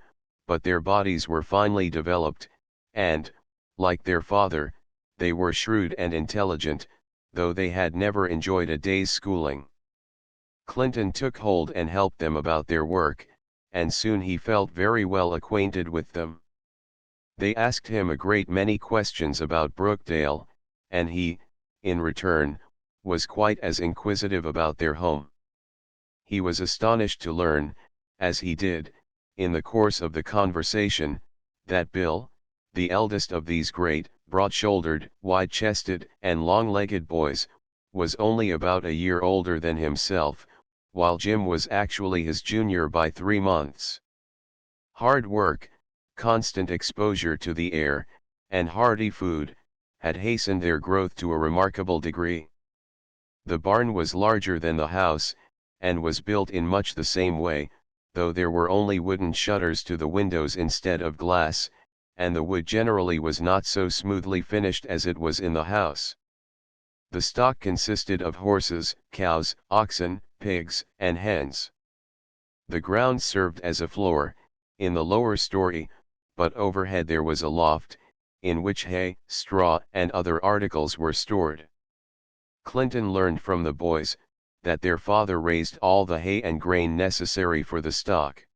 but their bodies were finely developed, and, like their father, they were shrewd and intelligent, though they had never enjoyed a day's schooling. Clinton took hold and helped them about their work, and soon he felt very well acquainted with them. They asked him a great many questions about Brookdale, and he, in return, was quite as inquisitive about their home. He was astonished to learn, as he did, in the course of the conversation, that Bill, the eldest of these great, broad-shouldered, wide-chested, and long-legged boys, was only about a year older than himself, while Jim was actually his junior by 3 months. Hard work, constant exposure to the air, and hearty food, had hastened their growth to a remarkable degree. The barn was larger than the house, and was built in much the same way, though there were only wooden shutters to the windows instead of glass, and the wood generally was not so smoothly finished as it was in the house. The stock consisted of horses, cows, oxen, pigs, and hens. The ground served as a floor, in the lower story, but overhead there was a loft, in which hay, straw, and other articles were stored. Clinton learned from the boys, that their father raised all the hay and grain necessary for the stock.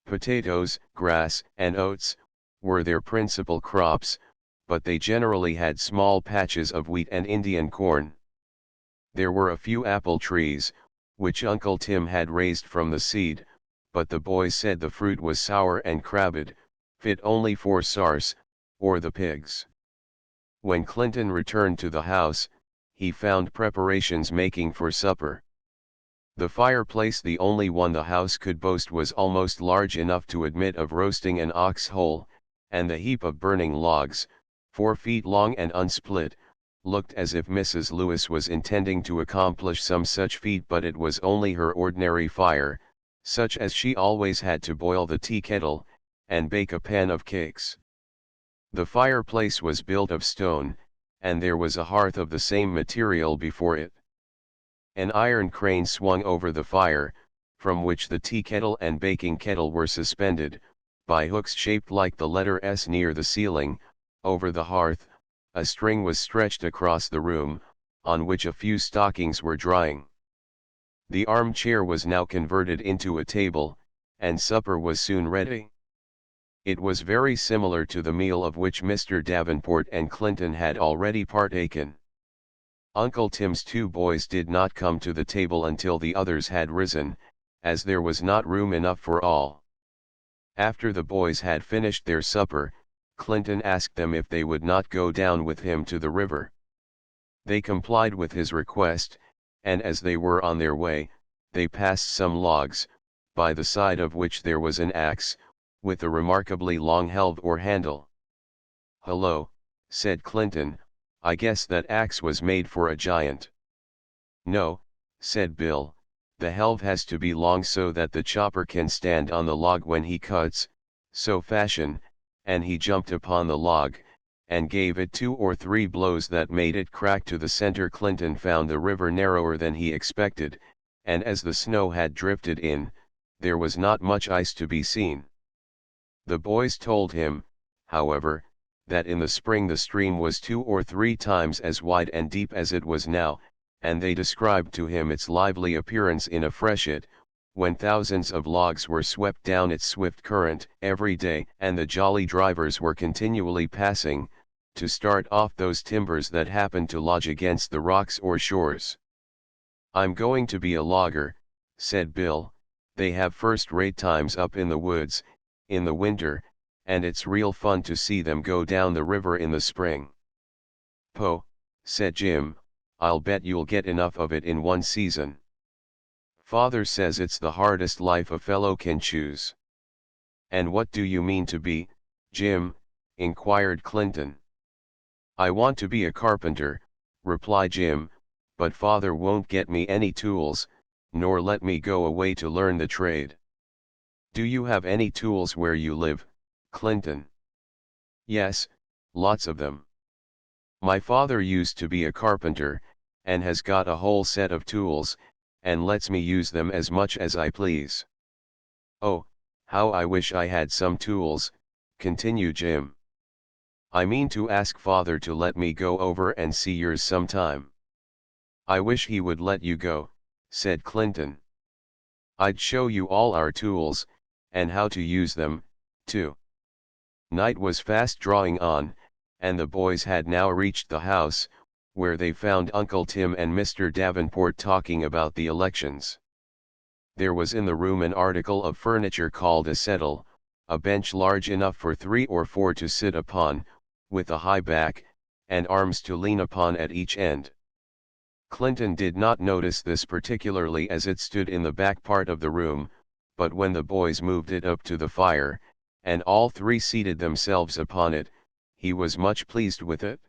Potatoes, grass, and oats, were their principal crops, but they generally had small patches of wheat and Indian corn. There were a few apple trees, which Uncle Tim had raised from the seed, but the boys said the fruit was sour and crabbed, fit only for sarce, or the pigs. When Clinton returned to the house, he found preparations making for supper. The fireplace, the only one the house could boast, was almost large enough to admit of roasting an ox whole, and the heap of burning logs, 4 feet long and unsplit, looked as if Mrs. Lewis was intending to accomplish some such feat, but it was only her ordinary fire, such as she always had to boil the tea kettle, and bake a pan of cakes. The fireplace was built of stone, and there was a hearth of the same material before it. An iron crane swung over the fire, from which the tea kettle and baking kettle were suspended, by hooks shaped like the letter S near the ceiling. Over the hearth, a string was stretched across the room, on which a few stockings were drying. The armchair was now converted into a table, and supper was soon ready. It was very similar to the meal of which Mr. Davenport and Clinton had already partaken. Uncle Tim's 2 boys did not come to the table until the others had risen, as there was not room enough for all. After the boys had finished their supper, Clinton asked them if they would not go down with him to the river. They complied with his request, and as they were on their way, they passed some logs, by the side of which there was an axe, with a remarkably long helve or handle. "Hullo," said Clinton, "I guess that axe was made for a giant." "No," said Bill, "the helve has to be long so that the chopper can stand on the log when he cuts, so fashion," and he jumped upon the log, and gave it 2 or 3 blows that made it crack to the center. Clinton found the river narrower than he expected, and as the snow had drifted in, there was not much ice to be seen. The boys told him, however, that in the spring the stream was 2 or 3 times as wide and deep as it was now, and they described to him its lively appearance in a freshet, when thousands of logs were swept down its swift current every day, and the jolly drivers were continually passing, to start off those timbers that happened to lodge against the rocks or shores. "I'm going to be a logger," said Bill. "They have first-rate times up in the woods, in the winter, and it's real fun to see them go down the river in the spring." "Poh," said Jim, "I'll bet you'll get enough of it in one season." "Father says it's the hardest life a fellow can choose." "And what do you mean to be, Jim?" inquired Clinton. "I want to be a carpenter," replied Jim, "but father won't get me any tools, nor let me go away to learn the trade." "Do you have any tools where you live, Clinton?" "Yes, lots of them. My father used to be a carpenter, and has got a whole set of tools, and lets me use them as much as I please." "Oh, how I wish I had some tools," continued Jim. "I mean to ask father to let me go over and see yours sometime." "I wish he would let you go," said Clinton. "I'd show you all our tools, and how to use them, too." Night was fast drawing on, and the boys had now reached the house, where they found Uncle Tim and Mr. Davenport talking about the elections. There was in the room an article of furniture called a settle, a bench large enough for 3 or 4 to sit upon, with a high back, and arms to lean upon at each end. Clinton did not notice this particularly as it stood in the back part of the room, but when the boys moved it up to the fire, and all 3 seated themselves upon it, he was much pleased with it.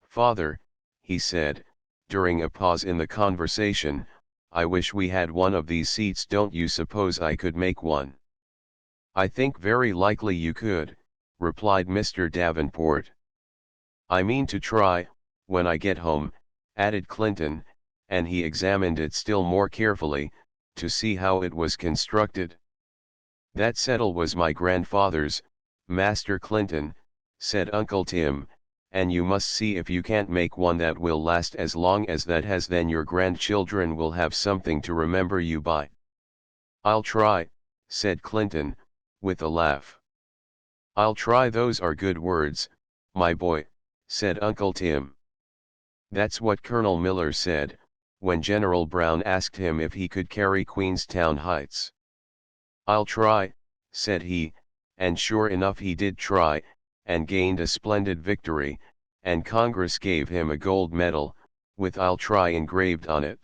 "Father," he said, during a pause in the conversation, "I wish we had one of these seats. Don't you suppose I could make one?" "I think very likely you could," replied Mr. Davenport. "I mean to try, when I get home," added Clinton, and he examined it still more carefully, to see how it was constructed. "That settle was my grandfather's, Master Clinton," said Uncle Tim, "and you must see if you can't make one that will last as long as that has. Then your grandchildren will have something to remember you by." "I'll try," said Clinton, with a laugh. "I'll try, those are good words, my boy," said Uncle Tim. "That's what Colonel Miller said, when General Brown asked him if he could carry Queenstown Heights. "I'll try," said he, and sure enough he did try, and gained a splendid victory, and Congress gave him a gold medal, with "I'll try" engraved on it.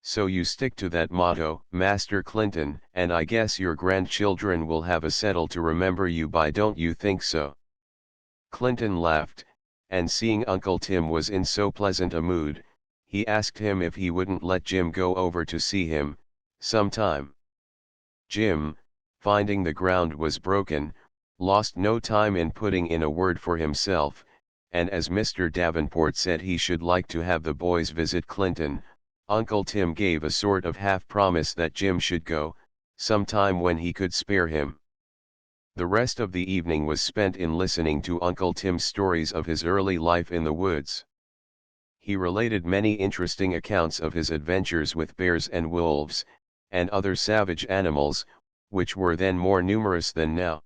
So you stick to that motto, Master Clinton, and I guess your grandchildren will have a settle to remember you by, don't you think so?" Clinton laughed, and seeing Uncle Tim was in so pleasant a mood, he asked him if he wouldn't let Jim go over to see him, sometime. Jim, finding the ground was broken, lost no time in putting in a word for himself, and as Mr. Davenport said he should like to have the boys visit Clinton, Uncle Tim gave a sort of half-promise that Jim should go, sometime when he could spare him. The rest of the evening was spent in listening to Uncle Tim's stories of his early life in the woods. He related many interesting accounts of his adventures with bears and wolves, and other savage animals, which were then more numerous than now.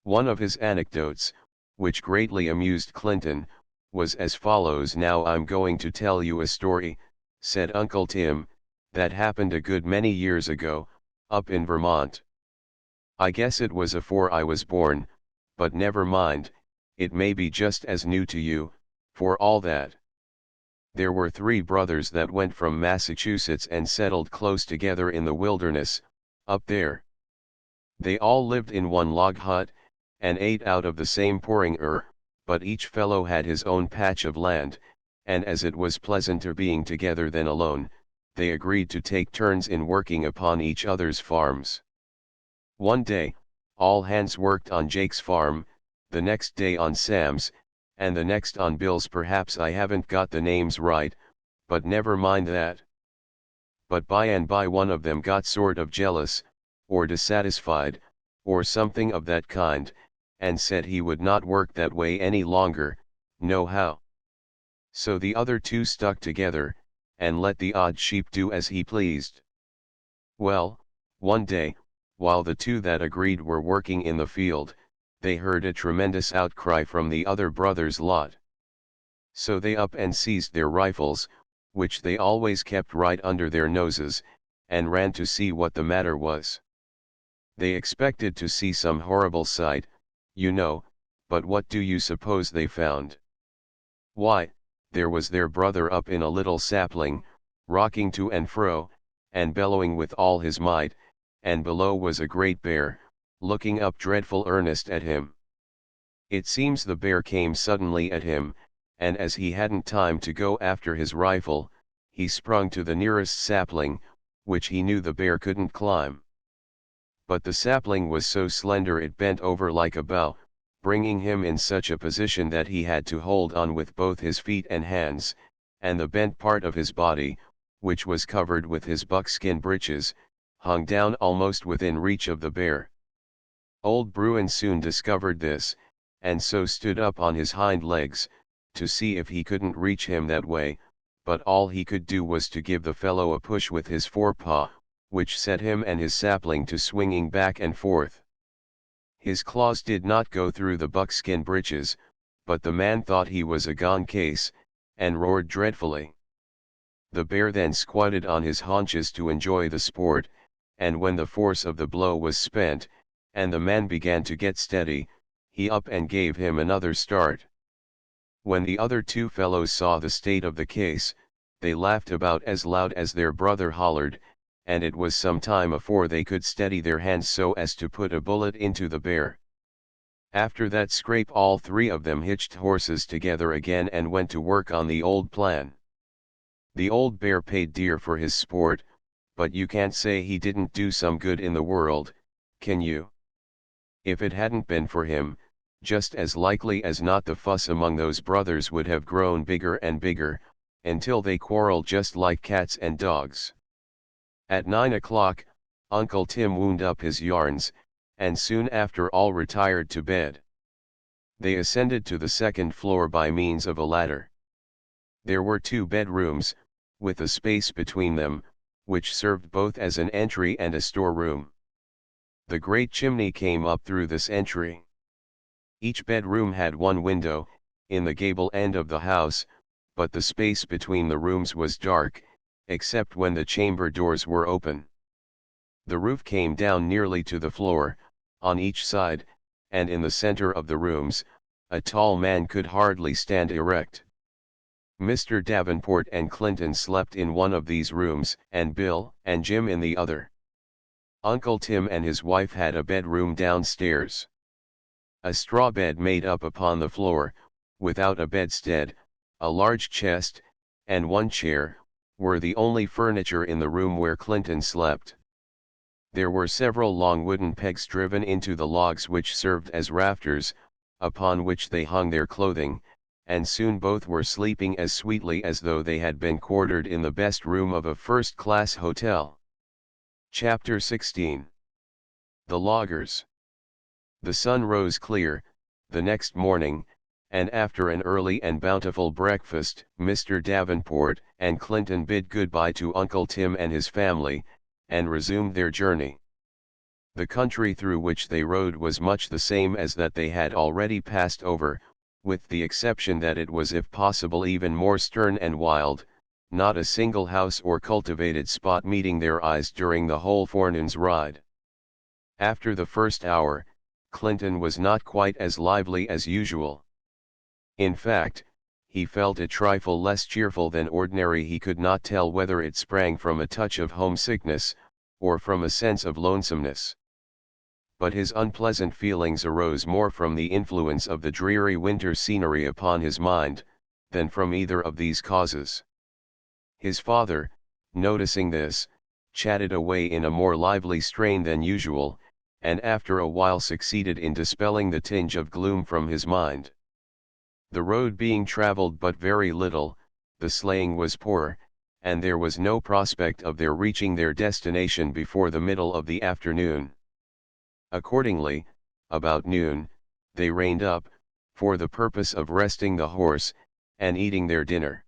One of his anecdotes, which greatly amused Clinton, was as follows: "Now I'm going to tell you a story," said Uncle Tim, "that happened a good many years ago, up in Vermont. I guess it was afore I was born, but never mind, it may be just as new to you, for all that. There were 3 brothers that went from Massachusetts and settled close together in the wilderness, up there. They all lived in one log hut, and ate out of the same porringer, but each fellow had his own patch of land, and as it was pleasanter being together than alone, they agreed to take turns in working upon each other's farms. One day, all hands worked on Jake's farm, the next day on Sam's, and the next on Bill's. Perhaps I haven't got the names right, but never mind that. But by and by one of them got sort of jealous, or dissatisfied, or something of that kind, and said he would not work that way any longer, nohow. So the other 2 stuck together, and let the odd sheep do as he pleased. Well, one day, while the 2 that agreed were working in the field, they heard a tremendous outcry from the other brothers' lot. So they up and seized their rifles, which they always kept right under their noses, and ran to see what the matter was. They expected to see some horrible sight, you know, but what do you suppose they found? Why, there was their brother up in a little sapling, rocking to and fro, and bellowing with all his might, and below was a great bear, looking up dreadful earnest at him. It seems the bear came suddenly at him, and as he hadn't time to go after his rifle, he sprung to the nearest sapling, which he knew the bear couldn't climb. But the sapling was so slender it bent over like a bow, bringing him in such a position that he had to hold on with both his feet and hands, and the bent part of his body, which was covered with his buckskin breeches, hung down almost within reach of the bear. Old Bruin soon discovered this, and so stood up on his hind legs, to see if he couldn't reach him that way, but all he could do was to give the fellow a push with his forepaw, which set him and his sapling to swinging back and forth. His claws did not go through the buckskin breeches, but the man thought he was a gone case, and roared dreadfully. The bear then squatted on his haunches to enjoy the sport, and when the force of the blow was spent, and the man began to get steady, he up and gave him another start. When the other two fellows saw the state of the case, they laughed about as loud as their brother hollered, and it was some time afore they could steady their hands so as to put a bullet into the bear. After that scrape all three of them hitched horses together again and went to work on the old plan. The old bear paid dear for his sport, but you can't say he didn't do some good in the world, can you? If it hadn't been for him, just as likely as not the fuss among those brothers would have grown bigger and bigger, until they quarreled just like cats and dogs. At 9 o'clock, Uncle Tim wound up his yarns, and soon after all retired to bed. They ascended to the second floor by means of a ladder. There were 2 bedrooms, with a space between them, which served both as an entry and a storeroom. The great chimney came up through this entry. Each bedroom had 1 window, in the gable end of the house, but the space between the rooms was dark, except when the chamber doors were open. The roof came down nearly to the floor, on each side, and in the center of the rooms, a tall man could hardly stand erect. Mr. Davenport and Clinton slept in one of these rooms, and Bill and Jim in the other. Uncle Tim and his wife had a bedroom downstairs. A straw bed made up upon the floor, without a bedstead, a large chest, and 1 chair, were the only furniture in the room where Clinton slept. There were several long wooden pegs driven into the logs which served as rafters, upon which they hung their clothing, and soon both were sleeping as sweetly as though they had been quartered in the best room of a first-class hotel. Chapter 16. The Loggers. The sun rose clear, the next morning, and after an early and bountiful breakfast, Mr. Davenport and Clinton bid good-bye to Uncle Tim and his family, and resumed their journey. The country through which they rode was much the same as that they had already passed over, with the exception that it was if possible even more stern and wild, not a single house or cultivated spot meeting their eyes during the whole forenoon's ride. After the first hour, Clinton was not quite as lively as usual. In fact, he felt a trifle less cheerful than ordinary. He could not tell whether it sprang from a touch of homesickness, or from a sense of lonesomeness. But his unpleasant feelings arose more from the influence of the dreary winter scenery upon his mind, than from either of these causes. His father, noticing this, chatted away in a more lively strain than usual, and after a while succeeded in dispelling the tinge of gloom from his mind. The road being traveled but very little, the sleighing was poor, and there was no prospect of their reaching their destination before the middle of the afternoon. Accordingly, about noon, they reined up, for the purpose of resting the horse, and eating their dinner.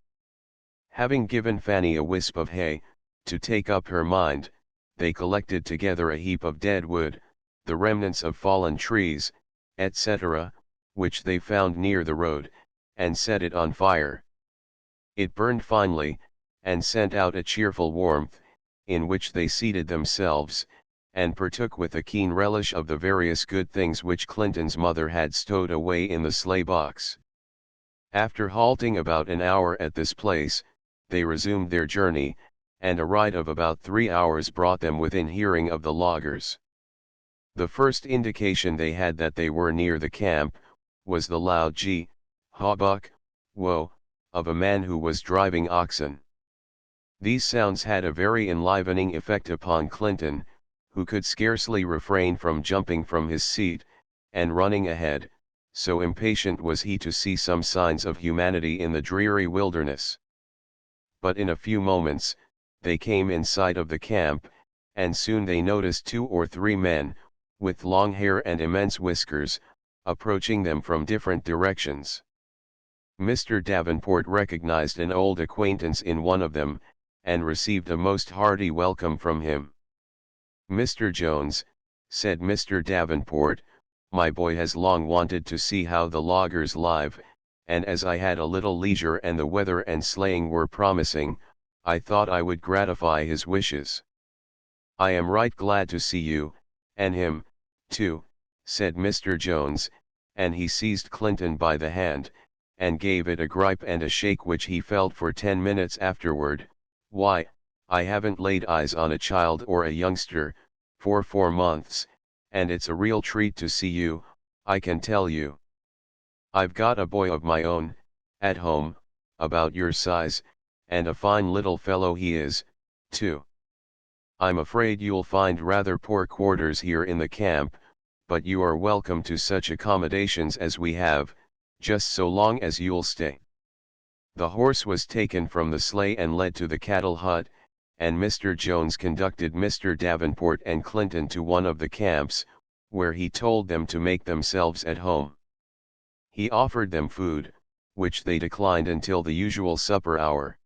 Having given Fanny a wisp of hay, to take up her mind, they collected together a heap of dead wood, the remnants of fallen trees, etc., which they found near the road, and set it on fire. It burned finely, and sent out a cheerful warmth, in which they seated themselves, and partook with a keen relish of the various good things which Clinton's mother had stowed away in the sleigh box. After halting about an hour at this place, they resumed their journey, and a ride of about 3 hours brought them within hearing of the loggers. The first indication they had that they were near the camp, was the loud gee, haw buck, whoa, of a man who was driving oxen. These sounds had a very enlivening effect upon Clinton, who could scarcely refrain from jumping from his seat, and running ahead, so impatient was he to see some signs of humanity in the dreary wilderness. But in a few moments, they came in sight of the camp, and soon they noticed 2 or 3 men, with long hair and immense whiskers, approaching them from different directions. Mr. Davenport recognized an old acquaintance in one of them, and received a most hearty welcome from him. "Mr. Jones," said Mr. Davenport, "my boy has long wanted to see how the loggers live, and as I had a little leisure and the weather and sleighing were promising, I thought I would gratify his wishes. I am right glad to see you, and him, too, said Mr. Jones, and he seized Clinton by the hand, and gave it a gripe and a shake which he felt for 10 minutes afterward. Why, I haven't laid eyes on a child or a youngster, for 4 months, and it's a real treat to see you, I can tell you. I've got a boy of my own, at home, about your size, and a fine little fellow he is, too. I'm afraid you'll find rather poor quarters here in the camp, but you are welcome to such accommodations as we have, just so long as you'll stay. The horse was taken from the sleigh and led to the cattle hut, and Mr. Jones conducted Mr. Davenport and Clinton to one of the camps, where he told them to make themselves at home. He offered them food, which they declined until the usual supper hour.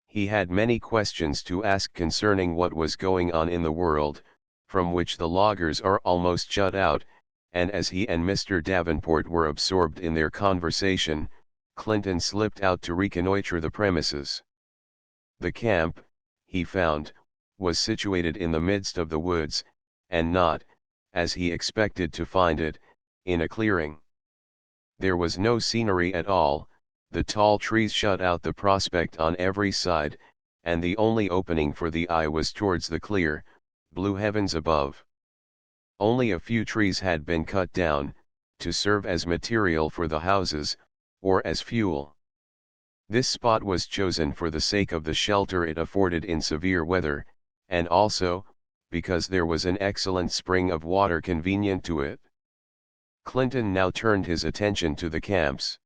He had many questions to ask concerning what was going on in the world, from which the loggers are almost shut out, and as he and Mr. Davenport were absorbed in their conversation, Clinton slipped out to reconnoitre the premises. The camp, he found, was situated in the midst of the woods, and not, as he expected to find it, in a clearing. There was no scenery at all. The tall trees shut out the prospect on every side, and the only opening for the eye was towards the clear, blue heavens above. Only a few trees had been cut down, to serve as material for the houses, or as fuel. This spot was chosen for the sake of the shelter it afforded in severe weather, and also, because there was an excellent spring of water convenient to it. Clinton now turned his attention to the camps.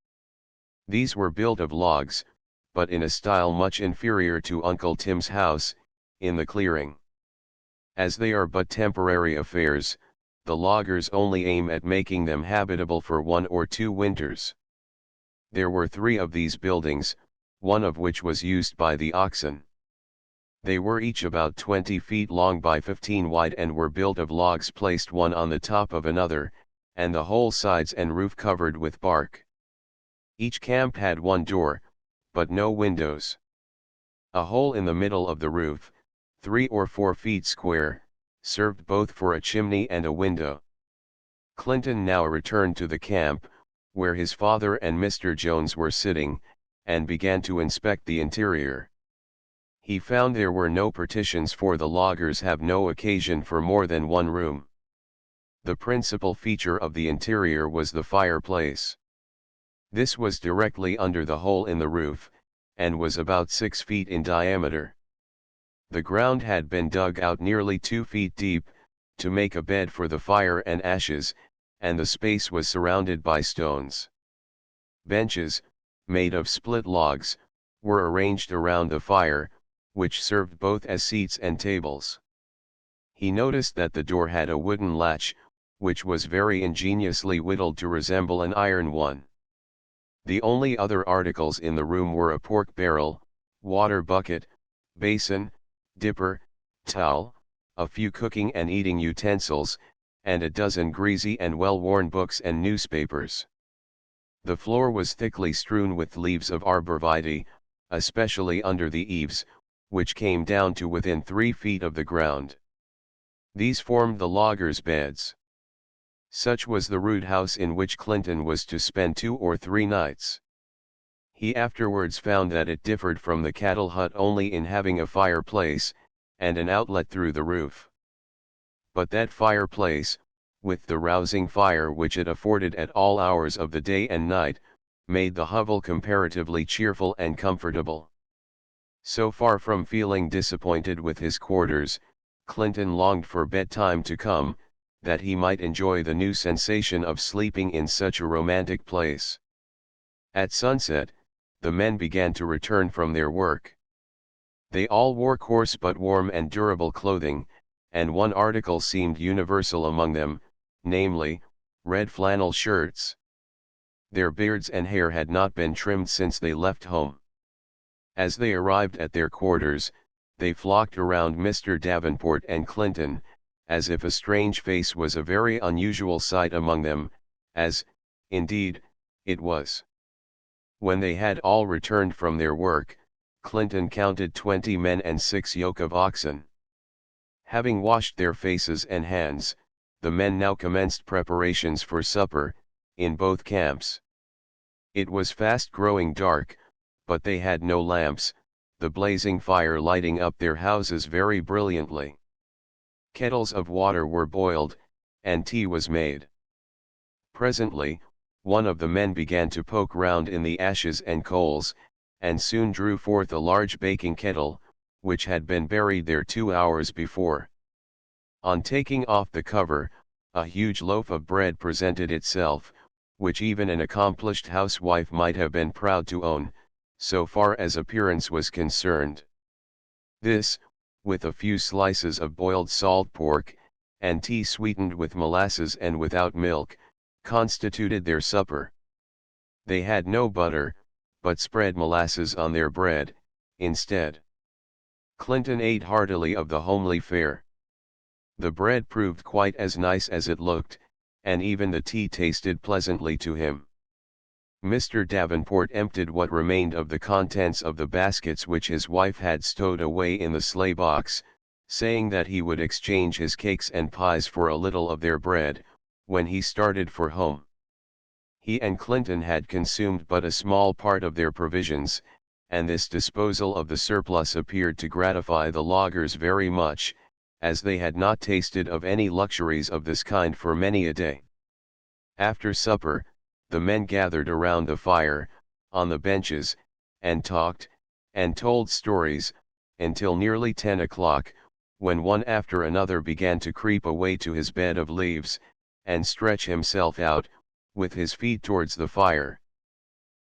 These were built of logs, but in a style much inferior to Uncle Tim's house, in the clearing. As they are but temporary affairs, the loggers only aim at making them habitable for 1 or 2 winters. There were 3 of these buildings, one of which was used by the oxen. They were each about 20 feet long by 15 wide and were built of logs placed one on the top of another, and the whole sides and roof covered with bark. Each camp had 1 door, but no windows. A hole in the middle of the roof, 3 or 4 feet square, served both for a chimney and a window. Clinton now returned to the camp, where his father and Mr. Jones were sitting, and began to inspect the interior. He found there were no partitions, for the loggers have no occasion for more than 1 room. The principal feature of the interior was the fireplace. This was directly under the hole in the roof, and was about 6 feet in diameter. The ground had been dug out nearly 2 feet deep, to make a bed for the fire and ashes, and the space was surrounded by stones. Benches, made of split logs, were arranged around the fire, which served both as seats and tables. He noticed that the door had a wooden latch, which was very ingeniously whittled to resemble an iron one. The only other articles in the room were a pork barrel, water bucket, basin, dipper, towel, a few cooking and eating utensils, and a dozen greasy and well-worn books and newspapers. The floor was thickly strewn with leaves of arborvitae, especially under the eaves, which came down to within 3 feet of the ground. These formed the loggers' beds. Such was the rude house in which Clinton was to spend 2 or 3 nights. He afterwards found that it differed from the cattle hut only in having a fireplace, and an outlet through the roof. But that fireplace, with the rousing fire which it afforded at all hours of the day and night, made the hovel comparatively cheerful and comfortable. So far from feeling disappointed with his quarters, Clinton longed for bedtime to come, that he might enjoy the new sensation of sleeping in such a romantic place. At sunset, the men began to return from their work. They all wore coarse but warm and durable clothing, and one article seemed universal among them, namely, red flannel shirts. Their beards and hair had not been trimmed since they left home. As they arrived at their quarters, they flocked around Mr. Davenport and Clinton, as if a strange face was a very unusual sight among them, as, indeed, it was. When they had all returned from their work, Clinton counted 20 men and 6 yoke of oxen. Having washed their faces and hands, the men now commenced preparations for supper, in both camps. It was fast growing dark, but they had no lamps, the blazing fire lighting up their houses very brilliantly. Kettles of water were boiled, and tea was made. Presently, one of the men began to poke round in the ashes and coals, and soon drew forth a large baking kettle, which had been buried there 2 hours before. On taking off the cover, a huge loaf of bread presented itself, which even an accomplished housewife might have been proud to own, so far as appearance was concerned. This, with a few slices of boiled salt pork, and tea sweetened with molasses and without milk, constituted their supper. They had no butter, but spread molasses on their bread, instead. Clinton ate heartily of the homely fare. The bread proved quite as nice as it looked, and even the tea tasted pleasantly to him. Mr. Davenport emptied what remained of the contents of the baskets which his wife had stowed away in the sleigh box, saying that he would exchange his cakes and pies for a little of their bread, when he started for home. He and Clinton had consumed but a small part of their provisions, and this disposal of the surplus appeared to gratify the loggers very much, as they had not tasted of any luxuries of this kind for many a day. After supper, the men gathered around the fire, on the benches, and talked, and told stories, until nearly 10 o'clock, when one after another began to creep away to his bed of leaves, and stretch himself out, with his feet towards the fire.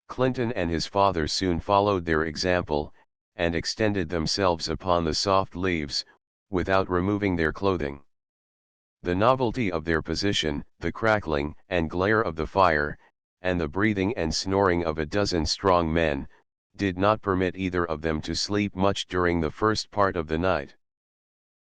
Clinton and his father soon followed their example, and extended themselves upon the soft leaves, without removing their clothing. The novelty of their position, the crackling and glare of the fire, and the breathing and snoring of a dozen strong men, did not permit either of them to sleep much during the first part of the night.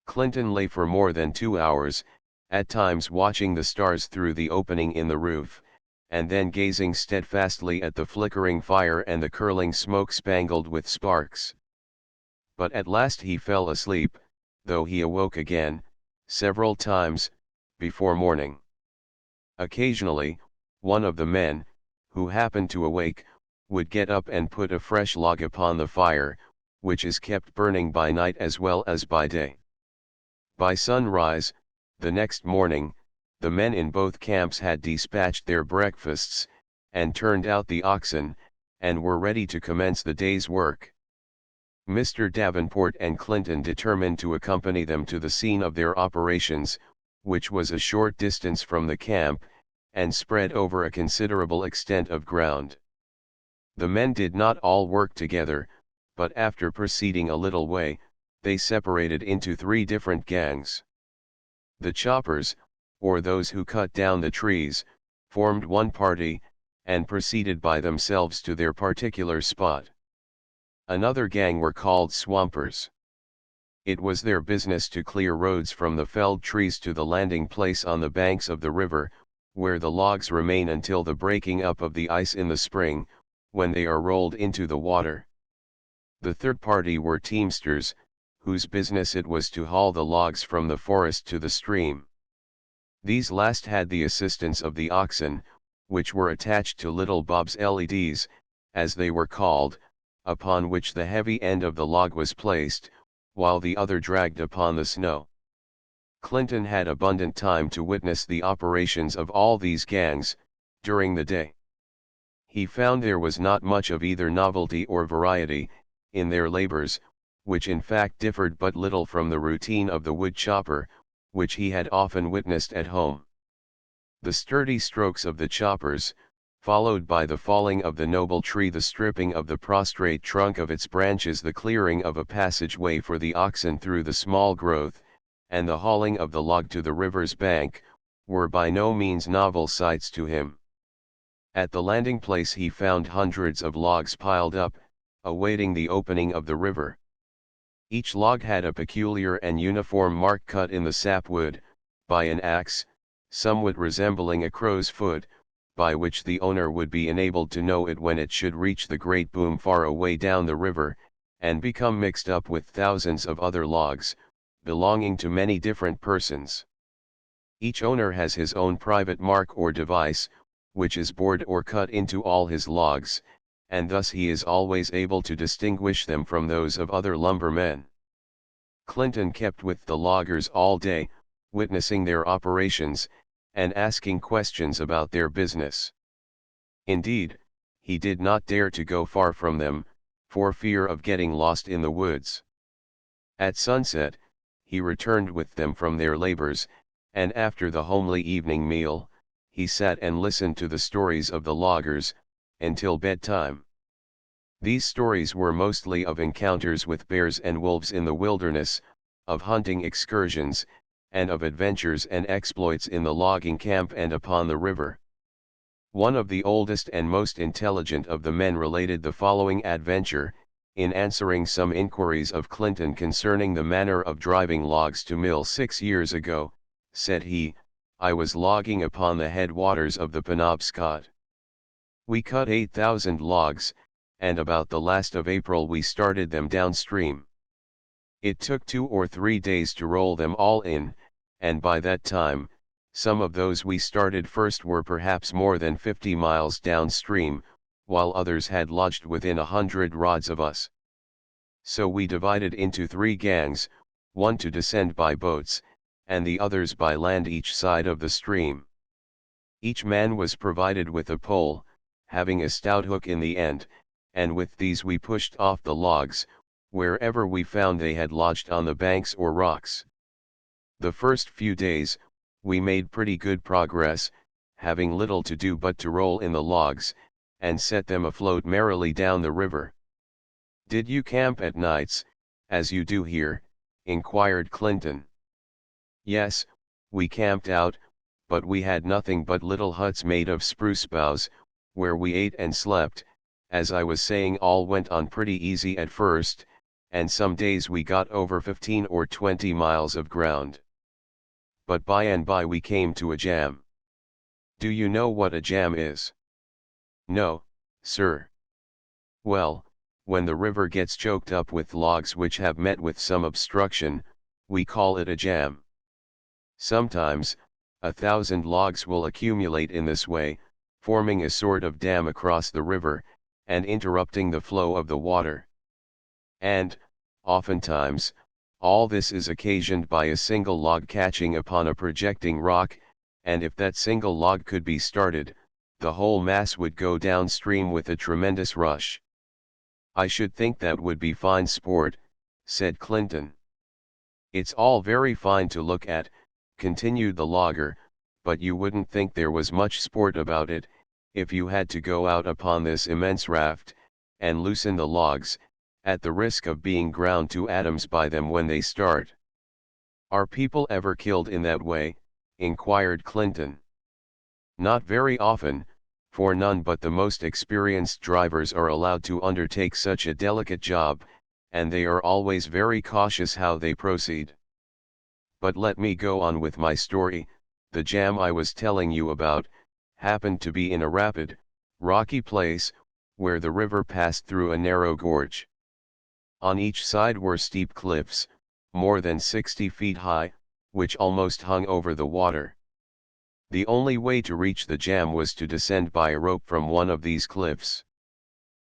Clinton lay for more than 2 hours, at times watching the stars through the opening in the roof, and then gazing steadfastly at the flickering fire and the curling smoke spangled with sparks. But at last he fell asleep, though he awoke again, several times, before morning. Occasionally, one of the men, who happened to awake, would get up and put a fresh log upon the fire, which is kept burning by night as well as by day. By sunrise, the next morning, the men in both camps had dispatched their breakfasts, and turned out the oxen, and were ready to commence the day's work. Mr. Davenport and Clinton determined to accompany them to the scene of their operations, which was a short distance from the camp, and spread over a considerable extent of ground. The men did not all work together, but after proceeding a little way, they separated into 3 different gangs. The choppers, or those who cut down the trees, formed one party, and proceeded by themselves to their particular spot. Another gang were called swampers. It was their business to clear roads from the felled trees to the landing place on the banks of the river, where the logs remain until the breaking up of the ice in the spring, when they are rolled into the water. The third party were teamsters, whose business it was to haul the logs from the forest to the stream. These last had the assistance of the oxen, which were attached to little bobsleighs, as they were called, upon which the heavy end of the log was placed, while the other dragged upon the snow. Clinton had abundant time to witness the operations of all these gangs, during the day. He found there was not much of either novelty or variety, in their labors, which in fact differed but little from the routine of the wood chopper, which he had often witnessed at home. The sturdy strokes of the choppers, followed by the falling of the noble tree, the stripping of the prostrate trunk of its branches, the clearing of a passageway for the oxen through the small growth, and the hauling of the log to the river's bank, were by no means novel sights to him. At the landing place he found hundreds of logs piled up, awaiting the opening of the river. Each log had a peculiar and uniform mark cut in the sapwood, by an axe, somewhat resembling a crow's foot, by which the owner would be enabled to know it when it should reach the great boom far away down the river, and become mixed up with thousands of other logs, belonging to many different persons. Each owner has his own private mark or device, which is bored or cut into all his logs, and thus he is always able to distinguish them from those of other lumbermen. Clinton kept with the loggers all day, witnessing their operations, and asking questions about their business. Indeed, he did not dare to go far from them, for fear of getting lost in the woods. At sunset, he returned with them from their labors, and after the homely evening meal, he sat and listened to the stories of the loggers, until bedtime. These stories were mostly of encounters with bears and wolves in the wilderness, of hunting excursions, and of adventures and exploits in the logging camp and upon the river. One of the oldest and most intelligent of the men related the following adventure, in answering some inquiries of Clinton concerning the manner of driving logs to mill 6 years ago. Said he, "I was logging upon the headwaters of the Penobscot. We cut 8,000 logs, and about the last of April we started them downstream. It took 2 or 3 days to roll them all in, and by that time, some of those we started first were perhaps more than 50 miles downstream, while others had lodged within 100 rods of us. So we divided into 3 gangs, one to descend by boats, and the others by land each side of the stream. Each man was provided with a pole, having a stout hook in the end, and with these we pushed off the logs, wherever we found they had lodged on the banks or rocks. The first few days, we made pretty good progress, having little to do but to roll in the logs, and set them afloat merrily down the river." "Did you camp at nights, as you do here?" inquired Clinton. "Yes, we camped out, but we had nothing but little huts made of spruce boughs, where we ate and slept. As I was saying, all went on pretty easy at first, and some days we got over 15 or 20 miles of ground. But by and by we came to a jam." "Do you know what a jam is?" "No, sir." "Well, when the river gets choked up with logs which have met with some obstruction, we call it a jam. Sometimes, 1,000 logs will accumulate in this way, forming a sort of dam across the river, and interrupting the flow of the water. And, oftentimes, all this is occasioned by a single log catching upon a projecting rock, and if that single log could be started, the whole mass would go downstream with a tremendous rush." "I should think that would be fine sport," said Clinton. "It's all very fine to look at," continued the logger, "but you wouldn't think there was much sport about it, if you had to go out upon this immense raft, and loosen the logs, at the risk of being ground to atoms by them when they start." "Are people ever killed in that way?" inquired Clinton. "Not very often, for none but the most experienced drivers are allowed to undertake such a delicate job, and they are always very cautious how they proceed. But let me go on with my story. The jam I was telling you about, happened to be in a rapid, rocky place, where the river passed through a narrow gorge. On each side were steep cliffs, more than 60 feet high, which almost hung over the water. The only way to reach the jam was to descend by a rope from one of these cliffs.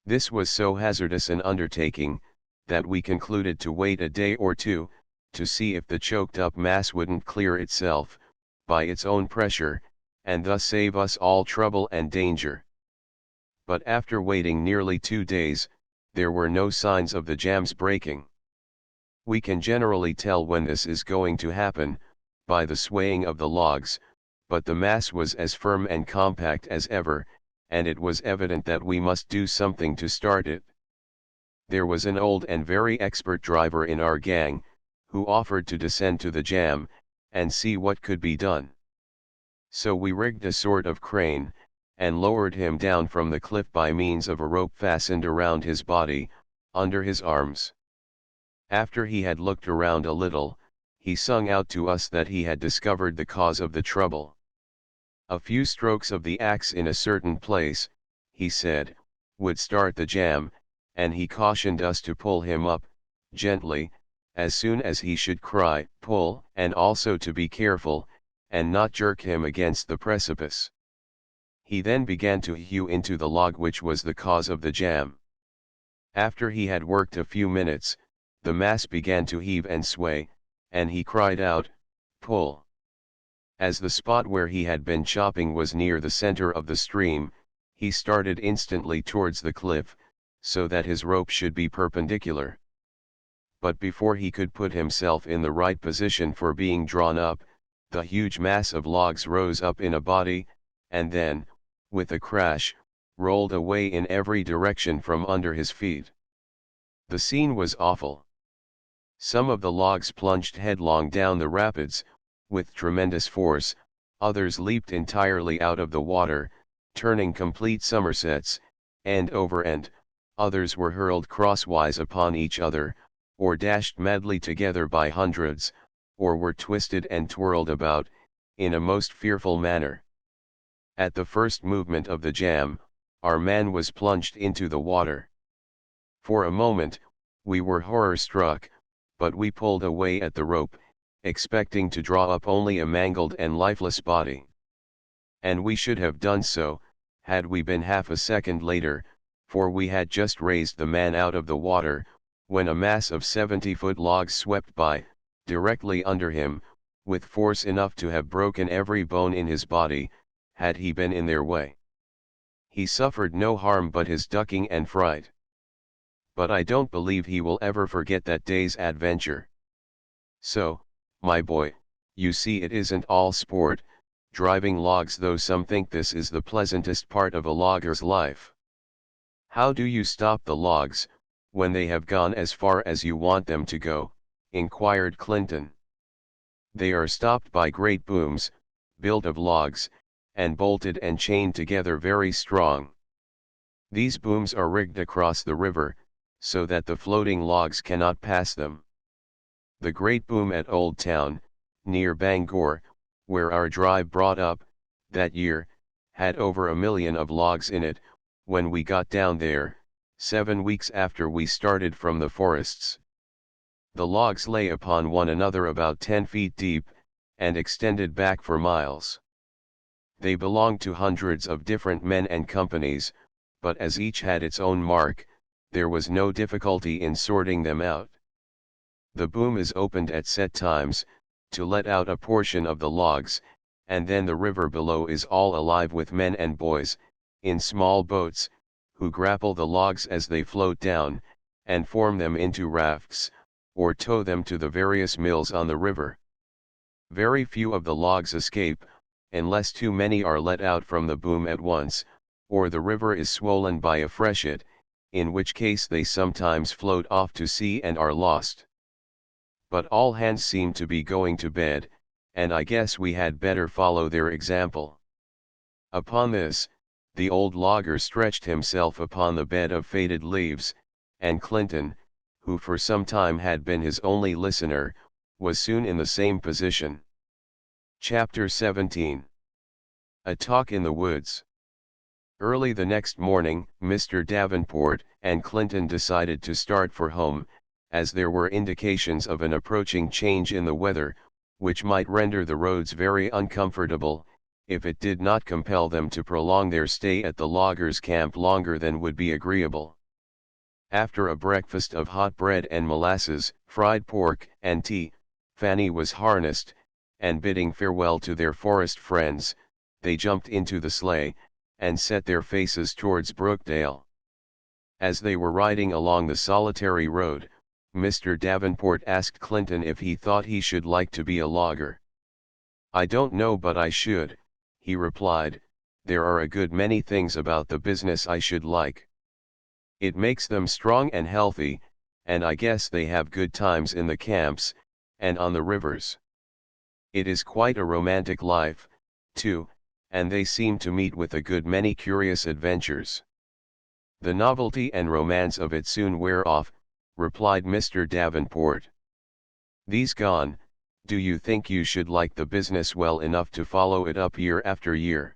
This was so hazardous an undertaking, that we concluded to wait a day or two, to see if the choked-up mass wouldn't clear itself, by its own pressure, and thus save us all trouble and danger. But after waiting nearly 2 days, there were no signs of the jam's breaking. We can generally tell when this is going to happen, by the swaying of the logs, but the mass was as firm and compact as ever, and it was evident that we must do something to start it. There was an old and very expert driver in our gang, who offered to descend to the jam, and see what could be done. So we rigged a sort of crane, and lowered him down from the cliff by means of a rope fastened around his body, under his arms. After he had looked around a little, he sung out to us that he had discovered the cause of the trouble. A few strokes of the axe in a certain place, he said, would start the jam, and he cautioned us to pull him up, gently, as soon as he should cry, "Pull," and also to be careful, and not jerk him against the precipice. He then began to hew into the log which was the cause of the jam. After he had worked a few minutes, the mass began to heave and sway, and he cried out, "Pull." As the spot where he had been chopping was near the center of the stream, he started instantly towards the cliff, so that his rope should be perpendicular. But before he could put himself in the right position for being drawn up, the huge mass of logs rose up in a body, and then, with a crash, rolled away in every direction from under his feet. The scene was awful. Some of the logs plunged headlong down the rapids, with tremendous force, others leaped entirely out of the water, turning complete somersets, end over end, others were hurled crosswise upon each other, or dashed madly together by hundreds, or were twisted and twirled about, in a most fearful manner. At the first movement of the jam, our man was plunged into the water. For a moment, we were horror-struck, but we pulled away at the rope, expecting to draw up only a mangled and lifeless body. And we should have done so, had we been half a second later, for we had just raised the man out of the water, when a mass of 70-foot logs swept by, directly under him, with force enough to have broken every bone in his body, had he been in their way. He suffered no harm but his ducking and fright. But I don't believe he will ever forget that day's adventure. So, my boy, you see it isn't all sport, driving logs, though some think this is the pleasantest part of a logger's life. How do you stop the logs, when they have gone as far as you want them to go? Inquired Clinton. They are stopped by great booms, built of logs, and bolted and chained together very strong. These booms are rigged across the river, so that the floating logs cannot pass them. The great boom at Old Town, near Bangor, where our drive brought up, that year, had over 1 million of logs in it, when we got down there, 7 weeks after we started from the forests. The logs lay upon one another about 10 feet deep, and extended back for miles. They belonged to hundreds of different men and companies, but as each had its own mark, there was no difficulty in sorting them out. The boom is opened at set times, to let out a portion of the logs, and then the river below is all alive with men and boys, in small boats, who grapple the logs as they float down, and form them into rafts, or tow them to the various mills on the river. Very few of the logs escape, unless too many are let out from the boom at once, or the river is swollen by a freshet, in which case they sometimes float off to sea and are lost. But all hands seem to be going to bed, and I guess we had better follow their example. Upon this, the old logger stretched himself upon the bed of faded leaves, and Clinton, who for some time had been his only listener, was soon in the same position. Chapter 17. A Talk in the Woods. Early the next morning, Mr. Davenport and Clinton decided to start for home, as there were indications of an approaching change in the weather, which might render the roads very uncomfortable, if it did not compel them to prolong their stay at the loggers' camp longer than would be agreeable. After a breakfast of hot bread and molasses, fried pork and tea, Fanny was harnessed, and bidding farewell to their forest friends, they jumped into the sleigh, and set their faces towards Brookdale. As they were riding along the solitary road, Mr. Davenport asked Clinton if he thought he should like to be a logger. "I don't know, but I should," he replied. "There are a good many things about the business I should like. It makes them strong and healthy, and I guess they have good times in the camps, and on the rivers. It is quite a romantic life, too, and they seem to meet with a good many curious adventures." "The novelty and romance of it soon wear off," replied Mr. Davenport. "These gone, do you think you should like the business well enough to follow it up year after year?"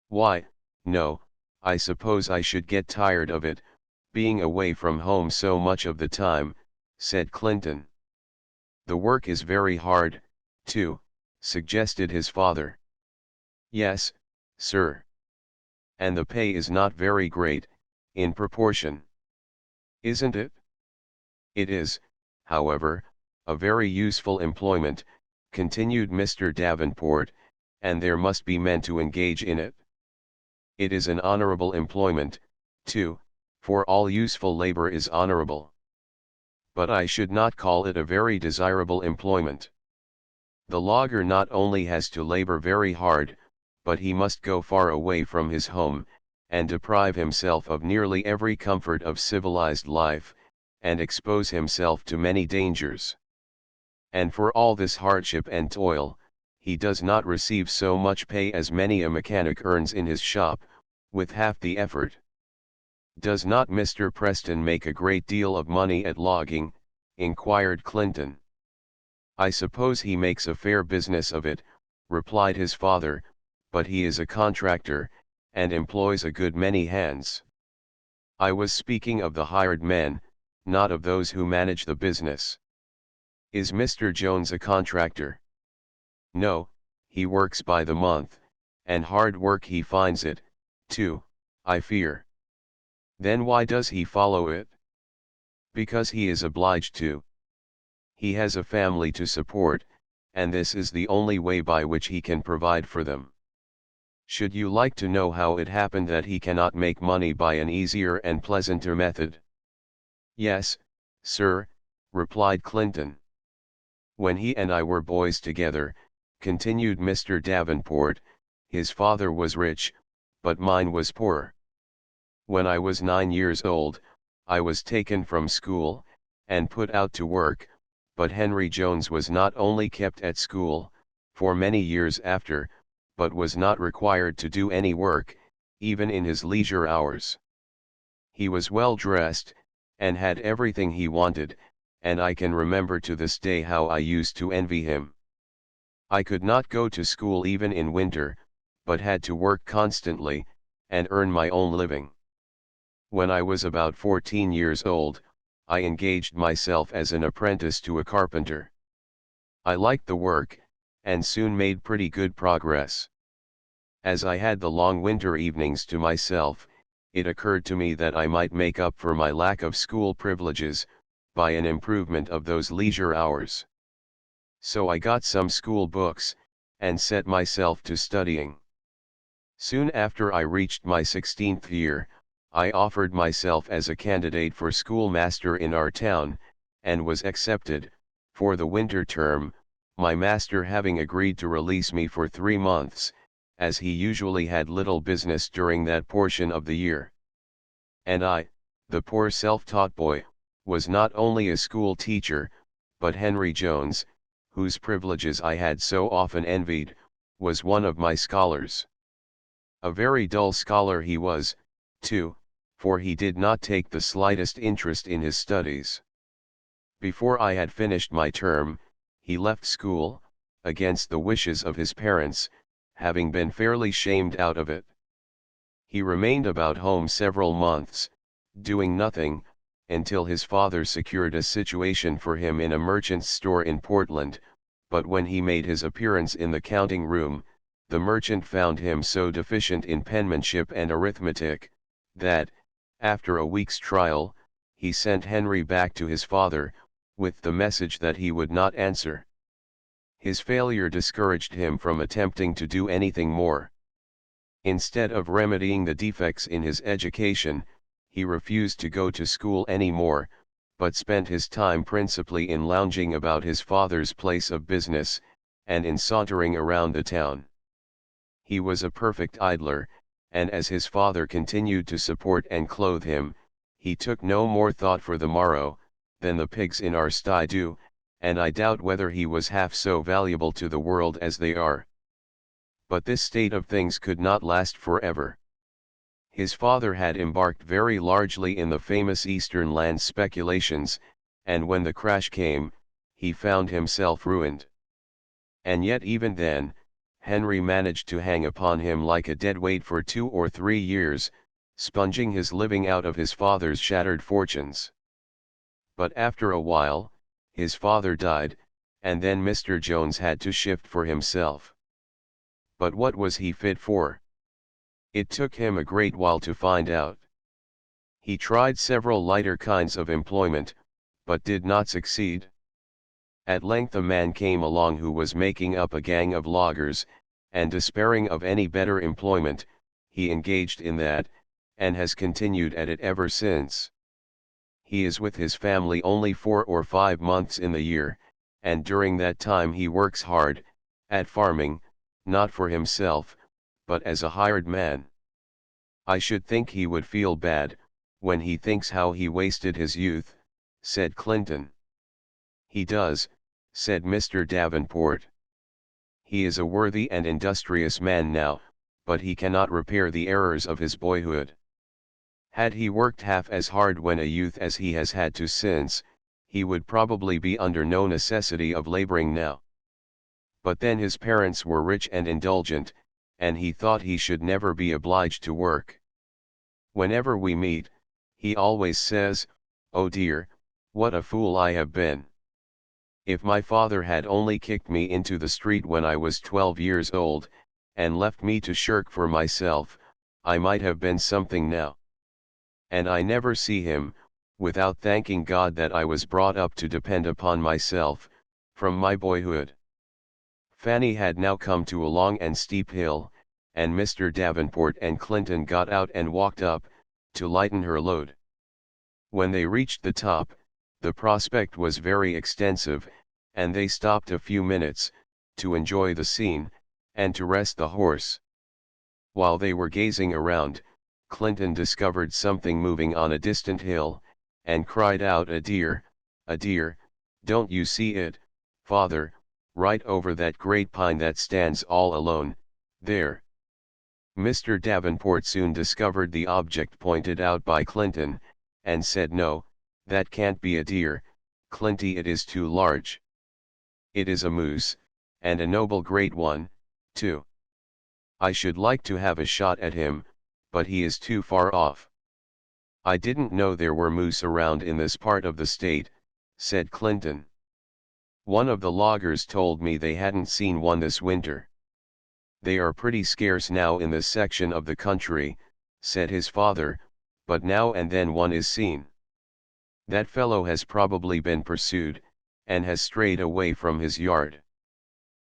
"Why, no, I suppose I should get tired of it, being away from home so much of the time," said Clinton. "The work is very hard, too," suggested his father. "Yes, sir. And the pay is not very great, in proportion." "Isn't it?" "It is, however, a very useful employment," continued Mr. Davenport, "and there must be men to engage in it. It is an honorable employment, too, for all useful labor is honorable. But I should not call it a very desirable employment. The logger not only has to labor very hard, but he must go far away from his home, and deprive himself of nearly every comfort of civilized life, and expose himself to many dangers. And for all this hardship and toil, he does not receive so much pay as many a mechanic earns in his shop, with half the effort." "Does not Mr. Preston make a great deal of money at logging?" inquired Clinton. "I suppose he makes a fair business of it," replied his father, "but he is a contractor, and employs a good many hands. I was speaking of the hired men, not of those who manage the business." "Is Mr. Jones a contractor?" "No, he works by the month, and hard work he finds it, too, I fear." "Then why does he follow it?" "Because he is obliged to. He has a family to support, and this is the only way by which he can provide for them." "Should you like to know how it happened that he cannot make money by an easier and pleasanter method?" "Yes, sir," replied Clinton. "When he and I were boys together," continued Mr. Davenport, "his father was rich, but mine was poor. When I was 9 years old, I was taken from school, and put out to work, but Henry Jones was not only kept at school, for many years after, but was not required to do any work, even in his leisure hours. He was well dressed, and had everything he wanted, and I can remember to this day how I used to envy him. I could not go to school even in winter, but had to work constantly, and earn my own living. When I was about 14 years old, I engaged myself as an apprentice to a carpenter. I liked the work, and soon made pretty good progress. As I had the long winter evenings to myself, it occurred to me that I might make up for my lack of school privileges, by an improvement of those leisure hours. So I got some school books, and set myself to studying. Soon after I reached my 16th year, I offered myself as a candidate for schoolmaster in our town, and was accepted, for the winter term, my master having agreed to release me for 3 months, as he usually had little business during that portion of the year. And I, the poor self-taught boy, was not only a school teacher, but Henry Jones, whose privileges I had so often envied, was one of my scholars. A very dull scholar he was, too, for he did not take the slightest interest in his studies. Before I had finished my term, he left school, against the wishes of his parents, having been fairly shamed out of it. He remained about home several months, doing nothing, until his father secured a situation for him in a merchant's store in Portland, but when he made his appearance in the counting room, the merchant found him so deficient in penmanship and arithmetic, that, after a week's trial, he sent Henry back to his father, with the message that he would not answer. His failure discouraged him from attempting to do anything more. Instead of remedying the defects in his education, he refused to go to school any more, but spent his time principally in lounging about his father's place of business, and in sauntering around the town. He was a perfect idler, and as his father continued to support and clothe him, he took no more thought for the morrow, than the pigs in our sty do, and I doubt whether he was half so valuable to the world as they are. But this state of things could not last forever. His father had embarked very largely in the famous Eastern land speculations, and when the crash came, he found himself ruined. And yet even then, Henry managed to hang upon him like a dead weight for 2 or 3 years, sponging his living out of his father's shattered fortunes. But after a while, his father died, and then Mr. Jones had to shift for himself. But what was he fit for? It took him a great while to find out. He tried several lighter kinds of employment, but did not succeed. At length a man came along who was making up a gang of loggers, and despairing of any better employment, he engaged in that, and has continued at it ever since. He is with his family only 4 or 5 months in the year, and during that time he works hard, at farming, not for himself, but as a hired man. I should think he would feel bad, when he thinks how he wasted his youth, said Clinton. He does, said Mr. Davenport. He is a worthy and industrious man now, but he cannot repair the errors of his boyhood. Had he worked half as hard when a youth as he has had to since, he would probably be under no necessity of laboring now. But then his parents were rich and indulgent, and he thought he should never be obliged to work. Whenever we meet, he always says, "Oh dear, what a fool I have been. If my father had only kicked me into the street when I was 12 years old, and left me to shirk for myself, I might have been something now." And I never see him, without thanking God that I was brought up to depend upon myself, from my boyhood. Fanny had now come to a long and steep hill, and Mr. Davenport and Clinton got out and walked up, to lighten her load. When they reached the top, the prospect was very extensive, and they stopped a few minutes, to enjoy the scene, and to rest the horse. While they were gazing around, Clinton discovered something moving on a distant hill, and cried out, a deer, don't you see it, father, right over that great pine that stands all alone, there." Mr. Davenport soon discovered the object pointed out by Clinton, and said, "No, that can't be a deer, Clinty, it is too large. It is a moose, and a noble great one, too. I should like to have a shot at him, but he is too far off." "I didn't know there were moose around in this part of the state," said Clinton. "One of the loggers told me they hadn't seen one this winter." "They are pretty scarce now in this section of the country," said his father, "but now and then one is seen. That fellow has probably been pursued, and has strayed away from his yard."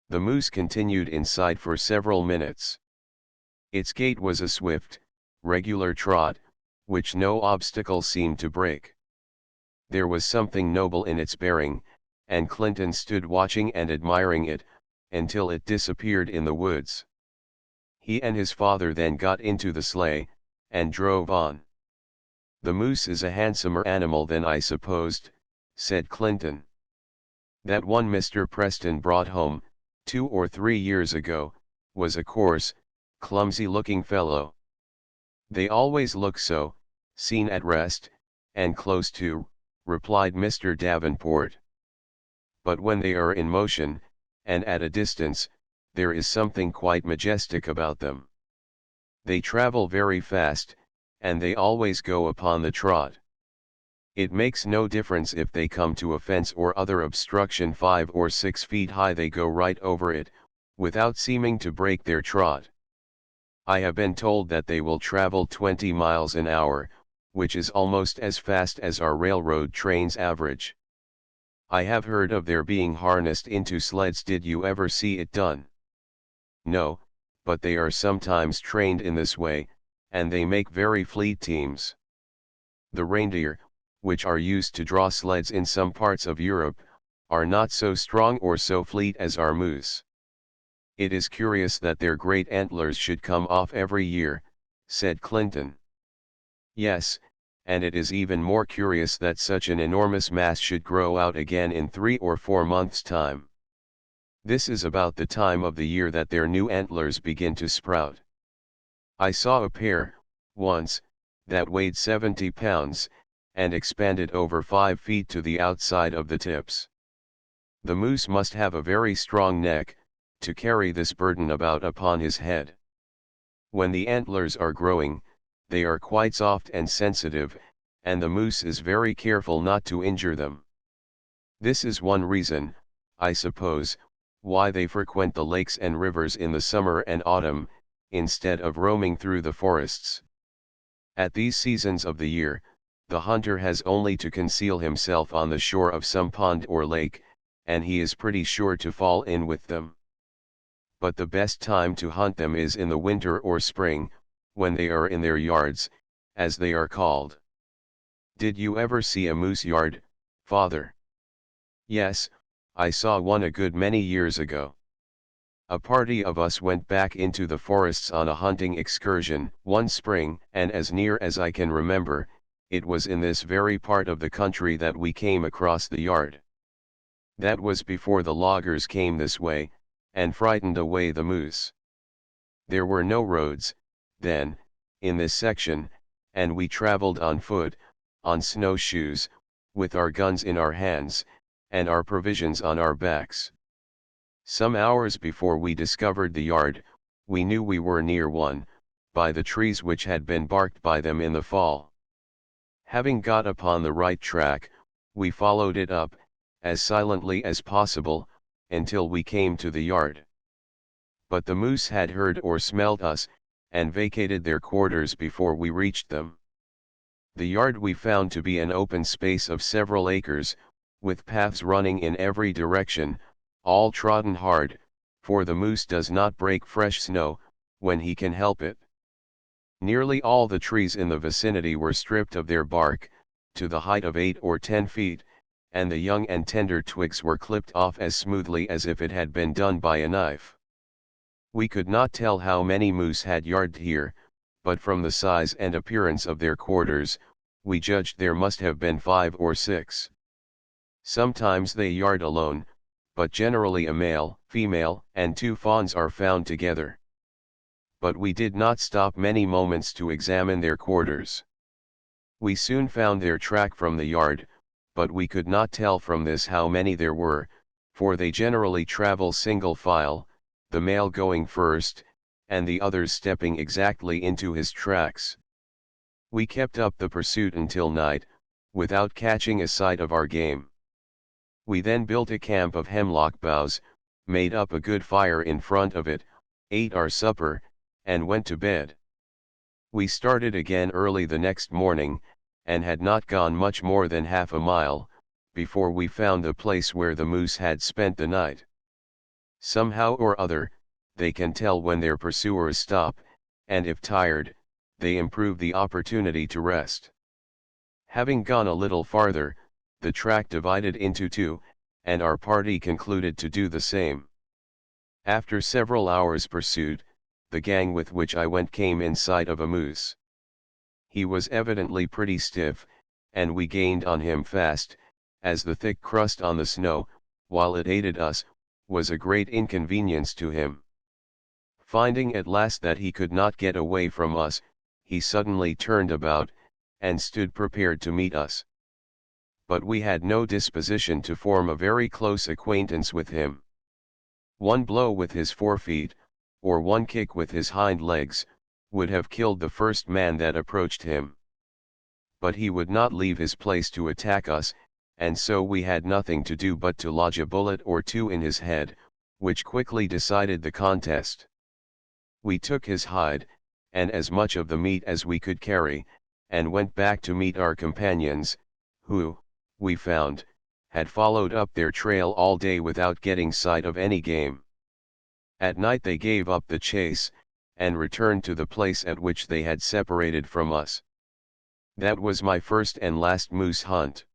The moose continued in sight for several minutes. Its gait was a swift, regular trot, which no obstacle seemed to break. There was something noble in its bearing, and Clinton stood watching and admiring it, until it disappeared in the woods. He and his father then got into the sleigh, and drove on. "The moose is a handsomer animal than I supposed," said Clinton. "That one Mr. Preston brought home, 2 or 3 years ago, was a coarse, clumsy-looking fellow. They always look so, seen at rest, and close to," replied Mr. Davenport. "But when they are in motion, and at a distance, there is something quite majestic about them. They travel very fast, and they always go upon the trot. It makes no difference if they come to a fence or other obstruction 5 or 6 feet high, they go right over it, without seeming to break their trot. I have been told that they will travel 20 miles an hour, which is almost as fast as our railroad trains average. I have heard of their being harnessed into sleds. Did you ever see it done?" "No, but they are sometimes trained in this way, and they make very fleet teams. The reindeer, which are used to draw sleds in some parts of Europe, are not so strong or so fleet as our moose. It is curious that their great antlers should come off every year," said Clinton. "Yes, and it is even more curious that such an enormous mass should grow out again in 3 or 4 months' time. This is about the time of the year that their new antlers begin to sprout. I saw a pair, once, that weighed 70 pounds, and expanded over 5 feet to the outside of the tips. The moose must have a very strong neck, to carry this burden about upon his head. When the antlers are growing, they are quite soft and sensitive, and the moose is very careful not to injure them. This is one reason, I suppose, why they frequent the lakes and rivers in the summer and autumn, instead of roaming through the forests. At these seasons of the year, the hunter has only to conceal himself on the shore of some pond or lake, and he is pretty sure to fall in with them. But the best time to hunt them is in the winter or spring, when they are in their yards, as they are called. Did you ever see a moose yard, father? Yes, I saw one a good many years ago. A party of us went back into the forests on a hunting excursion one spring, and as near as I can remember, it was in this very part of the country that we came across the yard. That was before the loggers came this way, and frightened away the moose. There were no roads, then, in this section, and we traveled on foot, on snowshoes, with our guns in our hands, and our provisions on our backs. Some hours before we discovered the yard, we knew we were near one, by the trees which had been barked by them in the fall. Having got upon the right track, we followed it up, as silently as possible, until we came to the yard. But the moose had heard or smelt us, and vacated their quarters before we reached them. The yard we found to be an open space of several acres, with paths running in every direction, all trodden hard, for the moose does not break fresh snow, when he can help it. Nearly all the trees in the vicinity were stripped of their bark, to the height of 8 or 10 feet, and the young and tender twigs were clipped off as smoothly as if it had been done by a knife. We could not tell how many moose had yarded here, but from the size and appearance of their quarters, we judged there must have been 5 or 6. Sometimes they yard alone, but generally a male, female, and 2 fawns are found together. But we did not stop many moments to examine their quarters. We soon found their track from the yard, but we could not tell from this how many there were, for they generally travel single file, the male going first, and the others stepping exactly into his tracks. We kept up the pursuit until night, without catching a sight of our game. We then built a camp of hemlock boughs, made up a good fire in front of it, ate our supper, and went to bed. We started again early the next morning, and had not gone much more than half a mile, before we found the place where the moose had spent the night. Somehow or other, they can tell when their pursuers stop, and if tired, they improve the opportunity to rest. Having gone a little farther, the track divided into 2, and our party concluded to do the same. After several hours' pursuit, the gang with which I went came in sight of a moose. He was evidently pretty stiff, and we gained on him fast, as the thick crust on the snow, while it aided us, was a great inconvenience to him. Finding at last that he could not get away from us, he suddenly turned about, and stood prepared to meet us. But we had no disposition to form a very close acquaintance with him. One blow with his forefeet, or one kick with his hind legs, would have killed the first man that approached him. But he would not leave his place to attack us, and so we had nothing to do but to lodge a bullet or 2 in his head, which quickly decided the contest. We took his hide, and as much of the meat as we could carry, and went back to meet our companions, who, we found, had followed up their trail all day without getting sight of any game. At night they gave up the chase, and returned to the place at which they had separated from us. That was my first and last moose hunt.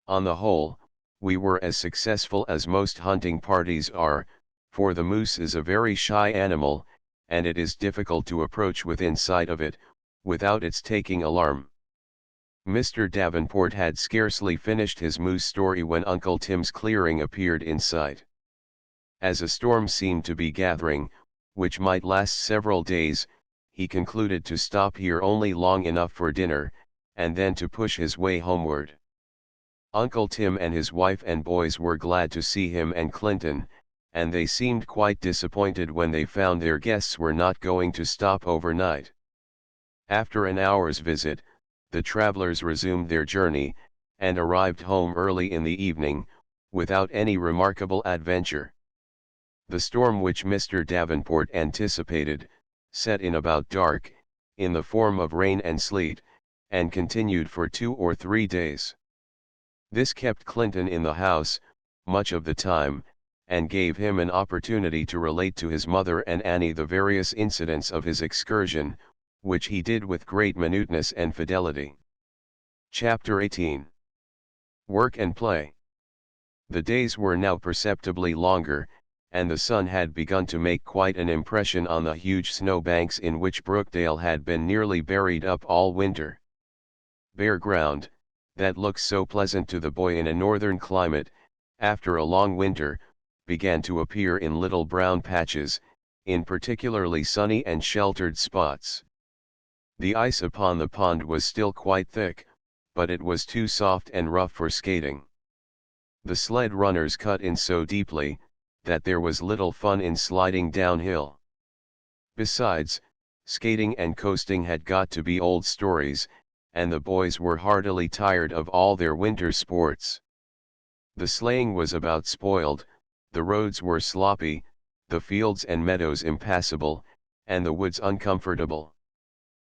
On the whole, we were as successful as most hunting parties are, for the moose is a very shy animal, and it is difficult to approach within sight of it, without its taking alarm. Mr. Davenport had scarcely finished his moose story when Uncle Tim's clearing appeared in sight. As a storm seemed to be gathering, which might last several days, he concluded to stop here only long enough for dinner, and then to push his way homeward. Uncle Tim and his wife and boys were glad to see him and Clinton, and they seemed quite disappointed when they found their guests were not going to stop overnight. After an hour's visit, the travelers resumed their journey, and arrived home early in the evening, without any remarkable adventure. The storm which Mr. Davenport anticipated, set in about dark, in the form of rain and sleet, and continued for 2 or 3 days. This kept Clinton in the house, much of the time, and gave him an opportunity to relate to his mother and Annie the various incidents of his excursion, which he did with great minuteness and fidelity. Chapter 18. Work and Play. The days were now perceptibly longer, and the sun had begun to make quite an impression on the huge snow banks in which Brookdale had been nearly buried up all winter. Bare ground, that looks so pleasant to the boy in a northern climate, after a long winter, began to appear in little brown patches, in particularly sunny and sheltered spots. The ice upon the pond was still quite thick, but it was too soft and rough for skating. The sled runners cut in so deeply, that there was little fun in sliding downhill. Besides, skating and coasting had got to be old stories, and the boys were heartily tired of all their winter sports. The sleighing was about spoiled, the roads were sloppy, the fields and meadows impassable, and the woods uncomfortable.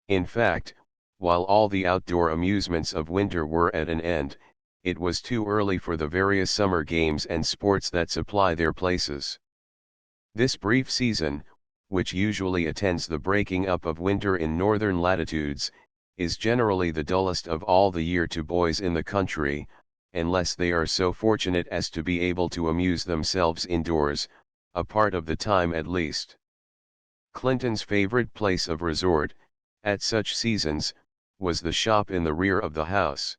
In fact, while all the outdoor amusements of winter were at an end, it was too early for the various summer games and sports that supply their places. This brief season, which usually attends the breaking up of winter in northern latitudes, is generally the dullest of all the year to boys in the country, unless they are so fortunate as to be able to amuse themselves indoors, a part of the time at least. Clinton's favorite place of resort, at such seasons, was the shop in the rear of the house.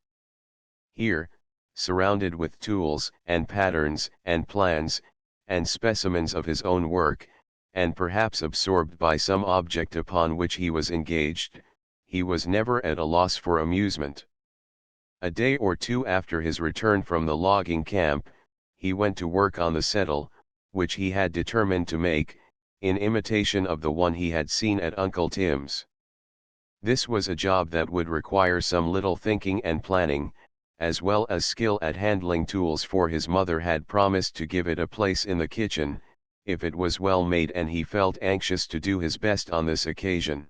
Here, surrounded with tools, and patterns, and plans, and specimens of his own work, and perhaps absorbed by some object upon which he was engaged, he was never at a loss for amusement. A day or two after his return from the logging camp, he went to work on the settle, which he had determined to make, in imitation of the one he had seen at Uncle Tim's. This was a job that would require some little thinking and planning, as well as skill at handling tools, for his mother had promised to give it a place in the kitchen, if it was well made, and he felt anxious to do his best on this occasion.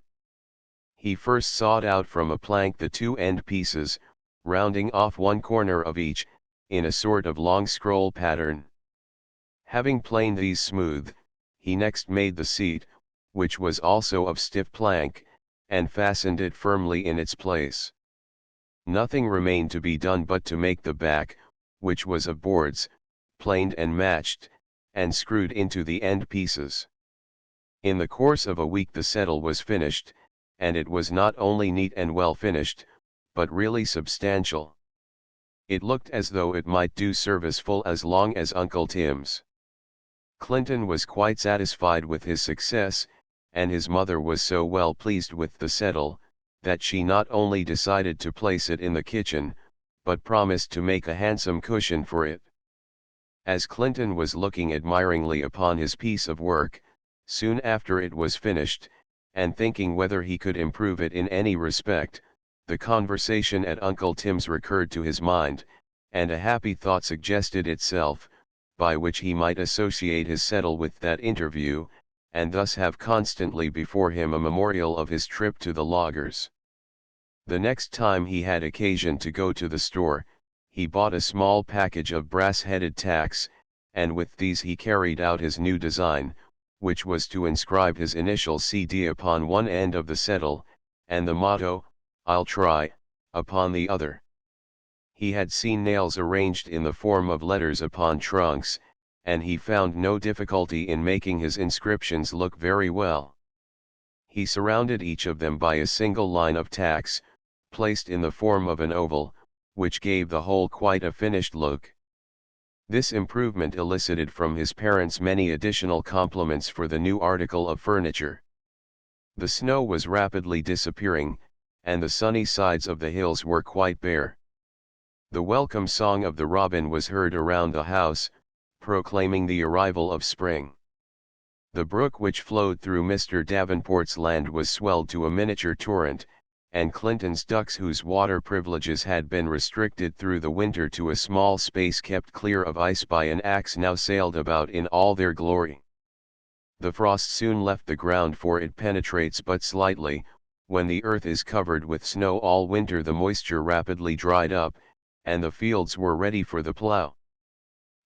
He first sawed out from a plank the 2 end pieces, rounding off one corner of each, in a sort of long scroll pattern. Having planed these smooth, he next made the seat, which was also of stiff plank, and fastened it firmly in its place. Nothing remained to be done but to make the back, which was of boards, planed and matched, and screwed into the end pieces. In the course of a week the settle was finished, and it was not only neat and well finished, but really substantial. It looked as though it might do service full as long as Uncle Tim's. Clinton was quite satisfied with his success, and his mother was so well pleased with the settle, that she not only decided to place it in the kitchen, but promised to make a handsome cushion for it. As Clinton was looking admiringly upon his piece of work, soon after it was finished, and thinking whether he could improve it in any respect, the conversation at Uncle Tim's recurred to his mind, and a happy thought suggested itself, by which he might associate his settle with that interview, and thus have constantly before him a memorial of his trip to the loggers. The next time he had occasion to go to the store, he bought a small package of brass-headed tacks, and with these he carried out his new design, which was to inscribe his initial CD upon one end of the settle, and the motto, "I'll try," upon the other. He had seen nails arranged in the form of letters upon trunks, and he found no difficulty in making his inscriptions look very well. He surrounded each of them by a single line of tacks, placed in the form of an oval, which gave the whole quite a finished look. This improvement elicited from his parents many additional compliments for the new article of furniture. The snow was rapidly disappearing, and the sunny sides of the hills were quite bare. The welcome song of the robin was heard around the house, proclaiming the arrival of spring. The brook which flowed through Mr. Davenport's land was swelled to a miniature torrent, and Clinton's ducks, whose water privileges had been restricted through the winter to a small space kept clear of ice by an axe, now sailed about in all their glory. The frost soon left the ground, for it penetrates but slightly. When the earth is covered with snow all winter, the moisture rapidly dried up, and the fields were ready for the plow.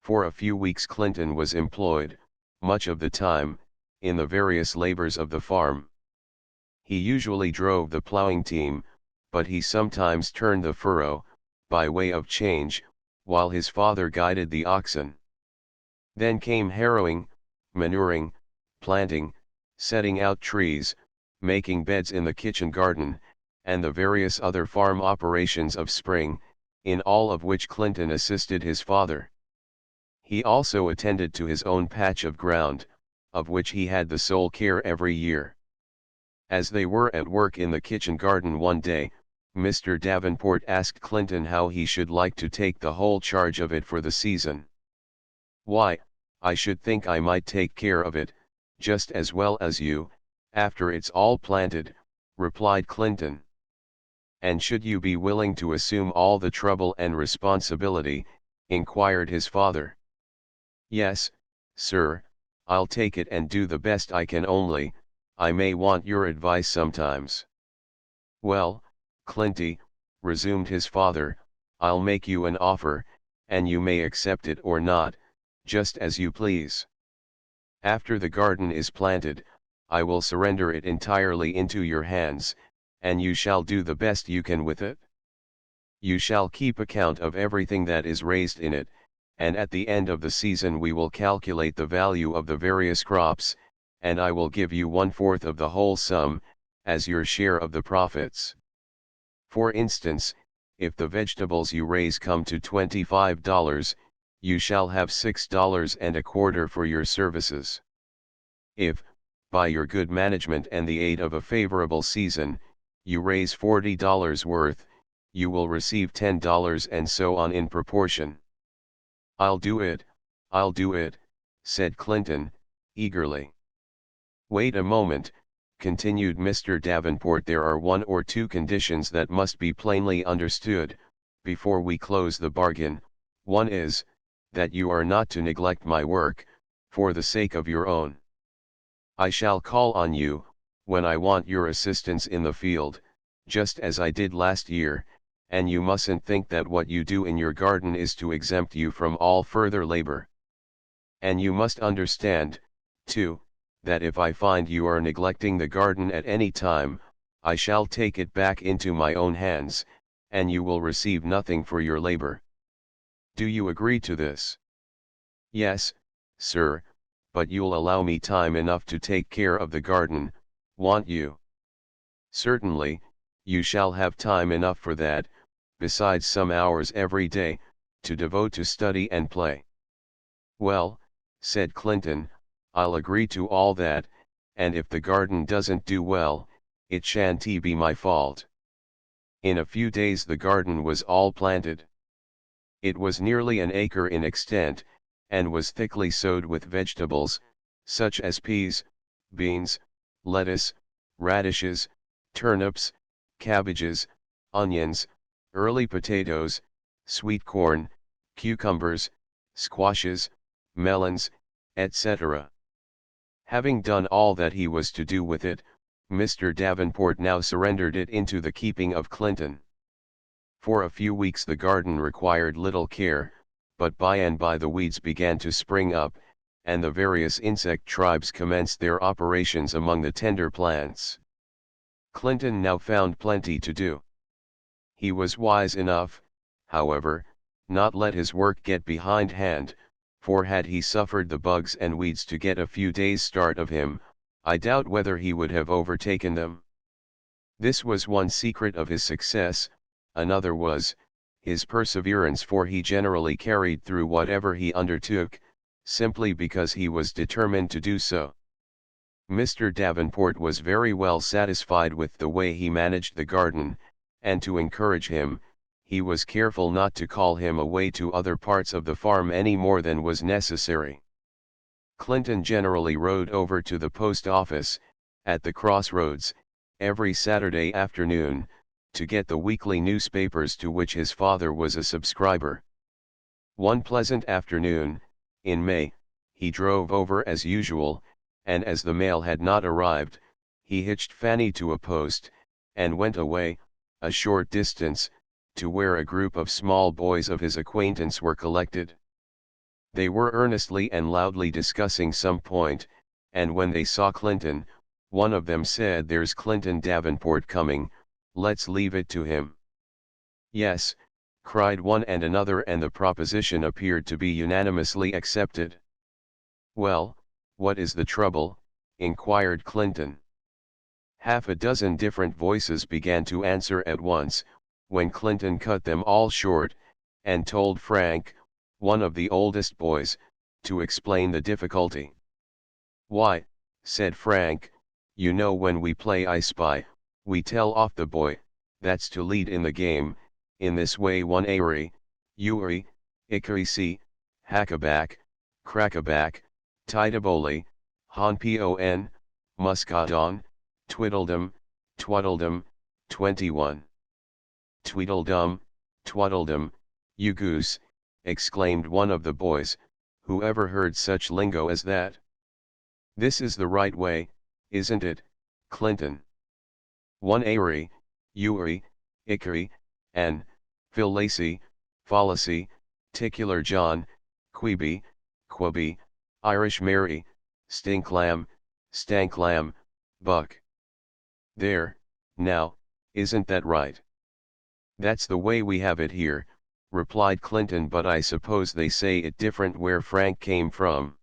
For a few weeks Clinton was employed, much of the time, in the various labors of the farm. He usually drove the plowing team, but he sometimes turned the furrow, by way of change, while his father guided the oxen. Then came harrowing, manuring, planting, setting out trees, making beds in the kitchen garden, and the various other farm operations of spring, in all of which Clinton assisted his father. He also attended to his own patch of ground, of which he had the sole care every year. As they were at work in the kitchen garden one day, Mr. Davenport asked Clinton how he should like to take the whole charge of it for the season. "Why, I should think I might take care of it, just as well as you, after it's all planted," replied Clinton. "And should you be willing to assume all the trouble and responsibility?" inquired his father. "Yes, sir, I'll take it and do the best I can, only I may want your advice sometimes." "Well, Clinty," resumed his father, "I'll make you an offer, and you may accept it or not, just as you please. After the garden is planted, I will surrender it entirely into your hands, and you shall do the best you can with it. You shall keep account of everything that is raised in it, and at the end of the season we will calculate the value of the various crops, and I will give you 1/4 of the whole sum, as your share of the profits. For instance, if the vegetables you raise come to $25, you shall have $6.25 for your services. If, by your good management and the aid of a favorable season, you raise $40 worth, you will receive $10, and so on in proportion." "I'll do it, said Clinton, eagerly. "Wait a moment," continued Mr. Davenport, "there are one or two conditions that must be plainly understood, before we close the bargain. One is, that you are not to neglect my work, for the sake of your own. I shall call on you, when I want your assistance in the field, just as I did last year, and you mustn't think that what you do in your garden is to exempt you from all further labor. And you must understand, too, that if I find you are neglecting the garden at any time, I shall take it back into my own hands, and you will receive nothing for your labor. Do you agree to this?" "Yes, sir, but you'll allow me time enough to take care of the garden, won't you?" "Certainly, you shall have time enough for that, besides some hours every day, to devote to study and play." "Well," said Clinton, "I'll agree to all that, and if the garden doesn't do well, it shan't be my fault." In a few days the garden was all planted. It was nearly an acre in extent, and was thickly sowed with vegetables, such as peas, beans, lettuce, radishes, turnips, cabbages, onions, early potatoes, sweet corn, cucumbers, squashes, melons, etc. Having done all that he was to do with it, Mr. Davenport now surrendered it into the keeping of Clinton. For a few weeks the garden required little care, but by and by the weeds began to spring up, and the various insect tribes commenced their operations among the tender plants. Clinton now found plenty to do. He was wise enough, however, not let his work get behindhand, for had he suffered the bugs and weeds to get a few days' start of him, I doubt whether he would have overtaken them. This was one secret of his success. Another was, his perseverance, for he generally carried through whatever he undertook, simply because he was determined to do so. Mr. Davenport was very well satisfied with the way he managed the garden, and to encourage him, he was careful not to call him away to other parts of the farm any more than was necessary. Clinton generally rode over to the post office, at the crossroads, every Saturday afternoon, to get the weekly newspapers to which his father was a subscriber. One pleasant afternoon, in May, he drove over as usual, and as the mail had not arrived, he hitched Fanny to a post, and went away, a short distance, to where a group of small boys of his acquaintance were collected. They were earnestly and loudly discussing some point, and when they saw Clinton, one of them said, "There's Clinton Davenport coming, let's leave it to him." "Yes," cried one and another, and the proposition appeared to be unanimously accepted. "Well, what is the trouble?" inquired Clinton. Half a dozen different voices began to answer at once, when Clinton cut them all short, and told Frank, one of the oldest boys, to explain the difficulty. "Why," said Frank, "you know when we play I Spy, we tell off the boy that's to lead in the game, in this way: one airy, Uri, Icarisi, Hackaback, Crackaback, Tidaboli, Honpon, Muscadon, Twiddledum, Twaddledum, 21. Tweedledum, Twaddledum, you goose," exclaimed one of the boys, "who ever heard such lingo as that?" "This is the right way, isn't it, Clinton?" "One airy, Uri, Icary, and, Phil Lacey, Fallacy, Ticular John, Queeby, Quaby, Irish Mary, Stinklam, Stanklam, Buck." "There, now, isn't that right?" "That's the way we have it here," replied Clinton, "but I suppose they say it different where Frank came from.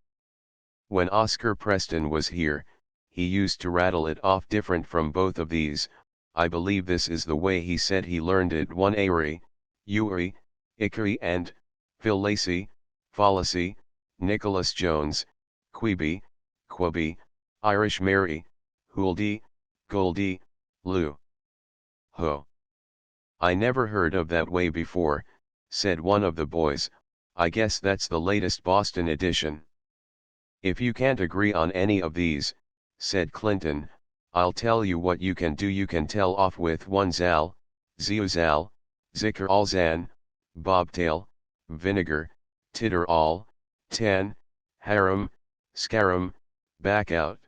When Oscar Preston was here, he used to rattle it off different from both of these. I believe this is the way he said he learned it: one airy, Uri, Icary, and, Phil Lacey, Fallacy, Nicholas Jones, Queeby, Quaby, Irish Mary, Hooldy, Goldie, Lou. Ho! I never heard of that way before," said one of the boys. "I guess that's the latest Boston edition." "If you can't agree on any of these," said Clinton, "I'll tell you what you can do. You can tell off with one zal, ziuzal, zicker all zan, bobtail, vinegar, titter all, 10, harum, scarum, back out.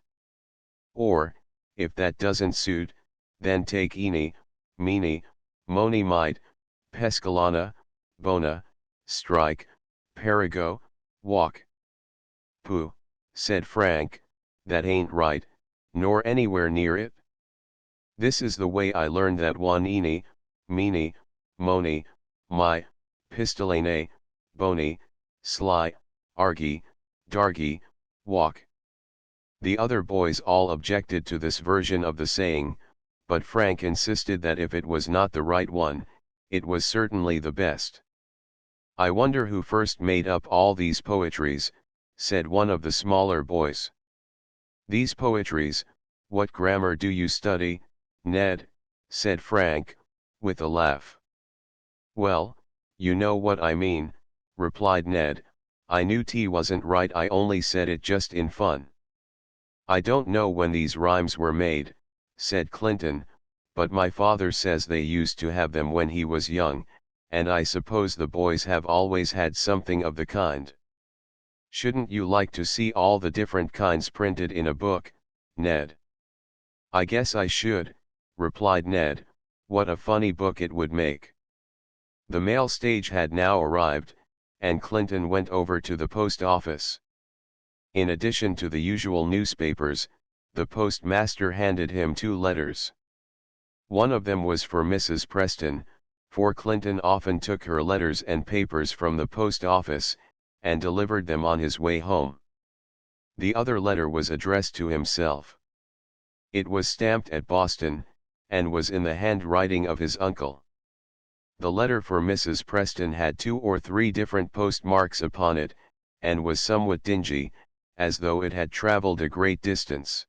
Or, if that doesn't suit, then take eeny, meeny, mony mite, pescalana, bona, strike, perigo, walk." "Pooh," said Frank, "that ain't right, nor anywhere near it. This is the way I learned that: one eeny, meeny, mony, my, pistolane, bony, sly, argy, dargy, walk." The other boys all objected to this version of the saying, but Frank insisted that if it was not the right one, it was certainly the best. "I wonder who first made up all these poetries," said one of the smaller boys. "These poetries, what grammar do you study, Ned?" said Frank, with a laugh. "Well, you know what I mean," replied Ned. "I knew T wasn't right, I only said it just in fun." "I don't know when these rhymes were made," said Clinton, "but my father says they used to have them when he was young, and I suppose the boys have always had something of the kind. Shouldn't you like to see all the different kinds printed in a book, Ned?" "I guess I should," replied Ned. "What a funny book it would make." The mail stage had now arrived, and Clinton went over to the post office. In addition to the usual newspapers, the postmaster handed him 2 letters. One of them was for Mrs. Preston, for Clinton often took her letters and papers from the post office, and delivered them on his way home. The other letter was addressed to himself. It was stamped at Boston, and was in the handwriting of his uncle. The letter for Mrs. Preston had 2 or 3 different postmarks upon it, and was somewhat dingy, as though it had traveled a great distance.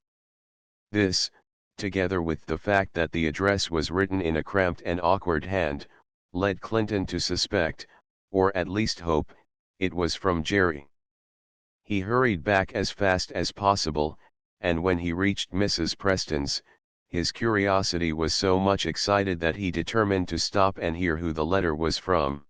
This, together with the fact that the address was written in a cramped and awkward hand, led Clinton to suspect, or at least hope, it was from Jerry. He hurried back as fast as possible, and when he reached Mrs. Preston's, his curiosity was so much excited that he determined to stop and hear who the letter was from.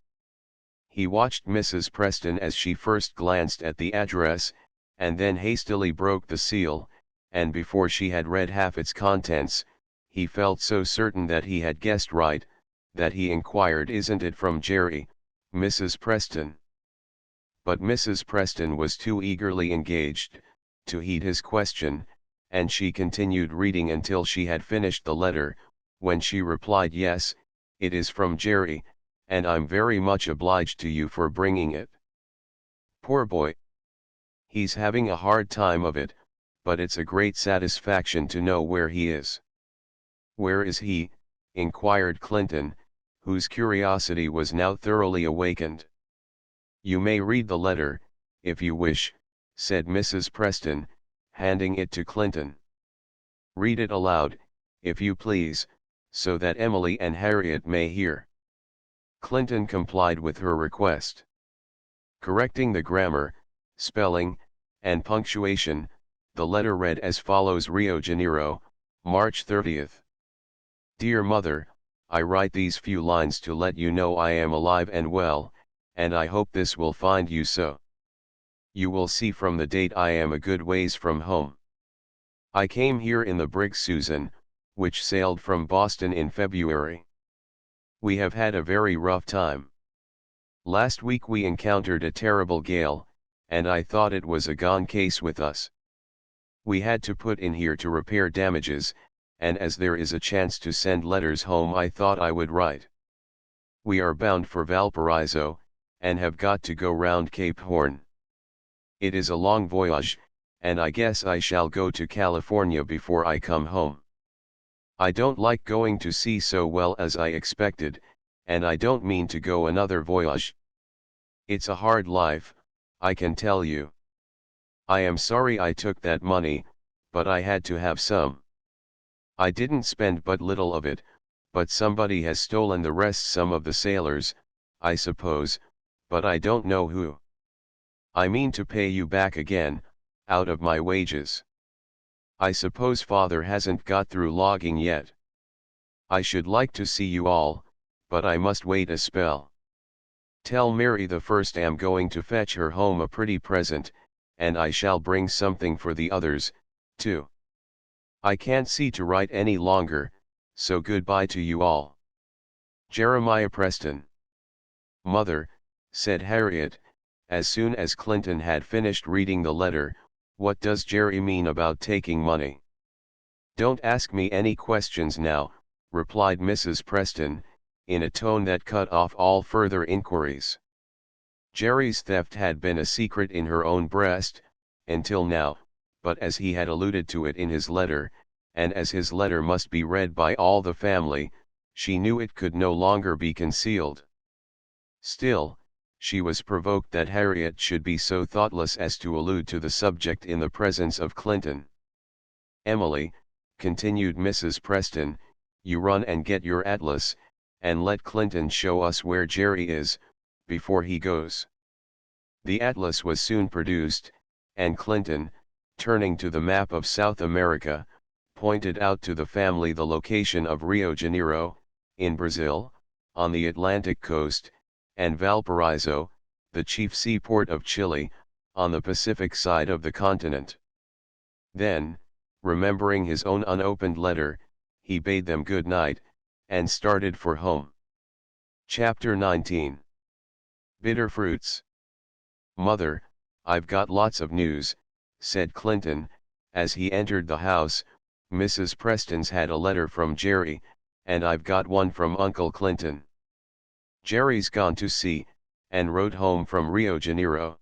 He watched Mrs. Preston as she first glanced at the address, and then hastily broke the seal, and before she had read half its contents, he felt so certain that he had guessed right, that he inquired, "Isn't it from Jerry, Mrs. Preston?" But Mrs. Preston was too eagerly engaged to heed his question, and she continued reading until she had finished the letter, when she replied, "Yes, it is from Jerry, and I'm very much obliged to you for bringing it. Poor boy. He's having a hard time of it, but it's a great satisfaction to know where he is." "Where is he?" inquired Clinton, whose curiosity was now thoroughly awakened. "You may read the letter, if you wish," said Mrs. Preston, handing it to Clinton. "Read it aloud, if you please, so that Emily and Harriet may hear." Clinton complied with her request. Correcting the grammar, spelling, and punctuation, the letter read as follows: Rio Janeiro, March 30th. Dear Mother, I write these few lines to let you know I am alive and well, and I hope this will find you so. You will see from the date I am a good ways from home. I came here in the brig Susan, which sailed from Boston in February. We have had a very rough time. Last week we encountered a terrible gale, and I thought it was a gone case with us. We had to put in here to repair damages, and as there is a chance to send letters home, I thought I would write. We are bound for Valparaiso, and have got to go round Cape Horn. It is a long voyage, and I guess I shall go to California before I come home. I don't like going to sea so well as I expected, and I don't mean to go another voyage. It's a hard life, I can tell you. I am sorry I took that money, but I had to have some. I didn't spend but little of it, but somebody has stolen the rest, some of the sailors, I suppose, but I don't know who. I mean to pay you back again, out of my wages. I suppose father hasn't got through logging yet. I should like to see you all, but I must wait a spell. Tell Mary the first am going to fetch her home a pretty present, and I shall bring something for the others, too. I can't see to write any longer, so goodbye to you all. Jeremiah Preston. Mother, said Harriet, as soon as Clinton had finished reading the letter, what does Jerry mean about taking money? Don't ask me any questions now, replied Mrs. Preston, in a tone that cut off all further inquiries. Jerry's theft had been a secret in her own breast, until now, but as he had alluded to it in his letter, and as his letter must be read by all the family, she knew it could no longer be concealed. Still, she was provoked that Harriet should be so thoughtless as to allude to the subject in the presence of Clinton. Emily, continued Mrs. Preston, you run and get your atlas, and let Clinton show us where Jerry is, before he goes. The atlas was soon produced, and Clinton, turning to the map of South America, pointed out to the family the location of Rio Janeiro, in Brazil, on the Atlantic coast, and Valparaiso, the chief seaport of Chile, on the Pacific side of the continent. Then, remembering his own unopened letter, he bade them good night, and started for home. Chapter 19. Bitter Fruits. Mother, I've got lots of news, said Clinton, as he entered the house. Mrs. Preston's had a letter from Jerry, and I've got one from Uncle Clinton. Jerry's gone to sea, and wrote home from Rio Janeiro.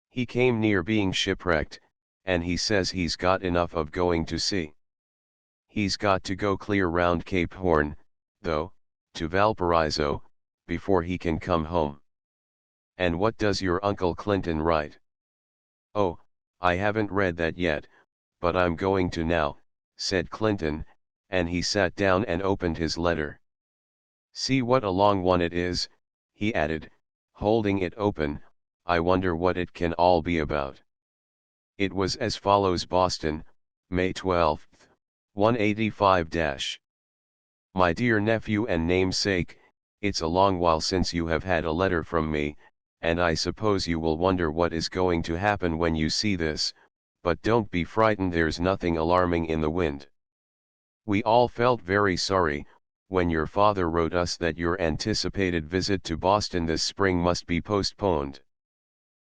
He came near being shipwrecked, and he says he's got enough of going to sea. He's got to go clear round Cape Horn, though, to Valparaiso, before he can come home. And what does your Uncle Clinton write? Oh, I haven't read that yet, but I'm going to now, said Clinton, and he sat down and opened his letter. See what a long one it is, he added, holding it open. I wonder what it can all be about. It was as follows: Boston, May 12, 185-. My dear nephew and namesake, it's a long while since you have had a letter from me, and I suppose you will wonder what is going to happen when you see this, but don't be frightened, there's nothing alarming in the wind. We all felt very sorry, when your father wrote us that your anticipated visit to Boston this spring must be postponed.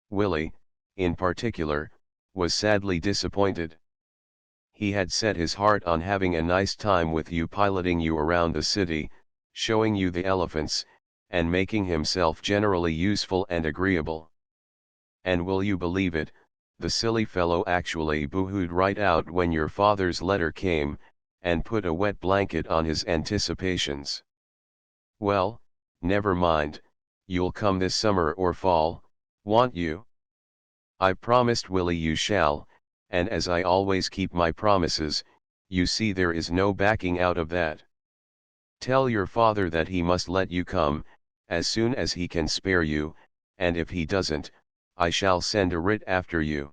Willie, in particular, was sadly disappointed. He had set his heart on having a nice time with you, piloting you around the city, showing you the elephants, and making himself generally useful and agreeable. And will you believe it, the silly fellow actually boo-hooed right out when your father's letter came, and put a wet blanket on his anticipations. Well, never mind, you'll come this summer or fall, won't you? I promised Willie you shall, and as I always keep my promises, you see there is no backing out of that. Tell your father that he must let you come, as soon as he can spare you, and if he doesn't, I shall send a writ after you.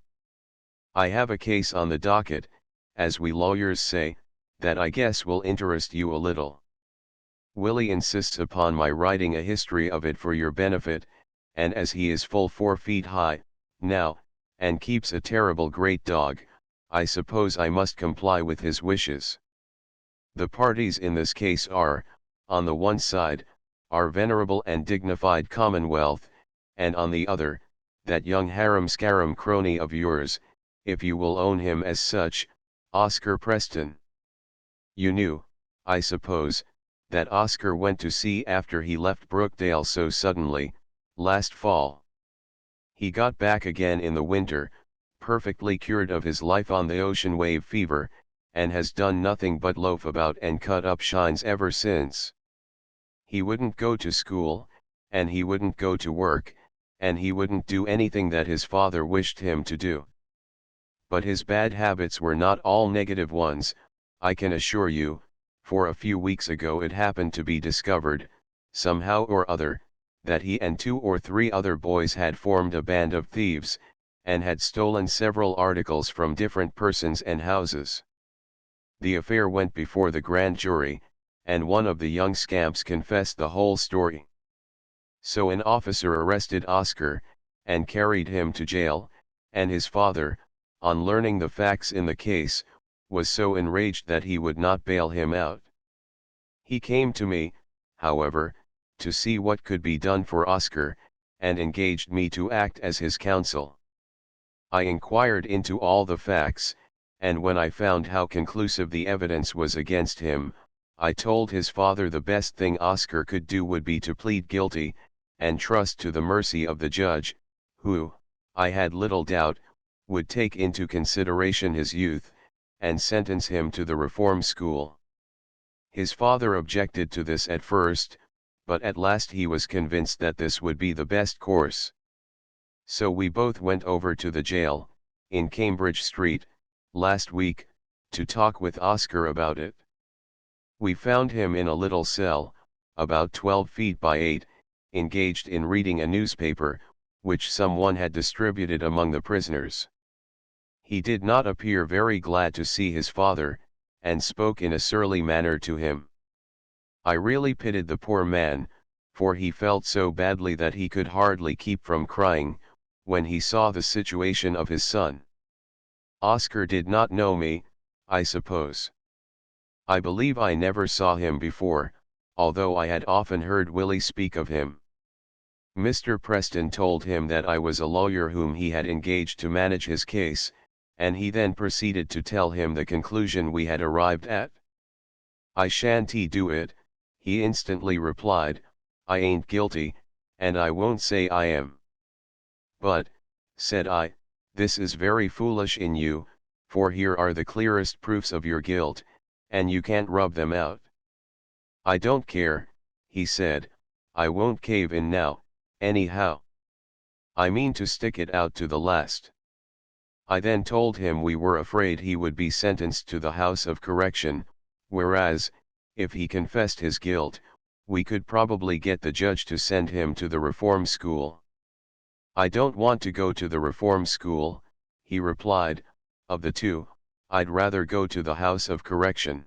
I have a case on the docket, as we lawyers say, that I guess will interest you a little. Willie insists upon my writing a history of it for your benefit, and as he is full 4 feet high, now, and keeps a terrible great dog, I suppose I must comply with his wishes. The parties in this case are, on the one side, our venerable and dignified Commonwealth, and on the other, that young harum-scarum crony of yours, if you will own him as such, Oscar Preston. You knew, I suppose, that Oscar went to sea after he left Brookdale so suddenly, last fall. He got back again in the winter, perfectly cured of his life on the ocean wave fever, and has done nothing but loaf about and cut up shines ever since. He wouldn't go to school, and he wouldn't go to work, and he wouldn't do anything that his father wished him to do. But his bad habits were not all negative ones, I can assure you, for a few weeks ago it happened to be discovered, somehow or other, that he and 2 or 3 other boys had formed a band of thieves, and had stolen several articles from different persons and houses. The affair went before the grand jury, and one of the young scamps confessed the whole story. So an officer arrested Oscar, and carried him to jail, and his father, on learning the facts in the case, was so enraged that he would not bail him out. He came to me, however, to see what could be done for Oscar, and engaged me to act as his counsel. I inquired into all the facts, and when I found how conclusive the evidence was against him, I told his father the best thing Oscar could do would be to plead guilty, and trust to the mercy of the judge, who, I had little doubt, would take into consideration his youth, and sentence him to the reform school. His father objected to this at first, but at last he was convinced that this would be the best course. So we both went over to the jail, in Cambridge Street, last week, to talk with Oscar about it. We found him in a little cell, about 12 feet by 8, engaged in reading a newspaper, which someone had distributed among the prisoners. He did not appear very glad to see his father, and spoke in a surly manner to him. I really pitied the poor man, for he felt so badly that he could hardly keep from crying, when he saw the situation of his son. Oscar did not know me, I suppose. I believe I never saw him before, although I had often heard Willie speak of him. Mr. Preston told him that I was a lawyer whom he had engaged to manage his case, and he then proceeded to tell him the conclusion we had arrived at. "I shan't do it," he instantly replied, "I ain't guilty, and I won't say I am." "But," said I, "this is very foolish in you, for here are the clearest proofs of your guilt, and you can't rub them out." "I don't care," he said, "I won't cave in now, anyhow. I mean to stick it out to the last." I then told him we were afraid he would be sentenced to the House of Correction, whereas, if he confessed his guilt, we could probably get the judge to send him to the reform school. "I don't want to go to the reform school," he replied, "Of the two, I'd rather go to the House of Correction.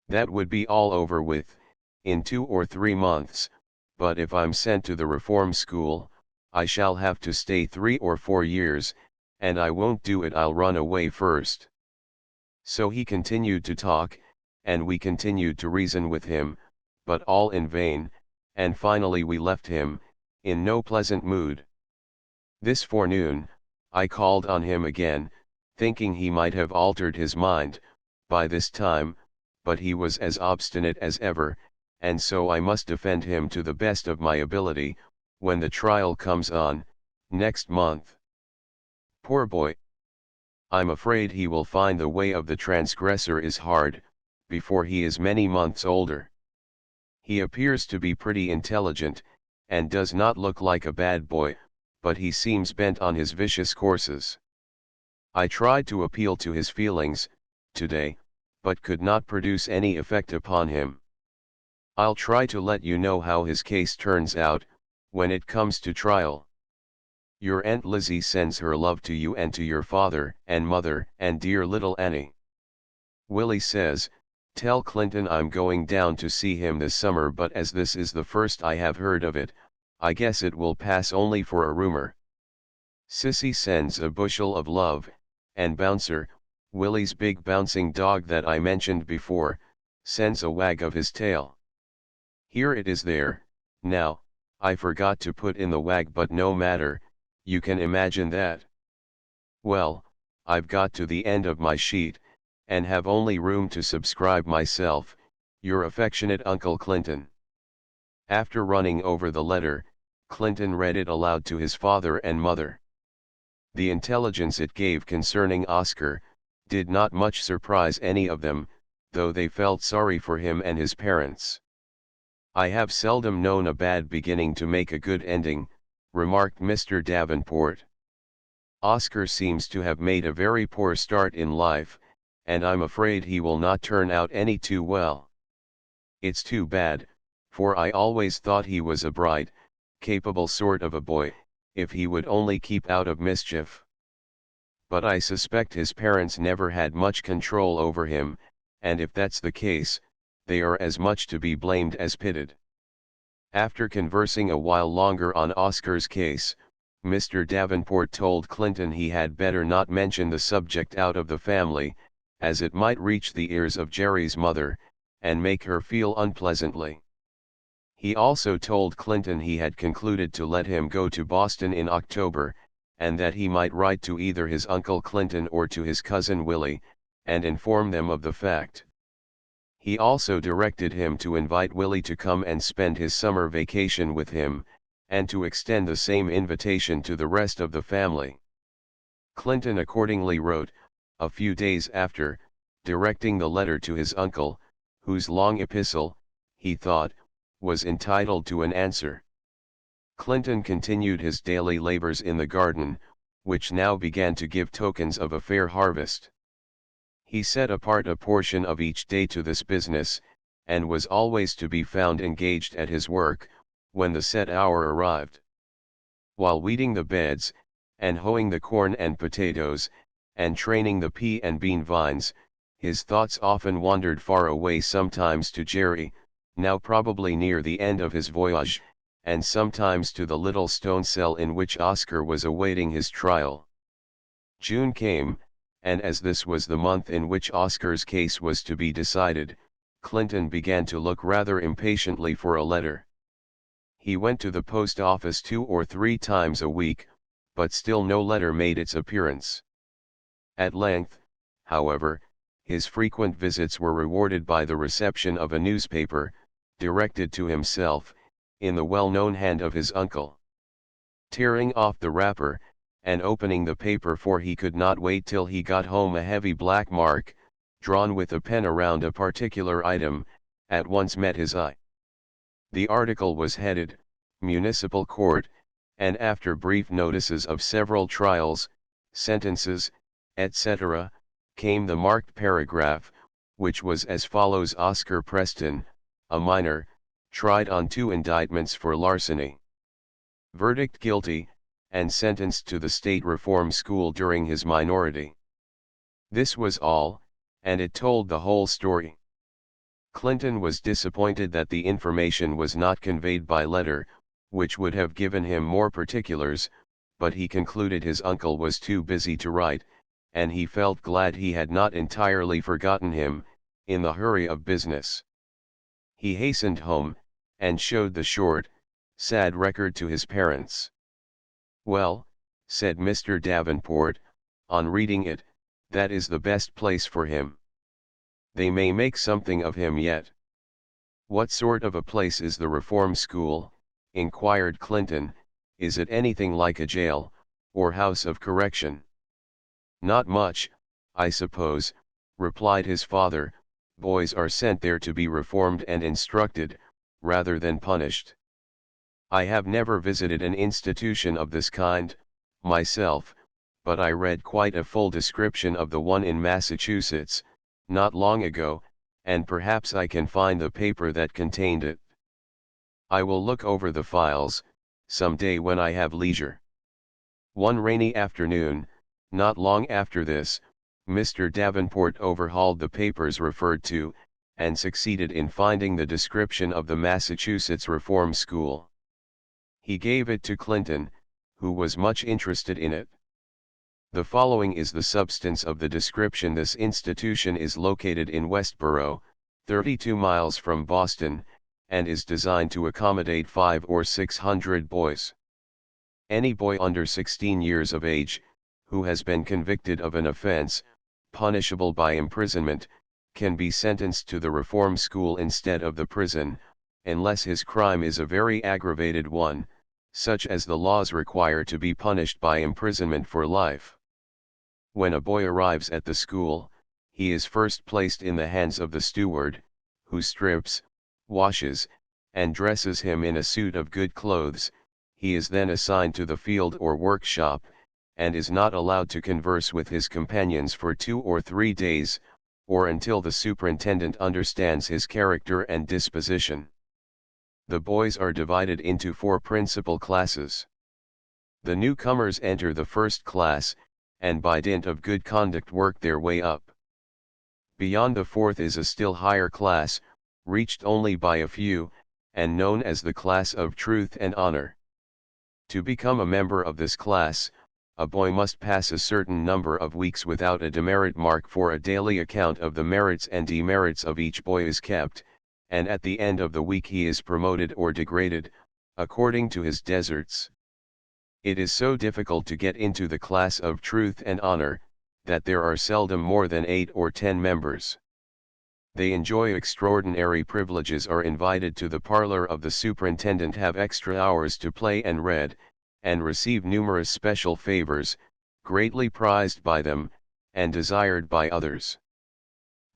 That would be all over with, in 2 or 3 months, but if I'm sent to the reform school, I shall have to stay 3 or 4 years, and I won't do it, I'll run away first." So he continued to talk, and we continued to reason with him, but all in vain, and finally we left him, in no pleasant mood. This forenoon, I called on him again, thinking he might have altered his mind, by this time, but he was as obstinate as ever, and so I must defend him to the best of my ability, when the trial comes on, next month. Poor boy! I'm afraid he will find the way of the transgressor is hard, before he is many months older. He appears to be pretty intelligent, and does not look like a bad boy, but he seems bent on his vicious courses. I tried to appeal to his feelings, today, but could not produce any effect upon him. I'll try to let you know how his case turns out, when it comes to trial. Your Aunt Lizzie sends her love to you and to your father and mother and dear little Annie. Willie says, "Tell Clinton I'm going down to see him this summer, but as this is the first I have heard of it, I guess it will pass only for a rumor." Sissy sends a bushel of love, and Bouncer, Willie's big bouncing dog that I mentioned before, sends a wag of his tail. Here it is there. Now, I forgot to put in the wag, but no matter, you can imagine that. Well, I've got to the end of my sheet, and have only room to subscribe myself, your affectionate Uncle Clinton. After running over the letter, Clinton read it aloud to his father and mother. The intelligence it gave concerning Oscar did not much surprise any of them, though they felt sorry for him and his parents. "I have seldom known a bad beginning to make a good ending," remarked Mr. Davenport. "Oscar seems to have made a very poor start in life, and I'm afraid he will not turn out any too well. It's too bad, for I always thought he was a bright, capable sort of a boy, if he would only keep out of mischief. But I suspect his parents never had much control over him, and if that's the case, they are as much to be blamed as pitied." After conversing a while longer on Oscar's case, Mr. Davenport told Clinton he had better not mention the subject out of the family, as it might reach the ears of Jerry's mother, and make her feel unpleasantly. He also told Clinton he had concluded to let him go to Boston in October, and that he might write to either his Uncle Clinton or to his cousin Willie, and inform them of the fact. He also directed him to invite Willie to come and spend his summer vacation with him, and to extend the same invitation to the rest of the family. Clinton accordingly wrote, a few days after, directing the letter to his uncle, whose long epistle, he thought, was entitled to an answer. Clinton continued his daily labors in the garden, which now began to give tokens of a fair harvest. He set apart a portion of each day to this business, and was always to be found engaged at his work, when the set hour arrived. While weeding the beds, and hoeing the corn and potatoes, and training the pea and bean vines, his thoughts often wandered far away, sometimes to Jerry, now probably near the end of his voyage, and sometimes to the little stone cell in which Oscar was awaiting his trial. June came, and as this was the month in which Oscar's case was to be decided, Clinton began to look rather impatiently for a letter. He went to the post office 2 or 3 times a week, but still no letter made its appearance. At length, however, his frequent visits were rewarded by the reception of a newspaper, directed to himself, in the well-known hand of his uncle. Tearing off the wrapper, and opening the paper, for he could not wait till he got home, a heavy black mark, drawn with a pen around a particular item, at once met his eye. The article was headed, "Municipal Court," and after brief notices of several trials, sentences, etc., came the marked paragraph, which was as follows: Oscar Preston, a minor, tried on 2 indictments for larceny. Verdict: guilty, and sentenced to the state reform school during his minority. This was all, and it told the whole story. Clinton was disappointed that the information was not conveyed by letter, which would have given him more particulars, but he concluded his uncle was too busy to write, and he felt glad he had not entirely forgotten him, in the hurry of business. He hastened home, and showed the short, sad record to his parents. "Well," said Mr. Davenport, on reading it, "that is the best place for him. They may make something of him yet." "What sort of a place is the Reform School?" inquired Clinton. "Is it anything like a jail, or house of correction?" "Not much, I suppose," replied his father. "Boys are sent there to be reformed and instructed, rather than punished. I have never visited an institution of this kind, myself, but I read quite a full description of the one in Massachusetts, not long ago, and perhaps I can find the paper that contained it. I will look over the files, some day when I have leisure." One rainy afternoon, not long after this, Mr. Davenport overhauled the papers referred to, and succeeded in finding the description of the Massachusetts Reform School. He gave it to Clinton, who was much interested in it. The following is the substance of the description. This institution is located in Westboro, 32 miles from Boston, and is designed to accommodate 500 or 600 boys. Any boy under 16 years of age, who has been convicted of an offense, punishable by imprisonment, can be sentenced to the Reform School instead of the prison, unless his crime is a very aggravated one, such as the laws require to be punished by imprisonment for life. When a boy arrives at the school, he is first placed in the hands of the steward, who strips, washes, and dresses him in a suit of good clothes. He is then assigned to the field or workshop, and is not allowed to converse with his companions for 2 or 3 days, or until the superintendent understands his character and disposition. The boys are divided into 4 principal classes. The newcomers enter the first class, and by dint of good conduct work their way up. Beyond the 4th is a still higher class, reached only by a few, and known as the class of truth and honor. To become a member of this class, a boy must pass a certain number of weeks without a demerit mark, for a daily account of the merits and demerits of each boy is kept, and at the end of the week he is promoted or degraded, according to his deserts. It is so difficult to get into the class of truth and honor, that there are seldom more than 8 or 10 members. They enjoy extraordinary privileges, are invited to the parlor of the superintendent, have extra hours to play and read, and receive numerous special favors, greatly prized by them, and desired by others.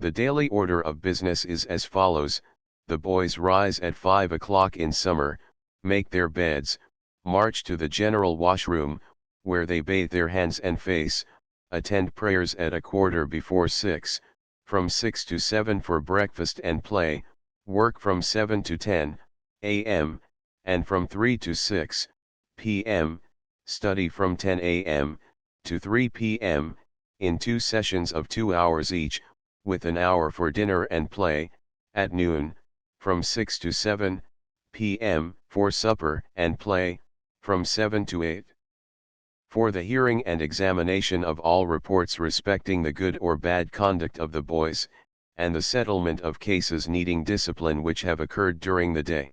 The daily order of business is as follows: the boys rise at 5 o'clock in summer, make their beds, march to the general washroom, where they bathe their hands and face, attend prayers at 6:15, from 6 to 7 for breakfast and play, work from 7 to 10 a.m., and from 3 to 6 p.m., study from 10 a.m. to 3 p.m., in 2 sessions of 2 hours each, with an hour for dinner and play. At noon, from 6 to 7 p.m. for supper and play, from 7 to 8. For the hearing and examination of all reports respecting the good or bad conduct of the boys, and the settlement of cases needing discipline which have occurred during the day.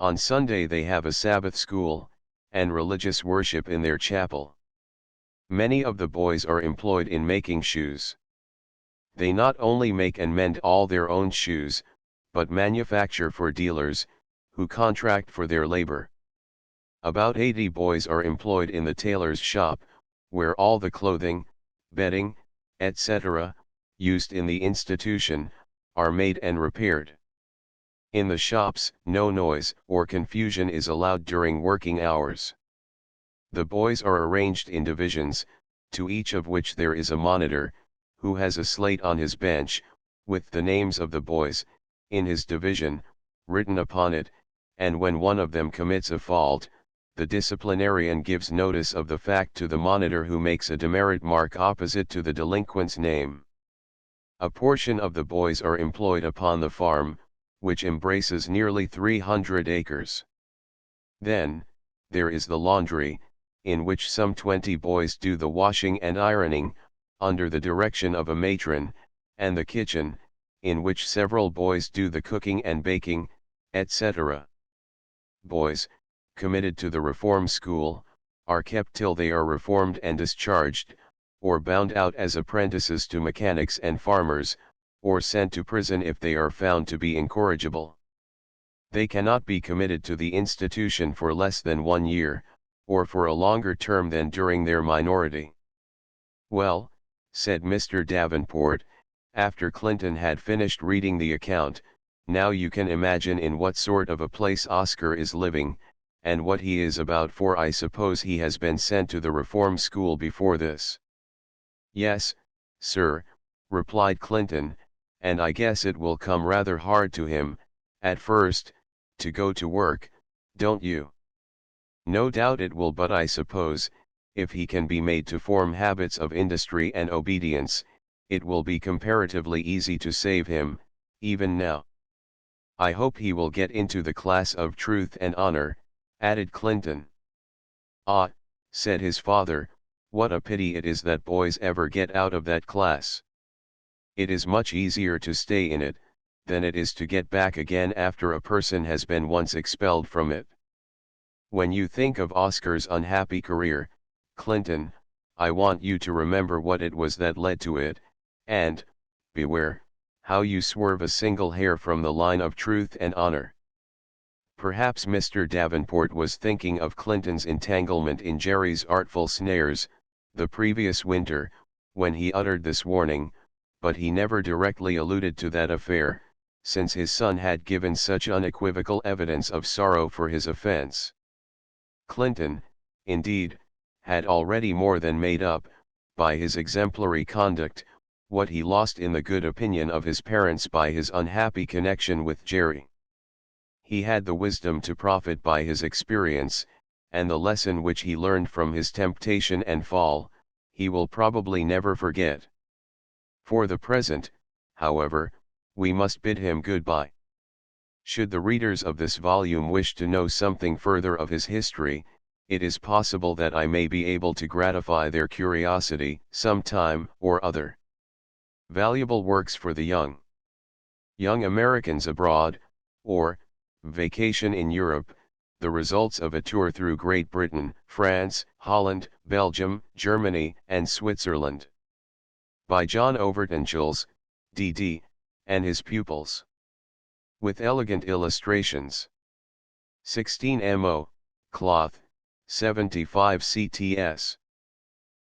On Sunday they have a Sabbath school, and religious worship in their chapel. Many of the boys are employed in making shoes. They not only make and mend all their own shoes, but manufacture for dealers, who contract for their labor. About 80 boys are employed in the tailor's shop, where all the clothing, bedding, etc., used in the institution, are made and repaired. In the shops, no noise or confusion is allowed during working hours. The boys are arranged in divisions, to each of which there is a monitor, who has a slate on his bench, with the names of the boys, in his division, written upon it, and when one of them commits a fault, the disciplinarian gives notice of the fact to the monitor, who makes a demerit mark opposite to the delinquent's name. A portion of the boys are employed upon the farm, which embraces nearly 300 acres. Then, there is the laundry, in which some 20 boys do the washing and ironing, under the direction of a matron, and the kitchen, in which several boys do the cooking and baking, etc. Boys, committed to the reform school, are kept till they are reformed and discharged, or bound out as apprentices to mechanics and farmers, or sent to prison if they are found to be incorrigible. They cannot be committed to the institution for less than 1 year, or for a longer term than during their minority. "Well," said Mr. Davenport, after Clinton had finished reading the account, "now you can imagine in what sort of a place Oscar is living, and what he is about, for I suppose he has been sent to the reform school before this." "Yes, sir," replied Clinton, "and I guess it will come rather hard to him, at first, to go to work, don't you?" "No doubt it will, but I suppose, if he can be made to form habits of industry and obedience, it will be comparatively easy to save him, even now. I hope he will get into the class of truth and honor," added Clinton. "Ah," said his father, "what a pity it is that boys ever get out of that class. It is much easier to stay in it, than it is to get back again after a person has been once expelled from it." When you think of Oscar's unhappy career, Clinton, I want you to remember what it was that led to it, and, beware, how you swerve a single hair from the line of truth and honor. Perhaps Mr. Davenport was thinking of Clinton's entanglement in Jerry's artful snares, the previous winter, when he uttered this warning, but he never directly alluded to that affair, since his son had given such unequivocal evidence of sorrow for his offense. Clinton, indeed, had already more than made up, by his exemplary conduct, what he lost in the good opinion of his parents by his unhappy connection with Jerry. He had the wisdom to profit by his experience, and the lesson which he learned from his temptation and fall, he will probably never forget. For the present, however, we must bid him goodbye. Should the readers of this volume wish to know something further of his history, it is possible that I may be able to gratify their curiosity some time or other. Valuable works for the young. Young Americans Abroad, or, Vacation in Europe, the results of a tour through Great Britain, France, Holland, Belgium, Germany, and Switzerland. By John Overton Jules, D.D., and his pupils. With elegant illustrations. 16 mo, cloth, 75 cts.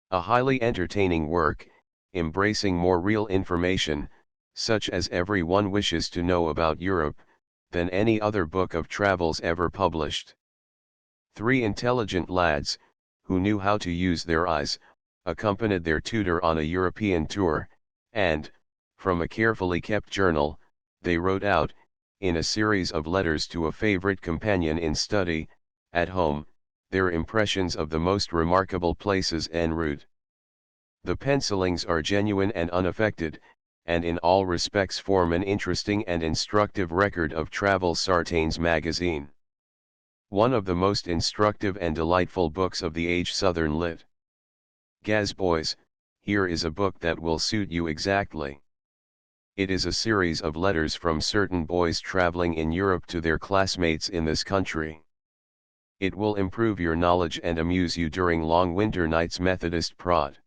A highly entertaining work, embracing more real information, such as every one wishes to know about Europe, than any other book of travels ever published. 3 intelligent lads, who knew how to use their eyes, accompanied their tutor on a European tour, and, from a carefully kept journal, they wrote out, in a series of letters to a favorite companion in study, at home, their impressions of the most remarkable places en route. The pencilings are genuine and unaffected, and in all respects form an interesting and instructive record of travel. Sartain's Magazine. One of the most instructive and delightful books of the age. Southern Lit. Gaz boys, here is a book that will suit you exactly. It is a series of letters from certain boys traveling in Europe to their classmates in this country. It will improve your knowledge and amuse you during long winter nights. Methodist Prod.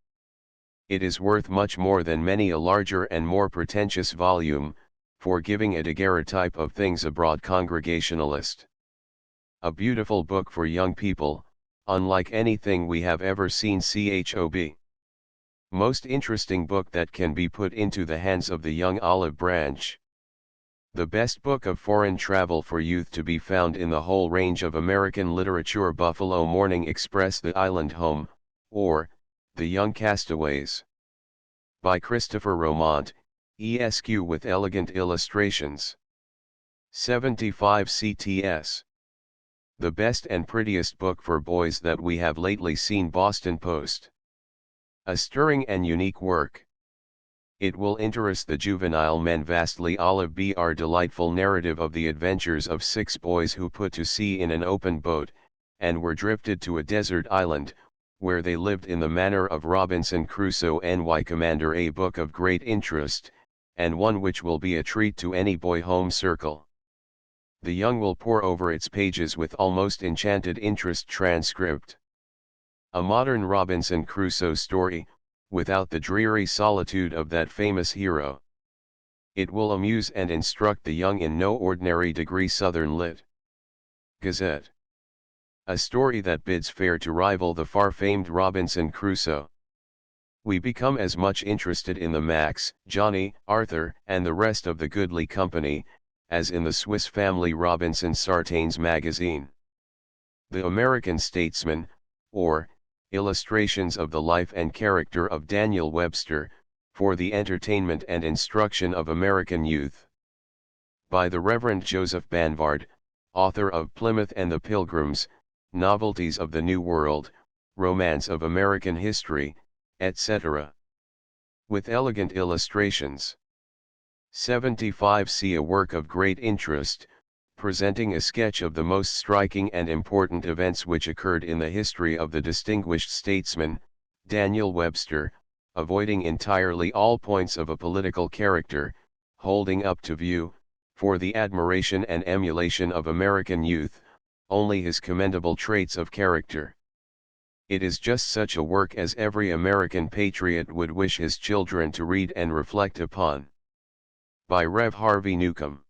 It is worth much more than many a larger and more pretentious volume, for giving a daguerreotype of things abroad. Congregationalist. A beautiful book for young people, unlike anything we have ever seen. Chob. Most interesting book that can be put into the hands of the young olive branch. The best book of foreign travel for youth to be found in the whole range of American literature. Buffalo Morning Express. The Island Home, or, The Young Castaways. By Christopher Romont, Esq. with elegant illustrations. 75 cts. The best and prettiest book for boys that we have lately seen. Boston Post. A stirring and unique work. It will interest the juvenile men vastly. Olive Br. Delightful narrative of the adventures of 6 boys who put to sea in an open boat, and were drifted to a desert island, where they lived in the manner of Robinson Crusoe. Ny Commander. A book of great interest, and one which will be a treat to any boy home circle. The young will pore over its pages with almost enchanted interest. Transcript. A modern Robinson Crusoe story, without the dreary solitude of that famous hero. It will amuse and instruct the young in no ordinary degree. Southern Lit. Gazette. A story that bids fair to rival the far-famed Robinson Crusoe. We become as much interested in the Max, Johnny, Arthur, and the rest of the goodly company, as in the Swiss Family Robinson. Sartain's Magazine. The American Statesman, or, Illustrations of the Life and Character of Daniel Webster, for the entertainment and instruction of American youth. By the Reverend Joseph Banvard, author of Plymouth and the Pilgrims, Novelties of the New World, Romance of American History, etc. With elegant illustrations. 75c. A work of great interest, presenting a sketch of the most striking and important events which occurred in the history of the distinguished statesman, Daniel Webster, avoiding entirely all points of a political character, holding up to view, for the admiration and emulation of American youth, only his commendable traits of character. It is just such a work as every American patriot would wish his children to read and reflect upon. By Rev. Harvey Newcomb.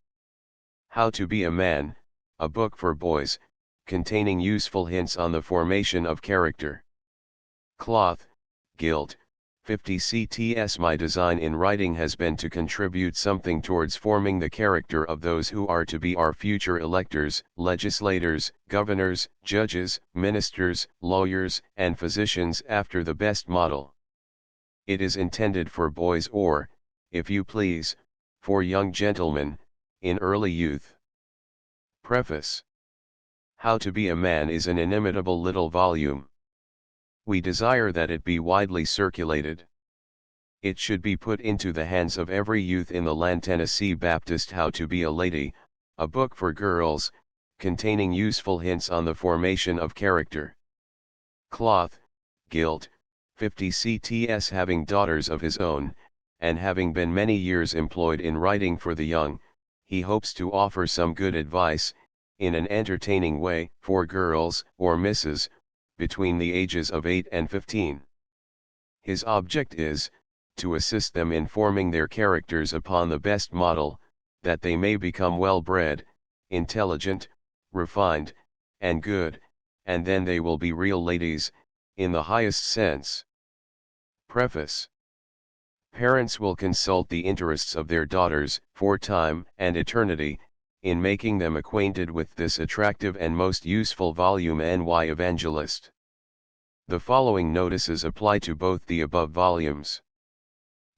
How to Be a Man, a book for boys, containing useful hints on the formation of character. Cloth, Gilt, 50 cts. My design in writing has been to contribute something towards forming the character of those who are to be our future electors, legislators, governors, judges, ministers, lawyers, and physicians after the best model. It is intended for boys or, if you please, for young gentlemen, in early youth. Preface. How to Be a Man is an inimitable little volume. We desire that it be widely circulated. It should be put into the hands of every youth in the land. Tennessee Baptist. How to Be a Lady, a book for girls, containing useful hints on the formation of character. Cloth, Gilt, 50 cts. Having daughters of his own, and having been many years employed in writing for the young, he hopes to offer some good advice, in an entertaining way, for girls, or misses, between the ages of 8 and 15. His object is, to assist them in forming their characters upon the best model, that they may become well-bred, intelligent, refined, and good, and then they will be real ladies, in the highest sense. Preface. Parents will consult the interests of their daughters, for time and eternity, in making them acquainted with this attractive and most useful volume. Ny Evangelist. The following notices apply to both the above volumes.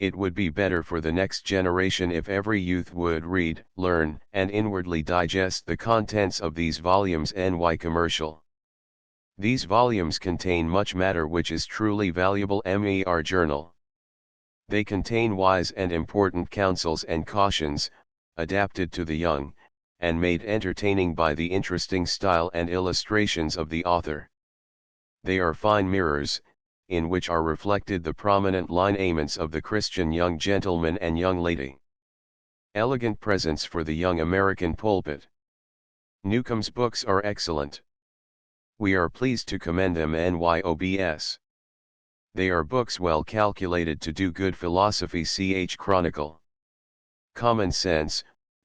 It would be better for the next generation if every youth would read, learn, and inwardly digest the contents of these volumes. Ny Commercial. These volumes contain much matter which is truly valuable. Mer Journal. They contain wise and important counsels and cautions, adapted to the young, and made entertaining by the interesting style and illustrations of the author. They are fine mirrors, in which are reflected the prominent lineaments of the Christian young gentleman and young lady. Elegant presents for the young American pulpit. Newcomb's books are excellent. We are pleased to commend them. NYOBS. They are books well calculated to do good philosophy. Ch Chronicle. Common sense,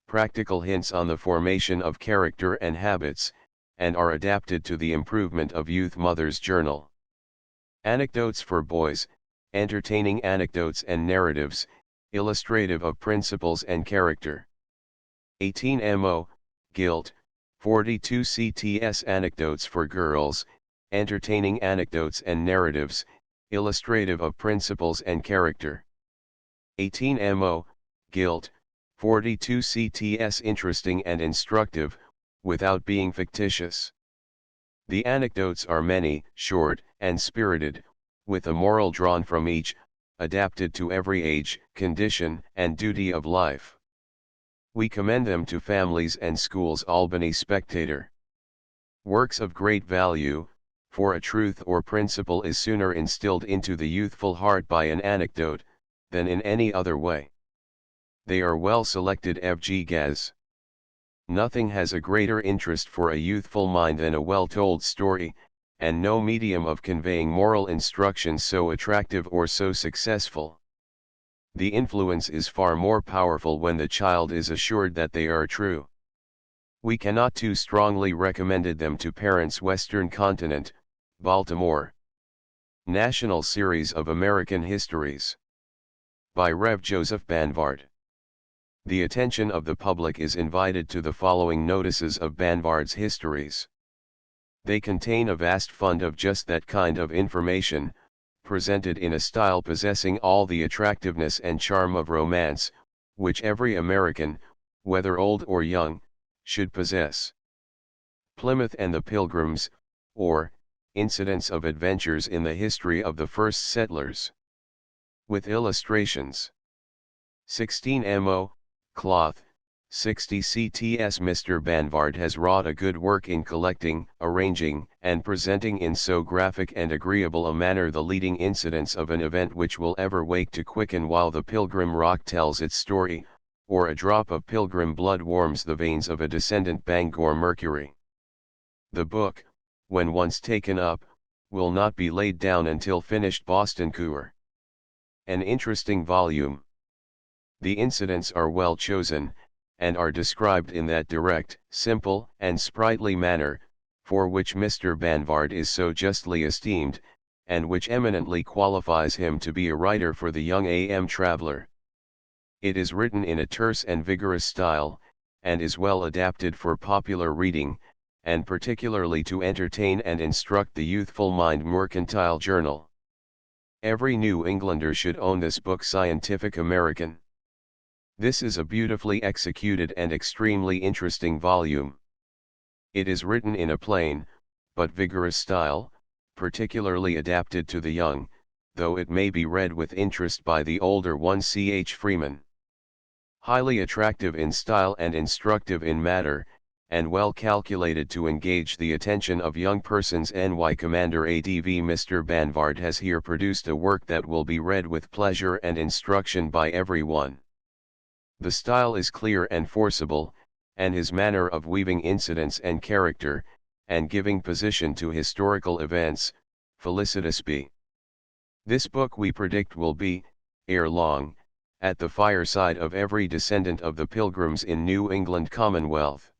practical hints on the formation of character and habits, and are adapted to the improvement of youth. Mother's Journal. Anecdotes for boys, entertaining anecdotes and narratives, illustrative of principles and character. 18 Mo, Gilt, 42 cts. Anecdotes for girls, entertaining anecdotes and narratives, illustrative of principles and character. 18 Mo, Gilt, 42 cts. Interesting and instructive, without being fictitious. The anecdotes are many, short, and spirited, with a moral drawn from each, adapted to every age, condition, and duty of life. We commend them to families and schools. Albany Spectator. Works of great value, for a truth or principle is sooner instilled into the youthful heart by an anecdote, than in any other way. They are well selected. F.G. Gaz. Nothing has a greater interest for a youthful mind than a well-told story, and no medium of conveying moral instruction so attractive or so successful. The influence is far more powerful when the child is assured that they are true. We cannot too strongly recommend them to parents. Western Continent, Baltimore. National Series of American Histories. By Rev. Joseph Banvard. The attention of the public is invited to the following notices of Banvard's histories. They contain a vast fund of just that kind of information, presented in a style possessing all the attractiveness and charm of romance, which every American, whether old or young, should possess. Plymouth and the Pilgrims, or, Incidents of Adventures in the History of the First Settlers. With illustrations. 16 mo, cloth, 60 cts. Mr. Banvard has wrought a good work in collecting, arranging, and presenting in so graphic and agreeable a manner the leading incidents of an event which will ever wake to quicken while the Pilgrim Rock tells its story, or a drop of Pilgrim blood warms the veins of a descendant Bangor Mercury. The book, when once taken up, will not be laid down until finished. Boston Cour. An interesting volume. The incidents are well chosen, and are described in that direct, simple, and sprightly manner, for which Mr. Banvard is so justly esteemed, and which eminently qualifies him to be a writer for the young AM traveler. It is written in a terse and vigorous style, and is well adapted for popular reading, and particularly to entertain and instruct the youthful mind. Mercantile Journal. Every New Englander should own this book. Scientific American. This is a beautifully executed and extremely interesting volume. It is written in a plain, but vigorous style, particularly adapted to the young, though it may be read with interest by the older one. C.H. Freeman. Highly attractive in style and instructive in matter, and well calculated to engage the attention of young persons. N.Y. Commander ADV. Mr. Banvard has here produced a work that will be read with pleasure and instruction by everyone. The style is clear and forcible, and his manner of weaving incidents and character, and giving position to historical events, felicitous. B. This book we predict will be, ere long, at the fireside of every descendant of the Pilgrims in New England Commonwealth.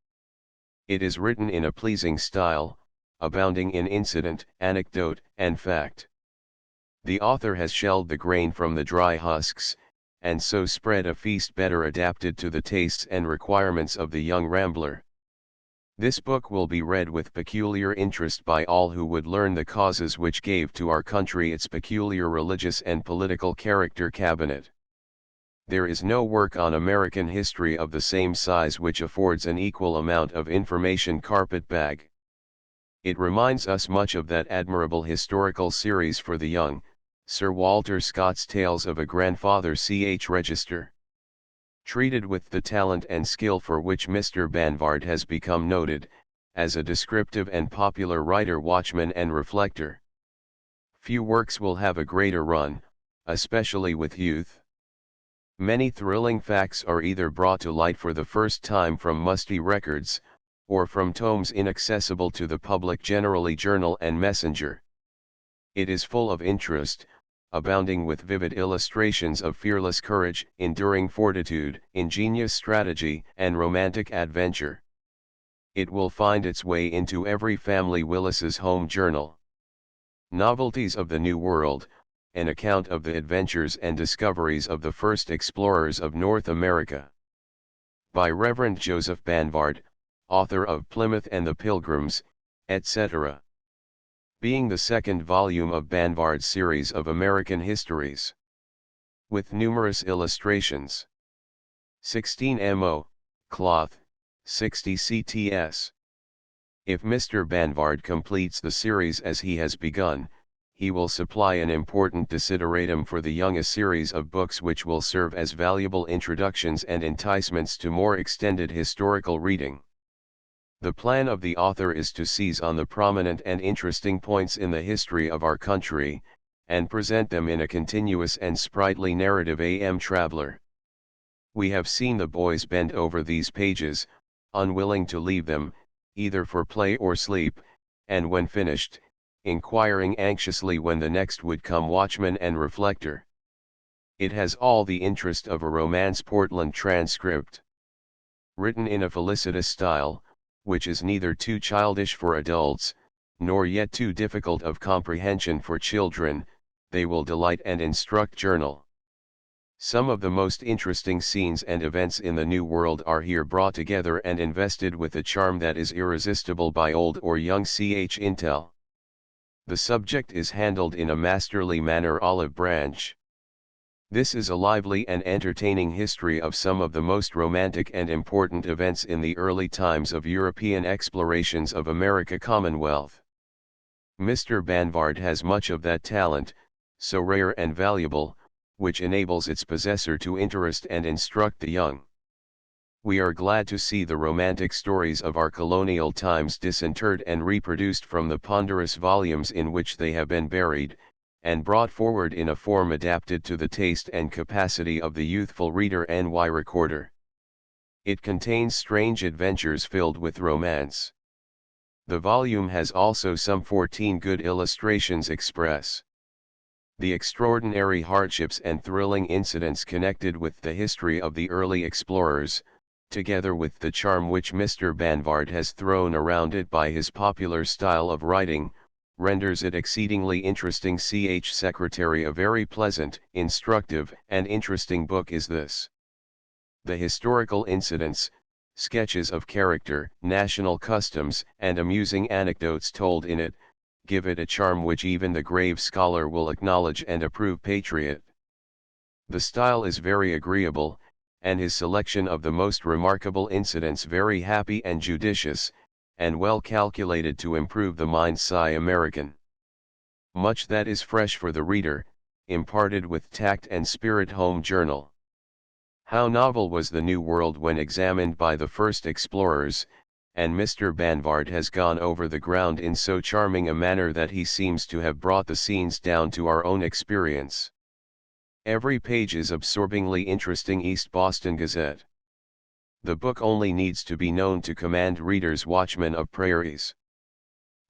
It is written in a pleasing style, abounding in incident, anecdote, and fact. The author has shelled the grain from the dry husks, and so spread a feast better adapted to the tastes and requirements of the young rambler. This book will be read with peculiar interest by all who would learn the causes which gave to our country its peculiar religious and political character. Cabinet. There is no work on American history of the same size which affords an equal amount of information. Carpetbag. It reminds us much of that admirable historical series for the young, Sir Walter Scott's Tales of a Grandfather. Ch. Register. Treated with the talent and skill for which Mr. Banvard has become noted, as a descriptive and popular writer, watchman and reflector. Few works will have a greater run, especially with youth. Many thrilling facts are either brought to light for the first time from musty records, or from tomes inaccessible to the public, generally Journal and Messenger. It is full of interest, abounding with vivid illustrations of fearless courage, enduring fortitude, ingenious strategy, and romantic adventure. It will find its way into every family. Willis's Home Journal. Novelties of the New World, an account of the adventures and discoveries of the first explorers of North America. By Rev. Joseph Banvard, author of Plymouth and the Pilgrims, etc. Being the second volume of Banvard's series of American histories. With numerous illustrations. 16 mo, cloth, 60 cts. If Mr. Banvard completes the series as he has begun, he will supply an important desideratum for the young, a series of books which will serve as valuable introductions and enticements to more extended historical reading. The plan of the author is to seize on the prominent and interesting points in the history of our country, and present them in a continuous and sprightly narrative. A.M. Traveler. We have seen the boys bend over these pages, unwilling to leave them, either for play or sleep, and when finished, inquiring anxiously when the next would come. Watchman and Reflector. It has all the interest of a romance. Portland Transcript. Written in a felicitous style, which is neither too childish for adults, nor yet too difficult of comprehension for children, they will delight and instruct. Journal. Some of the most interesting scenes and events in the New World are here brought together and invested with a charm that is irresistible by old or young. Intel. The subject is handled in a masterly manner. Olive Branch. This is a lively and entertaining history of some of the most romantic and important events in the early times of European explorations of America Commonwealth. Mr. Banvard has much of that talent, so rare and valuable, which enables its possessor to interest and instruct the young. We are glad to see the romantic stories of our colonial times disinterred and reproduced from the ponderous volumes in which they have been buried, and brought forward in a form adapted to the taste and capacity of the youthful reader. NY Recorder. It contains strange adventures filled with romance. The volume has also some 14 good illustrations express the extraordinary hardships and thrilling incidents connected with the history of the early explorers, together with the charm which Mr. Banvard has thrown around it by his popular style of writing, renders it exceedingly interesting. Secretary. A very pleasant, instructive, and interesting book is this. The historical incidents, sketches of character, national customs, and amusing anecdotes told in it, give it a charm which even the grave scholar will acknowledge and approve. Patriot. The style is very agreeable, and his selection of the most remarkable incidents very happy and judicious, and well calculated to improve the mind. American. Much that is fresh for the reader, imparted with tact and spirit. Home Journal. How novel was the New World when examined by the first explorers, and Mr. Banvard has gone over the ground in so charming a manner that he seems to have brought the scenes down to our own experience. Every page is absorbingly interesting. East Boston Gazette. The book only needs to be known to command readers. Watchman of Prairies.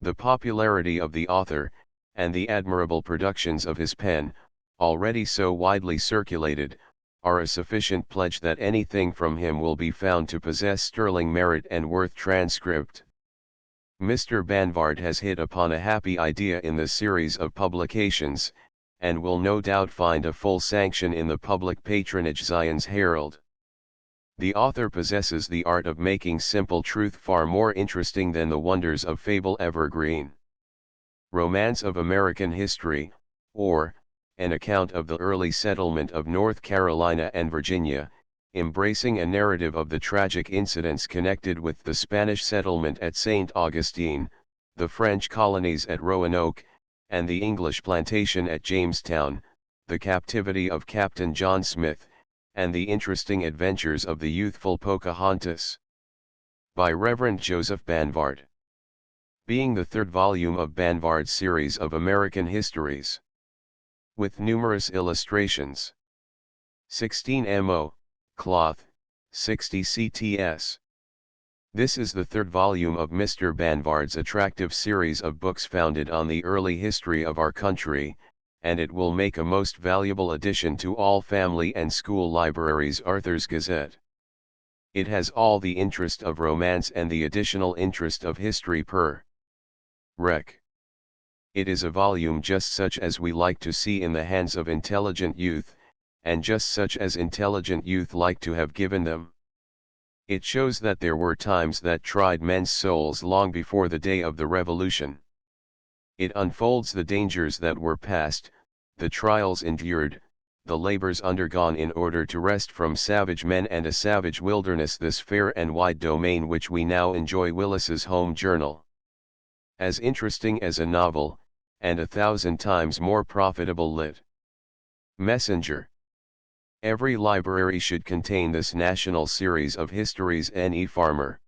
The popularity of the author, and the admirable productions of his pen, already so widely circulated, are a sufficient pledge that anything from him will be found to possess sterling merit and worth. Transcript. Mr. Banvard has hit upon a happy idea in the series of publications, and will no doubt find a full sanction in the public patronage. Zion's Herald. The author possesses the art of making simple truth far more interesting than the wonders of fable evergreen. Romance of American History, or, An Account of the Early Settlement of North Carolina and Virginia, embracing a narrative of the tragic incidents connected with the Spanish settlement at St. Augustine, the French colonies at Roanoke, and the English plantation at Jamestown, the captivity of Captain John Smith, and the interesting adventures of the youthful Pocahontas. By Reverend Joseph Banvard. Being the third volume of Banvard's series of American histories. With numerous illustrations. 16 mo, cloth, 60 cts. This is the third volume of Mr. Banvard's attractive series of books founded on the early history of our country, and it will make a most valuable addition to all family and school libraries. Arthur's Gazette. It has all the interest of romance and the additional interest of history. Per Rec. It is a volume just such as we like to see in the hands of intelligent youth, and just such as intelligent youth like to have given them. It shows that there were times that tried men's souls long before the day of the Revolution. It unfolds the dangers that were past, the trials endured, the labors undergone in order to wrest from savage men and a savage wilderness this fair and wide domain which we now enjoy. Willis's Home Journal. As interesting as a novel, and 1,000 times more profitable lit. Messenger. Every library should contain this national series of histories. N.E. Farmer.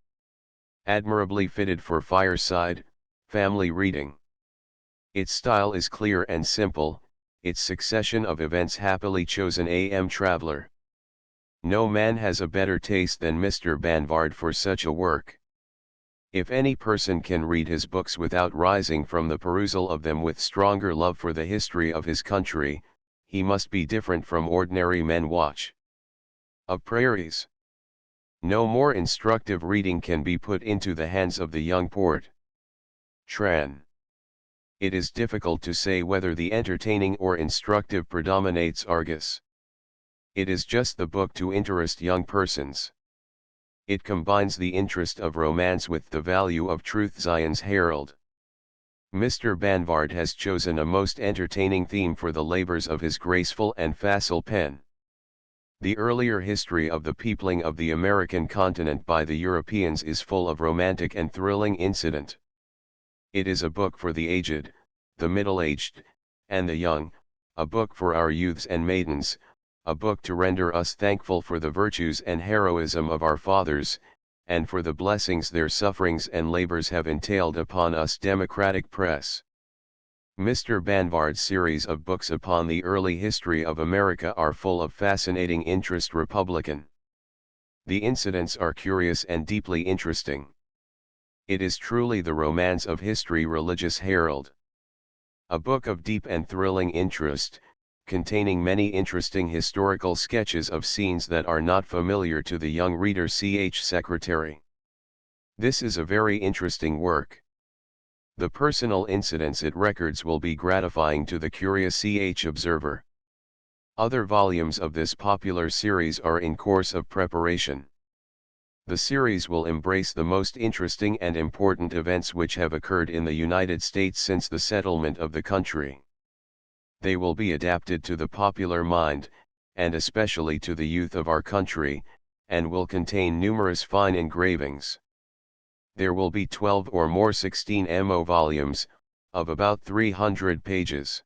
Admirably fitted for fireside, family reading. Its style is clear and simple, its succession of events happily chosen. A.M. Traveler. No man has a better taste than Mr. Banvard for such a work. If any person can read his books without rising from the perusal of them with stronger love for the history of his country, he must be different from ordinary men. Watch. Of Prairies. No more instructive reading can be put into the hands of the young port. Tran. It is difficult to say whether the entertaining or instructive predominates. Argus. It is just the book to interest young persons. It combines the interest of romance with the value of truth. Zion's Herald. Mr. Banvard has chosen a most entertaining theme for the labors of his graceful and facile pen. The earlier history of the peopling of the American continent by the Europeans is full of romantic and thrilling incident. It is a book for the aged, the middle-aged, and the young, a book for our youths and maidens, a book to render us thankful for the virtues and heroism of our fathers, and for the blessings their sufferings and labors have entailed upon us. Democratic Press. Mr. Banvard's series of books upon the early history of America are full of fascinating interest. Republican. The incidents are curious and deeply interesting. It is truly the romance of history. Religious Herald. A book of deep and thrilling interest, containing many interesting historical sketches of scenes that are not familiar to the young reader. Ch. Secretary. This is a very interesting work. The personal incidents it records will be gratifying to the curious. Ch. Observer. Other volumes of this popular series are in course of preparation. The series will embrace the most interesting and important events which have occurred in the United States since the settlement of the country. They will be adapted to the popular mind, and especially to the youth of our country, and will contain numerous fine engravings. There will be 12 or more 16mo volumes, of about 300 pages.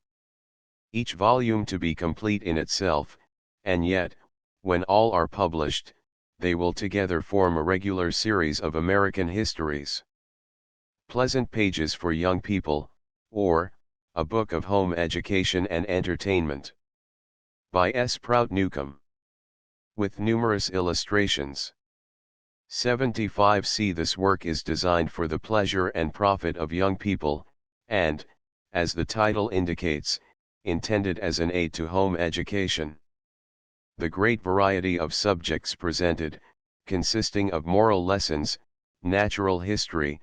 Each volume to be complete in itself, and yet, when all are published, they will together form a regular series of American histories. Pleasant Pages for Young People, or, A Book of Home Education and Entertainment. By S. Prout Newcomb. With numerous illustrations. 75c. This work is designed for the pleasure and profit of young people, and, as the title indicates, intended as an aid to home education. The great variety of subjects presented, consisting of moral lessons, natural history,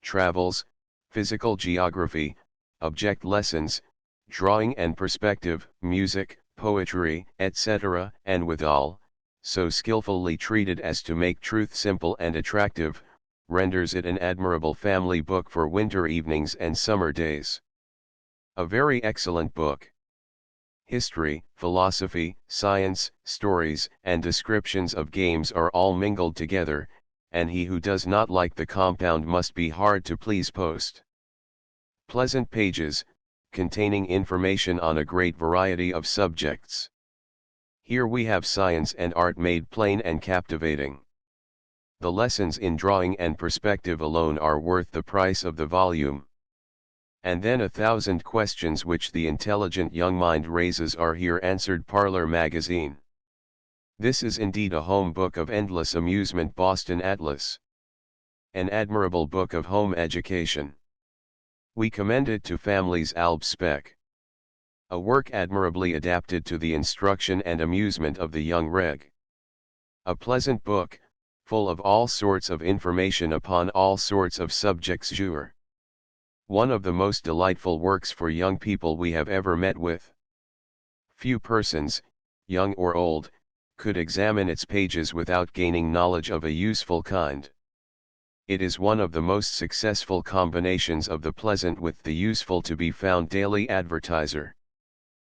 travels, physical geography, object lessons, drawing and perspective, music, poetry, etc., and withal, so skillfully treated as to make truth simple and attractive, renders it an admirable family book for winter evenings and summer days. A very excellent book. History, philosophy, science, stories, and descriptions of games are all mingled together, and he who does not like the compound must be hard to please. Post. Pleasant Pages, containing information on a great variety of subjects. Here we have science and art made plain and captivating. The lessons in drawing and perspective alone are worth the price of the volume. And then 1,000 questions which the intelligent young mind raises are here answered. Parlor Magazine. This is indeed a home book of endless amusement. Boston Atlas. An admirable book of home education. We commend it to families. Alb Spec. A work admirably adapted to the instruction and amusement of the young reg. A pleasant book, full of all sorts of information upon all sorts of subjects. Jour. One of the most delightful works for young people we have ever met with. Few persons, young or old, could examine its pages without gaining knowledge of a useful kind. It is one of the most successful combinations of the pleasant with the useful to be found. Daily Advertiser.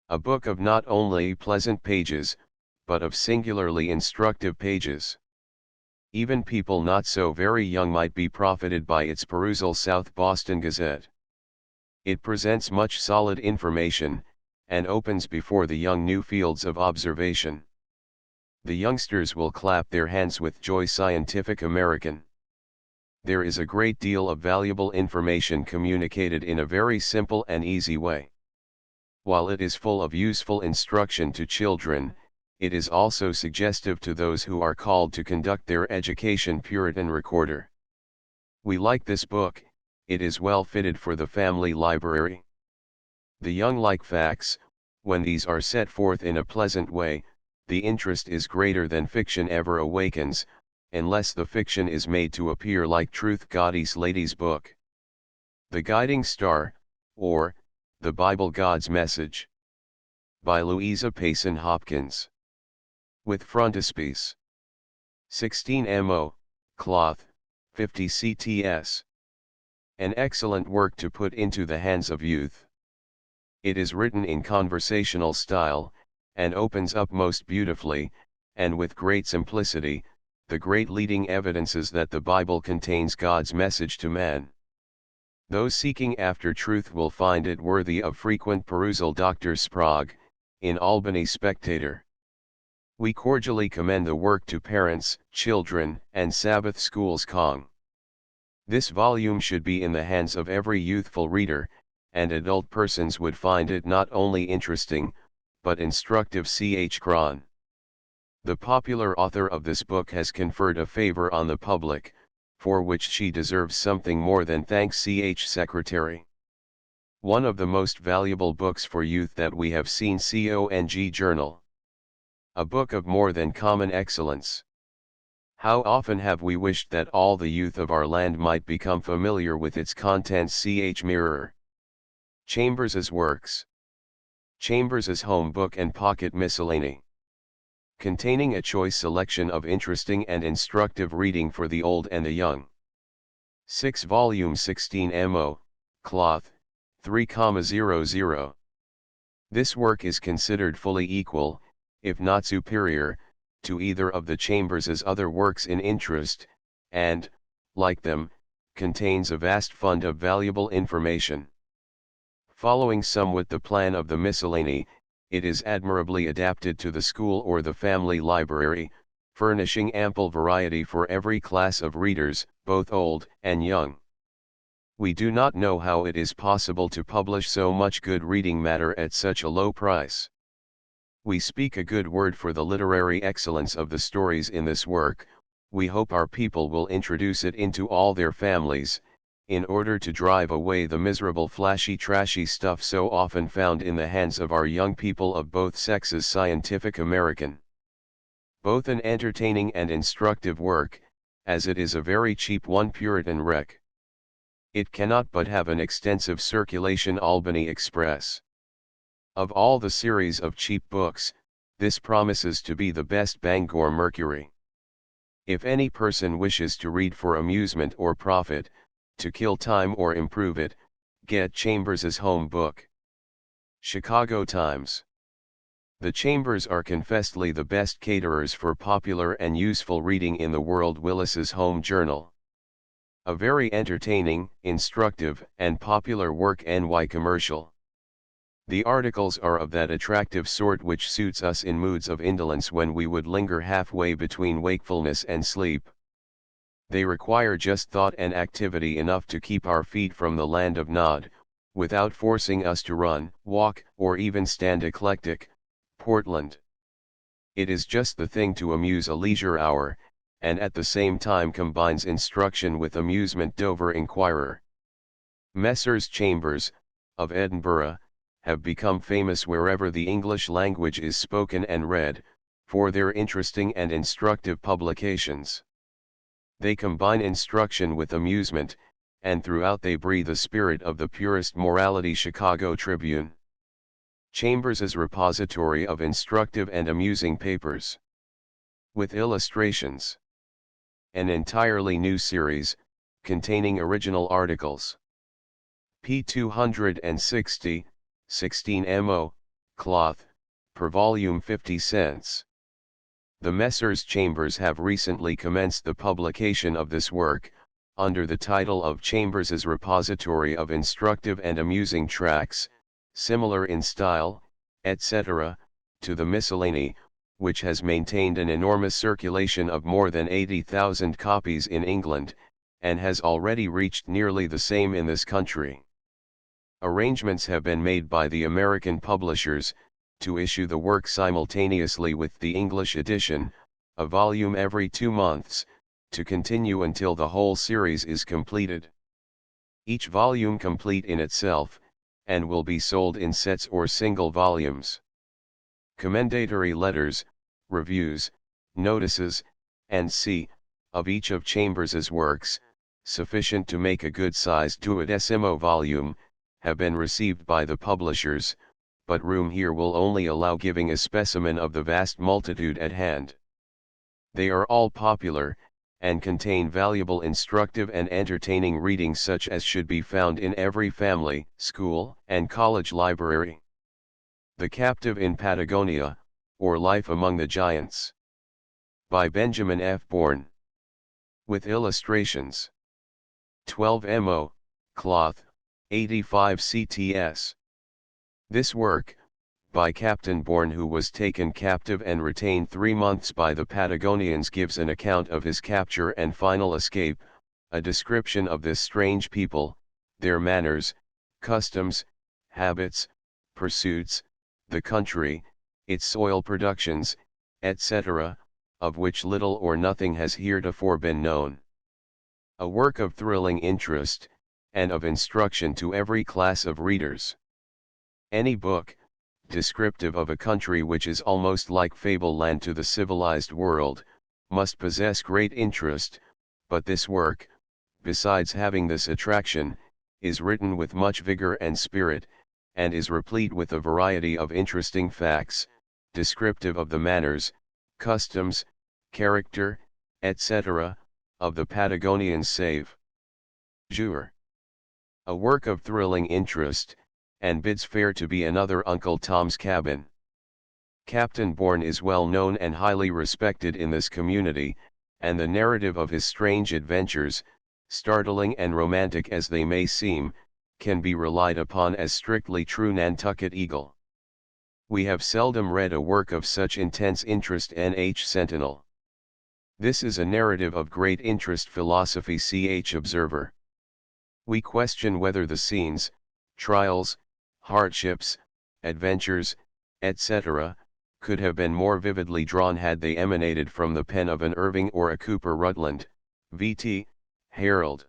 A book of not only pleasant pages, but of singularly instructive pages. Even people not so very young might be profited by its perusal. South Boston Gazette. It presents much solid information, and opens before the young new fields of observation. The youngsters will clap their hands with joy. Scientific American. There is a great deal of valuable information communicated in a very simple and easy way. While it is full of useful instruction to children, it is also suggestive to those who are called to conduct their education. Puritan Recorder. We like this book. It is well fitted for the family library. The young like facts. When these are set forth in a pleasant way, the interest is greater than fiction ever awakens, unless the fiction is made to appear like truth. Godey's Lady's Book. The Guiding Star, or, The Bible God's Message. By Louisa Payson Hopkins. With frontispiece. 16 mo, cloth, 50 cts. An excellent work to put into the hands of youth. It is written in conversational style, and opens up most beautifully, and with great simplicity, the great leading evidences that the Bible contains God's message to man. Those seeking after truth will find it worthy of frequent perusal. Dr. Sprague, in Albany Spectator. We cordially commend the work to parents, children, and Sabbath schools. Kong. This volume should be in the hands of every youthful reader, and adult persons would find it not only interesting, but instructive. Ch. Cron. The popular author of this book has conferred a favor on the public, for which she deserves something more than thanks. Ch. Secretary. One of the most valuable books for youth that we have seen. Cong Journal. A book of more than common excellence. How often have we wished that all the youth of our land might become familiar with its contents. Ch. Mirror. Chambers's Works. Chambers's Home Book and Pocket Miscellany. Containing a choice selection of interesting and instructive reading for the old and the young. 6 volumes. 16 mo, cloth, 3,00. This work is considered fully equal, if not superior, to either of the Chambers's other works in interest, and, like them, contains a vast fund of valuable information. Following somewhat the plan of the miscellany, it is admirably adapted to the school or the family library, furnishing ample variety for every class of readers, both old and young. We do not know how it is possible to publish so much good reading matter at such a low price. We speak a good word for the literary excellence of the stories in this work. We hope our people will introduce it into all their families, in order to drive away the miserable flashy trashy stuff so often found in the hands of our young people of both sexes. Scientific American. Both an entertaining and instructive work, as it is a very cheap one. Puritan Rec. It cannot but have an extensive circulation. Albany Express. Of all the series of cheap books, this promises to be the best. Bangor Mercury. If any person wishes to read for amusement or profit, to kill time or improve it, get Chambers's Home Book. Chicago Times. The Chambers are confessedly the best caterers for popular and useful reading in the world. Willis's Home Journal. A very entertaining, instructive, and popular work. NY Commercial. The articles are of that attractive sort which suits us in moods of indolence when we would linger halfway between wakefulness and sleep. They require just thought and activity enough to keep our feet from the land of Nod, without forcing us to run, walk, or even stand. Eclectic, Portland. It is just the thing to amuse a leisure hour, and at the same time combines instruction with amusement. Dover Inquirer. Messrs. Chambers, of Edinburgh, have become famous wherever the English language is spoken and read, for their interesting and instructive publications. They combine instruction with amusement, and throughout they breathe the spirit of the purest morality. Chicago Tribune. Chambers's repository of instructive and amusing papers. With illustrations. An entirely new series, containing original articles. P. 260, 16 mo, cloth, per volume 50 cents. The Messrs. Chambers have recently commenced the publication of this work, under the title of Chambers's Repository of Instructive and Amusing Tracts, similar in style, etc., to the Miscellany, which has maintained an enormous circulation of more than 80,000 copies in England, and has already reached nearly the same in this country. Arrangements have been made by the American publishers, to issue the work simultaneously with the English edition, a volume every 2 months, to continue until the whole series is completed. Each volume complete in itself, and will be sold in sets or single volumes. Commendatory letters, reviews, notices, and of each of Chambers's works, sufficient to make a good-sized duodecimo volume, have been received by the publishers, but room here will only allow giving a specimen of the vast multitude at hand. They are all popular, and contain valuable instructive and entertaining reading such as should be found in every family, school, and college library. The Captive in Patagonia, or Life Among the Giants. By Benjamin F. Bourne. With illustrations. 12 mo, cloth, 85 cts. This work, by Captain Bourne, who was taken captive and retained 3 months by the Patagonians, gives an account of his capture and final escape, a description of this strange people, their manners, customs, habits, pursuits, the country, its soil productions, etc., of which little or nothing has heretofore been known. A work of thrilling interest, and of instruction to every class of readers. Any book, descriptive of a country which is almost like fableland to the civilized world, must possess great interest, but this work, besides having this attraction, is written with much vigor and spirit, and is replete with a variety of interesting facts, descriptive of the manners, customs, character, etc., of the Patagonians save jour. A work of thrilling interest, and bids fair to be another Uncle Tom's Cabin. Captain Bourne is well known and highly respected in this community, and the narrative of his strange adventures, startling and romantic as they may seem, can be relied upon as strictly true Nantucket Eagle. We have seldom read a work of such intense interest. N.H. Sentinel. This is a narrative of great interest. Philosophy. Ch. Observer. We question whether the scenes, trials, hardships, adventures, etc., could have been more vividly drawn had they emanated from the pen of an Irving or a Cooper Rutland, V.T., Herald.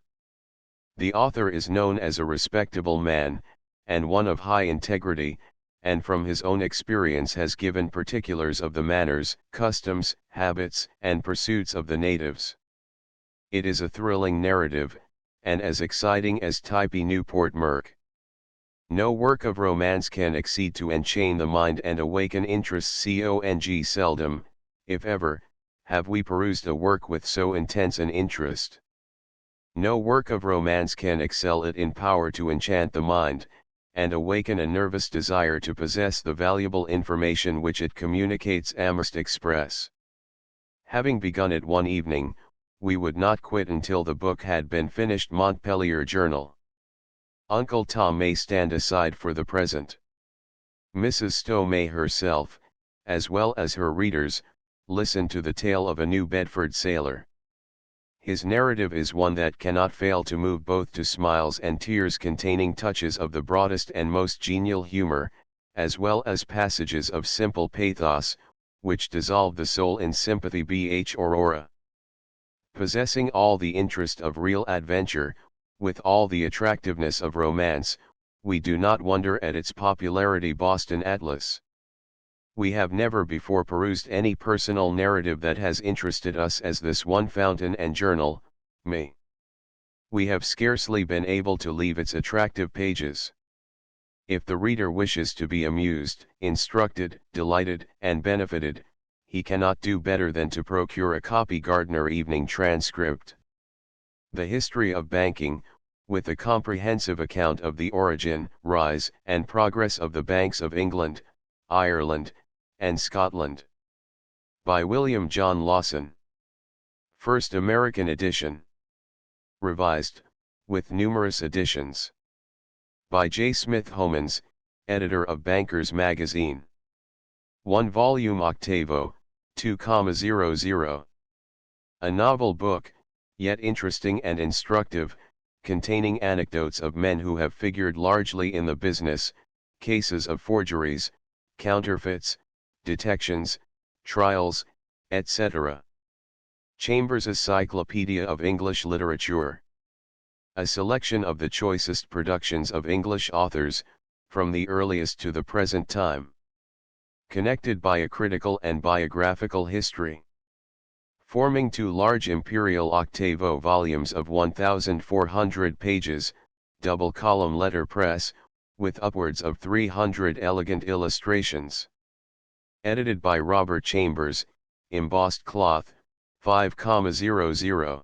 The author is known as a respectable man, and one of high integrity, and from his own experience has given particulars of the manners, customs, habits, and pursuits of the natives. It is a thrilling narrative, and as exciting as Typee Newport Merc. No work of romance can exceed to enchain the mind and awaken interest. Seldom, if ever, have we perused a work with so intense an interest. No work of romance can excel it in power to enchant the mind, and awaken a nervous desire to possess the valuable information which it communicates. Amherst Express. Having begun it one evening, we would not quit until the book had been finished. Montpelier Journal. Uncle Tom may stand aside for the present. Mrs. Stowe may herself, as well as her readers, listen to the tale of a New Bedford sailor. His narrative is one that cannot fail to move both to smiles and tears, containing touches of the broadest and most genial humor, as well as passages of simple pathos, which dissolve the soul in sympathy. Bh. Aurora. Possessing all the interest of real adventure, with all the attractiveness of romance, we do not wonder at its popularity. Boston Atlas. We have never before perused any personal narrative that has interested us as this one. Fountain and Journal, Me. We have scarcely been able to leave its attractive pages. If the reader wishes to be amused, instructed, delighted, and benefited, he cannot do better than to procure a copy. Gardner Evening Transcript. The History of Banking, with a comprehensive account of the origin, rise, and progress of the banks of England, Ireland, and Scotland. By William John Lawson. First American edition. Revised, with numerous additions. By J. Smith Homans, editor of Bankers Magazine. 1 volume octavo, 2,00. A novel book, yet interesting and instructive, containing anecdotes of men who have figured largely in the business, cases of forgeries, counterfeits, detections, trials, etc. Chambers' Encyclopedia of English Literature. A selection of the choicest productions of English authors, from the earliest to the present time. Connected by a critical and biographical history. Forming 2 large imperial octavo volumes of 1,400 pages, double-column letterpress, with upwards of 300 elegant illustrations. Edited by Robert Chambers, embossed cloth, 5,00.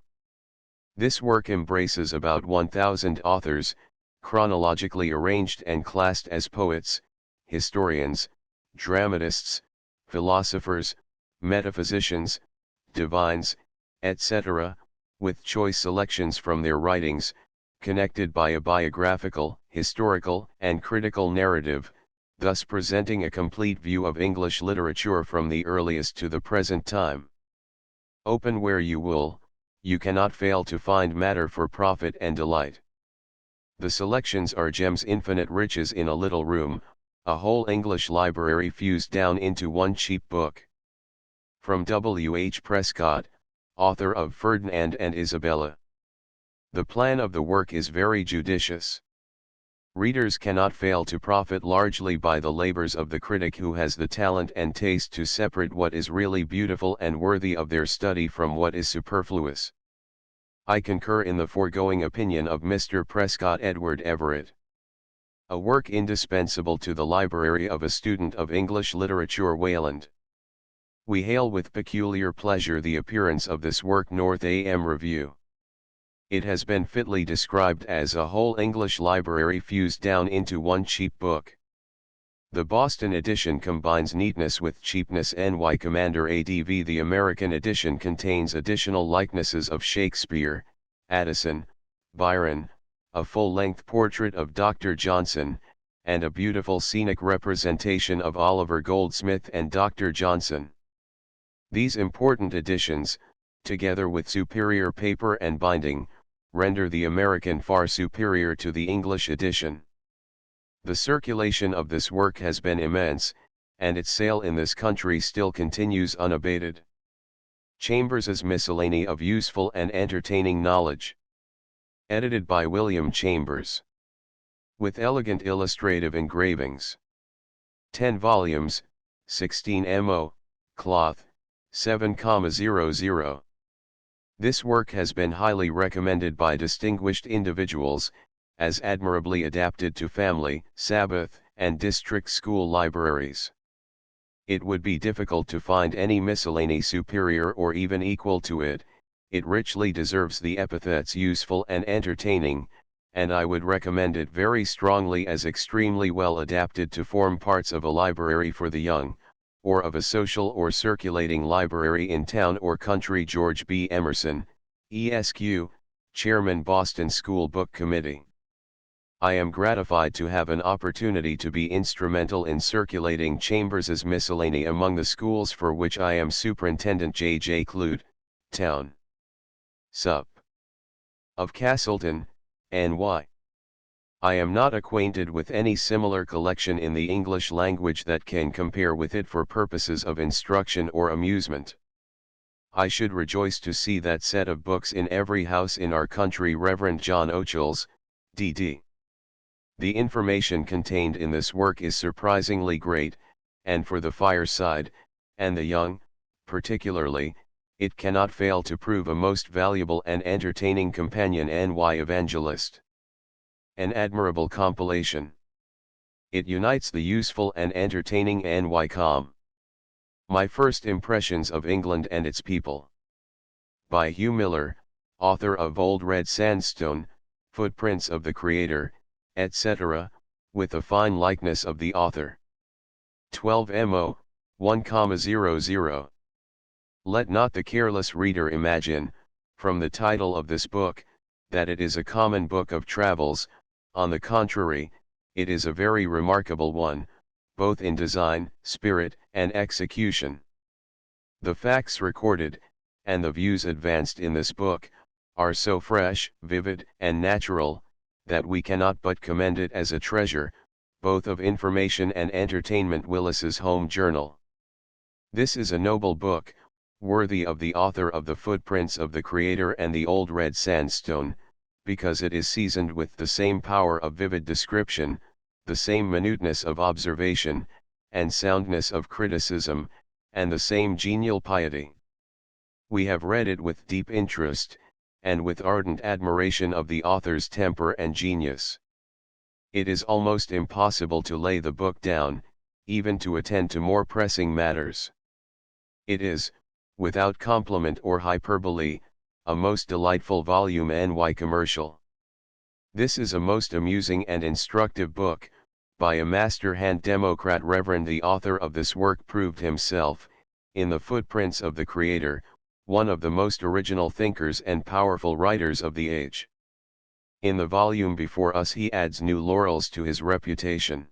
This work embraces about 1,000 authors, chronologically arranged and classed as poets, historians, dramatists, philosophers, metaphysicians, divines, etc., with choice selections from their writings, connected by a biographical, historical, and critical narrative, thus presenting a complete view of English literature from the earliest to the present time. Open where you will, you cannot fail to find matter for profit and delight. The selections are gems, infinite riches in a little room, a whole English library fused down into one cheap book. From W. H. Prescott, author of Ferdinand and Isabella. The plan of the work is very judicious. Readers cannot fail to profit largely by the labors of the critic who has the talent and taste to separate what is really beautiful and worthy of their study from what is superfluous. I concur in the foregoing opinion of Mr. Prescott Edward Everett. A work indispensable to the library of a student of English literature. Wayland. We hail with peculiar pleasure the appearance of this work North A.M. Review. It has been fitly described as a whole English library fused down into one cheap book. The Boston edition combines neatness with cheapness. N.Y. Commander ADV. The American edition contains additional likenesses of Shakespeare, Addison, Byron, a full-length portrait of Dr. Johnson, and a beautiful scenic representation of Oliver Goldsmith and Dr. Johnson. These important additions, together with superior paper and binding, render the American far superior to the English edition. The circulation of this work has been immense, and its sale in this country still continues unabated. Chambers' Miscellany of Useful and Entertaining Knowledge. Edited by William Chambers. With elegant illustrative engravings. 10 volumes, 16 mo, cloth, 7,00. This work has been highly recommended by distinguished individuals, as admirably adapted to family, Sabbath, and district school libraries. It would be difficult to find any miscellany superior or even equal to it. It richly deserves the epithets useful and entertaining, and I would recommend it very strongly as extremely well adapted to form parts of a library for the young, or of a social or circulating library in town or country. George B. Emerson, Esq., Chairman, Boston School Book Committee. I am gratified to have an opportunity to be instrumental in circulating Chambers' Miscellany among the schools for which I am Superintendent. J. J. Clute, Town. Sup. Of Castleton, N.Y. I am not acquainted with any similar collection in the English language that can compare with it for purposes of instruction or amusement. I should rejoice to see that set of books in every house in our country. Reverend John Ochils, D.D. The information contained in this work is surprisingly great, and for the fireside, and the young, particularly, it cannot fail to prove a most valuable and entertaining companion. N.Y. Evangelist. An admirable compilation. It unites the useful and entertaining. N.Y. Com. My First Impressions of England and Its People. By Hugh Miller, author of Old Red Sandstone, Footprints of the Creator, etc., with a fine likeness of the author. 12 mo, 1,00. Let not the careless reader imagine, from the title of this book, that it is a common book of travels. On the contrary, it is a very remarkable one, both in design, spirit, and execution. The facts recorded, and the views advanced in this book, are so fresh, vivid, and natural, that we cannot but commend it as a treasure, both of information and entertainment. Willis's Home Journal. This is a noble book, worthy of the author of The Footprints of the Creator and the Old Red Sandstone, because it is seasoned with the same power of vivid description, the same minuteness of observation, and soundness of criticism, and the same genial piety. We have read it with deep interest, and with ardent admiration of the author's temper and genius. It is almost impossible to lay the book down, even to attend to more pressing matters. It is, without compliment or hyperbole, a most delightful volume. NY Commercial. This is a most amusing and instructive book, by a master-hand Democrat. Reverend the author of this work proved himself, in The Footprints of the Creator, one of the most original thinkers and powerful writers of the age. In the volume before us he adds new laurels to his reputation.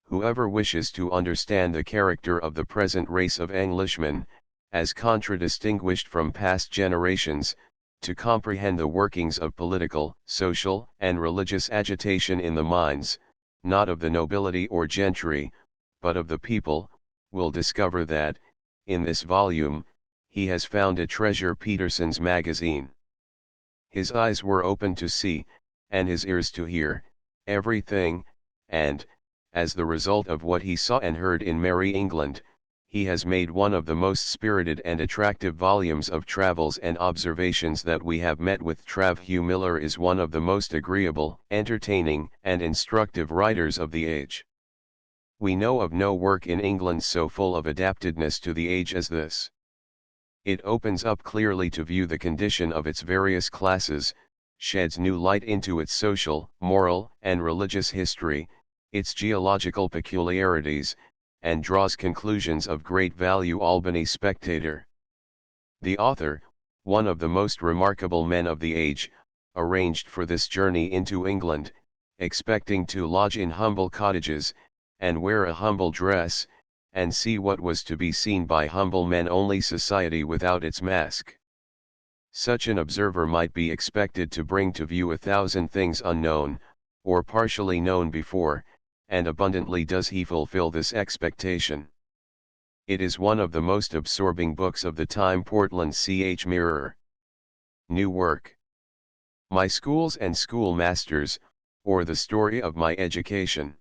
Whoever wishes to understand the character of the present race of Englishmen, as contradistinguished from past generations, to comprehend the workings of political, social, and religious agitation in the minds, not of the nobility or gentry, but of the people, will discover that, in this volume, he has found a treasure. Peterson's Magazine. His eyes were open to see, and his ears to hear, everything, and, as the result of what he saw and heard in Merry England, he has made one of the most spirited and attractive volumes of travels and observations that we have met with. Hugh Miller is one of the most agreeable, entertaining, and instructive writers of the age. We know of no work in England so full of adaptedness to the age as this. It opens up clearly to view the condition of its various classes, sheds new light into its social, moral, and religious history, its geological peculiarities, and draws conclusions of great value. Albany Spectator. The author, one of the most remarkable men of the age, arranged for this journey into England, expecting to lodge in humble cottages, and wear a humble dress, and see what was to be seen by humble men only, society without its mask. Such an observer might be expected to bring to view 1,000 things unknown, or partially known before, and abundantly does he fulfill this expectation. It is one of the most absorbing books of the time. Portland Ch. Mirror. New work. My Schools and Schoolmasters, or the Story of My Education.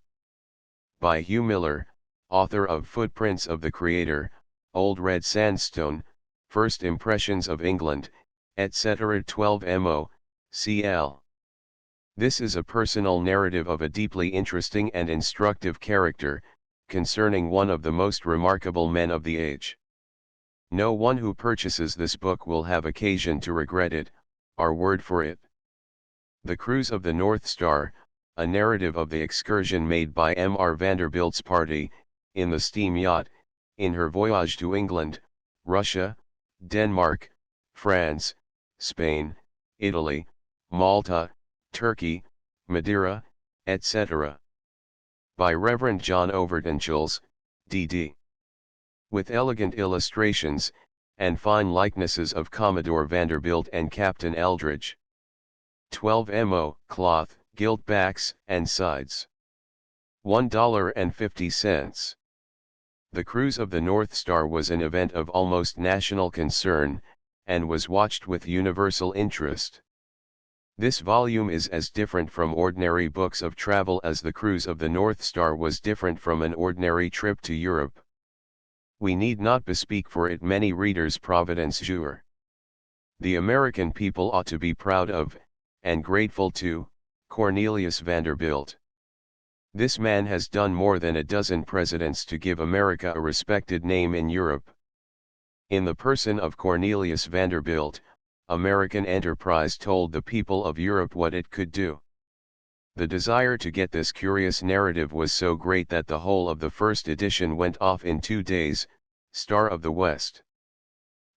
By Hugh Miller, author of Footprints of the Creator, Old Red Sandstone, First Impressions of England, etc. 12 Mo. Cl. This is a personal narrative of a deeply interesting and instructive character, concerning one of the most remarkable men of the age. No one who purchases this book will have occasion to regret it, our word for it. The Cruise of the North Star, a narrative of the excursion made by M.R. Vanderbilt's party, in the steam yacht, in her voyage to England, Russia, Denmark, France, Spain, Italy, Malta, Turkey, Madeira, etc. By Reverend John Overton Chills, D.D. With elegant illustrations, and fine likenesses of Commodore Vanderbilt and Captain Eldridge. 12 Mo. Cloth, gilt backs and sides. $1.50. The cruise of the North Star was an event of almost national concern, and was watched with universal interest. This volume is as different from ordinary books of travel as the cruise of the North Star was different from an ordinary trip to Europe. We need not bespeak for it many readers' providence jour. The American people ought to be proud of, and grateful to, Cornelius Vanderbilt. This man has done more than a dozen presidents to give America a respected name in Europe. In the person of Cornelius Vanderbilt, American enterprise told the people of Europe what it could do. The desire to get this curious narrative was so great that the whole of the first edition went off in 2 days, Star of the West.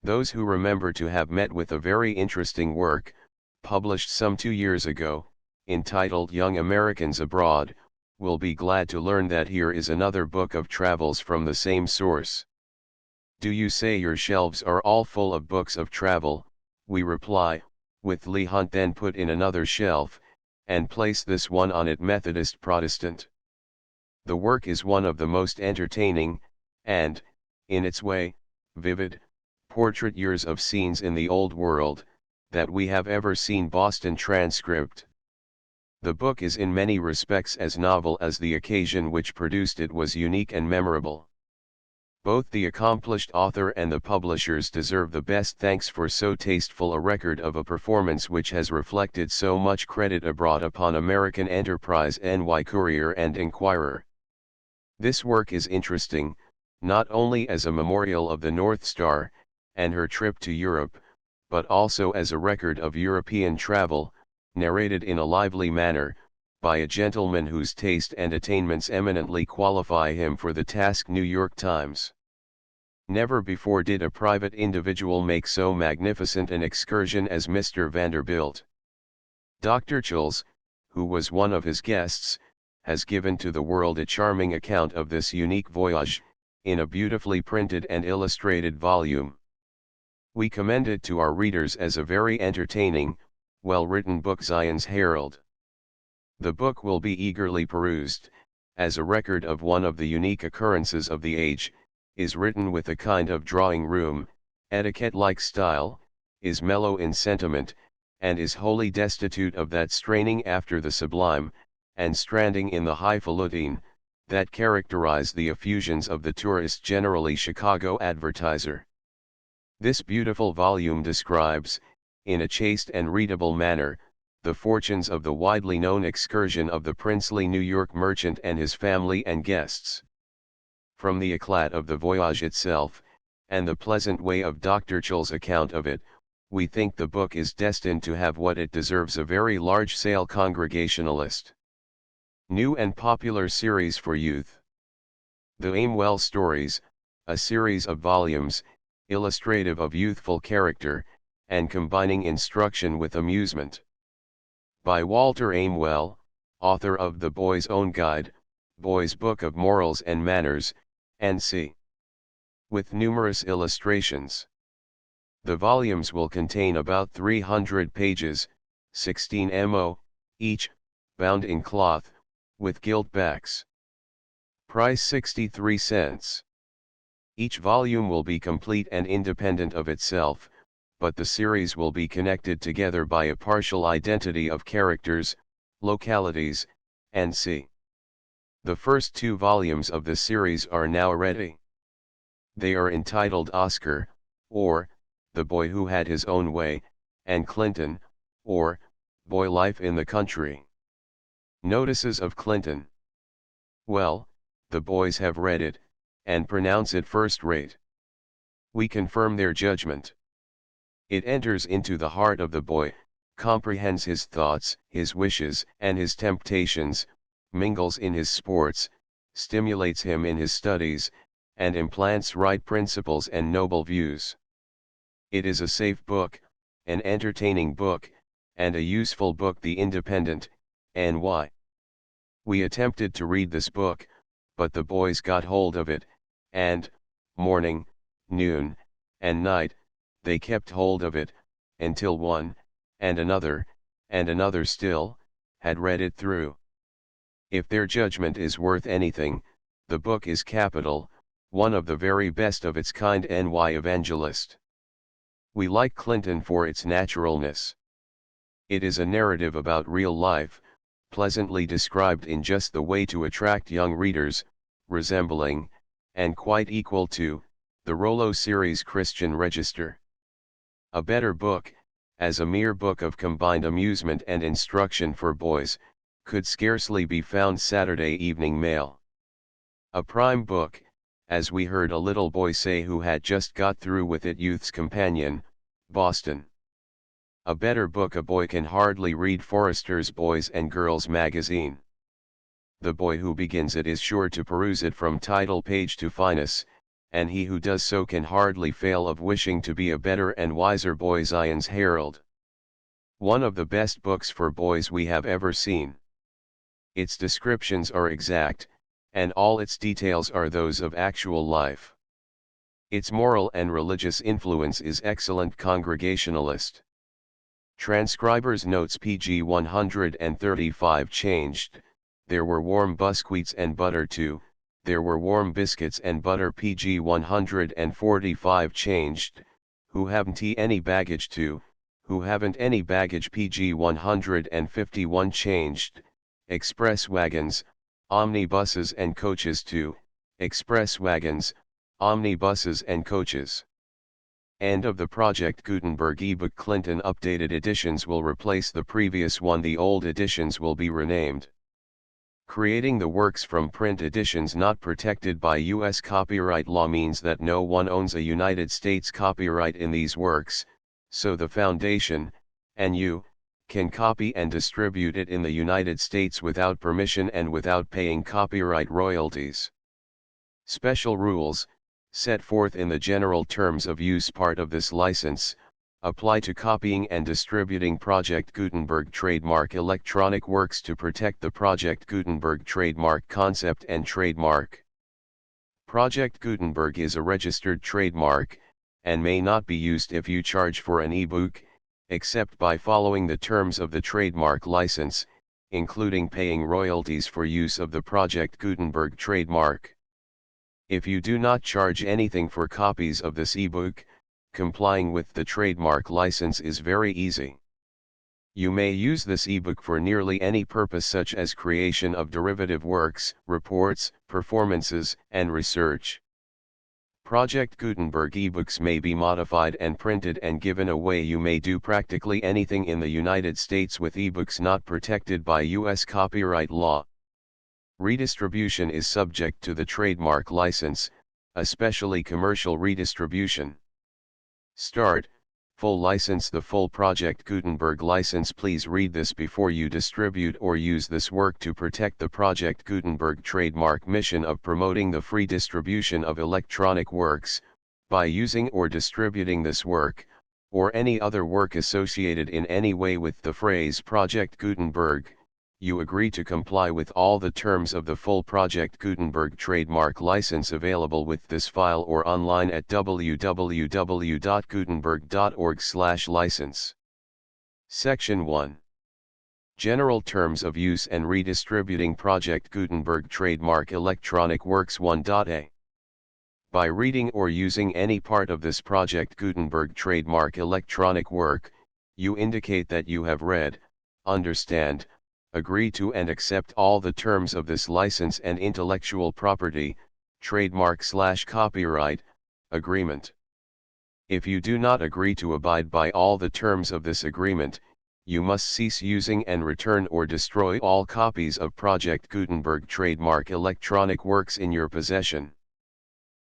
Those who remember to have met with a very interesting work, published some 2 years ago, entitled Young Americans Abroad, will be glad to learn that here is another book of travels from the same source. Do you say your shelves are all full of books of travel? We reply, with Leigh Hunt then put in another shelf, and place this one on it Methodist Protestant. The work is one of the most entertaining, and, in its way, vivid, portrait years of scenes in the Old World, that we have ever seen. Boston Transcript. The book is in many respects as novel as the occasion which produced it was unique and memorable. Both the accomplished author and the publishers deserve the best thanks for so tasteful a record of a performance which has reflected so much credit abroad upon American enterprise. NY Courier and Inquirer. This work is interesting, not only as a memorial of the North Star, and her trip to Europe, but also as a record of European travel, narrated in a lively manner, by a gentleman whose taste and attainments eminently qualify him for the task. New York Times. Never before did a private individual make so magnificent an excursion as Mr. Vanderbilt. Dr. Chills, who was one of his guests, has given to the world a charming account of this unique voyage, in a beautifully printed and illustrated volume. We commend it to our readers as a very entertaining, well-written book. Zion's Herald. The book will be eagerly perused, as a record of one of the unique occurrences of the age, is written with a kind of drawing-room, etiquette-like style, is mellow in sentiment, and is wholly destitute of that straining after the sublime, and stranding in the highfalutin, that characterize the effusions of the tourist, generally Chicago advertiser. This beautiful volume describes, in a chaste and readable manner, the fortunes of the widely known excursion of the princely New York merchant and his family and guests. From the eclat of the voyage itself, and the pleasant way of Dr. Chill's account of it, we think the book is destined to have what it deserves, a very large sale. Congregationalist. New and popular series for youth. The Aimwell Stories, a series of volumes, illustrative of youthful character, and combining instruction with amusement. By Walter Aimwell, author of The Boy's Own Guide, Boy's Book of Morals and Manners, N.C. With numerous illustrations. The volumes will contain about 300 pages, 16 mo, each, bound in cloth, with gilt backs. Price 63 cents. Each volume will be complete and independent of itself, but the series will be connected together by a partial identity of characters, localities, and The first 2 volumes of the series are now ready. They are entitled Oscar, or, The Boy Who Had His Own Way, and Clinton, or, Boy Life in the Country. Notices of Clinton. Well, the boys have read it, and pronounce it first rate. We confirm their judgment. It enters into the heart of the boy, comprehends his thoughts, his wishes, and his temptations, mingles in his sports, stimulates him in his studies, and implants right principles and noble views. It is a safe book, an entertaining book, and a useful book. The Independent, N.Y. We attempted to read this book, but the boys got hold of it, and, morning, noon, and night, they kept hold of it, until one, and another still, had read it through. If their judgment is worth anything, the book is capital, one of the very best of its kind. N.Y. Evangelist. We like Clinton for its naturalness. It is a narrative about real life, pleasantly described in just the way to attract young readers, resembling, and quite equal to, the Rollo series Christian Register. A better book, as a mere book of combined amusement and instruction for boys, could scarcely be found. Saturday Evening Mail. A prime book, as we heard a little boy say who had just got through with it. Youth's Companion, Boston. A better book a boy can hardly read. Forrester's Boys and Girls Magazine. The boy who begins it is sure to peruse it from title page to finis, and he who does so can hardly fail of wishing to be a better and wiser boy. Zion's Herald. One of the best books for boys we have ever seen. Its descriptions are exact, and all its details are those of actual life. Its moral and religious influence is excellent. Congregationalist. Transcriber's notes. Pg 135 changed. There were warm biscuits and butter too. There were warm biscuits and butter. Pg 145 changed. Who haven't any baggage too? Who haven't any baggage? Pg 151 changed. Express wagons, omnibuses and coaches too. Express wagons, omnibuses and coaches. End of the Project Gutenberg ebook. Clinton updated editions will replace the previous one. The old editions will be renamed. Creating the works from print editions not protected by U.S. copyright law means that no one owns a United States copyright in these works, so the Foundation, and you, can copy and distribute it in the United States without permission and without paying copyright royalties. Special rules, set forth in the general terms of use part of this license, apply to copying and distributing Project Gutenberg trademark electronic works to protect the Project Gutenberg trademark concept and trademark. Project Gutenberg is a registered trademark, and may not be used if you charge for an ebook, except by following the terms of the trademark license, including paying royalties for use of the Project Gutenberg trademark. If you do not charge anything for copies of this ebook, complying with the trademark license is very easy. You may use this ebook for nearly any purpose such as creation of derivative works, reports, performances, and research. Project Gutenberg ebooks may be modified and printed and given away. You may do practically anything in the United States with ebooks not protected by U.S. copyright law. Redistribution is subject to the trademark license, especially commercial redistribution. Start, full license. The full Project Gutenberg license. Please read this before you distribute or use this work to protect the Project Gutenberg trademark mission of promoting the free distribution of electronic works, by using or distributing this work, or any other work associated in any way with the phrase Project Gutenberg. You agree to comply with all the terms of the full Project Gutenberg trademark license available with this file or online at www.gutenberg.org/license. Section 1. General Terms of Use and Redistributing Project Gutenberg Trademark Electronic Works 1.a. By reading or using any part of this Project Gutenberg trademark electronic work, you indicate that you have read, understand, agree to and accept all the terms of this license and intellectual property, trademark/copyright, agreement. If you do not agree to abide by all the terms of this agreement, you must cease using and return or destroy all copies of Project Gutenberg trademark electronic works in your possession.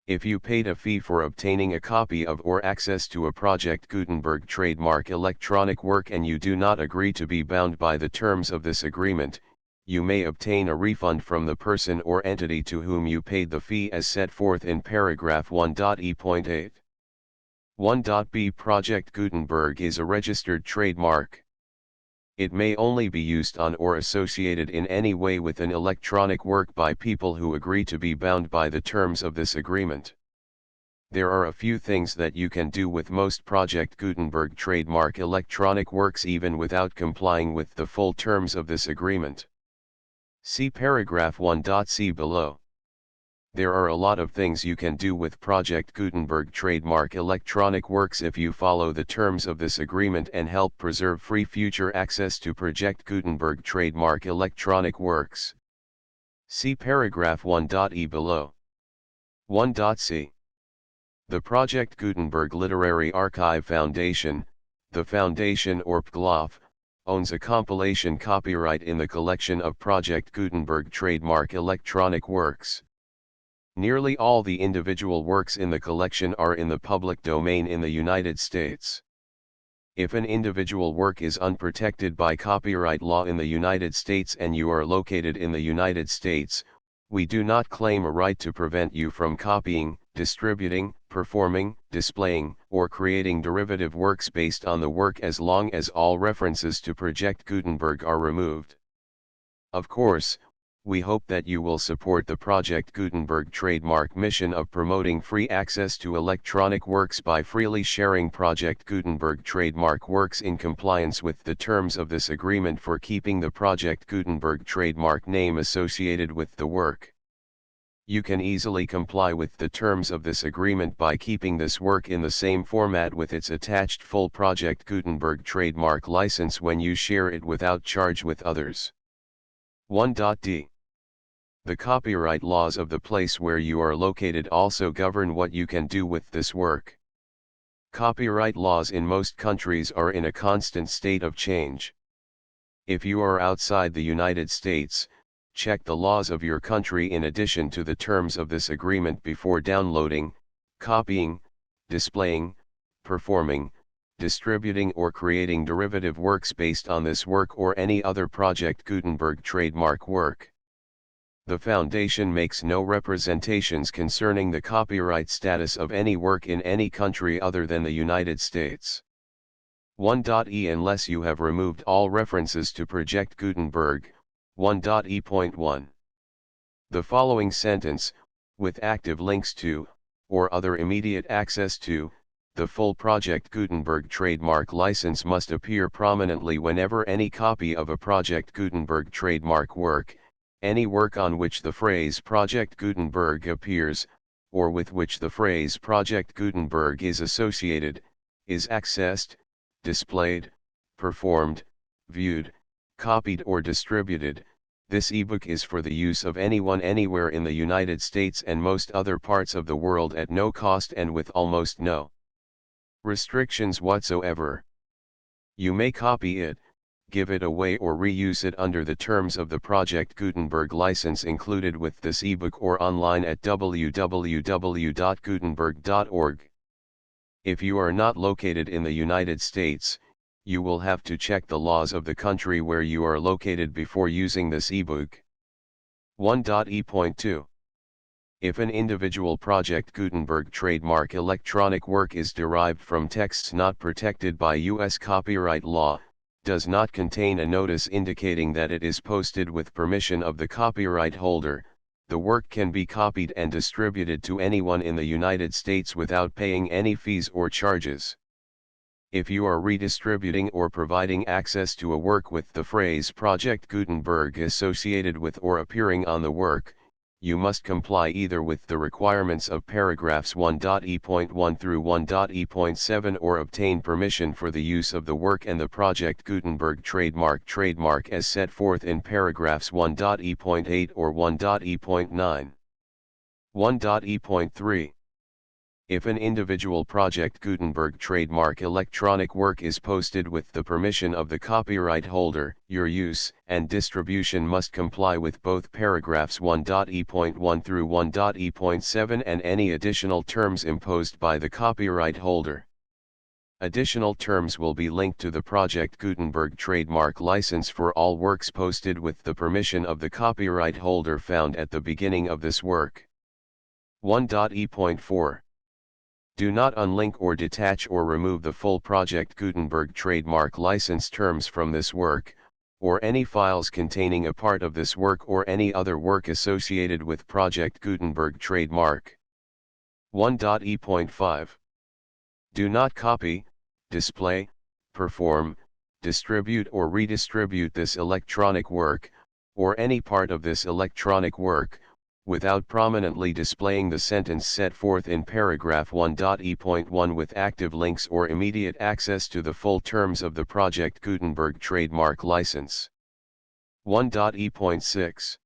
If you paid a fee for obtaining a copy of or access to a Project Gutenberg trademark electronic work and you do not agree to be bound by the terms of this agreement, you may obtain a refund from the person or entity to whom you paid the fee as set forth in paragraph 1.e.8. 1.b. Project Gutenberg is a registered trademark. It may only be used on or associated in any way with an electronic work by people who agree to be bound by the terms of this agreement. There are a few things that you can do with most Project Gutenberg trademark electronic works even without complying with the full terms of this agreement. See paragraph 1.c below. There are a lot of things you can do with Project Gutenberg trademark electronic works if you follow the terms of this agreement and help preserve free future access to Project Gutenberg trademark electronic works. See paragraph 1.e below. 1.c. The Project Gutenberg Literary Archive Foundation, the Foundation or PGLOF, owns a compilation copyright in the collection of Project Gutenberg trademark electronic works. Nearly all the individual works in the collection are in the public domain in the United States. If an individual work is unprotected by copyright law in the United States and you are located in the United States, we do not claim a right to prevent you from copying, distributing, performing, displaying, or creating derivative works based on the work as long as all references to Project Gutenberg are removed. Of course, we hope that you will support the Project Gutenberg trademark mission of promoting free access to electronic works by freely sharing Project Gutenberg trademark works in compliance with the terms of this agreement for keeping the Project Gutenberg trademark name associated with the work. You can easily comply with the terms of this agreement by keeping this work in the same format with its attached full Project Gutenberg trademark license when you share it without charge with others. 1.d. The copyright laws of the place where you are located also govern what you can do with this work. Copyright laws in most countries are in a constant state of change. If you are outside the United States, check the laws of your country in addition to the terms of this agreement before downloading, copying, displaying, performing, distributing or creating derivative works based on this work or any other Project Gutenberg trademark work. The Foundation makes no representations concerning the copyright status of any work in any country other than the United States. 1.e Unless you have removed all references to Project Gutenberg, 1.e.1. The following sentence, with active links to, or other immediate access to, the full Project Gutenberg trademark license must appear prominently whenever any copy of a Project Gutenberg trademark work, any work on which the phrase Project Gutenberg appears, or with which the phrase Project Gutenberg is associated, is accessed, displayed, performed, viewed, copied or distributed. This ebook is for the use of anyone anywhere in the United States and most other parts of the world at no cost and with almost no restrictions whatsoever. You may copy it, give it away or reuse it under the terms of the Project Gutenberg license included with this ebook or online at www.gutenberg.org. If you are not located in the United States, you will have to check the laws of the country where you are located before using this ebook. 1.e.2. If an individual Project Gutenberg trademark electronic work is derived from texts not protected by U.S. copyright law, does not contain a notice indicating that it is posted with permission of the copyright holder, the work can be copied and distributed to anyone in the United States without paying any fees or charges. If you are redistributing or providing access to a work with the phrase Project Gutenberg associated with or appearing on the work, you must comply either with the requirements of paragraphs 1.e.1 through 1.e.7 or obtain permission for the use of the work and the Project Gutenberg trademark as set forth in paragraphs 1.e.8 or 1.e.9. 1.e.3. If an individual Project Gutenberg trademark electronic work is posted with the permission of the copyright holder, your use and distribution must comply with both paragraphs 1.e.1 through 1.e.7 and any additional terms imposed by the copyright holder. Additional terms will be linked to the Project Gutenberg trademark license for all works posted with the permission of the copyright holder found at the beginning of this work. 1.e.4. Do not unlink or detach or remove the full Project Gutenberg trademark license terms from this work, or any files containing a part of this work or any other work associated with Project Gutenberg trademark. 1.e.5. Do not copy, display, perform, distribute or redistribute this electronic work, or any part of this electronic work, without prominently displaying the sentence set forth in paragraph 1.e.1 with active links or immediate access to the full terms of the Project Gutenberg trademark license. 1.e.6.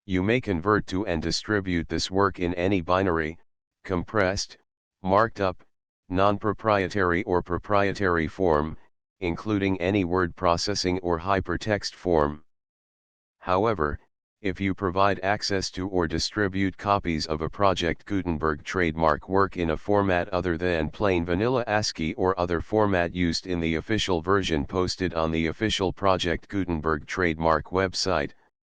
You may convert to and distribute this work in any binary, compressed, marked up, non-proprietary or proprietary form, including any word processing or hypertext form. However, if you provide access to or distribute copies of a Project Gutenberg trademark work in a format other than plain vanilla ASCII or other format used in the official version posted on the official Project Gutenberg trademark website,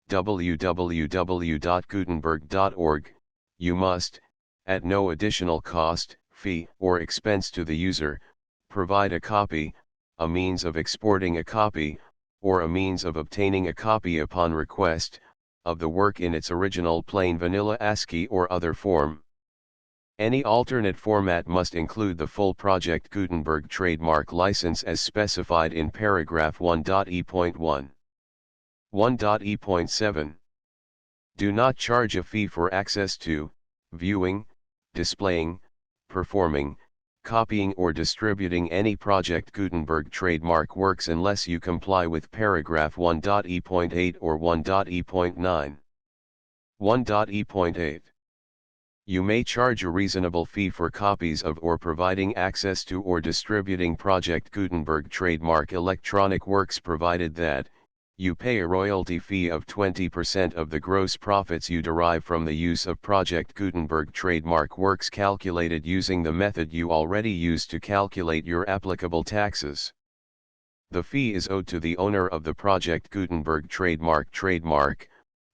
www.gutenberg.org, you must, at no additional cost, fee, or expense to the user, provide a copy, a means of exporting a copy, or a means of obtaining a copy upon request, of the work in its original plain vanilla ASCII or other form. Any alternate format must include the full Project Gutenberg trademark license as specified in paragraph 1.e.1. 1.e.7. Do not charge a fee for access to, viewing, displaying, performing, copying or distributing any Project Gutenberg trademark works unless you comply with paragraph 1.e.8 or 1.e.9. 1.e.8. You may charge a reasonable fee for copies of or providing access to or distributing Project Gutenberg trademark electronic works provided that, you pay a royalty fee of 20% of the gross profits you derive from the use of Project Gutenberg trademark works calculated using the method you already use to calculate your applicable taxes. The fee is owed to the owner of the Project Gutenberg trademark,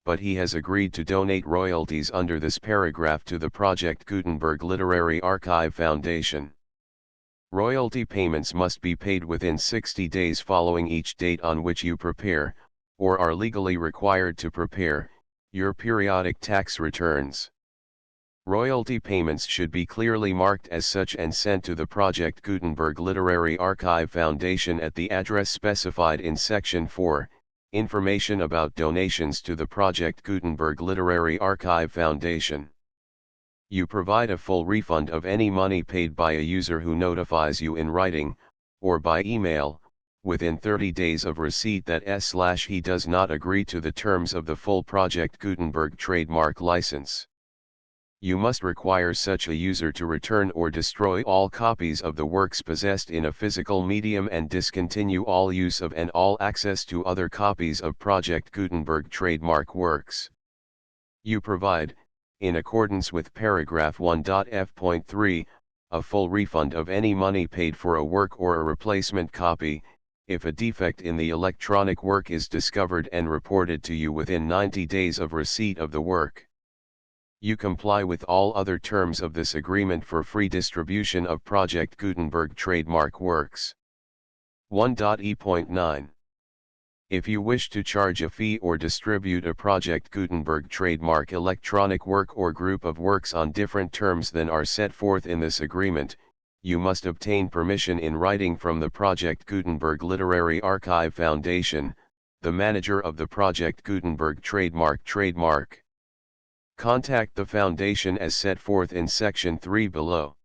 but he has agreed to donate royalties under this paragraph to the Project Gutenberg Literary Archive Foundation. Royalty payments must be paid within 60 days following each date on which you prepare, or are legally required to prepare, your periodic tax returns. Royalty payments should be clearly marked as such and sent to the Project Gutenberg Literary Archive Foundation at the address specified in Section 4. Information about donations to the Project Gutenberg Literary Archive Foundation. You provide a full refund of any money paid by a user who notifies you in writing, or by email, within 30 days of receipt that he does not agree to the terms of the full Project Gutenberg trademark license. You must require such a user to return or destroy all copies of the works possessed in a physical medium and discontinue all use of and all access to other copies of Project Gutenberg trademark works. You provide, in accordance with paragraph 1.f.3, a full refund of any money paid for a work or a replacement copy, if a defect in the electronic work is discovered and reported to you within 90 days of receipt of the work. You comply with all other terms of this agreement for free distribution of Project Gutenberg trademark works. 1.e.9. If you wish to charge a fee or distribute a Project Gutenberg trademark electronic work or group of works on different terms than are set forth in this agreement, you must obtain permission in writing from the Project Gutenberg Literary Archive Foundation, the manager of the Project Gutenberg trademark. Contact the Foundation as set forth in Section 3 below.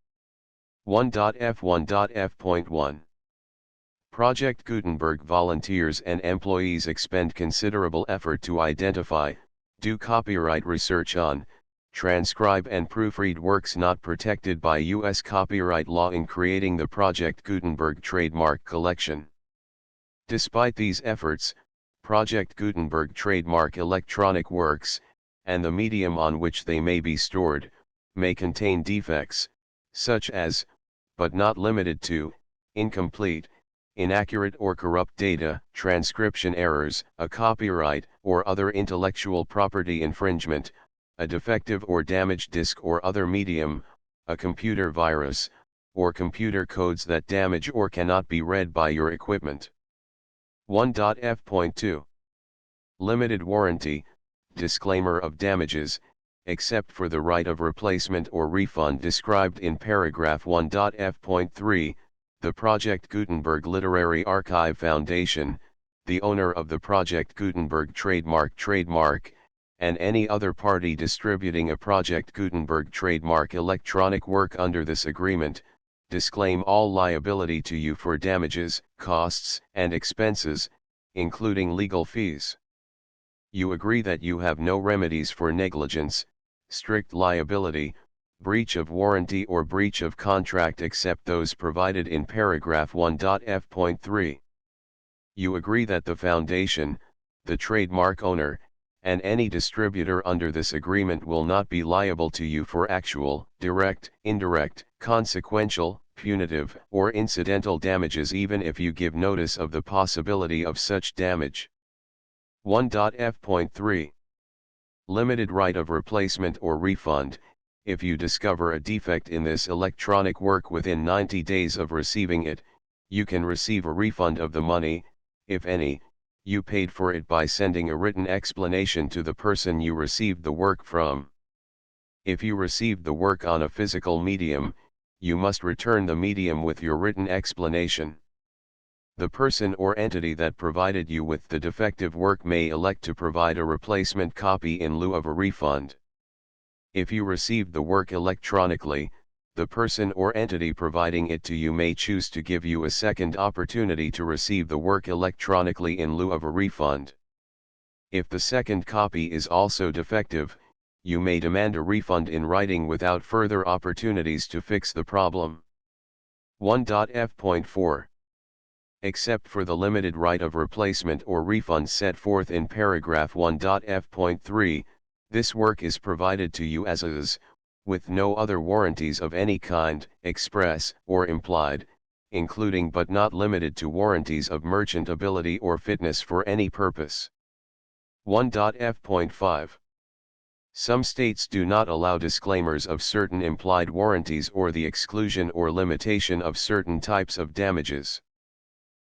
1.f.1.f.1. Project Gutenberg volunteers and employees expend considerable effort to identify, do copyright research on, transcribe and proofread works not protected by U.S. copyright law in creating the Project Gutenberg trademark collection. Despite these efforts, Project Gutenberg trademark electronic works, and the medium on which they may be stored, may contain defects, such as, but not limited to, incomplete, inaccurate or corrupt data, transcription errors, a copyright or other intellectual property infringement, a defective or damaged disk or other medium, a computer virus, or computer codes that damage or cannot be read by your equipment. 1.f.2. Limited warranty, disclaimer of damages, except for the right of replacement or refund described in paragraph 1.f.3, the Project Gutenberg Literary Archive Foundation, the owner of the Project Gutenberg trademark, and any other party distributing a Project Gutenberg trademark electronic work under this agreement, disclaim all liability to you for damages, costs, and expenses, including legal fees. You agree that you have no remedies for negligence, strict liability, breach of warranty or breach of contract except those provided in paragraph 1.f.3. You agree that the Foundation, the trademark owner, and any distributor under this agreement will not be liable to you for actual, direct, indirect, consequential, punitive, or incidental damages even if you give notice of the possibility of such damage. 1.f.3. Limited right of replacement or refund, If you discover a defect in this electronic work within 90 days of receiving it, you can receive a refund of the money, if any, you paid for it by sending a written explanation to the person you received the work from. If you received the work on a physical medium, you must return the medium with your written explanation. The person or entity that provided you with the defective work may elect to provide a replacement copy in lieu of a refund. If you received the work electronically, the person or entity providing it to you may choose to give you a second opportunity to receive the work electronically in lieu of a refund. If the second copy is also defective, you may demand a refund in writing without further opportunities to fix the problem. 1.f.4 Except for the limited right of replacement or refund set forth in paragraph 1.f.3, this work is provided to you as is, with no other warranties of any kind, express or implied, including but not limited to warranties of merchantability or fitness for any purpose. 1.f.5 Some states do not allow disclaimers of certain implied warranties or the exclusion or limitation of certain types of damages.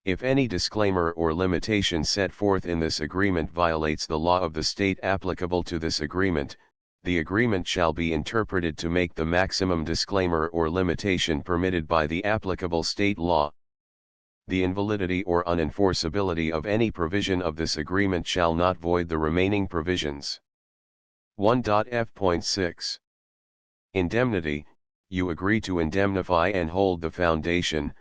If any disclaimer or limitation set forth in this agreement violates the law of the state applicable to this agreement, the agreement shall be interpreted to make the maximum disclaimer or limitation permitted by the applicable state law. The invalidity or unenforceability of any provision of this agreement shall not void the remaining provisions. 1.f.6 Indemnity. You agree to indemnify and hold the foundation,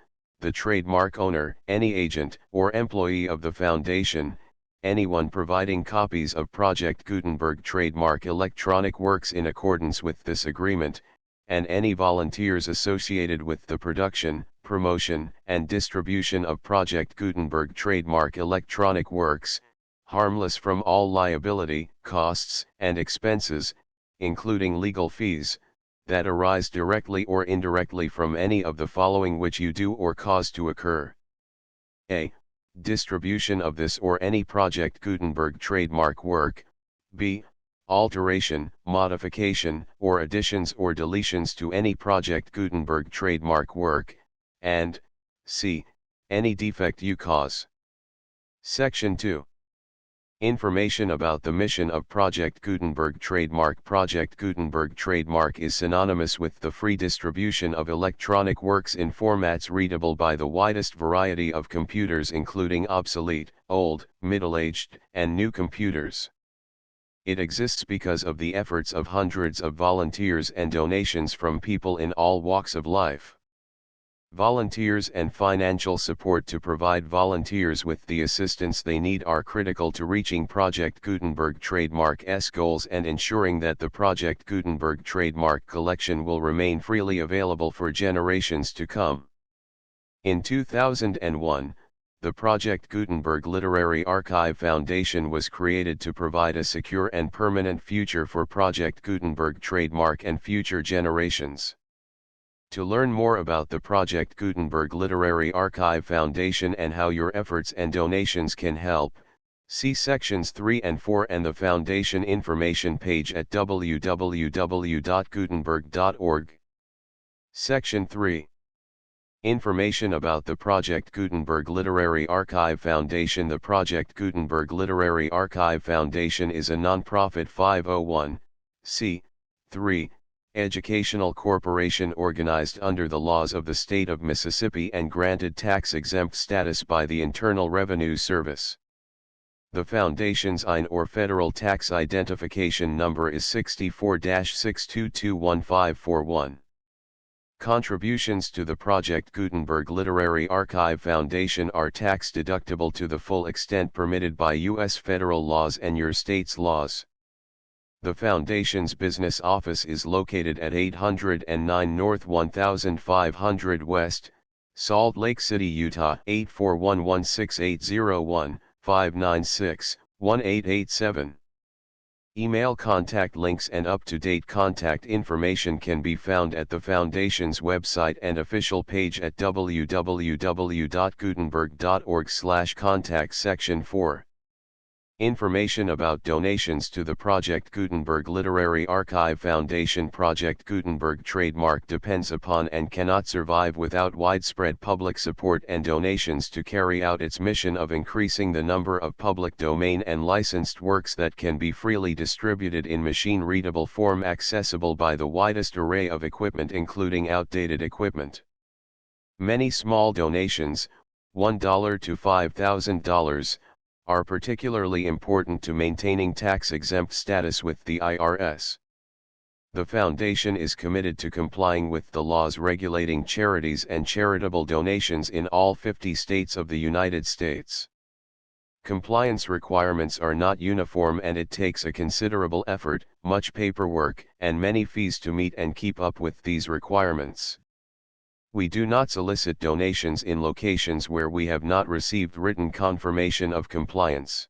the trademark owner, any agent or employee of the foundation, anyone providing copies of Project Gutenberg trademark electronic works in accordance with this agreement, and any volunteers associated with the production, promotion, and distribution of Project Gutenberg trademark electronic works, harmless from all liability, costs, and expenses, including legal fees, that arise directly or indirectly from any of the following which you do or cause to occur. A. Distribution of this or any Project Gutenberg trademark work. B. Alteration, modification, or additions or deletions to any Project Gutenberg trademark work, and C. Any defect you cause. Section 2. Information about the mission of Project Gutenberg trademark. Project Gutenberg trademark is synonymous with the free distribution of electronic works in formats readable by the widest variety of computers, including obsolete, old, middle-aged, and new computers. It exists because of the efforts of hundreds of volunteers and donations from people in all walks of life. Volunteers and financial support to provide volunteers with the assistance they need are critical to reaching Project Gutenberg trademark's goals and ensuring that the Project Gutenberg trademark collection will remain freely available for generations to come. In 2001, the Project Gutenberg Literary Archive Foundation was created to provide a secure and permanent future for Project Gutenberg trademark and future generations. To learn more about the Project Gutenberg Literary Archive Foundation and how your efforts and donations can help, see sections 3 and 4 and the Foundation information page at www.gutenberg.org. Section 3. Information about the Project Gutenberg Literary Archive Foundation. The Project Gutenberg Literary Archive Foundation is a non-profit 501(c)(3) educational corporation organized under the laws of the state of Mississippi and granted tax-exempt status by the Internal Revenue Service. The foundation's IN or federal tax identification number is 64-6221541. Contributions to the Project Gutenberg Literary Archive Foundation are tax-deductible to the full extent permitted by U.S. federal laws and your state's laws. The Foundation's business office is located at 809 North 1500 West, Salt Lake City, Utah 841-16801-596-1887. Email contact links and up-to-date contact information can be found at the Foundation's website and official page at www.gutenberg.org/contact section 4. Information about donations to the Project Gutenberg Literary Archive Foundation. Project Gutenberg trademark depends upon and cannot survive without widespread public support and donations to carry out its mission of increasing the number of public domain and licensed works that can be freely distributed in machine-readable form accessible by the widest array of equipment including outdated equipment. Many small donations, $1 to $5,000, are particularly important to maintaining tax-exempt status with the IRS. The Foundation is committed to complying with the laws regulating charities and charitable donations in all 50 states of the United States. Compliance requirements are not uniform and it takes a considerable effort, much paperwork, and many fees to meet and keep up with these requirements. We do not solicit donations in locations where we have not received written confirmation of compliance.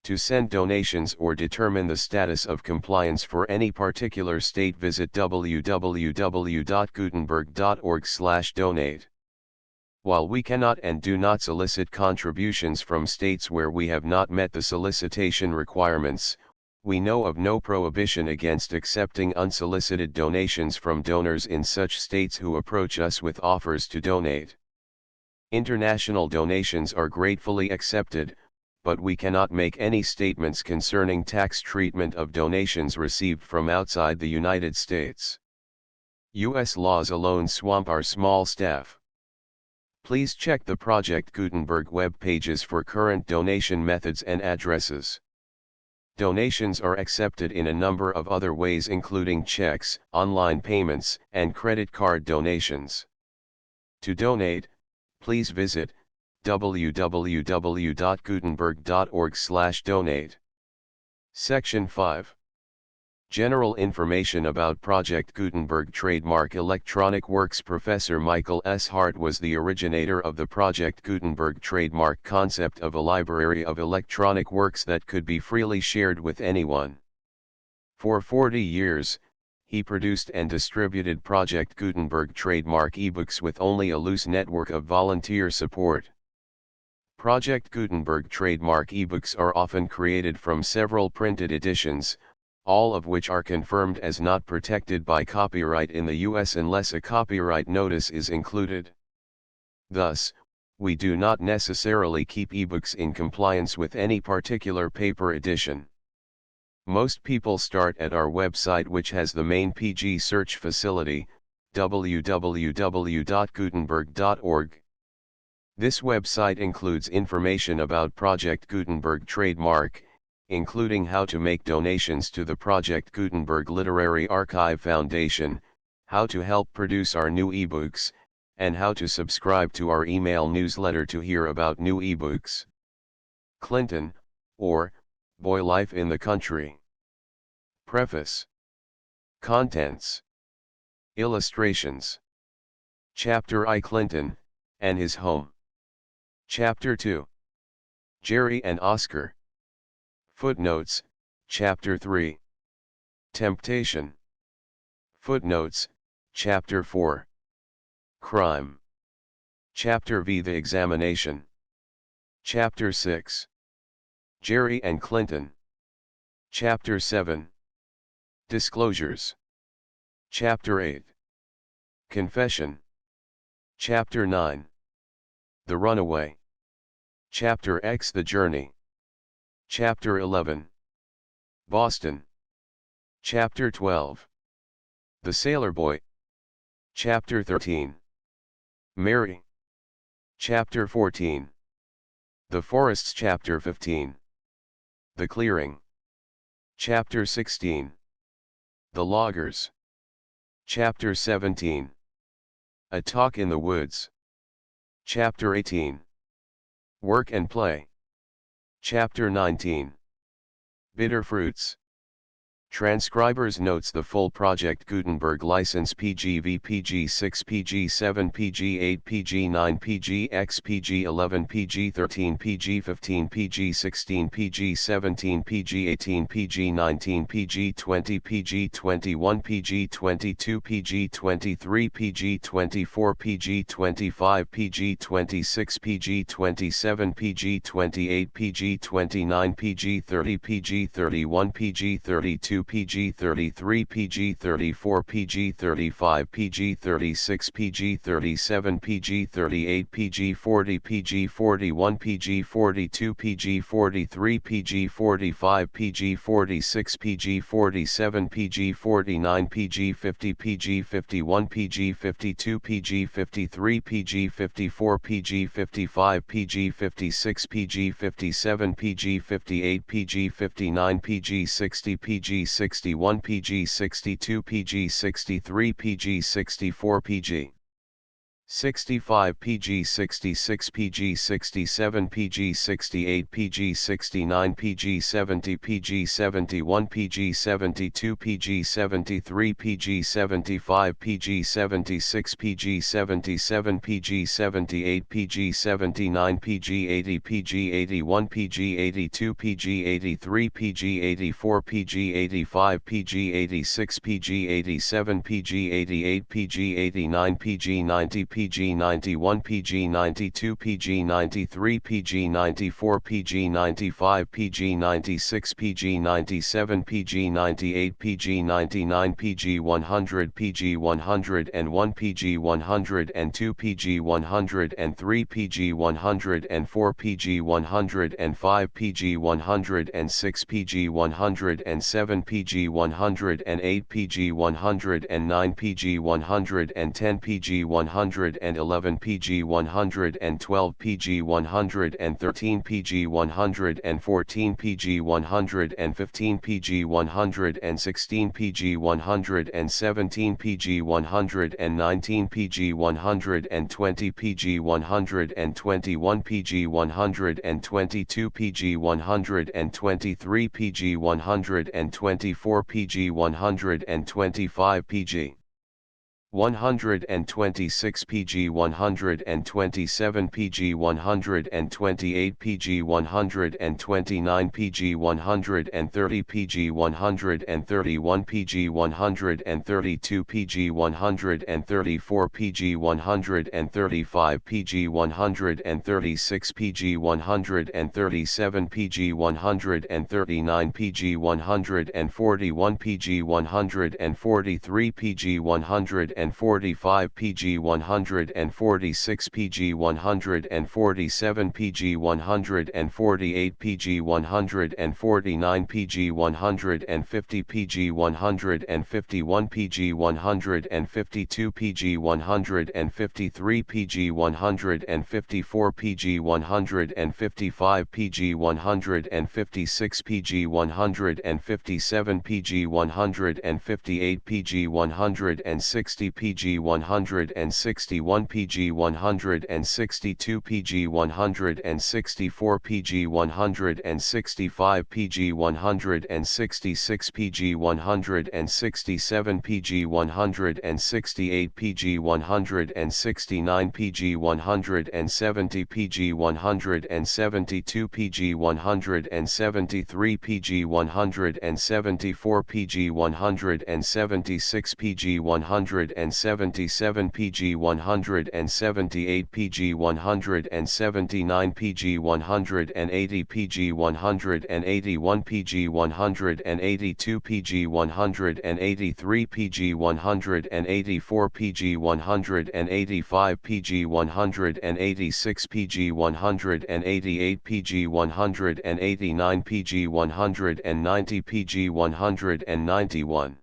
To send donations or determine the status of compliance for any particular state, visit www.gutenberg.org/donate. While we cannot and do not solicit contributions from states where we have not met the solicitation requirements, we know of no prohibition against accepting unsolicited donations from donors in such states who approach us with offers to donate. International donations are gratefully accepted, but we cannot make any statements concerning tax treatment of donations received from outside the United States. U.S. laws alone swamp our small staff. Please check the Project Gutenberg web pages for current donation methods and addresses. Donations are accepted in a number of other ways including checks, online payments, and credit card donations. To donate, please visit www.gutenberg.org/donate. Section 5. General information about Project Gutenberg trademark electronic works. Professor Michael S. Hart was the originator of the Project Gutenberg trademark concept of a library of electronic works that could be freely shared with anyone. For 40 years, he produced and distributed Project Gutenberg trademark ebooks with only a loose network of volunteer support. Project Gutenberg trademark ebooks are often created from several printed editions, all of which are confirmed as not protected by copyright in the U.S. unless a copyright notice is included. Thus, we do not necessarily keep ebooks in compliance with any particular paper edition. Most people start at our website, which has the main PG search facility, www.gutenberg.org. This website includes information about Project Gutenberg trademark, including how to make donations to the Project Gutenberg Literary Archive Foundation, how to help produce our new ebooks, and how to subscribe to our email newsletter to hear about new ebooks. Clinton, or Boy Life in the Country. Preface. Contents. Illustrations. Chapter I. Clinton, and his home. Chapter 2. Jerry and Oscar. Footnotes, Chapter 3. Temptation. Footnotes, Chapter 4. Crime. Chapter V. The Examination. Chapter 6. Jerry and Clinton. Chapter 7. Disclosures. Chapter 8. Confession. Chapter 9. The Runaway. Chapter X. The Journey. Chapter 11. Boston. Chapter 12. The Sailor Boy. Chapter 13. Mary. Chapter 14. The Forests. Chapter 15. The Clearing. Chapter 16. The Loggers. Chapter 17. A Talk in the Woods. Chapter 18. Work and Play. Chapter 19. Bitter Fruits. Transcribers notes the full Project Gutenberg license PGV PG6 PG7 PG8 PG9 PGX PG11 PG13 PG15 PG16 PG17 PG18 PG19 PG20 PG21 PG22 PG23 PG24 PG25 PG26 PG27 PG28 PG29 PG30 PG31 PG32 PG33 PG34 PG35 PG36 PG37 PG38 PG40 PG41 PG42 PG43 PG45 PG46 PG47 PG49 PG50 PG51 PG52 PG53 PG54 PG55 PG56 PG57 PG58 PG59 PG60 PG61 PG62 PG63 PG64 PG 65 PG 66 PG 67 PG 68 PG 69 PG 70 PG 71 PG 72 PG 73 PG 75 PG 76 PG 77 PG 78 PG 79 PG 80 PG 81 PG 82 PG 83 PG 84 PG 85 PG 86 PG 87 PG 88 PG 89 PG 90 PG 91 PG 92 PG 93 PG 94 PG 95 PG 96 PG 97 PG 98 PG 99 PG 100 PG 101 PG 102 PG 103 PG 104 PG 105 PG 106 PG 107 PG 108 PG 109 PG 110 PG 111 PG 112 PG 113 PG 114 PG 115 PG 116 PG 117 PG 119 PG 120 PG 121 PG 122 PG 123 PG 124 PG 125 PG 126 PG 127 PG 128 PG 129 PG 130 PG 131 PG 132 PG 134 PG 135 PG 136 PG 137 PG 139 PG 141 PG 143 PG 145 PG 146 PG 147 PG 148 PG 149 PG 150 PG 151 PG 152 PG 153 PG 154 PG 155 PG 156 PG 157 PG 158 PG 160 PG 161 PG 162 PG 164 PG 165 PG 166 PG 167 PG 168 PG 169 PG 170 PG 172 PG 173 PG 174 PG 176 PG 177 PG 178 PG 179 PG 180 PG 181 PG 182 PG 183 PG 184 PG 185 PG 186 PG 188 PG 189 PG 190 PG 191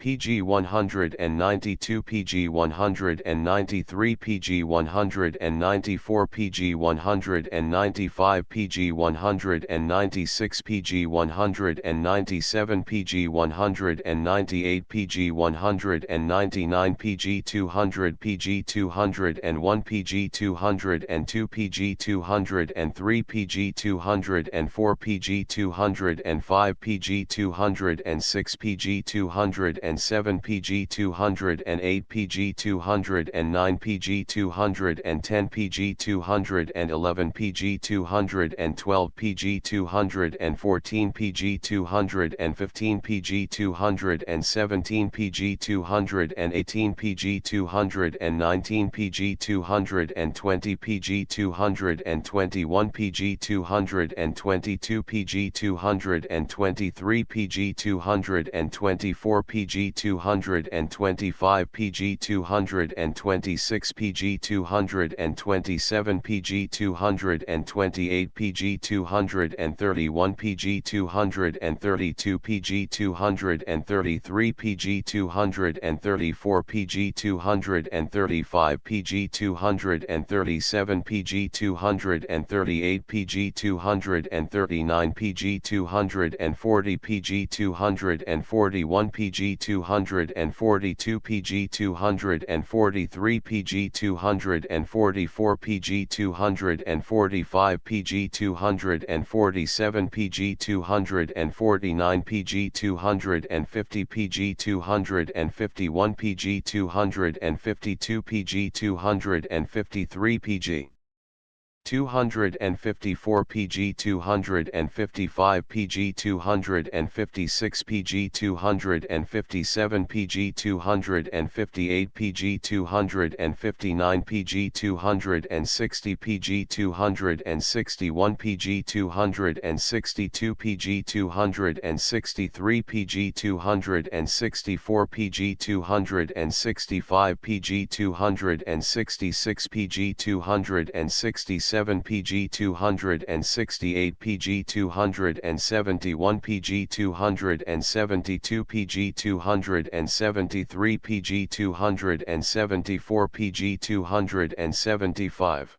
PG 192 PG 193 PG 194 PG 195 PG 196 PG 197 PG 198 PG 199 PG 200 PG 201 PG 202 PG 203 PG 204 PG 205 PG 206 PG 207 PG 208 PG 209 PG 210 PG 211 PG 212 PG 214 PG 215 PG 217 PG 218 PG 219 PG 220 PG 221 PG 222 PG 223 PG 224 PG 225 PG 226 PG 227 PG 228 PG 231 PG 232 PG 233 PG 234 PG 235 PG 237 PG 238 PG 239 PG 240 PG 241 PG 242 PG 243 PG 244 PG 245 PG 247 PG 249 PG 250 PG 251 PG 252 PG 253 PG 254 PG 255 PG 256 PG 257 PG 258 PG 259 PG 260 PG 261 PG 262 PG 263 PG 264 PG 265 PG 266 PG 267 PG 268 PG 271 PG 272 PG 273 PG 274 PG 275